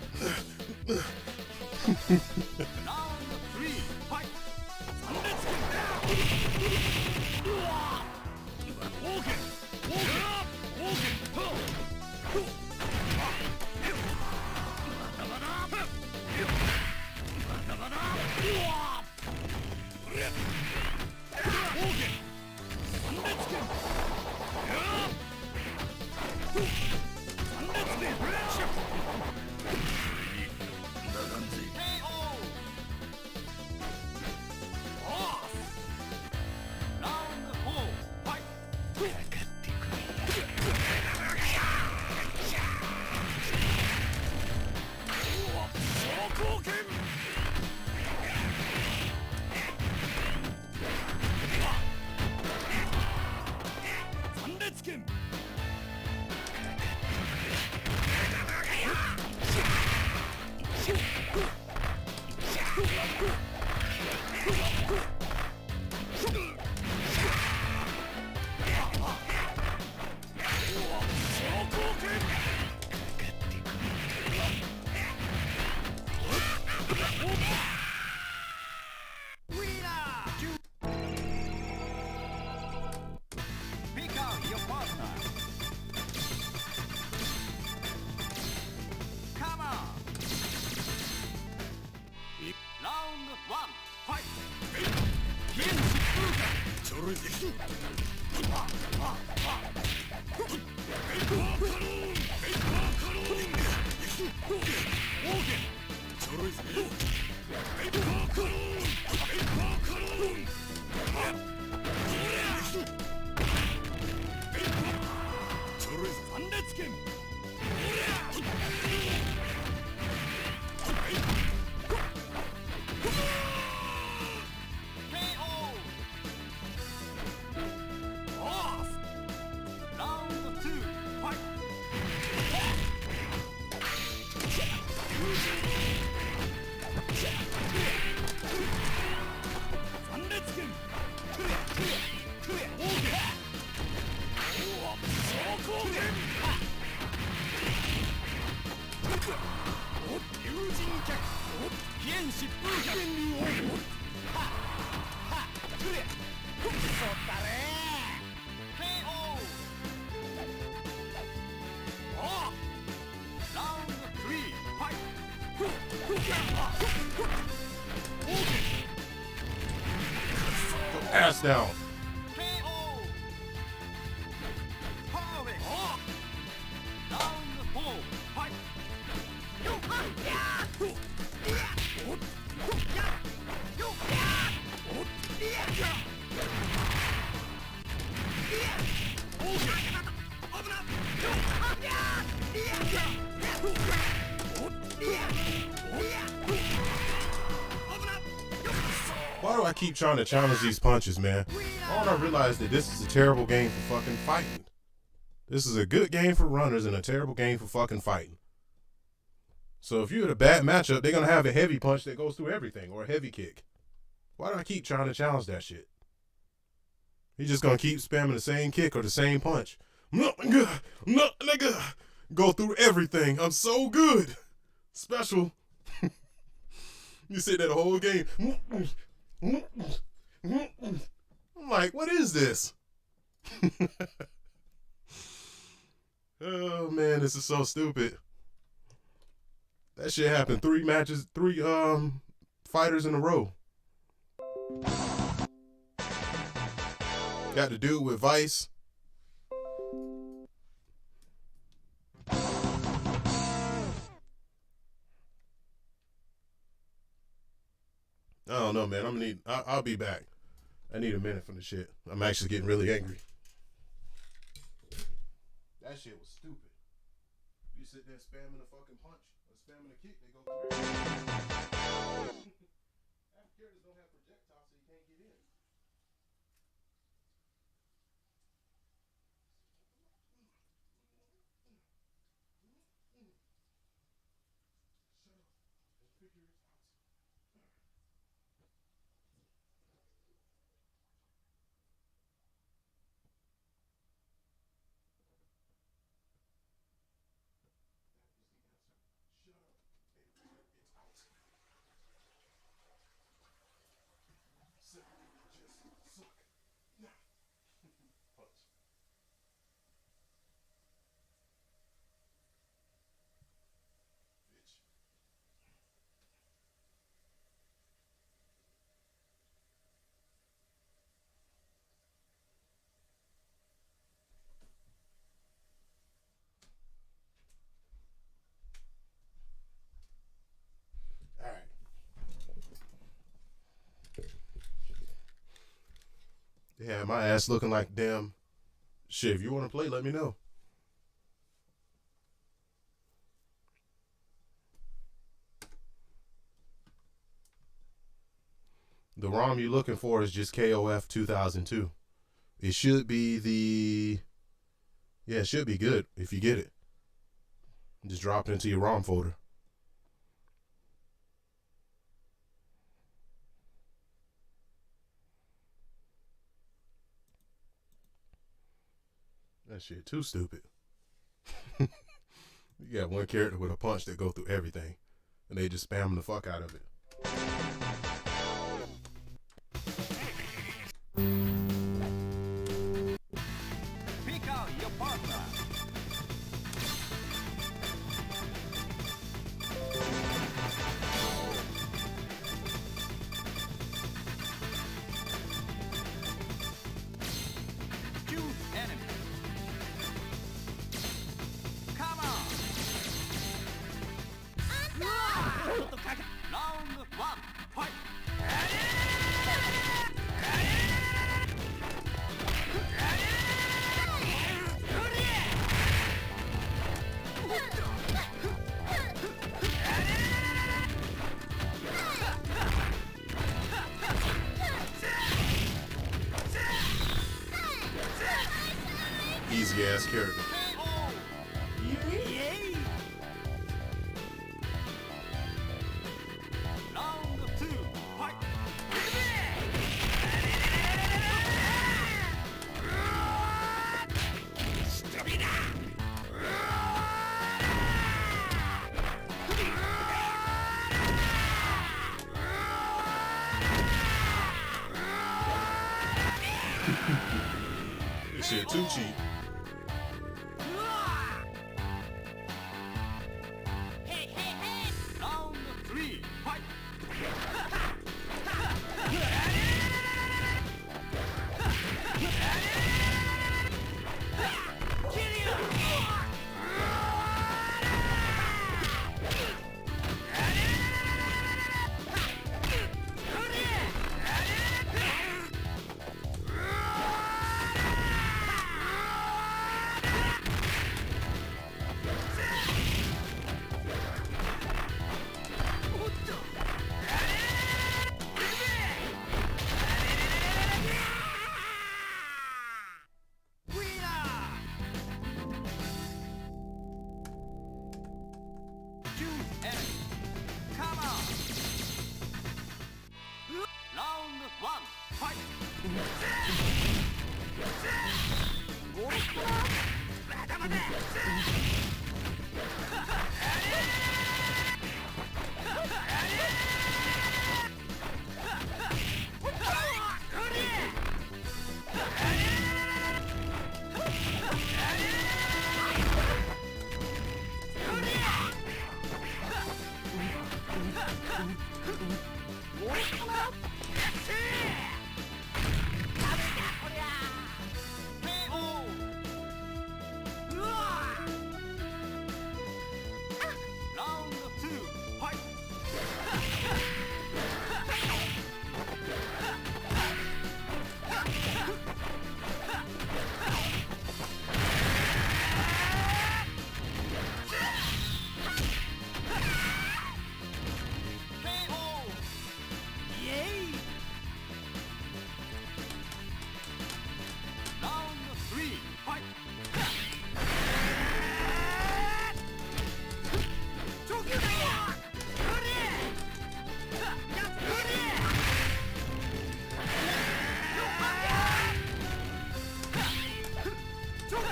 Ass down. Why do I keep trying to challenge these punches, man? Why don't I realize that this is a terrible game for fucking fighting? This is a good game for runners and a terrible game for fucking fighting. So if you're in a bad matchup, they're going to have a heavy punch that goes through everything or a heavy kick. Why do I keep trying to challenge that shit? He's just going to keep spamming the same kick or the same punch. Nigga. Go through everything. I'm so good. Special. You say that the whole game. I'm like, what is this? Oh, man, this is so stupid. That shit happened 3 matches, 3 fighters in a row. Got the dude with Vice. I don't know, man. I'll be back. I need a minute from the shit. I'm actually getting really angry. That shit was stupid. You sit there spamming a fucking punch or spamming a kick, they go through. Half characters don't have projectiles, so you can't get in. Yeah, my ass looking like damn shit. If you want to play, let me know. The ROM you're looking for is just KOF 2002. It should be it should be good if you get it. Just drop it into your ROM folder. That shit too stupid. You got one character with a punch that go through everything, and they just spam the fuck out of it. Pick out your partner. Choose enemy. Come on. Round 1, fight. Easy ass character. Round 2, fight. This shit too cheap. Round 3, fight.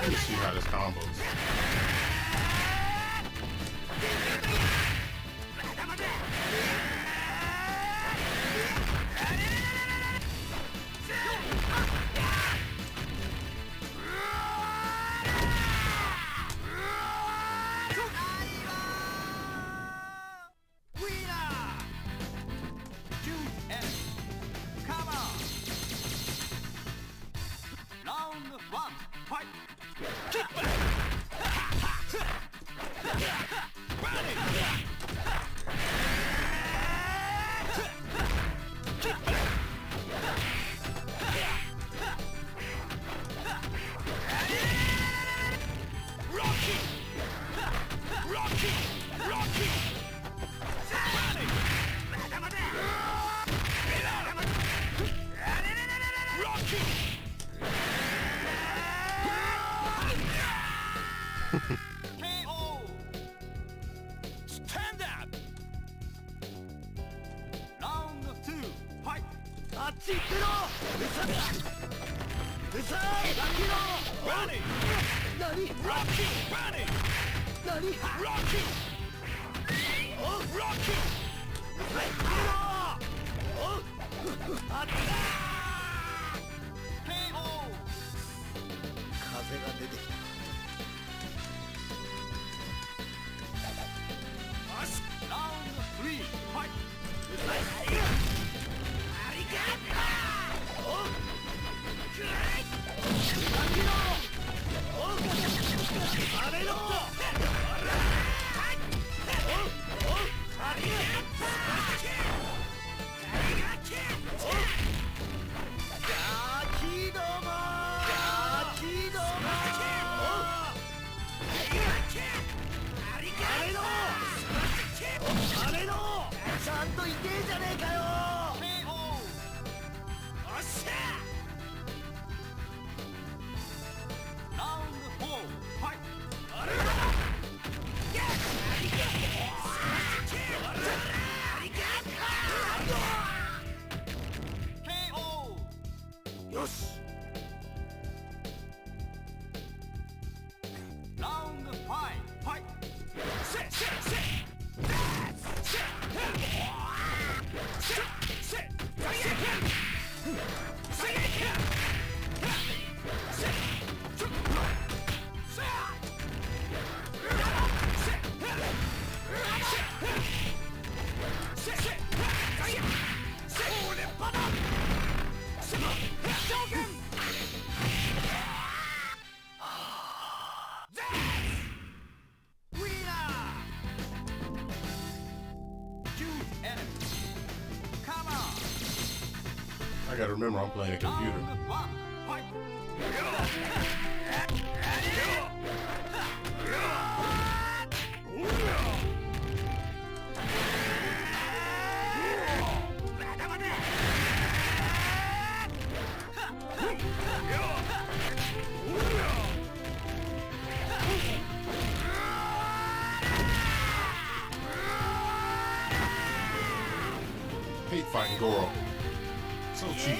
Let's see how this combos. Stand up. Round 2, fight. あっち行ってろ。うさラキロ。Running. 何 Rocky. Running. 何 Rocky. Oh Rocky. あっちだ。KO. 風が出てきた。Round 3, fight! ありがとう！あれろ！ちゃんといてえじゃねえかよ。おっしゃ。ラウンド4、ファイト。あれだ。よし。ラウンド5、ファイト。I gotta remember I'm playing a computer. Hate fighting Goro. So cheap.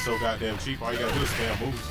so goddamn cheap. All you gotta do is spam moves.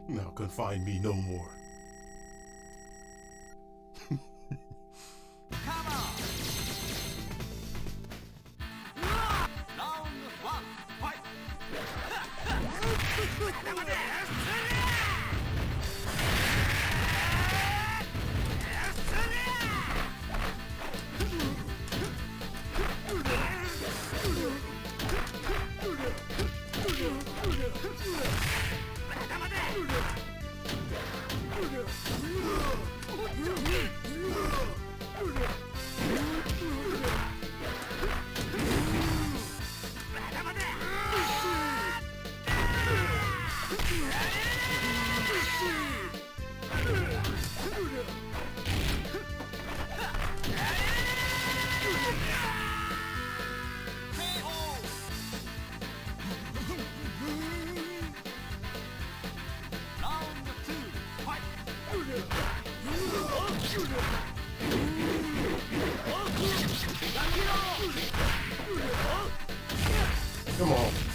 Now confine me no more. Come on.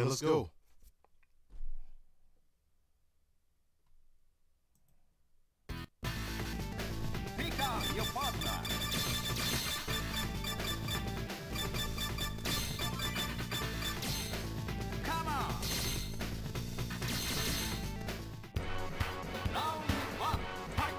let's go. Pick out your partner. Come on. Round one, fight.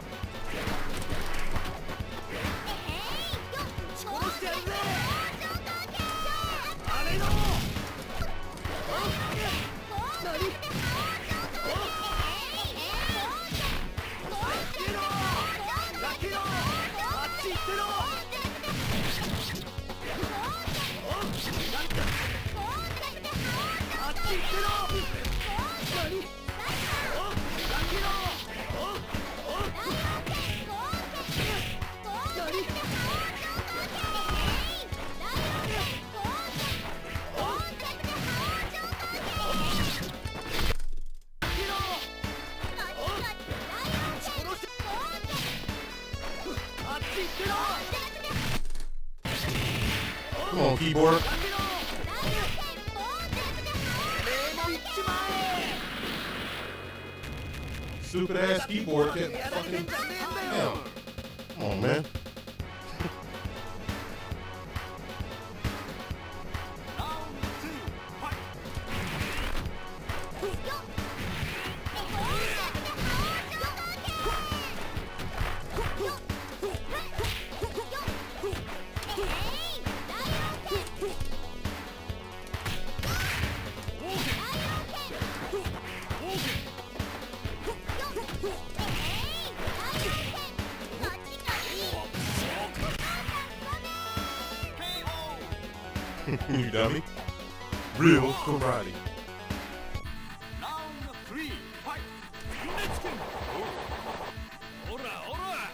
Come on, keyboard. Stupid ass keyboard. Can't fucking. Damn. Come on, man. You dummy. Real karate. Round three, fight. Let's go. Ora, ora.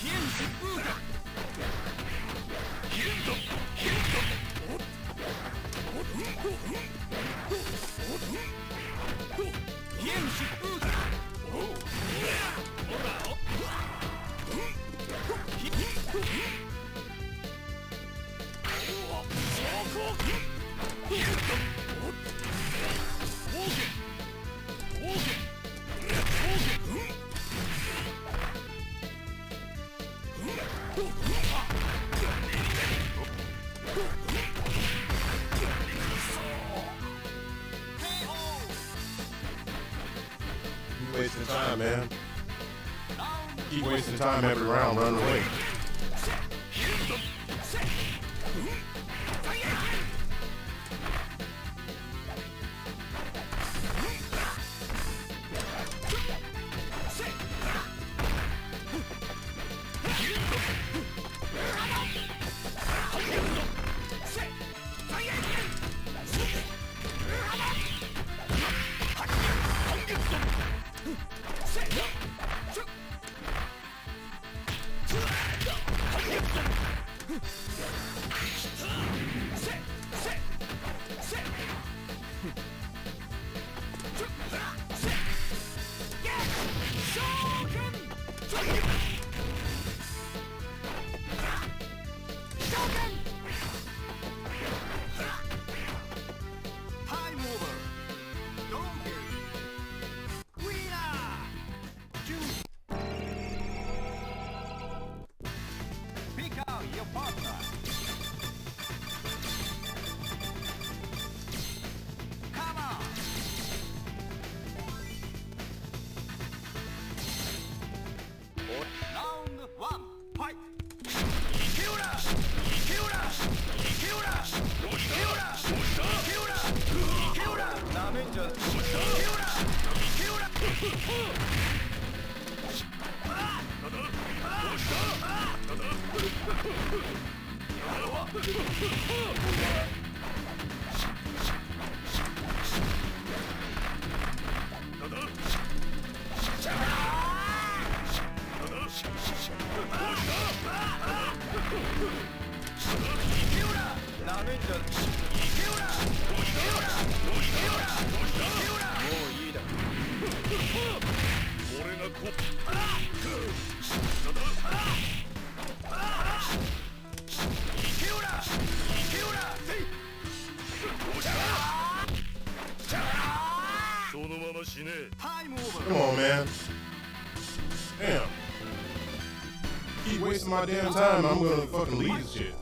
Kien Shibuya. Kien. Kien Shibuya. Ora. You wasting time, man. Keep wasting time every round, run away. Come on, man. Damn. Keep wasting my damn time. I'm gonna fucking leave this shit.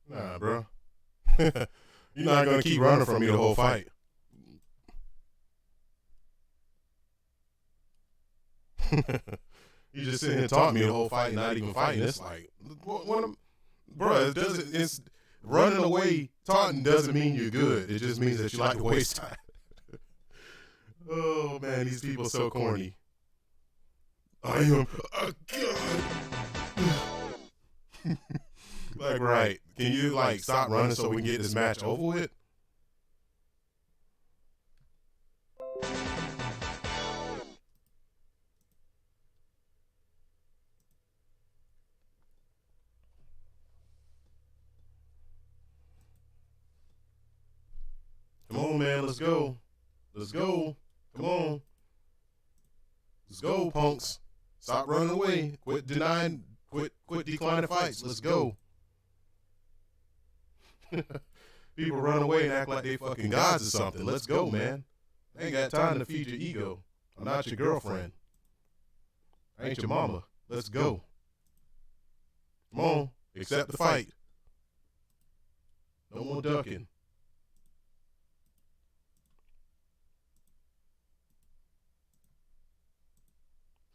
Nah, bro. You're not gonna keep running from me the whole fight. You just sitting here taunting me the whole fight, not even fighting. It's like, bro, it's running away, taunting doesn't mean you're good. It just means that you like to waste time. Oh man, these people are so corny. I am a god. Like, right. Can you like stop running so we can get this match over with? Come on, man, let's go. Let's go. Come on. Let's go, punks. Stop running away. Quit denying, quit declining fights. Let's go. People run away and act like they fucking gods or something. Let's go, man. I ain't got time to feed your ego. I'm not your girlfriend. I ain't your mama. Let's go. Come on. Accept the fight. No more ducking.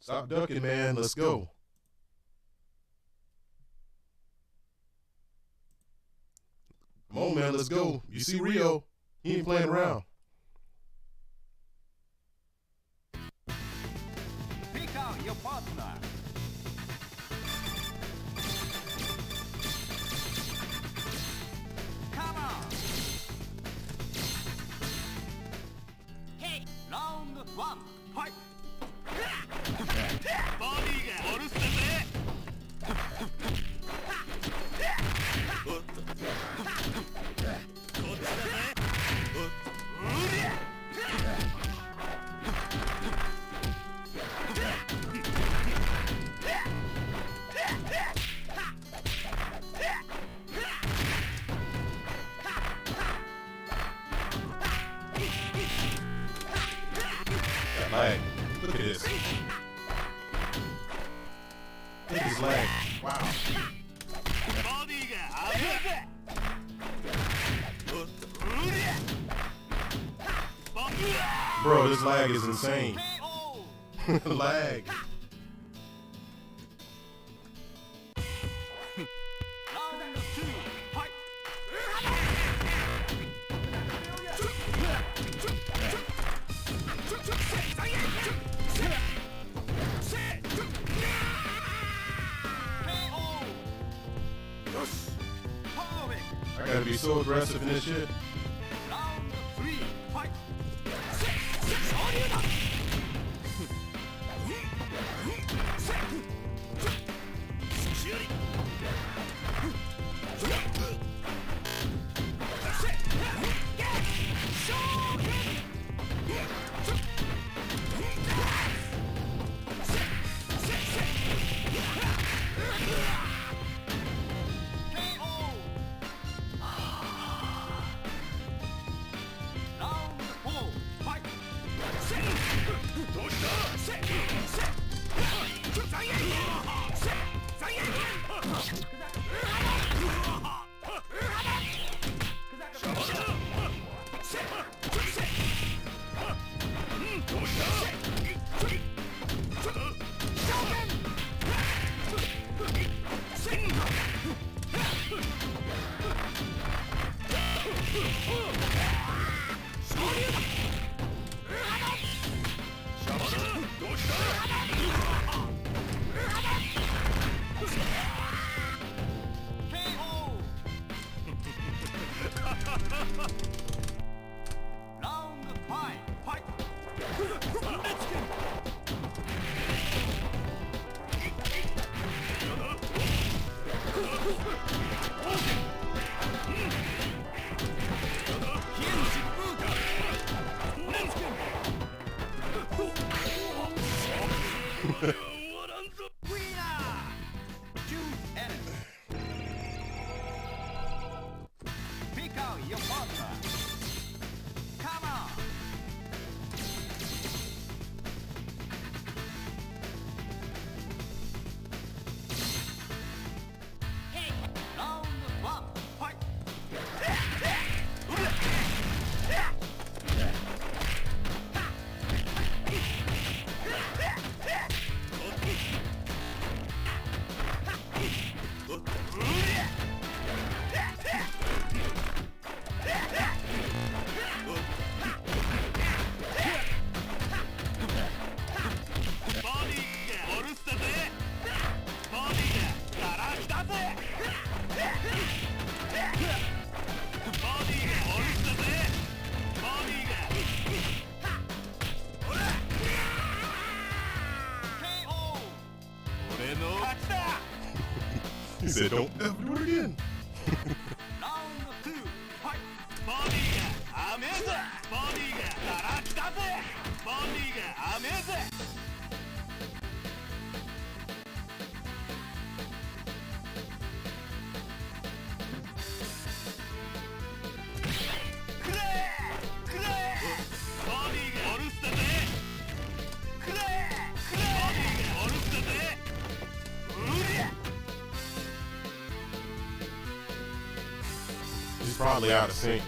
Stop ducking, man. Let's go. Come on, man. Let's go. You see Rio. He ain't playing around. Pick out your partner. Come on. Hey. Round 1. Fight. Bodyが下ろしたぜ。Lag. Look at this. Look at his lag. Wow. Bro, this lag is insane. Lag. I gotta be so aggressive in this shit. He said, don't ever do it again. He's probably out of sync.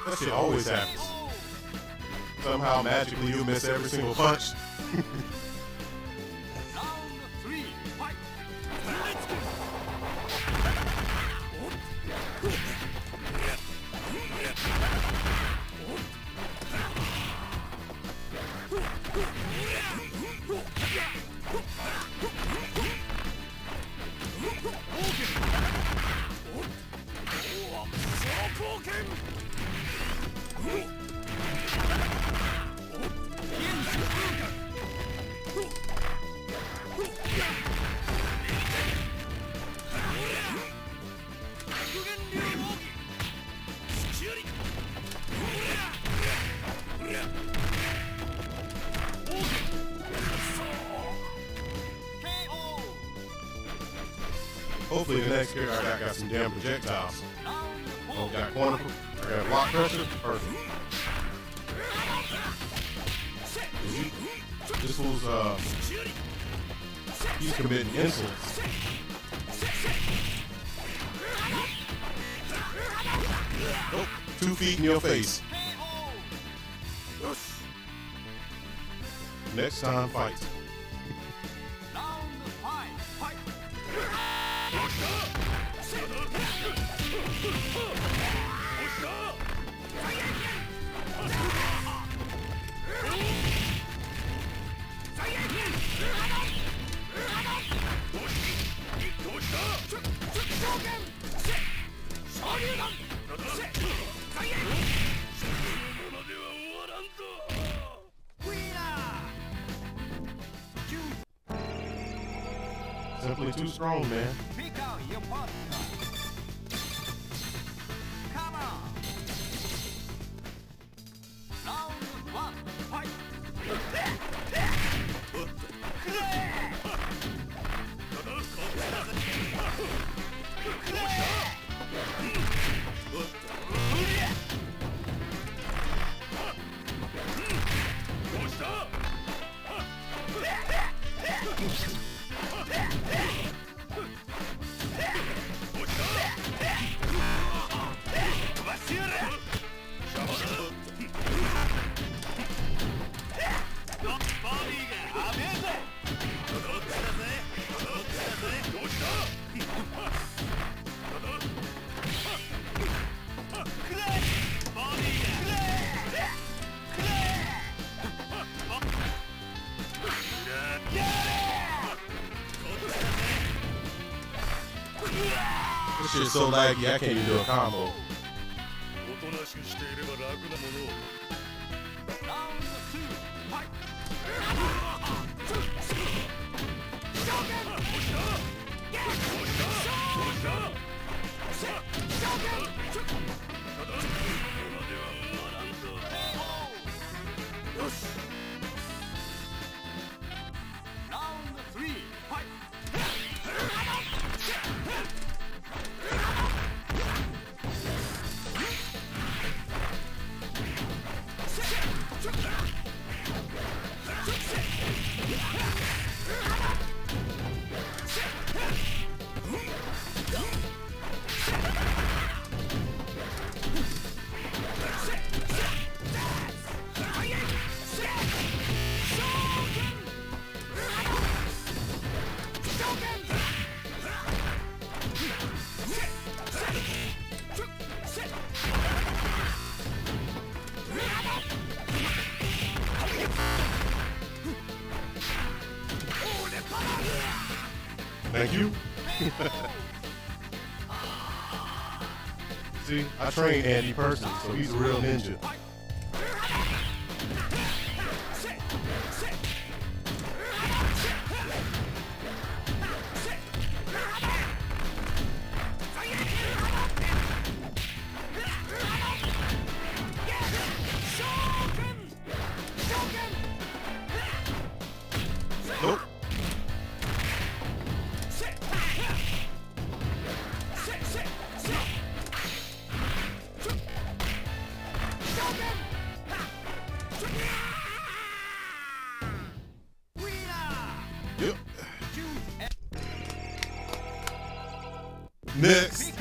That shit always happens. Somehow, magically, you miss every single punch. Hopefully the next character I got some damn projectiles. Oh, got corner, I got block pressure, perfect. This was he's committing insolence. Nope, 2 feet in your face. Next time, fight. Simply too strong, man. This shit's so laggy, I can't even do a combo. Thank you. See, I trained Andy personally, so he's a real ninja. Nope. Yep. Next.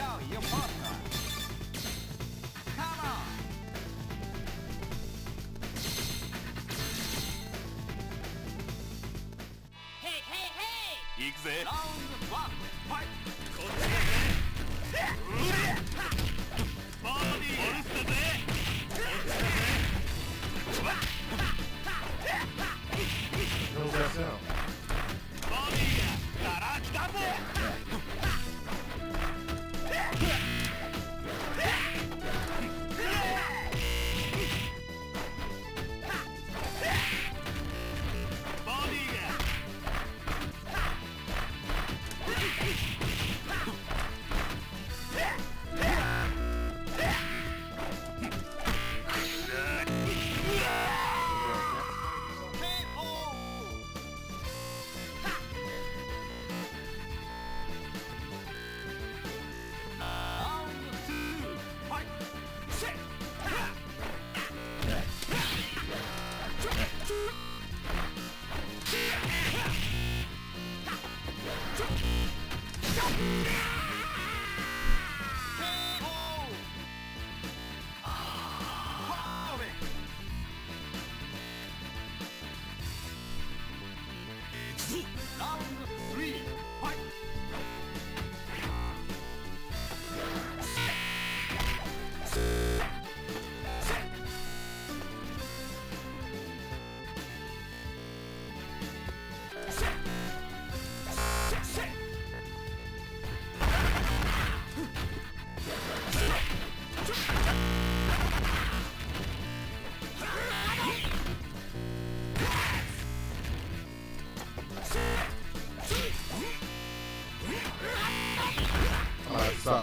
How's that sound?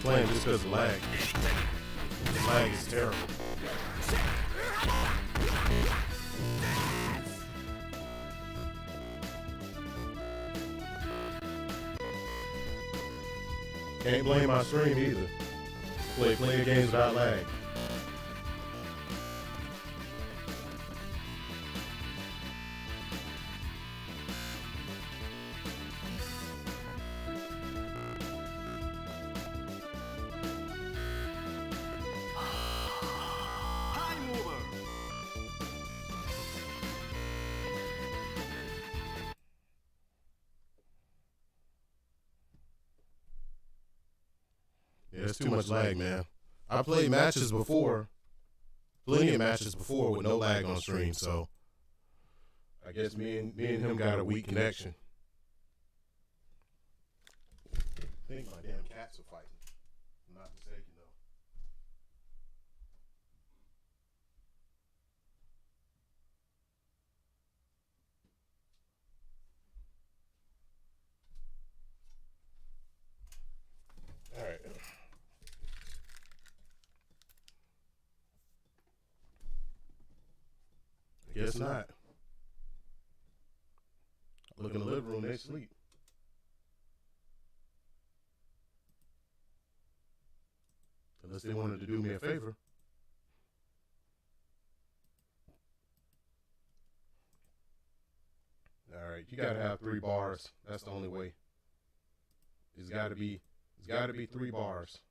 playing just because of lag. The lag is terrible. Can't blame my stream either. Play plenty of games without lag. Time over. Yeah, it's too much lag, man. I played matches before, plenty of matches before with no lag on stream, so I guess me and him got a weak connection. I think my damn cats are fighting. I'm not mistaken though. All right. I guess not. Look in the living room, they sleep. Unless they wanted to do me a favor. All right, you gotta have 3 bars. That's the only way. It's gotta be 3 bars.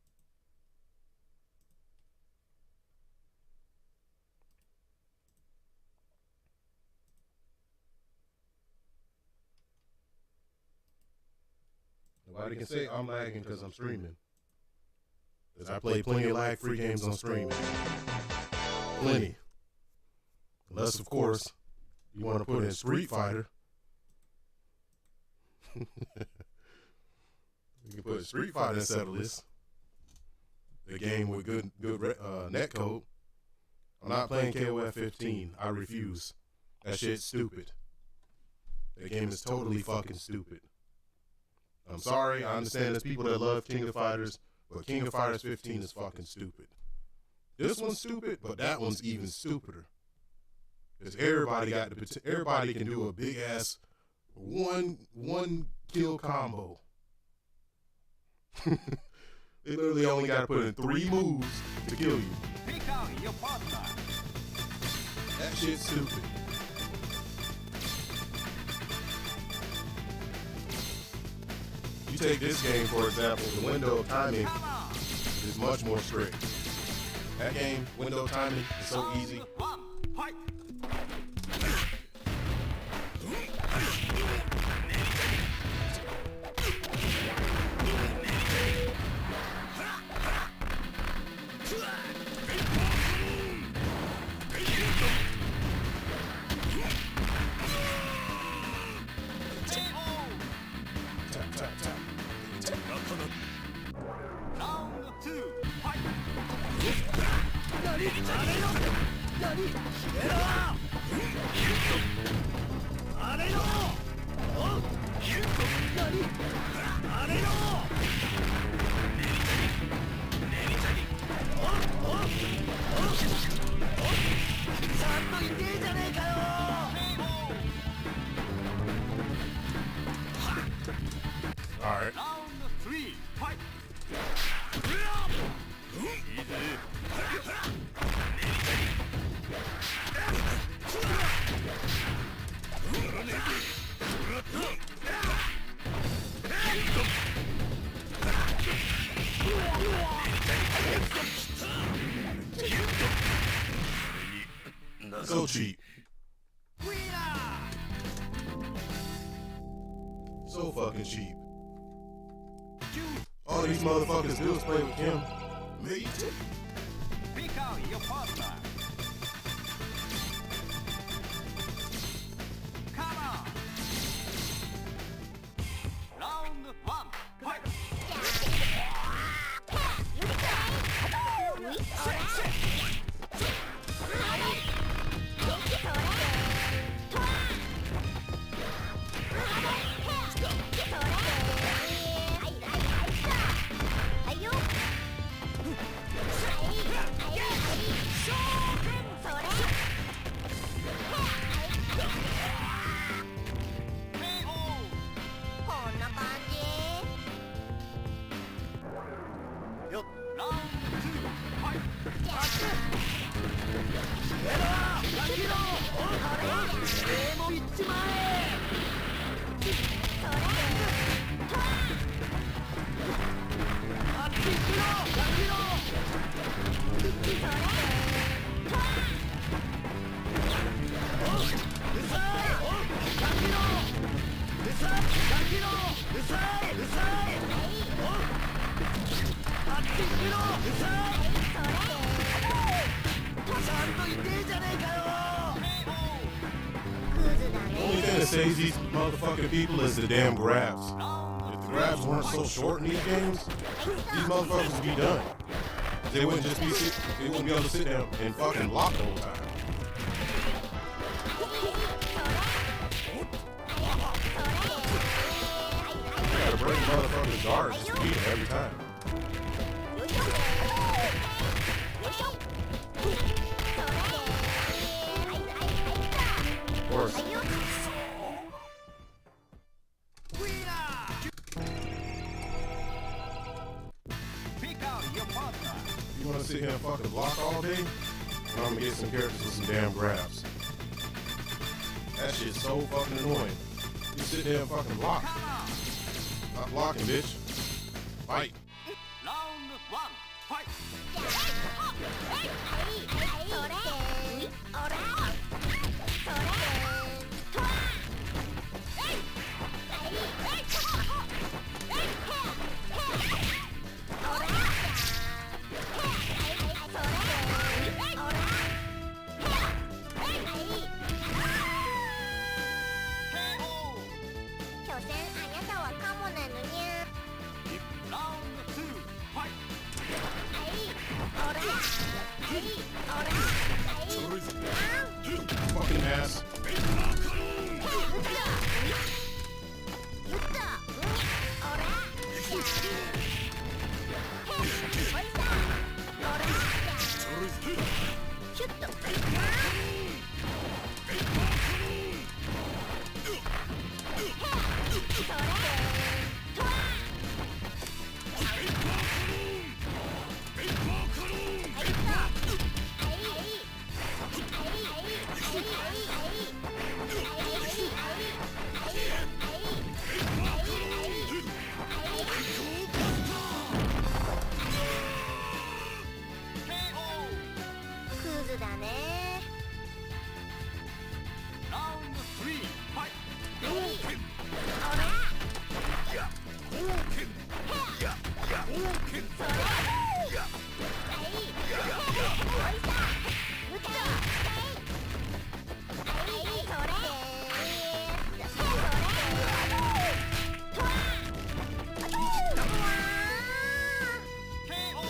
Nobody can say I'm lagging because I'm streaming. Because I play plenty of lag-free games on stream. Plenty. Unless, of course, you want to put in Street Fighter. You can put Street Fighter instead of this. The game with good netcode. I'm not playing KOF 15. I refuse. That shit's stupid. The game is totally fucking stupid. I'm sorry, I understand there's people that love King of Fighters, but King of Fighters 15 is fucking stupid. This one's stupid, but that one's even stupider. Because everybody can do a big ass one kill combo. They literally only got to put in 3 moves to kill you. Pick out your partner. That shit's stupid. You take this game, for example, the window of timing is much more strict. That game, window timing, is so easy. Fight. Round 2. Fight. All right. Round 3. Fight. So cheap. So fucking cheap. All these motherfuckers do is play with him. Me too. Pick out your partner. Come on. Round 1. Fight. saves these motherfucking people is the damn grabs. If the grabs weren't so short in these games, these motherfuckers would be done. They wouldn't just be they wouldn't be able to sit there and fucking block the whole time. You gotta break motherfuckers' guards just to beat them every time. Of course. You wanna sit here and fucking block all day? I'm gonna get some characters with some damn grabs. That shit's so fucking annoying. You sit there and fucking block. Not blocking, bitch. Fight. Round 1, fight. Fucking ass.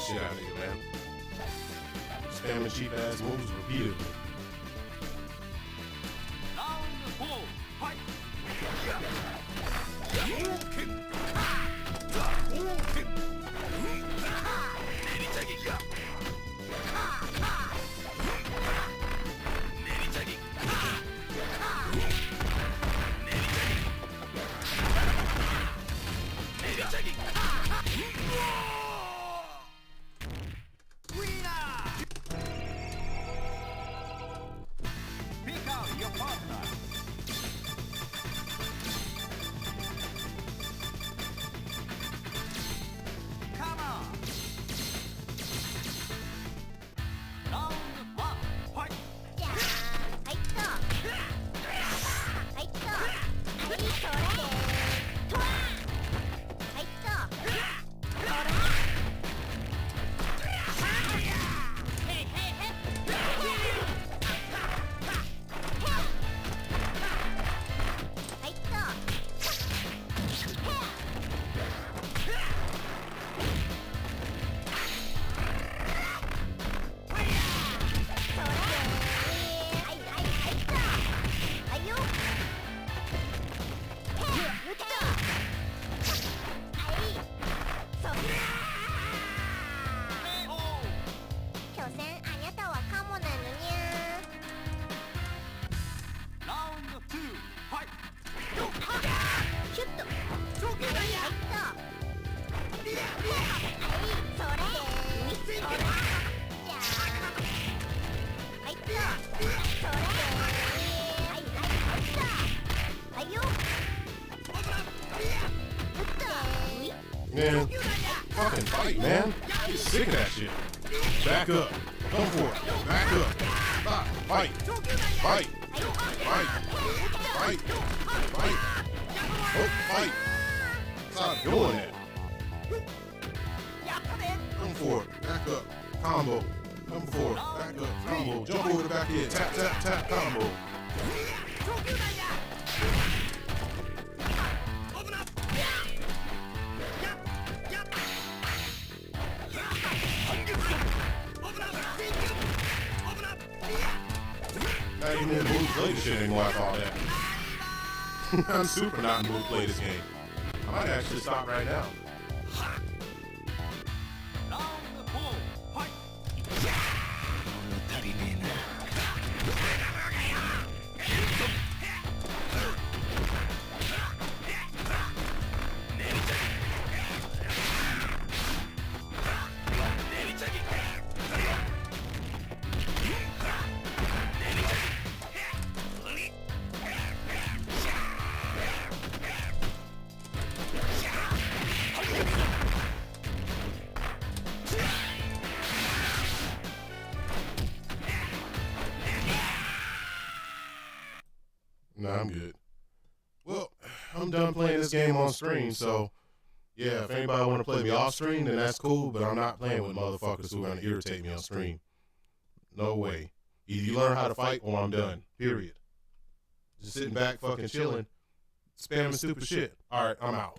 Shit out of here, man. Spamming cheap ass moves repeatedly. Man, fucking fight, man. Get sick of that shit. Back up. Come for it. Back up. Stop. Fight. Fight. Fight. Fight. Fight. Oh, fight. Stop doing that. Come for it. Back up. Combo. Come for it. Back up. Combo. Jump over the back of your head. Tap, tap, tap. Combo. Not even in the mood to play this shit anymore after all that. I'm super not in the mood to play this game. I might actually stop right now. Nah, I'm good. Well, I'm done playing this game on stream, so yeah, if anybody want to play me off stream, then that's cool, but I'm not playing with motherfuckers who are going to irritate me on stream. No way. Either you learn how to fight or I'm done. Period. Just sitting back fucking chilling, spamming stupid shit. All right, I'm out.